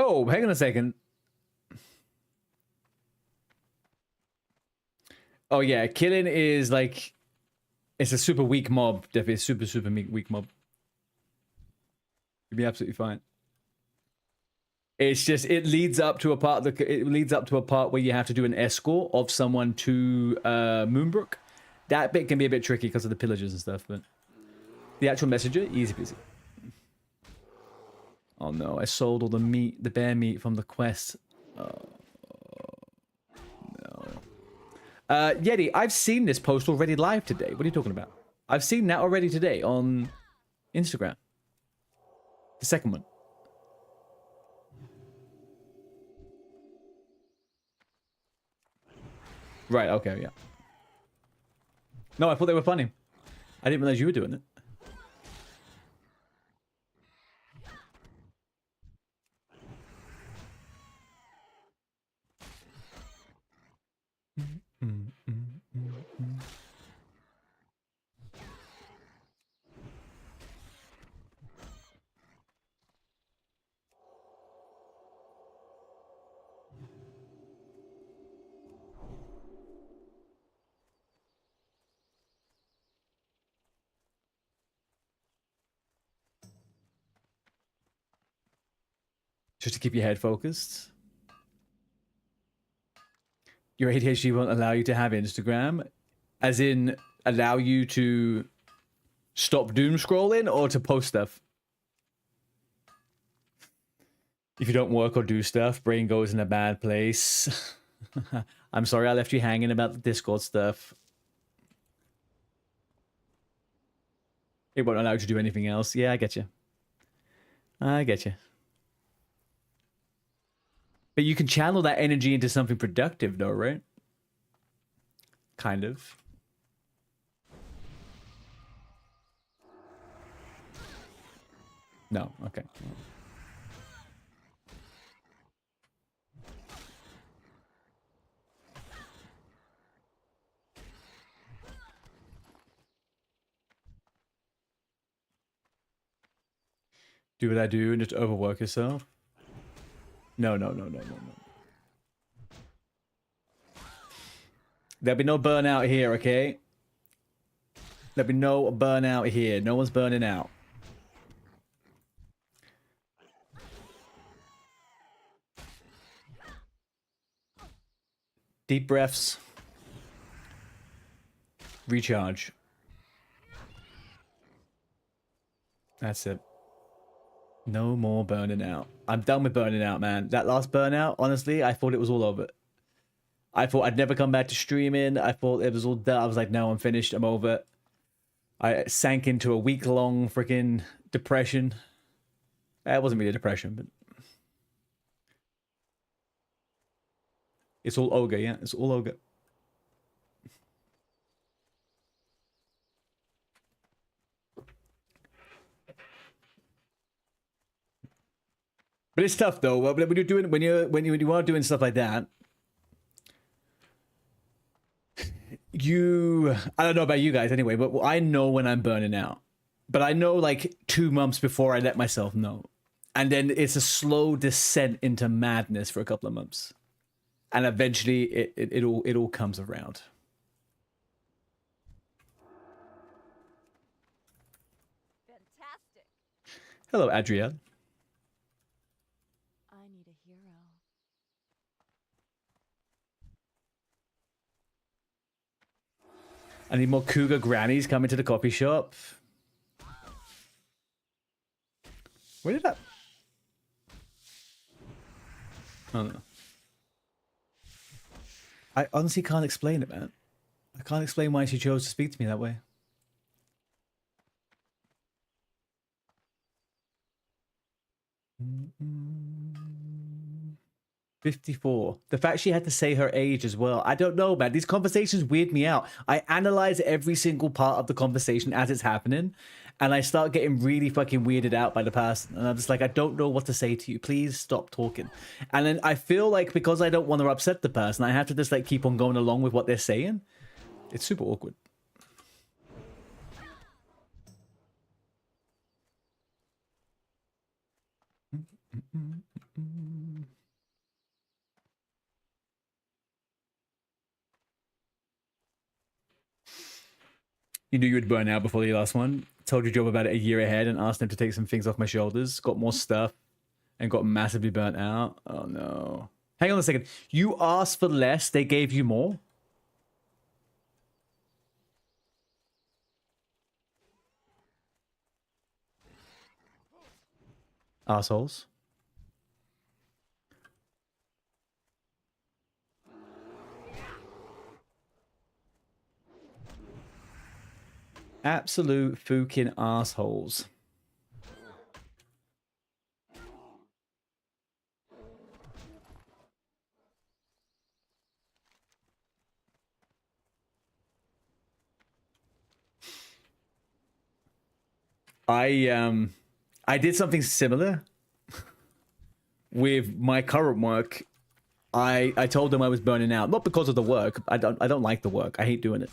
Oh, hang on a second. Oh yeah, killing is like, it's a super weak mob. Definitely a super weak mob. You'd be absolutely fine. It's just it leads up to a part where you have to do an escort of someone to Moonbrook. That bit can be a bit tricky because of the pillagers and stuff, but the actual messenger, easy peasy. Oh no, I sold all the meat, the bear meat from the quest. Oh no. Yeti, I've seen this post already live today. What are you talking about? I've seen that already today on Instagram. The second one. Right, okay, yeah. No, I thought they were funny. I didn't realize you were doing it. Just to keep your head focused. Your ADHD won't allow you to have Instagram, as in allow you to stop doom scrolling or to post stuff. If you don't work or do stuff, brain goes in a bad place. I'm sorry I left you hanging about the Discord stuff. It won't allow you to do anything else. Yeah, I get you. I get you. But you can channel that energy into something productive, though, right? Kind of. No, okay. Do what I do and just overwork yourself? No. There'll be no burnout here, okay? There'll be no burnout here. No one's burning out. Deep breaths. Recharge. That's it. No more burning out. I'm done with burning out, man. That last burnout, honestly, I thought it was all over. I thought I'd never come back to streaming. I thought it was all done. I was like, no, I'm finished. I'm over it. I sank into a week-long freaking depression. It wasn't really a depression, but... It's all ogre, yeah? It's all ogre. But it's tough though. When you're doing when you are doing stuff like that, I don't know about you guys anyway, but I know when I'm burning out. But I know like 2 months before I let myself know. And then it's a slow descent into madness for a couple of months. And eventually it all comes around. Fantastic. Hello, Adrielle. I need a hero. I need more cougar grannies coming to the coffee shop. Where did that? Oh no. I honestly can't explain it, man. I can't explain why she chose to speak to me that way. Mm-mm. 54. The fact she had to say her age as well. I don't know, man. These conversations weird me out. I analyze every single part of the conversation as it's happening, and I start getting really fucking weirded out by the person. And I'm just like, I don't know what to say to you. Please stop talking. And then I feel like because I don't want to upset the person, I have to just like keep on going along with what they're saying. It's super awkward. You knew you would burn out before the last one. Told your job about it a year ahead and asked them to take some things off my shoulders. Got more stuff. and got massively burnt out. Oh no. Hang on a second. You asked for less, they gave you more? Assholes. Absolute fucking assholes. I did something similar with my current work. I told them I was burning out, not because of the work. I don't like the work. I hate doing it.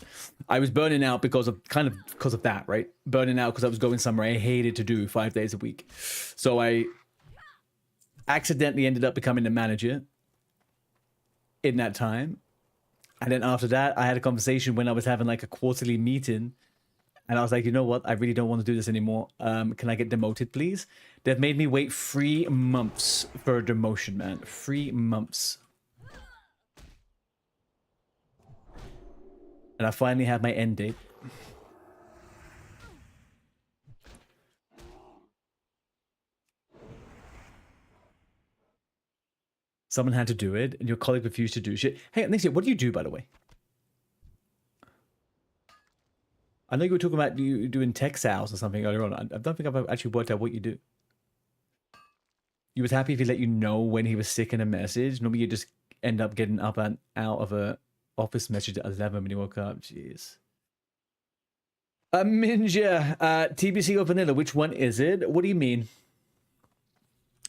I was burning out because of that, right? Burning out because I was going somewhere I hated to do 5 days a week. So I accidentally ended up becoming the manager in that time. And then after that, I had a conversation when I was having like a quarterly meeting. And I was like, you know what? I really don't want to do this anymore. Can I get demoted, please? They've made me wait 3 months for a demotion, man. 3 months. And I finally have my end date. Someone had to do it, and your colleague refused to do shit. Hey, Nixie, what do you do, by the way? I know you were talking about you doing tech sales or something earlier on. I don't think I've actually worked out what you do. You was happy if he let you know when he was sick in a message. Normally you just end up getting up and out of a office message at 11 when you woke up. Jeez. Minja, TBC or vanilla, which one is it? What do you mean?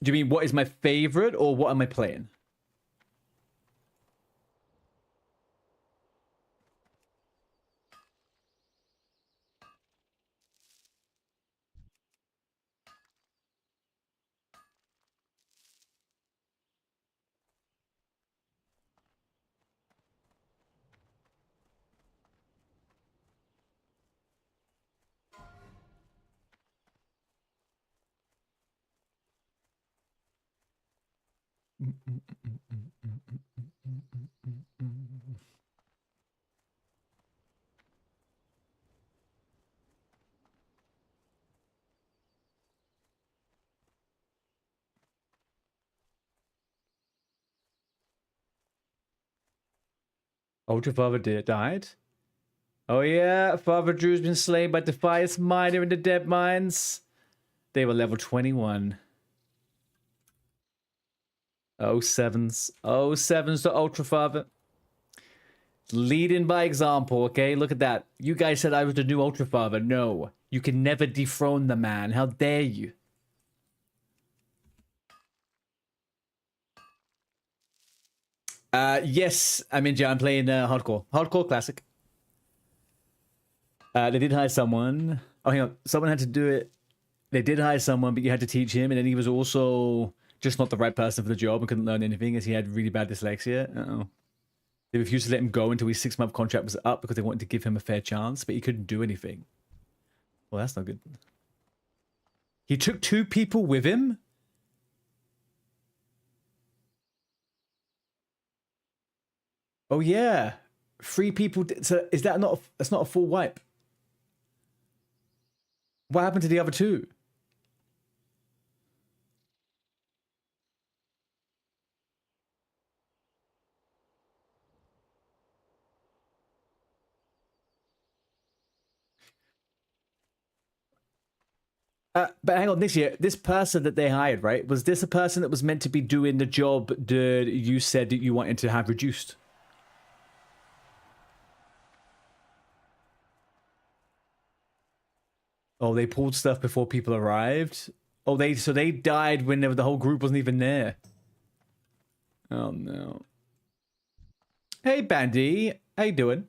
Do you mean what is my favorite or what am I playing? Ultra Father died? Oh yeah, Father Drew's been slain by Defias Miner in the Dead Mines. They were level 21. Oh sevens. Oh sevens to Ultra Father. Leading by example, okay? Look at that. You guys said I was the new Ultra Father. No. You can never dethrone the man. How dare you? Yes, I'm playing Hardcore. Hardcore Classic. They did hire someone. Oh, hang on. Someone had to do it. They did hire someone, but you had to teach him, and then he was also just not the right person for the job and couldn't learn anything as he had really bad dyslexia. Uh-oh. They refused to let him go until his 6-month contract was up because they wanted to give him a fair chance, but he couldn't do anything. Well, that's not good. He took 2 people with him? Oh, yeah. 3 people. So is that not that's not a full wipe? What happened to the other 2? But hang on, this person that they hired, right? Was this a person that was meant to be doing the job that you said that you wanted to have reduced? Oh, they pulled stuff before people arrived? Oh, so they died when the whole group wasn't even there. Oh, no. Hey, Bandy. How you doing?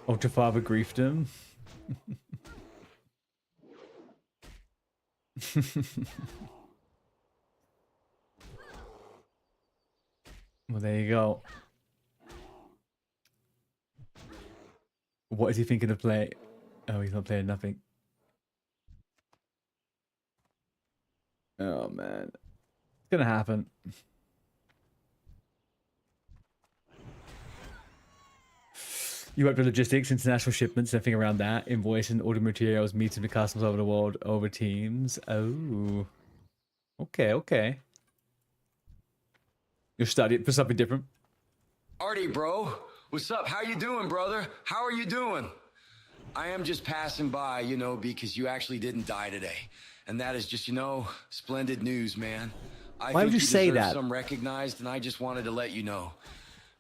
Ultra Father griefed him. Well, there you go. What is he thinking of playing? Oh, he's not playing nothing. Oh, man. It's gonna happen. You work with logistics, international shipments, everything around that, invoicing, order materials, meeting with customers over the world, over teams. Oh. Okay, okay. You're studying for something different. Artie, bro. What's up? How you doing, brother? How are you doing? I am just passing by, you know, because you actually didn't die today. And that is just, you know, splendid news, man. Why would you say that? Some recognized, and I just wanted to let you know.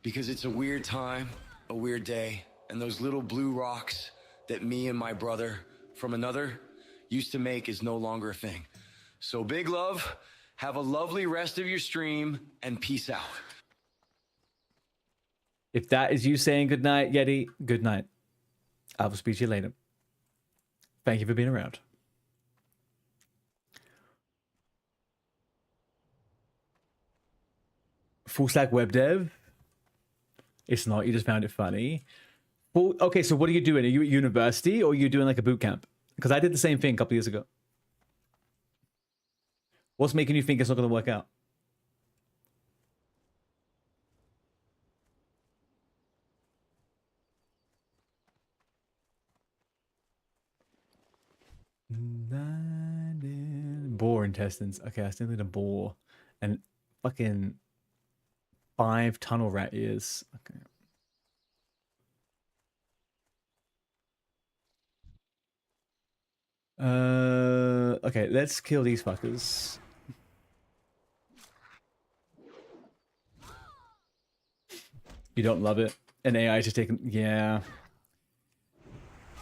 Because it's a weird time, a weird day, and those little blue rocks that me and my brother from another used to make is no longer a thing. So big love, have a lovely rest of your stream, and peace out. If that is you saying goodnight, Yeti, good night. I will speak to you later. Thank you for being around. Full stack web dev? It's not, you just found it funny. Well, okay, so what are you doing? Are you at university or are you doing like a boot camp? Because I did the same thing a couple years ago. What's making you think it's not going to work out? Boar intestines. Okay, I still need a boar. And fucking 5 tunnel rat ears. Okay. Okay, let's kill these fuckers. You don't love it? And AI is just taking... Yeah.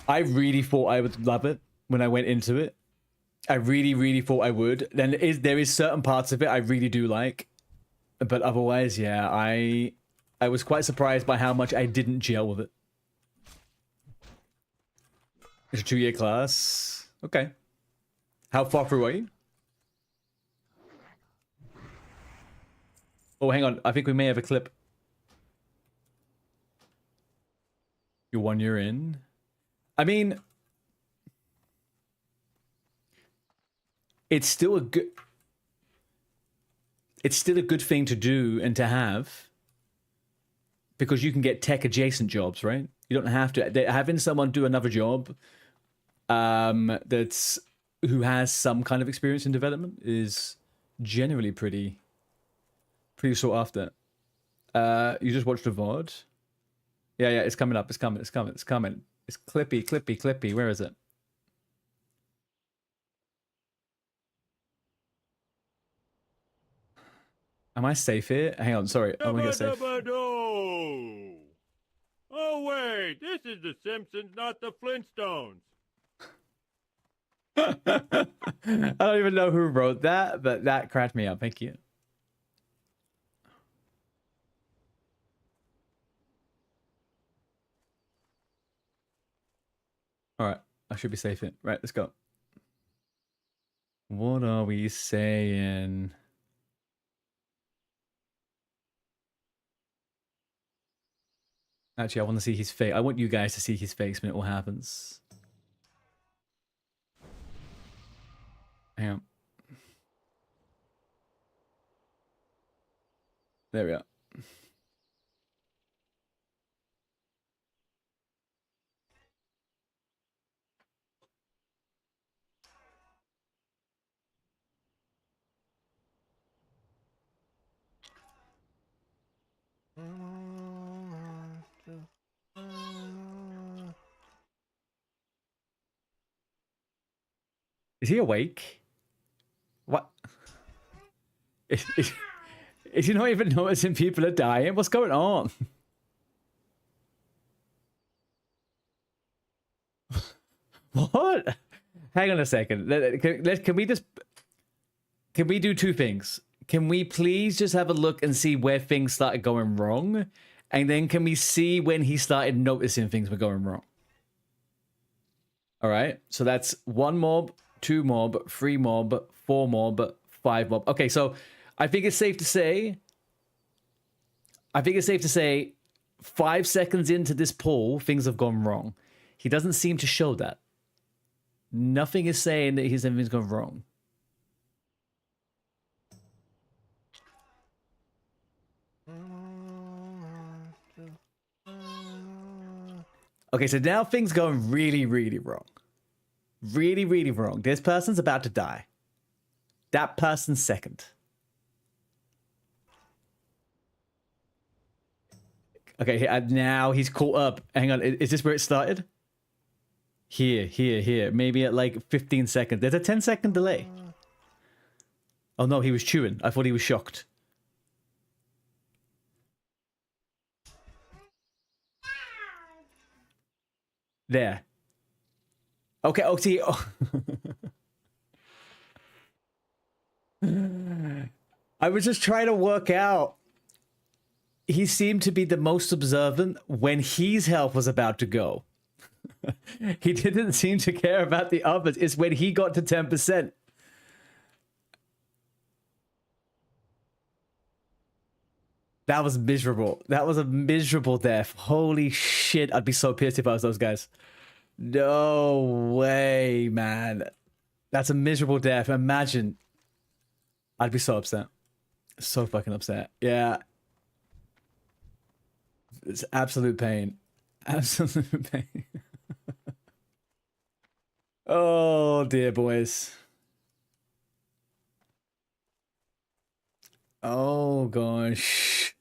I really thought I would love it when I went into it. I really, really thought I would. Then there is certain parts of it I really do like. But otherwise, yeah, I was quite surprised by how much I didn't gel with it. It's a 2-year class. Okay. How far through are you? Oh, hang on. I think we may have a clip. You're 1 year in. I mean, it's still a good thing to do and to have, because you can get tech adjacent jobs, right? You don't have to having someone do another job that's who has some kind of experience in development is generally pretty sought after. You just watched a VOD. Yeah, it's coming up. It's coming. It's clippy. Where is it? Am I safe here? Hang on, sorry. I'm gonna get safe. Oh wait, this is The Simpsons, not the Flintstones. I don't even know who wrote that, but that cracked me up. Thank you. All right, I should be safe here. Right, let's go. What are we saying? Actually, I want to see his face. I want you guys to see his face when it all happens. Hang on. There we are. Is he awake? What? Is he not even noticing people are dying? What's going on? What? Hang on a second. Can we do two things? Can we please just have a look and see where things started going wrong? And then can we see when he started noticing things were going wrong? All right. So that's one mob, 2 mob, 3 mob, 4 mob, 5 mob. Okay, so I think it's safe to say... 5 seconds into this pull, things have gone wrong. He doesn't seem to show that. Nothing is saying that anything's gone wrong. Okay, so now things going really, really wrong. Really, really wrong. This person's about to die. That person's second. Okay, now he's caught up. Hang on, is this where it started? Here. Maybe at like 15 seconds. There's a 10-second delay. Oh no, he was chewing. I thought he was shocked. There. Okay, oh, see. Oh. I was just trying to work out. He seemed to be the most observant when his health was about to go. He didn't seem to care about the others. It's when he got to 10%. That was miserable. That was a miserable death. Holy shit. I'd be so pissed if I was those guys. No way, man. That's a miserable death. Imagine. I'd be so upset. So fucking upset. Yeah. It's absolute pain. Absolute pain. Oh, dear boys. Oh, gosh.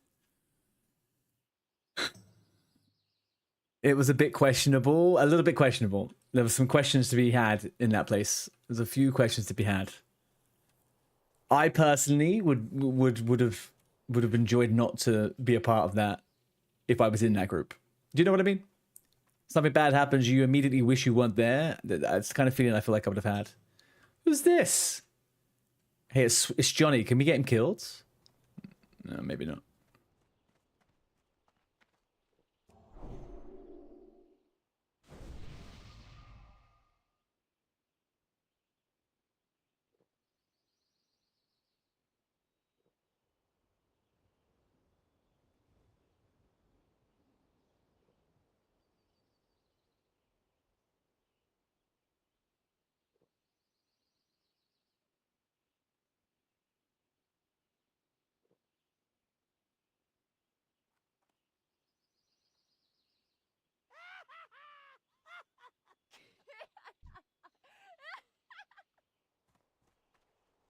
It was a bit questionable. A little bit questionable. There were some questions to be had in that place. There's a few questions to be had. I personally would have enjoyed not to be a part of that if I was in that group. Do you know what I mean? Something bad happens, you immediately wish you weren't there. That's the kind of feeling I feel like I would have had. Who's this? Hey, it's Johnny. Can we get him killed? No, maybe not.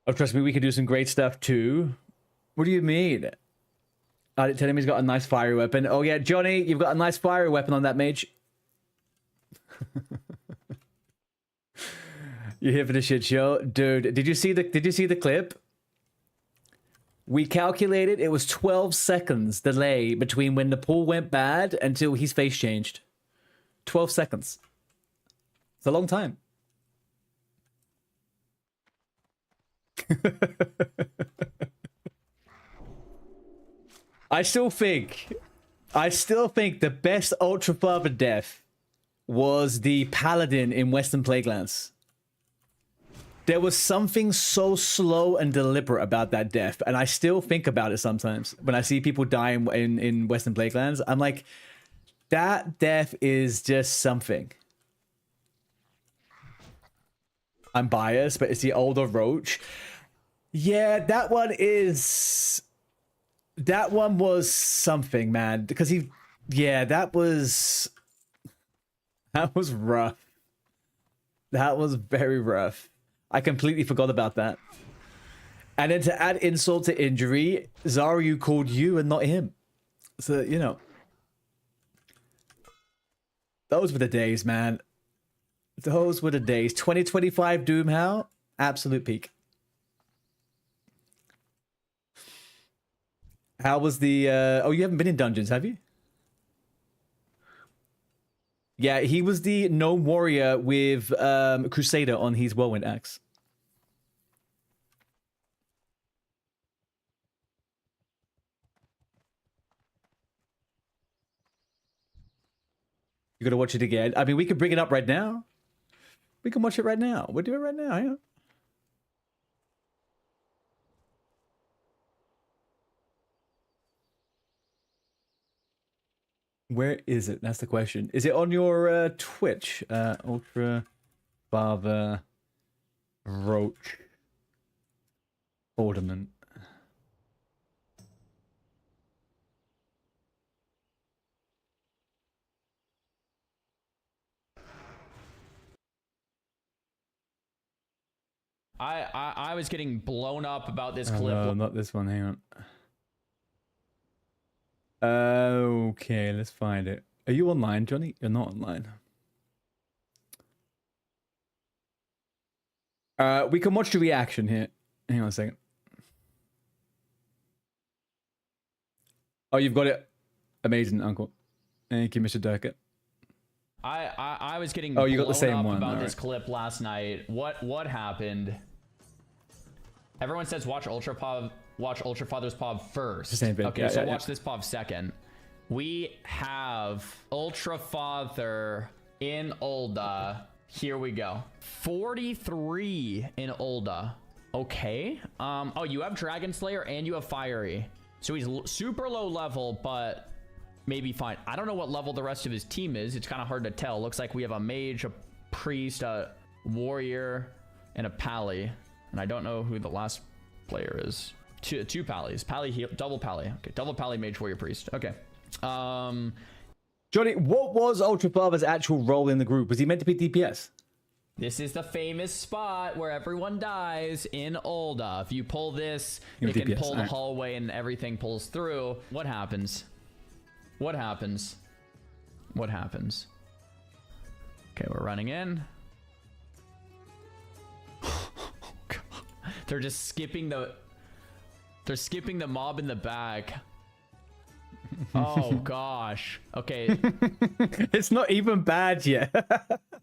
Oh, trust me, we could do some great stuff too. What do you mean? Tell him he's got a nice fiery weapon. Oh yeah, Johnny, you've got a nice fiery weapon on that mage. You're here for the shit show, dude. Did you see the clip? We calculated it was 12 seconds delay between when the pull went bad until his face changed. 12 seconds. It's a long time. I still think the best Ultra Father death was the Paladin in Western Plaguelands. There was something so slow and deliberate about that death, and I still think about it sometimes. When I see people die in Western Plaguelands, I'm like, that death is just something. I'm biased, but it's the older Roach. Yeah, that one was something, man. Because that was rough. That was very rough. I completely forgot about that. And then to add insult to injury, Zaryu called you and not him. So, you know. Those were the days, man. Those were the days. 2025 Doomhowl, absolute peak. How was the... oh, you haven't been in dungeons, have you? Yeah, he was the gnome warrior with Crusader on his Whirlwind Axe. You gotta watch it again. I mean, we could bring it up right now. We can watch it right now. We'll do it right now. Yeah. Where is it? That's the question. Is it on your Twitch? Ultra Father Roach Ornament. I was getting blown up about this clip. No, not this one. Hang on. Okay, let's find it. Are you online, Johnny? You're not online. We can watch the reaction here. Hang on a second. Oh, you've got it. Amazing, Uncle. Thank you, Mr. Durkett. I was getting you got the blown same up one. about All this right. clip last night. What happened? Everyone says watch Ultra Father's POV first. The same thing. Okay, Yeah, so yeah, watch this POV second. We have Ultra Father in Ulda. Here we go. 43 in Ulda. Okay. Oh, you have Dragon Slayer and you have Fiery. So he's super low level, but maybe fine. I don't know what level the rest of his team is. It's kind of hard to tell. Looks like we have a mage, a priest, a warrior, and a pally. And I don't know who the last player is. Two pallies. Pally heal, double pally. Okay, double pally, mage, warrior, priest. Okay. Johnny, what was Ultra Father's actual role in the group? Was he meant to be DPS? This is the famous spot where everyone dies in Ulda. If you pull this, it can DPS, pull the alright. hallway and everything pulls through. What happens? What happens? What happens? Okay, we're running in. They're just skipping the... They're skipping the mob in the back. Oh, gosh. Okay. It's not even bad yet.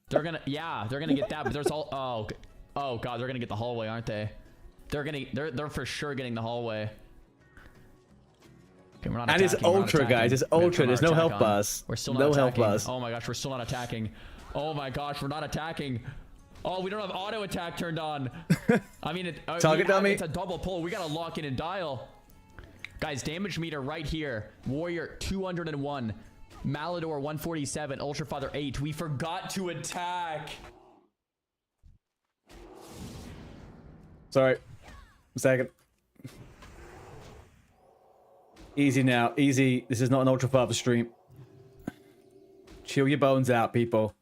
They're gonna... Yeah, they're gonna get that, but there's all... Oh, oh God, they're gonna get the hallway, aren't they? They're for sure getting the hallway. Okay, we're not And it's attacking, we're not Ultra, guys. It's attacking. We have to Ultra. turn There's our no attack health on. bars. We're still not No health attacking. bars. Oh my gosh, we're still not attacking. Oh my gosh, we're not attacking. Oh, we don't have auto attack turned on. I mean, Target dummy. it's a double pull. We gotta lock in and dial. Guys, damage meter right here. Warrior 201. Malador 147. Ultra Father 8. We forgot to attack. Sorry. A second. Easy now. Easy. This is not an Ultra Father stream. Chill your bones out, people.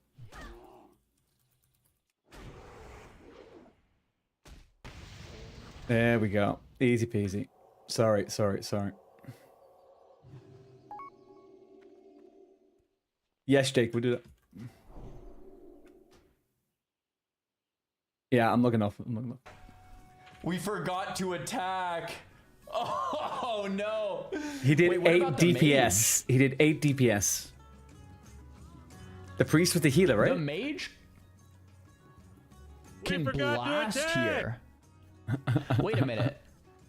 There we go. Easy peasy. Sorry. Yes, Jake, we'll do that. Yeah, I'm looking off. We forgot to attack. Oh no. He did Wait, what 8 about the DPS. He did 8 DPS. The priest with the healer, right? The mage can forgot to blast attack. here. Wait a minute.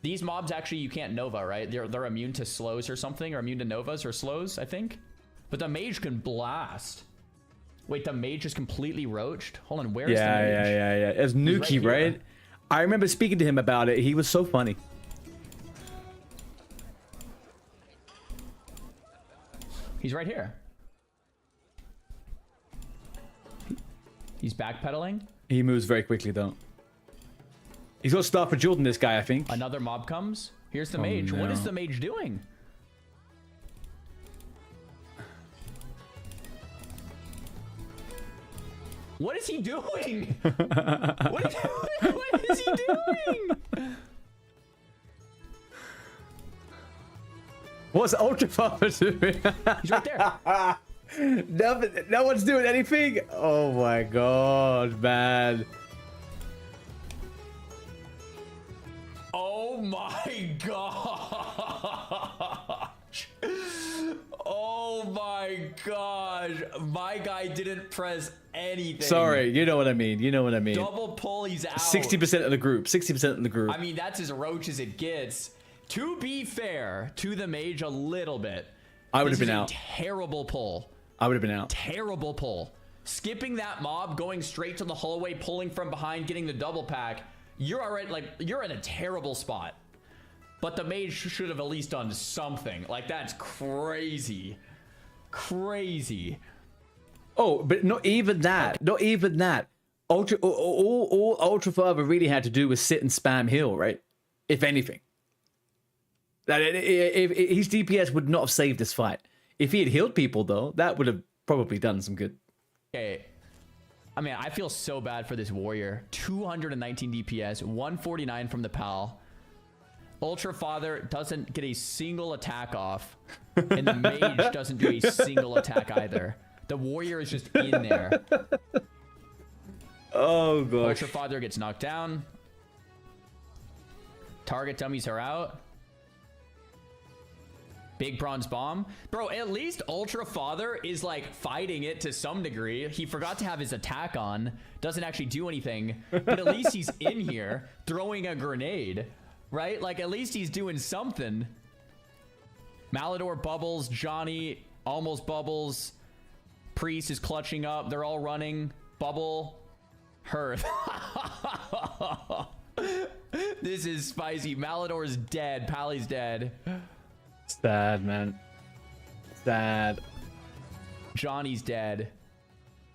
These mobs actually you can't Nova, right? They're immune to slows or something, or immune to Novas or slows, I think. But the mage can blast. Wait, the mage is completely roached? Hold on, where is the mage? Yeah. It was Nuki, right? I remember speaking to him about it. He was so funny. He's right here. He's backpedaling. He moves very quickly, though. He's got Star for Jordan, this guy, I think. Another mob comes. Here's the Oh, mage. What is no. the mage doing? What is he doing? What is he doing? What's Ultra Father doing? He's right there. No one's doing anything. Oh my god, man. Oh my gosh. Oh my gosh. My guy didn't press anything. Sorry, you know what I mean. Double pull, he's out. 60% of the group. 60% of the group. I mean, that's as roach as it gets. To be fair to the mage a little bit. I would have been This is out. a terrible pull. I would have been out. Terrible pull. skipping that mob, going straight to the hallway, pulling from behind, getting the double pack, you're already like, you're in a terrible spot. But the mage should have at least done something. Like, that's crazy. Crazy. Oh, but not even that. Not even that. All Ultra Father really had to do was sit and spam heal, right? If anything. His DPS would not have saved this fight. If he had healed people, though, that would have probably done some good. Okay. I mean, I feel so bad for this warrior. 219 DPS, 149 from the PAL. Ultra Father doesn't get a single attack off. And the mage doesn't do a single attack either. The warrior is just in there. Oh, gosh. Ultra Father gets knocked down. Target dummies are out. Big bronze bomb. Bro, at least Ultra Father is like fighting it to some degree. He forgot to have his attack on. Doesn't actually do anything. But at least he's in here throwing a grenade. Right? Like, at least he's doing something. Malador bubbles. Johnny almost bubbles. Priest is clutching up. They're all running. Bubble. Hearth. This is spicy. Malador's dead. Pally's dead. Sad, man. Sad. Johnny's dead.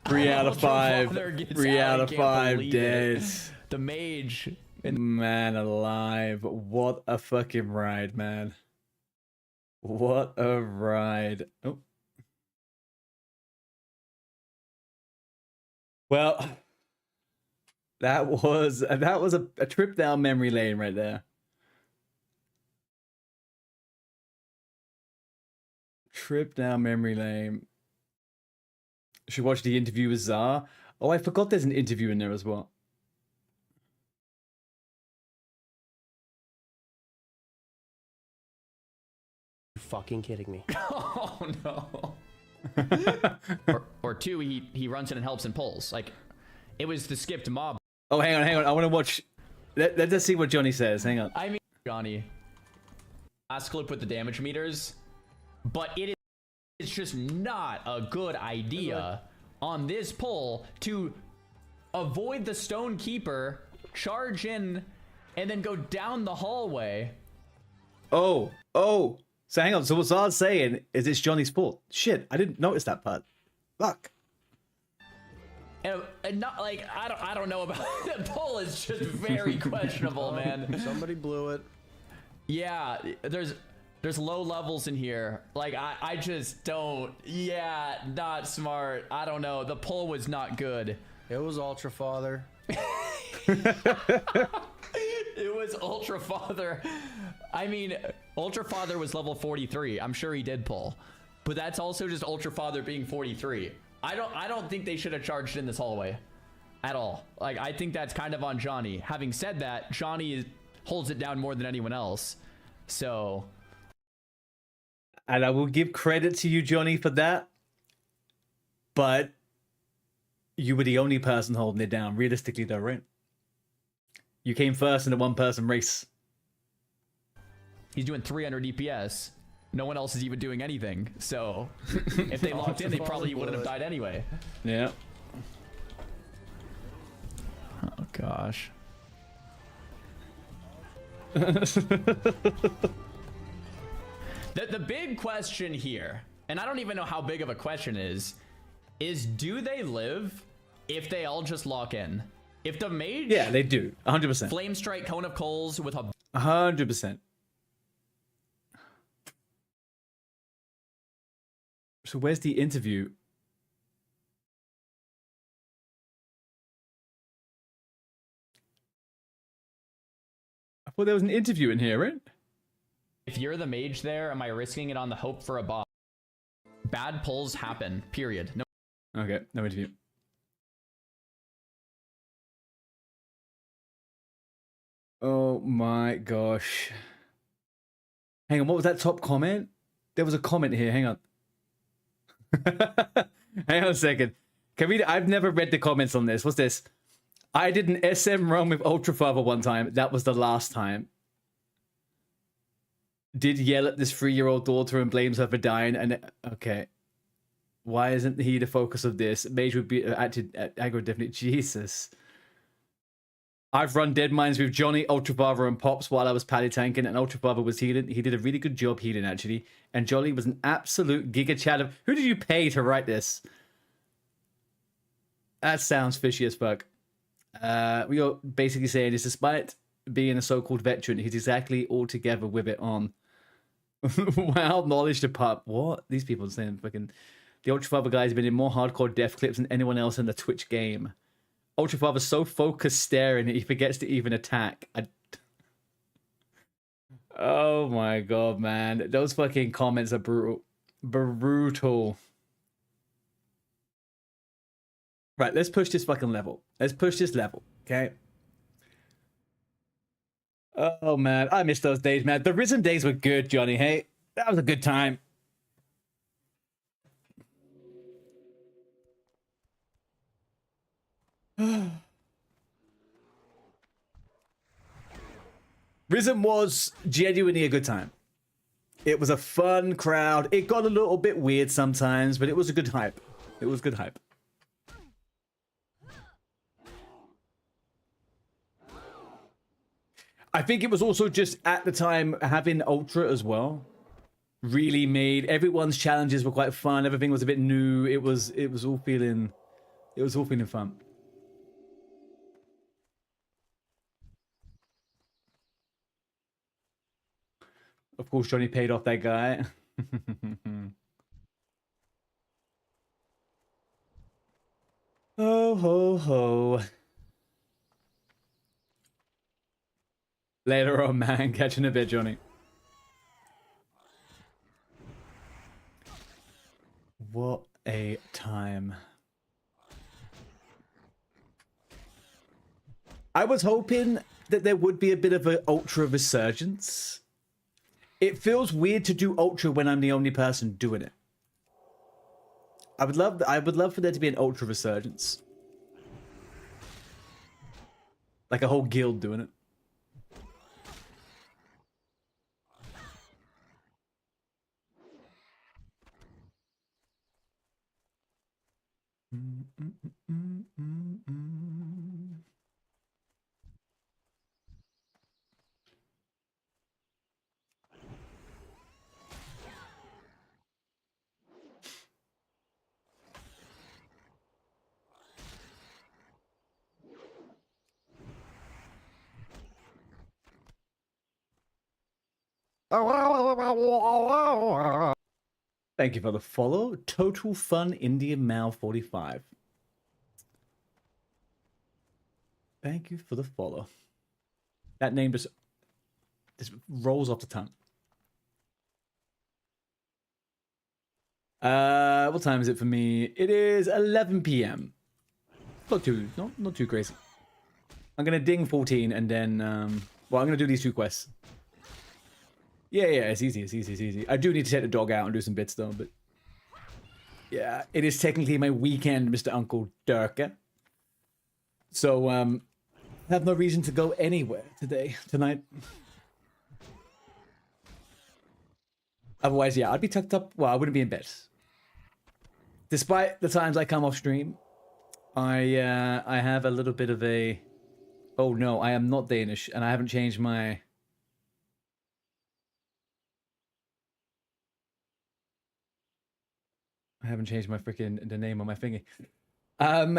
3 out of 5. 3 out of 5 believe dead. The mage. Man alive. What a fucking ride, man. What a ride. Oh. Well, that was a trip down memory lane right there. Trip down memory lane. Should watch the interview with Czar. Oh, I forgot there's an interview in there as well. Fucking kidding me. Oh no. or two, he runs in and helps and pulls. Like, it was the skipped mob. Oh, hang on. I want to watch. Let's see what Johnny says. Hang on. I mean, Johnny. Last clip with the damage meters. But it's just not a good idea on this pull to avoid the Stone Keeper, charge in, and then go down the hallway. Oh. So hang on. So what Zard's saying is it's Johnny's fault. Shit, I didn't notice that part. Fuck. And not like I don't know about the pull is just very questionable, man. Somebody blew it. Yeah, there's low levels in here. Like I just don't. Yeah, not smart. I don't know. The pull was not good. It was Ultra Father. It was Ultra Father. I mean, Ultra Father was level 43. I'm sure he did pull. But that's also just Ultra Father being 43. I don't think they should have charged in this hallway at all. Like, I think that's kind of on Johnny. Having said that, Johnny holds it down more than anyone else. So, and I will give credit to you, Johnny, for that. But you were the only person holding it down, realistically, though, right? You came first in a one-person race. He's doing 300 DPS. No one else is even doing anything. So, if they locked in, they probably wouldn't have died anyway. Yeah. Oh, gosh. The big question here, and I don't even know how big of a question is do they live if they all just lock in? If the mage... Yeah, they do. 100%. Flame Strike, Cone of Coals with a... 100%. So where's the interview? I thought there was an interview in here, right? If you're the mage there, am I risking it on the hope for a boss? Bad pulls happen, period. No. Okay, no interview. Oh my gosh. Hang on, what was that top comment? There was a comment here, hang on. Hang on a second. Can we? I've never read the comments on this. What's this? I did an SM run with Ultra Father one time. That was the last time. Did yell at this 3-year-old daughter and blames her for dying. And okay. Why isn't he the focus of this? Mage would be acted aggro definitely. Jesus. I've run dead mines with Johnny, Ultrafather, and Pops while I was pally tanking, and Ultrafather was healing. He did a really good job healing, actually. And Jolly was an absolute giga chat. Who did you pay to write this? That sounds fishy as fuck. We are basically saying is despite being a so-called veteran, he's exactly all together with it on. Wow, knowledge to pop. What? These people are saying fucking... The Ultrafather guy has been in more hardcore death clips than anyone else in the Twitch game. Ultrafather's so focused staring that he forgets to even attack. Oh my god, man. Those fucking comments are brutal. Brutal. Right, let's push this fucking level. Let's push this level, okay? Oh man, I miss those days, man. The Risen days were good, Johnny. Hey, that was a good time. Risen was genuinely a good time. It was a fun crowd. It got a little bit weird sometimes, but it was a good hype. It was good hype. I think it was also just at the time having Ultra as well really made everyone's challenges were quite fun. Everything was a bit new. It was all feeling fun. Of course, Johnny paid off that guy. Ho ho ho. Later on, man. Catch you in a bit, Johnny. What a time. I was hoping that there would be a bit of an Ultra resurgence. It feels weird to do Ultra when I'm the only person doing it. I would love for there to be an Ultra resurgence. Like a whole guild doing it. Thank you for the follow. Total Fun Indian Mal 45. Thank you for the follow. That name just rolls off the tongue. What time is it for me? It is 11 p.m. Not too crazy. I'm gonna ding 14 and then well, I'm gonna do these 2 quests. Yeah, it's easy. I do need to take the dog out and do some bits though, but yeah, it is technically my weekend, Mr. Uncle Durka. So I have no reason to go anywhere tonight. Otherwise, yeah, I'd be tucked up. Well, I wouldn't be in bed. Despite the times I come off stream, I have a little bit of a... Oh no, I am not Danish, and I haven't changed my... freaking the name on my thingy. I'm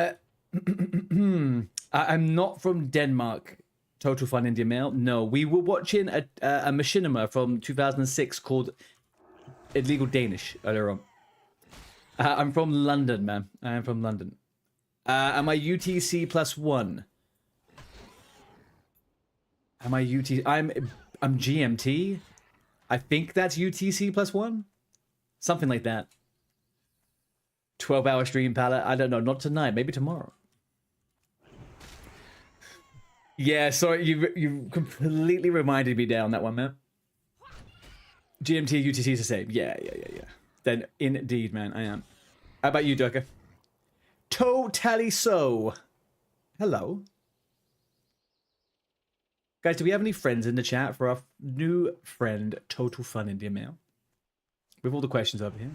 not from Denmark. Total Fun Indian Mail. No, we were watching a machinima from 2006 called Illegal Danish earlier on. I'm from London, man. I am from London. Am I UTC +1? Am I UTC? I'm GMT. I think that's UTC +1. Something like that. 12-hour stream, Pala. I don't know. Not tonight. Maybe tomorrow. Yeah, sorry. You completely reminded me down that one, man. GMT and UTC is the same. Yeah. Then indeed, man, I am. How about you, Durka? Totally so. Hello. Guys, do we have any friends in the chat for our new friend, Total Fun Indian Mail? With all the questions over here.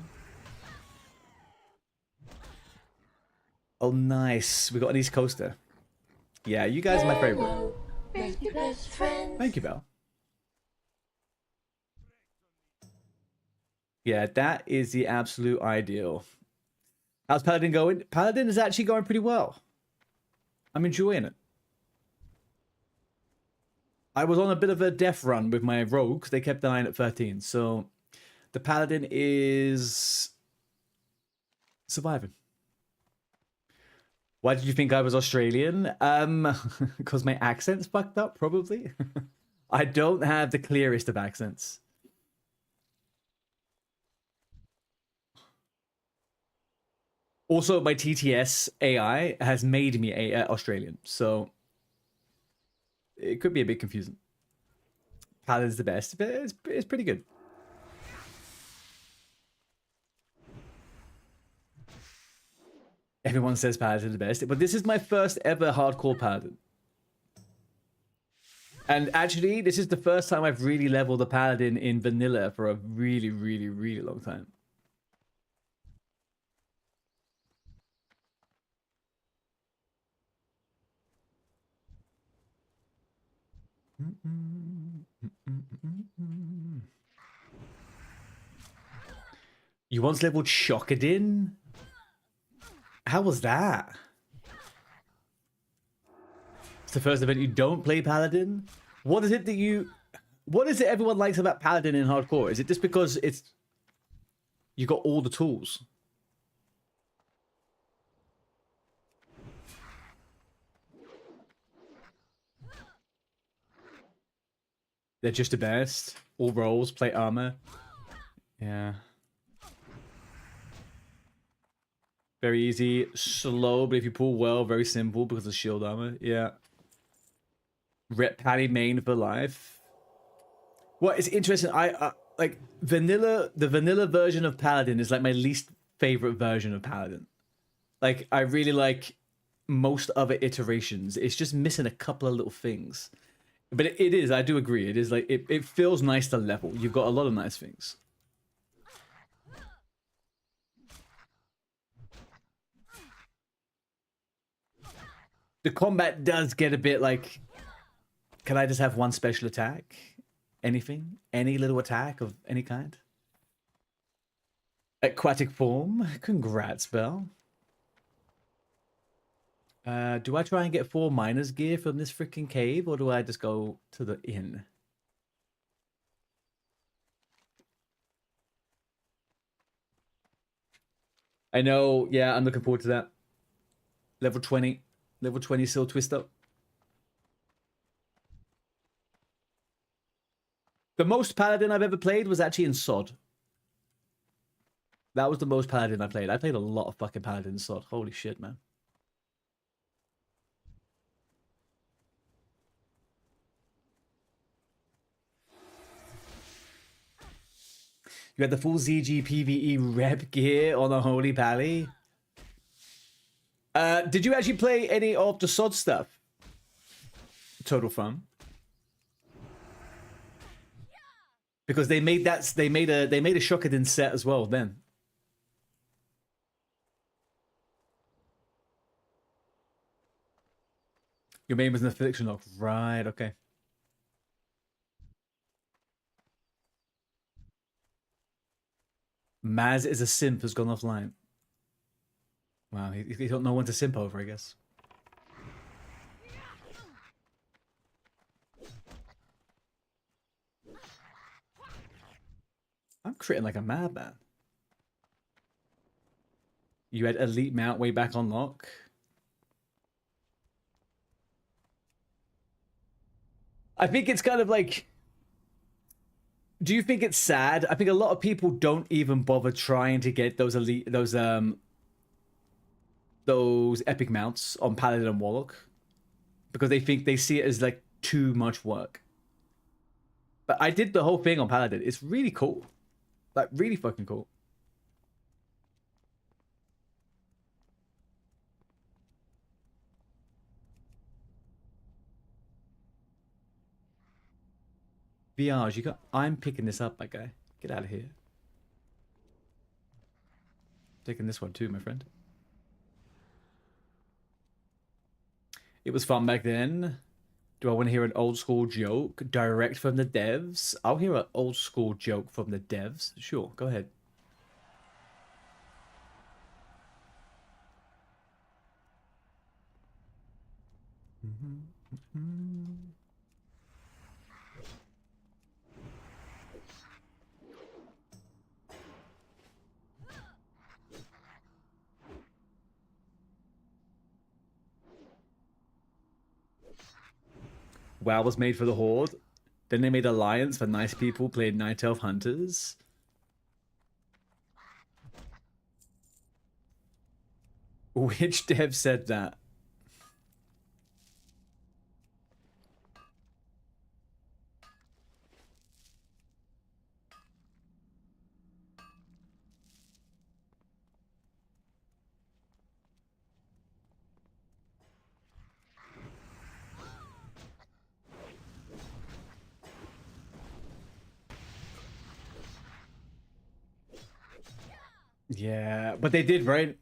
Oh, nice. We got an East Coaster. Yeah, you guys are my favorite. We're the best friends. Thank you, Belle. Yeah, that is the absolute ideal. How's Paladin going? Paladin is actually going pretty well. I'm enjoying it. I was on a bit of a death run with my rogues. They kept dying at 13. So the Paladin is surviving. Why did you think I was Australian? Because my accent's fucked up, probably. I don't have the clearest of accents. Also, my TTS AI has made me Australian, so it could be a bit confusing. Paladin's the best, but it's pretty good. Everyone says Paladin's the best, but this is my first ever hardcore Paladin. And actually, this is the first time I've really leveled a Paladin in vanilla for a really, really, really long time. You once leveled Shockadin? How was that? It's the first event you don't play Paladin? What is it that you... What is it everyone likes about Paladin in hardcore? Is it just because it's... You got all the tools? They're just the best. All rolls, plate armor. Yeah. Very easy. Slow, but if you pull well, very simple because of shield armor. Yeah. Rep Patty main for life. Well, it's interesting. I like vanilla. The vanilla version of Paladin is like my least favorite version of Paladin. Like, I really like most other iterations. It's just missing a couple of little things. But it is, I do agree. It is like, it feels nice to level. You've got a lot of nice things. The combat does get a bit like, can I just have one special attack? Anything? Any little attack of any kind? Aquatic form? Congrats, Belle. Do I try and get 4 miner's gear from this freaking cave, or do I just go to the inn? I know, yeah, I'm looking forward to that. Level 20. Level 20 still twist up. The most Paladin I've ever played was actually in SOD. That was the most Paladin I played. I played a lot of fucking Paladin in SOD. Holy shit, man. You had the full ZG PvE rep gear on a Holy Pally. Did you actually play any of the SOD stuff? Total fun. Because they made that, they made a Shockadin set as well then. Your main was an affliction lock. Right, okay. Maz is a simp has gone offline. Wow, he don't know when to simp over, I guess. I'm critting like a madman. You had elite mount way back on lock. I think it's kind of like... Do you think it's sad? I think a lot of people don't even bother trying to get those elite, those epic mounts on Paladin and Warlock because they think they see it as like too much work. But I did the whole thing on Paladin. It's really cool, like really fucking cool. VRs, you got. I'm picking this up, my guy. Get out of here. Taking this one too, my friend. It was fun back then. Do I want to hear an old school joke direct from the devs? I'll hear an old school joke from the devs. Sure, go ahead. WoW was made for the Horde. Then they made Alliance for nice people playing Night Elf Hunters. Which dev said that? Yeah, but they did, right?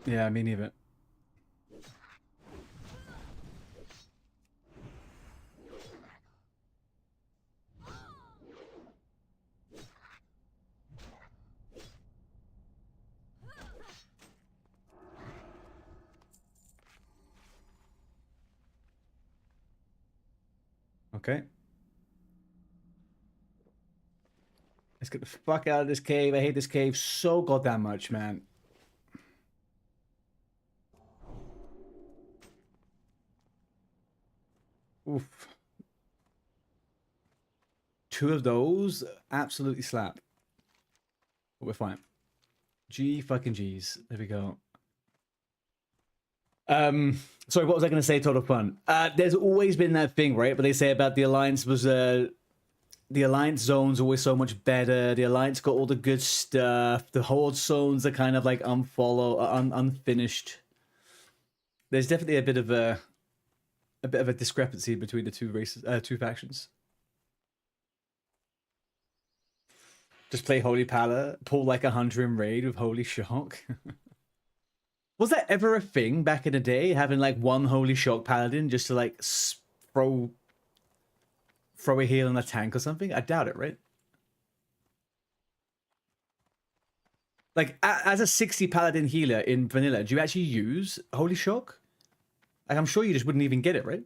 Yeah, me neither. Okay. Let's get the fuck out of this cave. I hate this cave so goddamn much, man. Oof. 2 of those absolutely slap. But we're fine. G fucking G's. There we go. Sorry, what was I going to say? Total fun. There's always been that thing, right? But they say about the Alliance was the Alliance zone's always so much better. The Alliance got all the good stuff. The Horde zones are kind of like unfinished. There's definitely a bit of a discrepancy between the two races, two factions. Just play Holy Pala, pull like a hunter in raid with Holy Shock. Was that ever a thing back in the day, having like one Holy Shock Paladin just to like throw a heal in a tank or something? I doubt it, right? Like, as a 60 Paladin healer in vanilla, do you actually use Holy Shock? Like, I'm sure you just wouldn't even get it, right?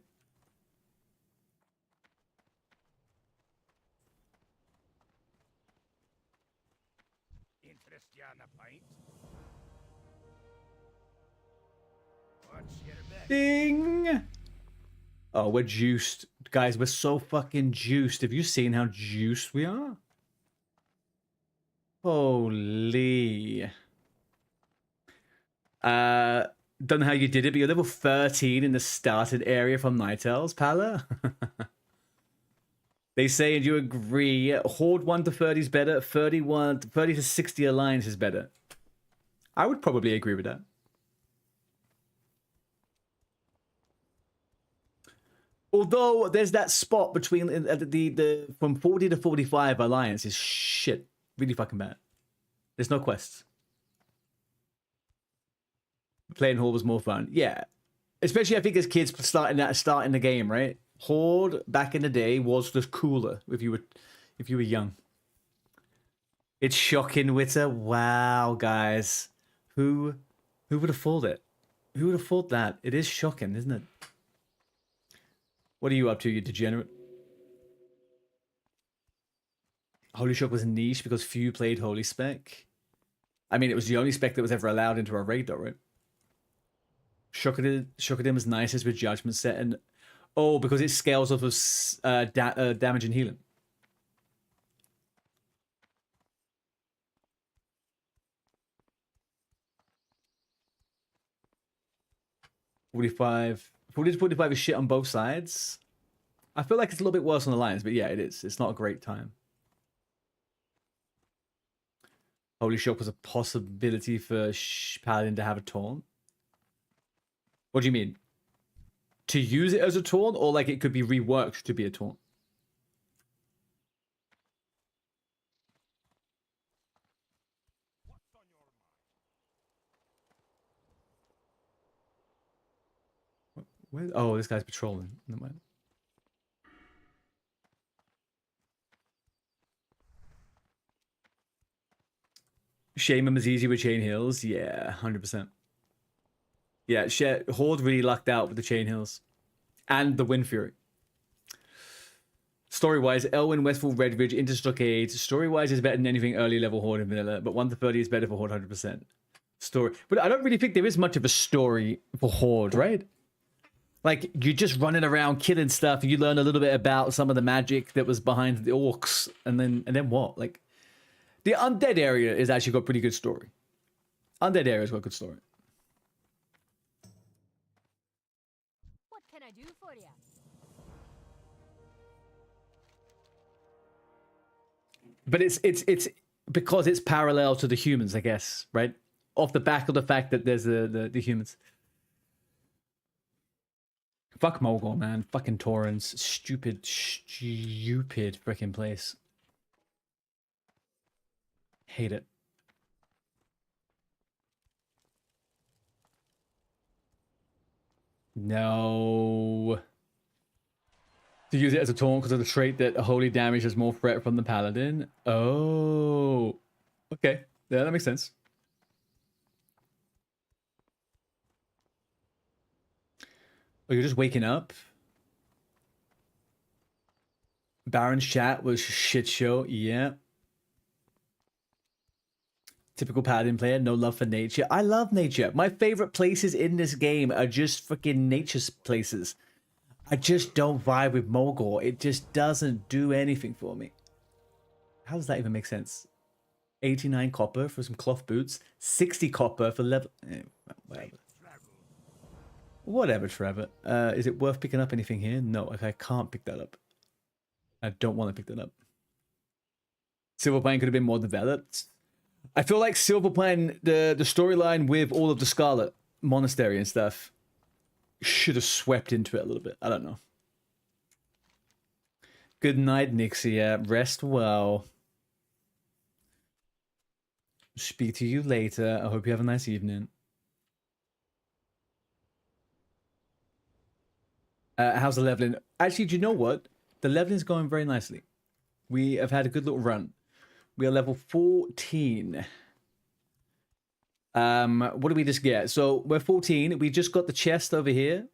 Interest you on the pint? What's your bet? Ding! Oh, we're juiced. Guys, we're so fucking juiced. Have you seen how juiced we are? Holy. Don't know how you did it, but you're level 13 in the started area from Night Elves, Pala. They say, and you agree, Horde 1 to 30 is better, 30 to 60 Alliance is better. I would probably agree with that. Although there's that spot between the from 40 to 45 Alliance is shit. Really fucking bad. There's no quests. Playing Horde was more fun. Yeah. Especially I think as kids starting the game, right? Horde back in the day was just cooler if you were young. It's shocking, Witter. Wow, guys. Who would have thought it? Who would have thought that? It is shocking, isn't it? What are you up to, you degenerate? Holy Shock was niche because few played Holy Spec. I mean, it was the only spec that was ever allowed into a raid, though, right? Shockadim was nicest with Judgment Set, and oh, because it scales off of damage and healing. $45 to 45 is shit on both sides. I feel like it's a little bit worse on the Lions, but yeah, it is. It's not a great time. Holy Shock was a possibility for Paladin to have a taunt. What do you mean? to use it as a taunt, or like it could be reworked to be a taunt. Where? Oh, this guy's patrolling. Never mind. Shame him is easy with chain hills. Yeah, 100%. Yeah, Horde really lucked out with the chain hills. And the Wind Fury. Story-wise, Elwyn, Westfall, Redridge, into Stockade. Story-wise is better than anything early level Horde in vanilla, but 1 to 30 is better for Horde 100%. Story. But I don't really think there is much of a story for Horde, right? Like, you're just running around killing stuff. You learn a little bit about some of the magic that was behind the orcs, and then what? Like, the undead area is actually got pretty good story. Undead area's got good story. What can I do for you? But it's because it's parallel to the humans, I guess, right? Off the back of the fact that there's the humans. Fuck Mogul, man. Fucking Torrens. Stupid freaking place. Hate it. No. To use it as a taunt because of the trait that holy damage has more threat from the paladin. Oh. Okay. Yeah, that makes sense. Oh, you're just waking up? Baron's chat was shit show. Yeah. Typical paladin player, no love for nature. I love nature. My favorite places in this game are just freaking nature places. I just don't vibe with Mogul. It just doesn't do anything for me. How does that even make sense? 89 copper for some cloth boots. 60 copper for level... whatever. Whatever, Trevor. Is it worth picking up anything here? No, I can't pick that up. I don't want to pick that up. Silverplane could have been more developed. I feel like Silverplane, the storyline with all of the Scarlet Monastery and stuff, should have swept into it a little bit. I don't know. Good night, Nixia. Rest well. Speak to you later. I hope you have a nice evening. How's the leveling? Actually, do you know what? The leveling's going very nicely. We have had a good little run. We are level 14. What did we just get? So we're 14. We just got the chest over here.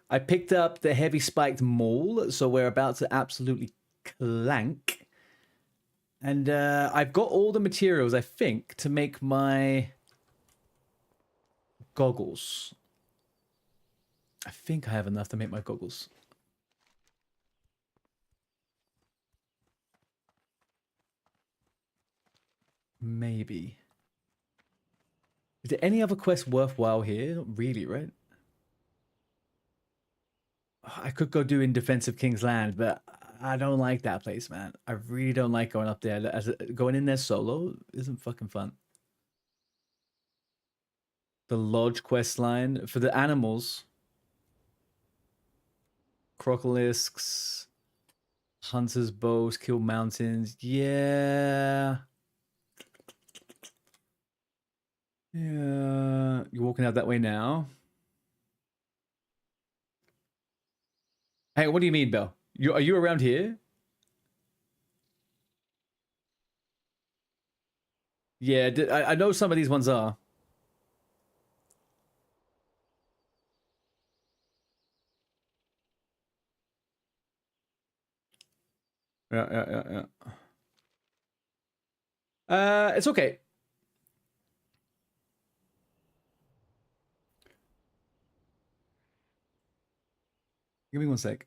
I picked up the heavy spiked maul, so we're about to absolutely clank. And I've got all the materials, I think, to make my goggles. I think I have enough to make my goggles. Maybe. Is there any other quest worthwhile here? Not really, right? I could go do in Defense of King's Land, but I don't like that place, man. I really don't like going up there. Going in there solo isn't fucking fun. The Lodge quest line for the animals. Crocolisks, Hunter's Bows, Kill Mountains. Yeah. Yeah. You're walking out that way now. Hey, what do you mean, Belle? Are you around here? Yeah, I know some of these ones are. Yeah. It's okay. Give me one sec.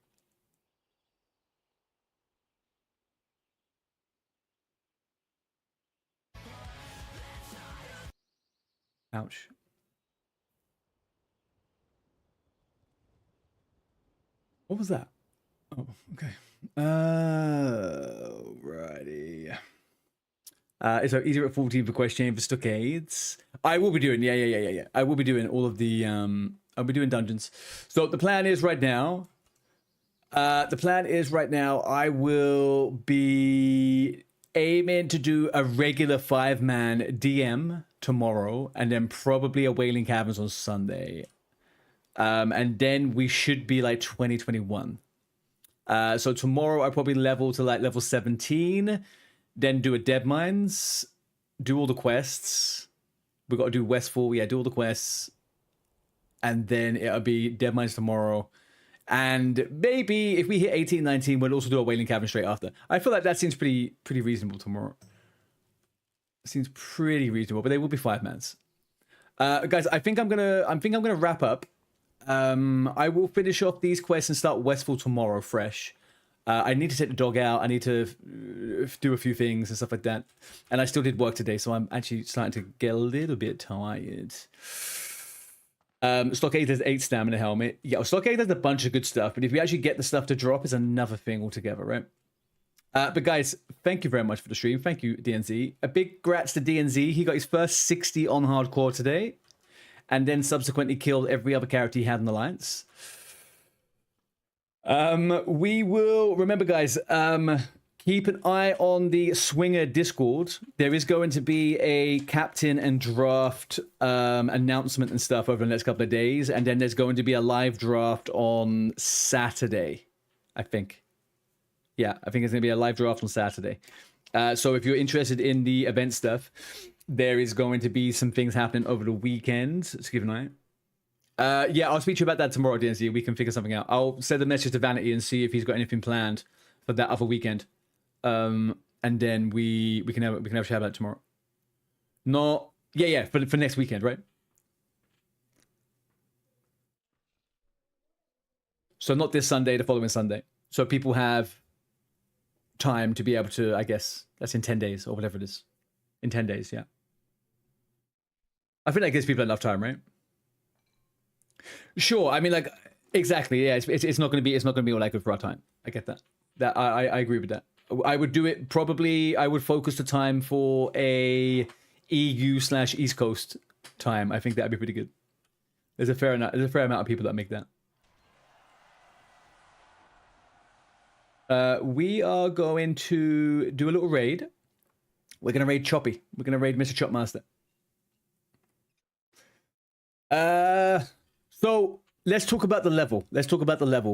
Ouch. What was that? Oh, okay. Alrighty. So easier at 14 for quest chain for stockades. I will be doing, yeah. I will be doing all of the I'll be doing dungeons. So the plan is right now. I will be aiming to do a regular 5-man DM tomorrow, and then probably a Wailing Caverns on Sunday. And then we should be like 2021. So tomorrow I probably level to like level 17, then do a Dead Mines, do all the quests. We got to do Westfall, do all the quests, and then it'll be Dead Mines tomorrow. And maybe if we hit 18, 19, we'll also do a Wailing Cavern straight after. I feel like that seems pretty reasonable tomorrow. Seems pretty reasonable, but they will be 5-mans. Guys, I think I'm gonna wrap up. I will finish off these quests and start Westfall tomorrow, fresh. I need to take the dog out. I need to do a few things and stuff like that. And I still did work today, so I'm actually starting to get a little bit tired. Stockade has 8 stamina helmet. Yeah, Stockade has a bunch of good stuff, but if we actually get the stuff to drop, it's another thing altogether, right? But guys, thank you very much for the stream. Thank you, DNZ. A big grats to DNZ. He got his first 60 on hardcore today, and then subsequently killed every other character he had in Alliance. We will remember, guys. Keep an eye on the Swinger Discord. There is going to be a captain and draft announcement and stuff over the next couple of days. And then there's going to be a live draft on Saturday, I think. Yeah, I think it's going to be a live draft on Saturday. So if you're interested in the event stuff, there is going to be some things happening over the weekend. So keep an eye. Yeah, I'll speak to you about that tomorrow, DNC. We can figure something out. I'll send a message to Vanity and see if he's got anything planned for that other weekend. And then we can have a chat about it tomorrow. Not for next weekend, right? So not this Sunday, the following Sunday. So people have time to be able to, I guess, that's in 10 days or whatever it is. In 10 days, yeah. I think that gives people enough time, right? Sure. I mean, like, exactly. Yeah, it's not going to be all that good for our time. I get that. I agree with that. I would do it probably. I would focus the time for a EU/East Coast time. I think that'd be pretty good. There's a fair amount of people that make that. We are going to do a little raid. We're going to raid Choppy. We're going to raid Mr. Chopmaster. So let's talk about the level.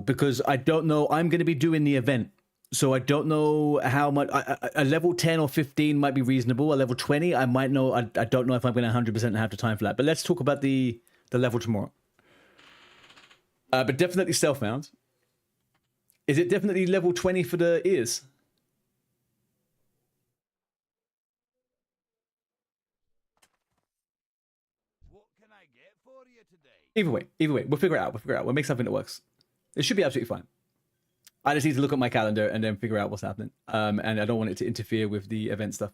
Because I don't know. I'm going to be doing the event. So I don't know how much. A level 10 or 15 might be reasonable. A level 20, I might know. I don't know if I'm going to 100% have the time for that. But let's talk about the level tomorrow. But definitely self-found. Is it definitely level 20 for the ears? What can I get for you today? Either way, we'll figure it out. We'll make something that works. It should be absolutely fine. I just need to look at my calendar and then figure out what's happening. And I don't want it to interfere with the event stuff.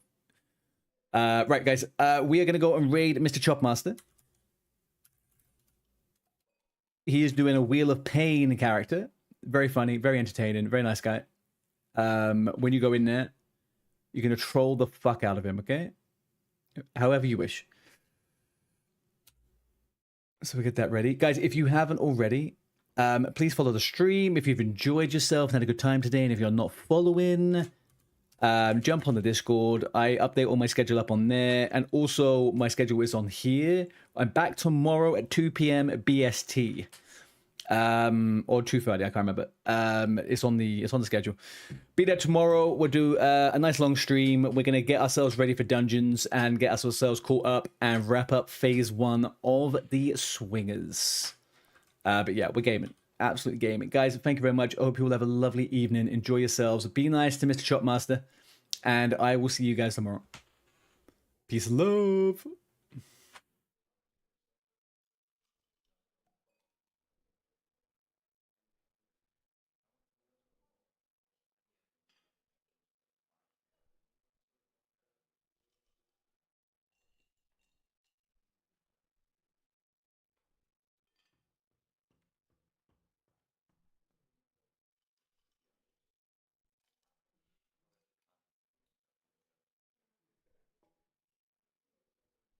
Right, guys. We are going to go and raid Mr. Chopmaster. He is doing a Wheel of Pain character. Very funny, very entertaining, very nice guy. When you go in there, you're going to troll the fuck out of him, okay? However you wish. So we get that ready. Guys, if you haven't already, please follow the stream. If you've enjoyed yourself and had a good time today, and if you're not following, jump on the Discord. I update all my schedule up on there, and also my schedule is on here. I'm back tomorrow at 2 p.m. BST. Or 2:30, I can't remember. It's on the schedule. Be there tomorrow. We'll do a nice long stream. We're gonna get ourselves ready for dungeons and get ourselves caught up and wrap up phase 1 of the Swingers. But yeah, we're gaming. Absolutely gaming. Guys, thank you very much. I hope you all have a lovely evening. Enjoy yourselves. Be nice to Mr. Chopmaster. And I will see you guys tomorrow. Peace and love.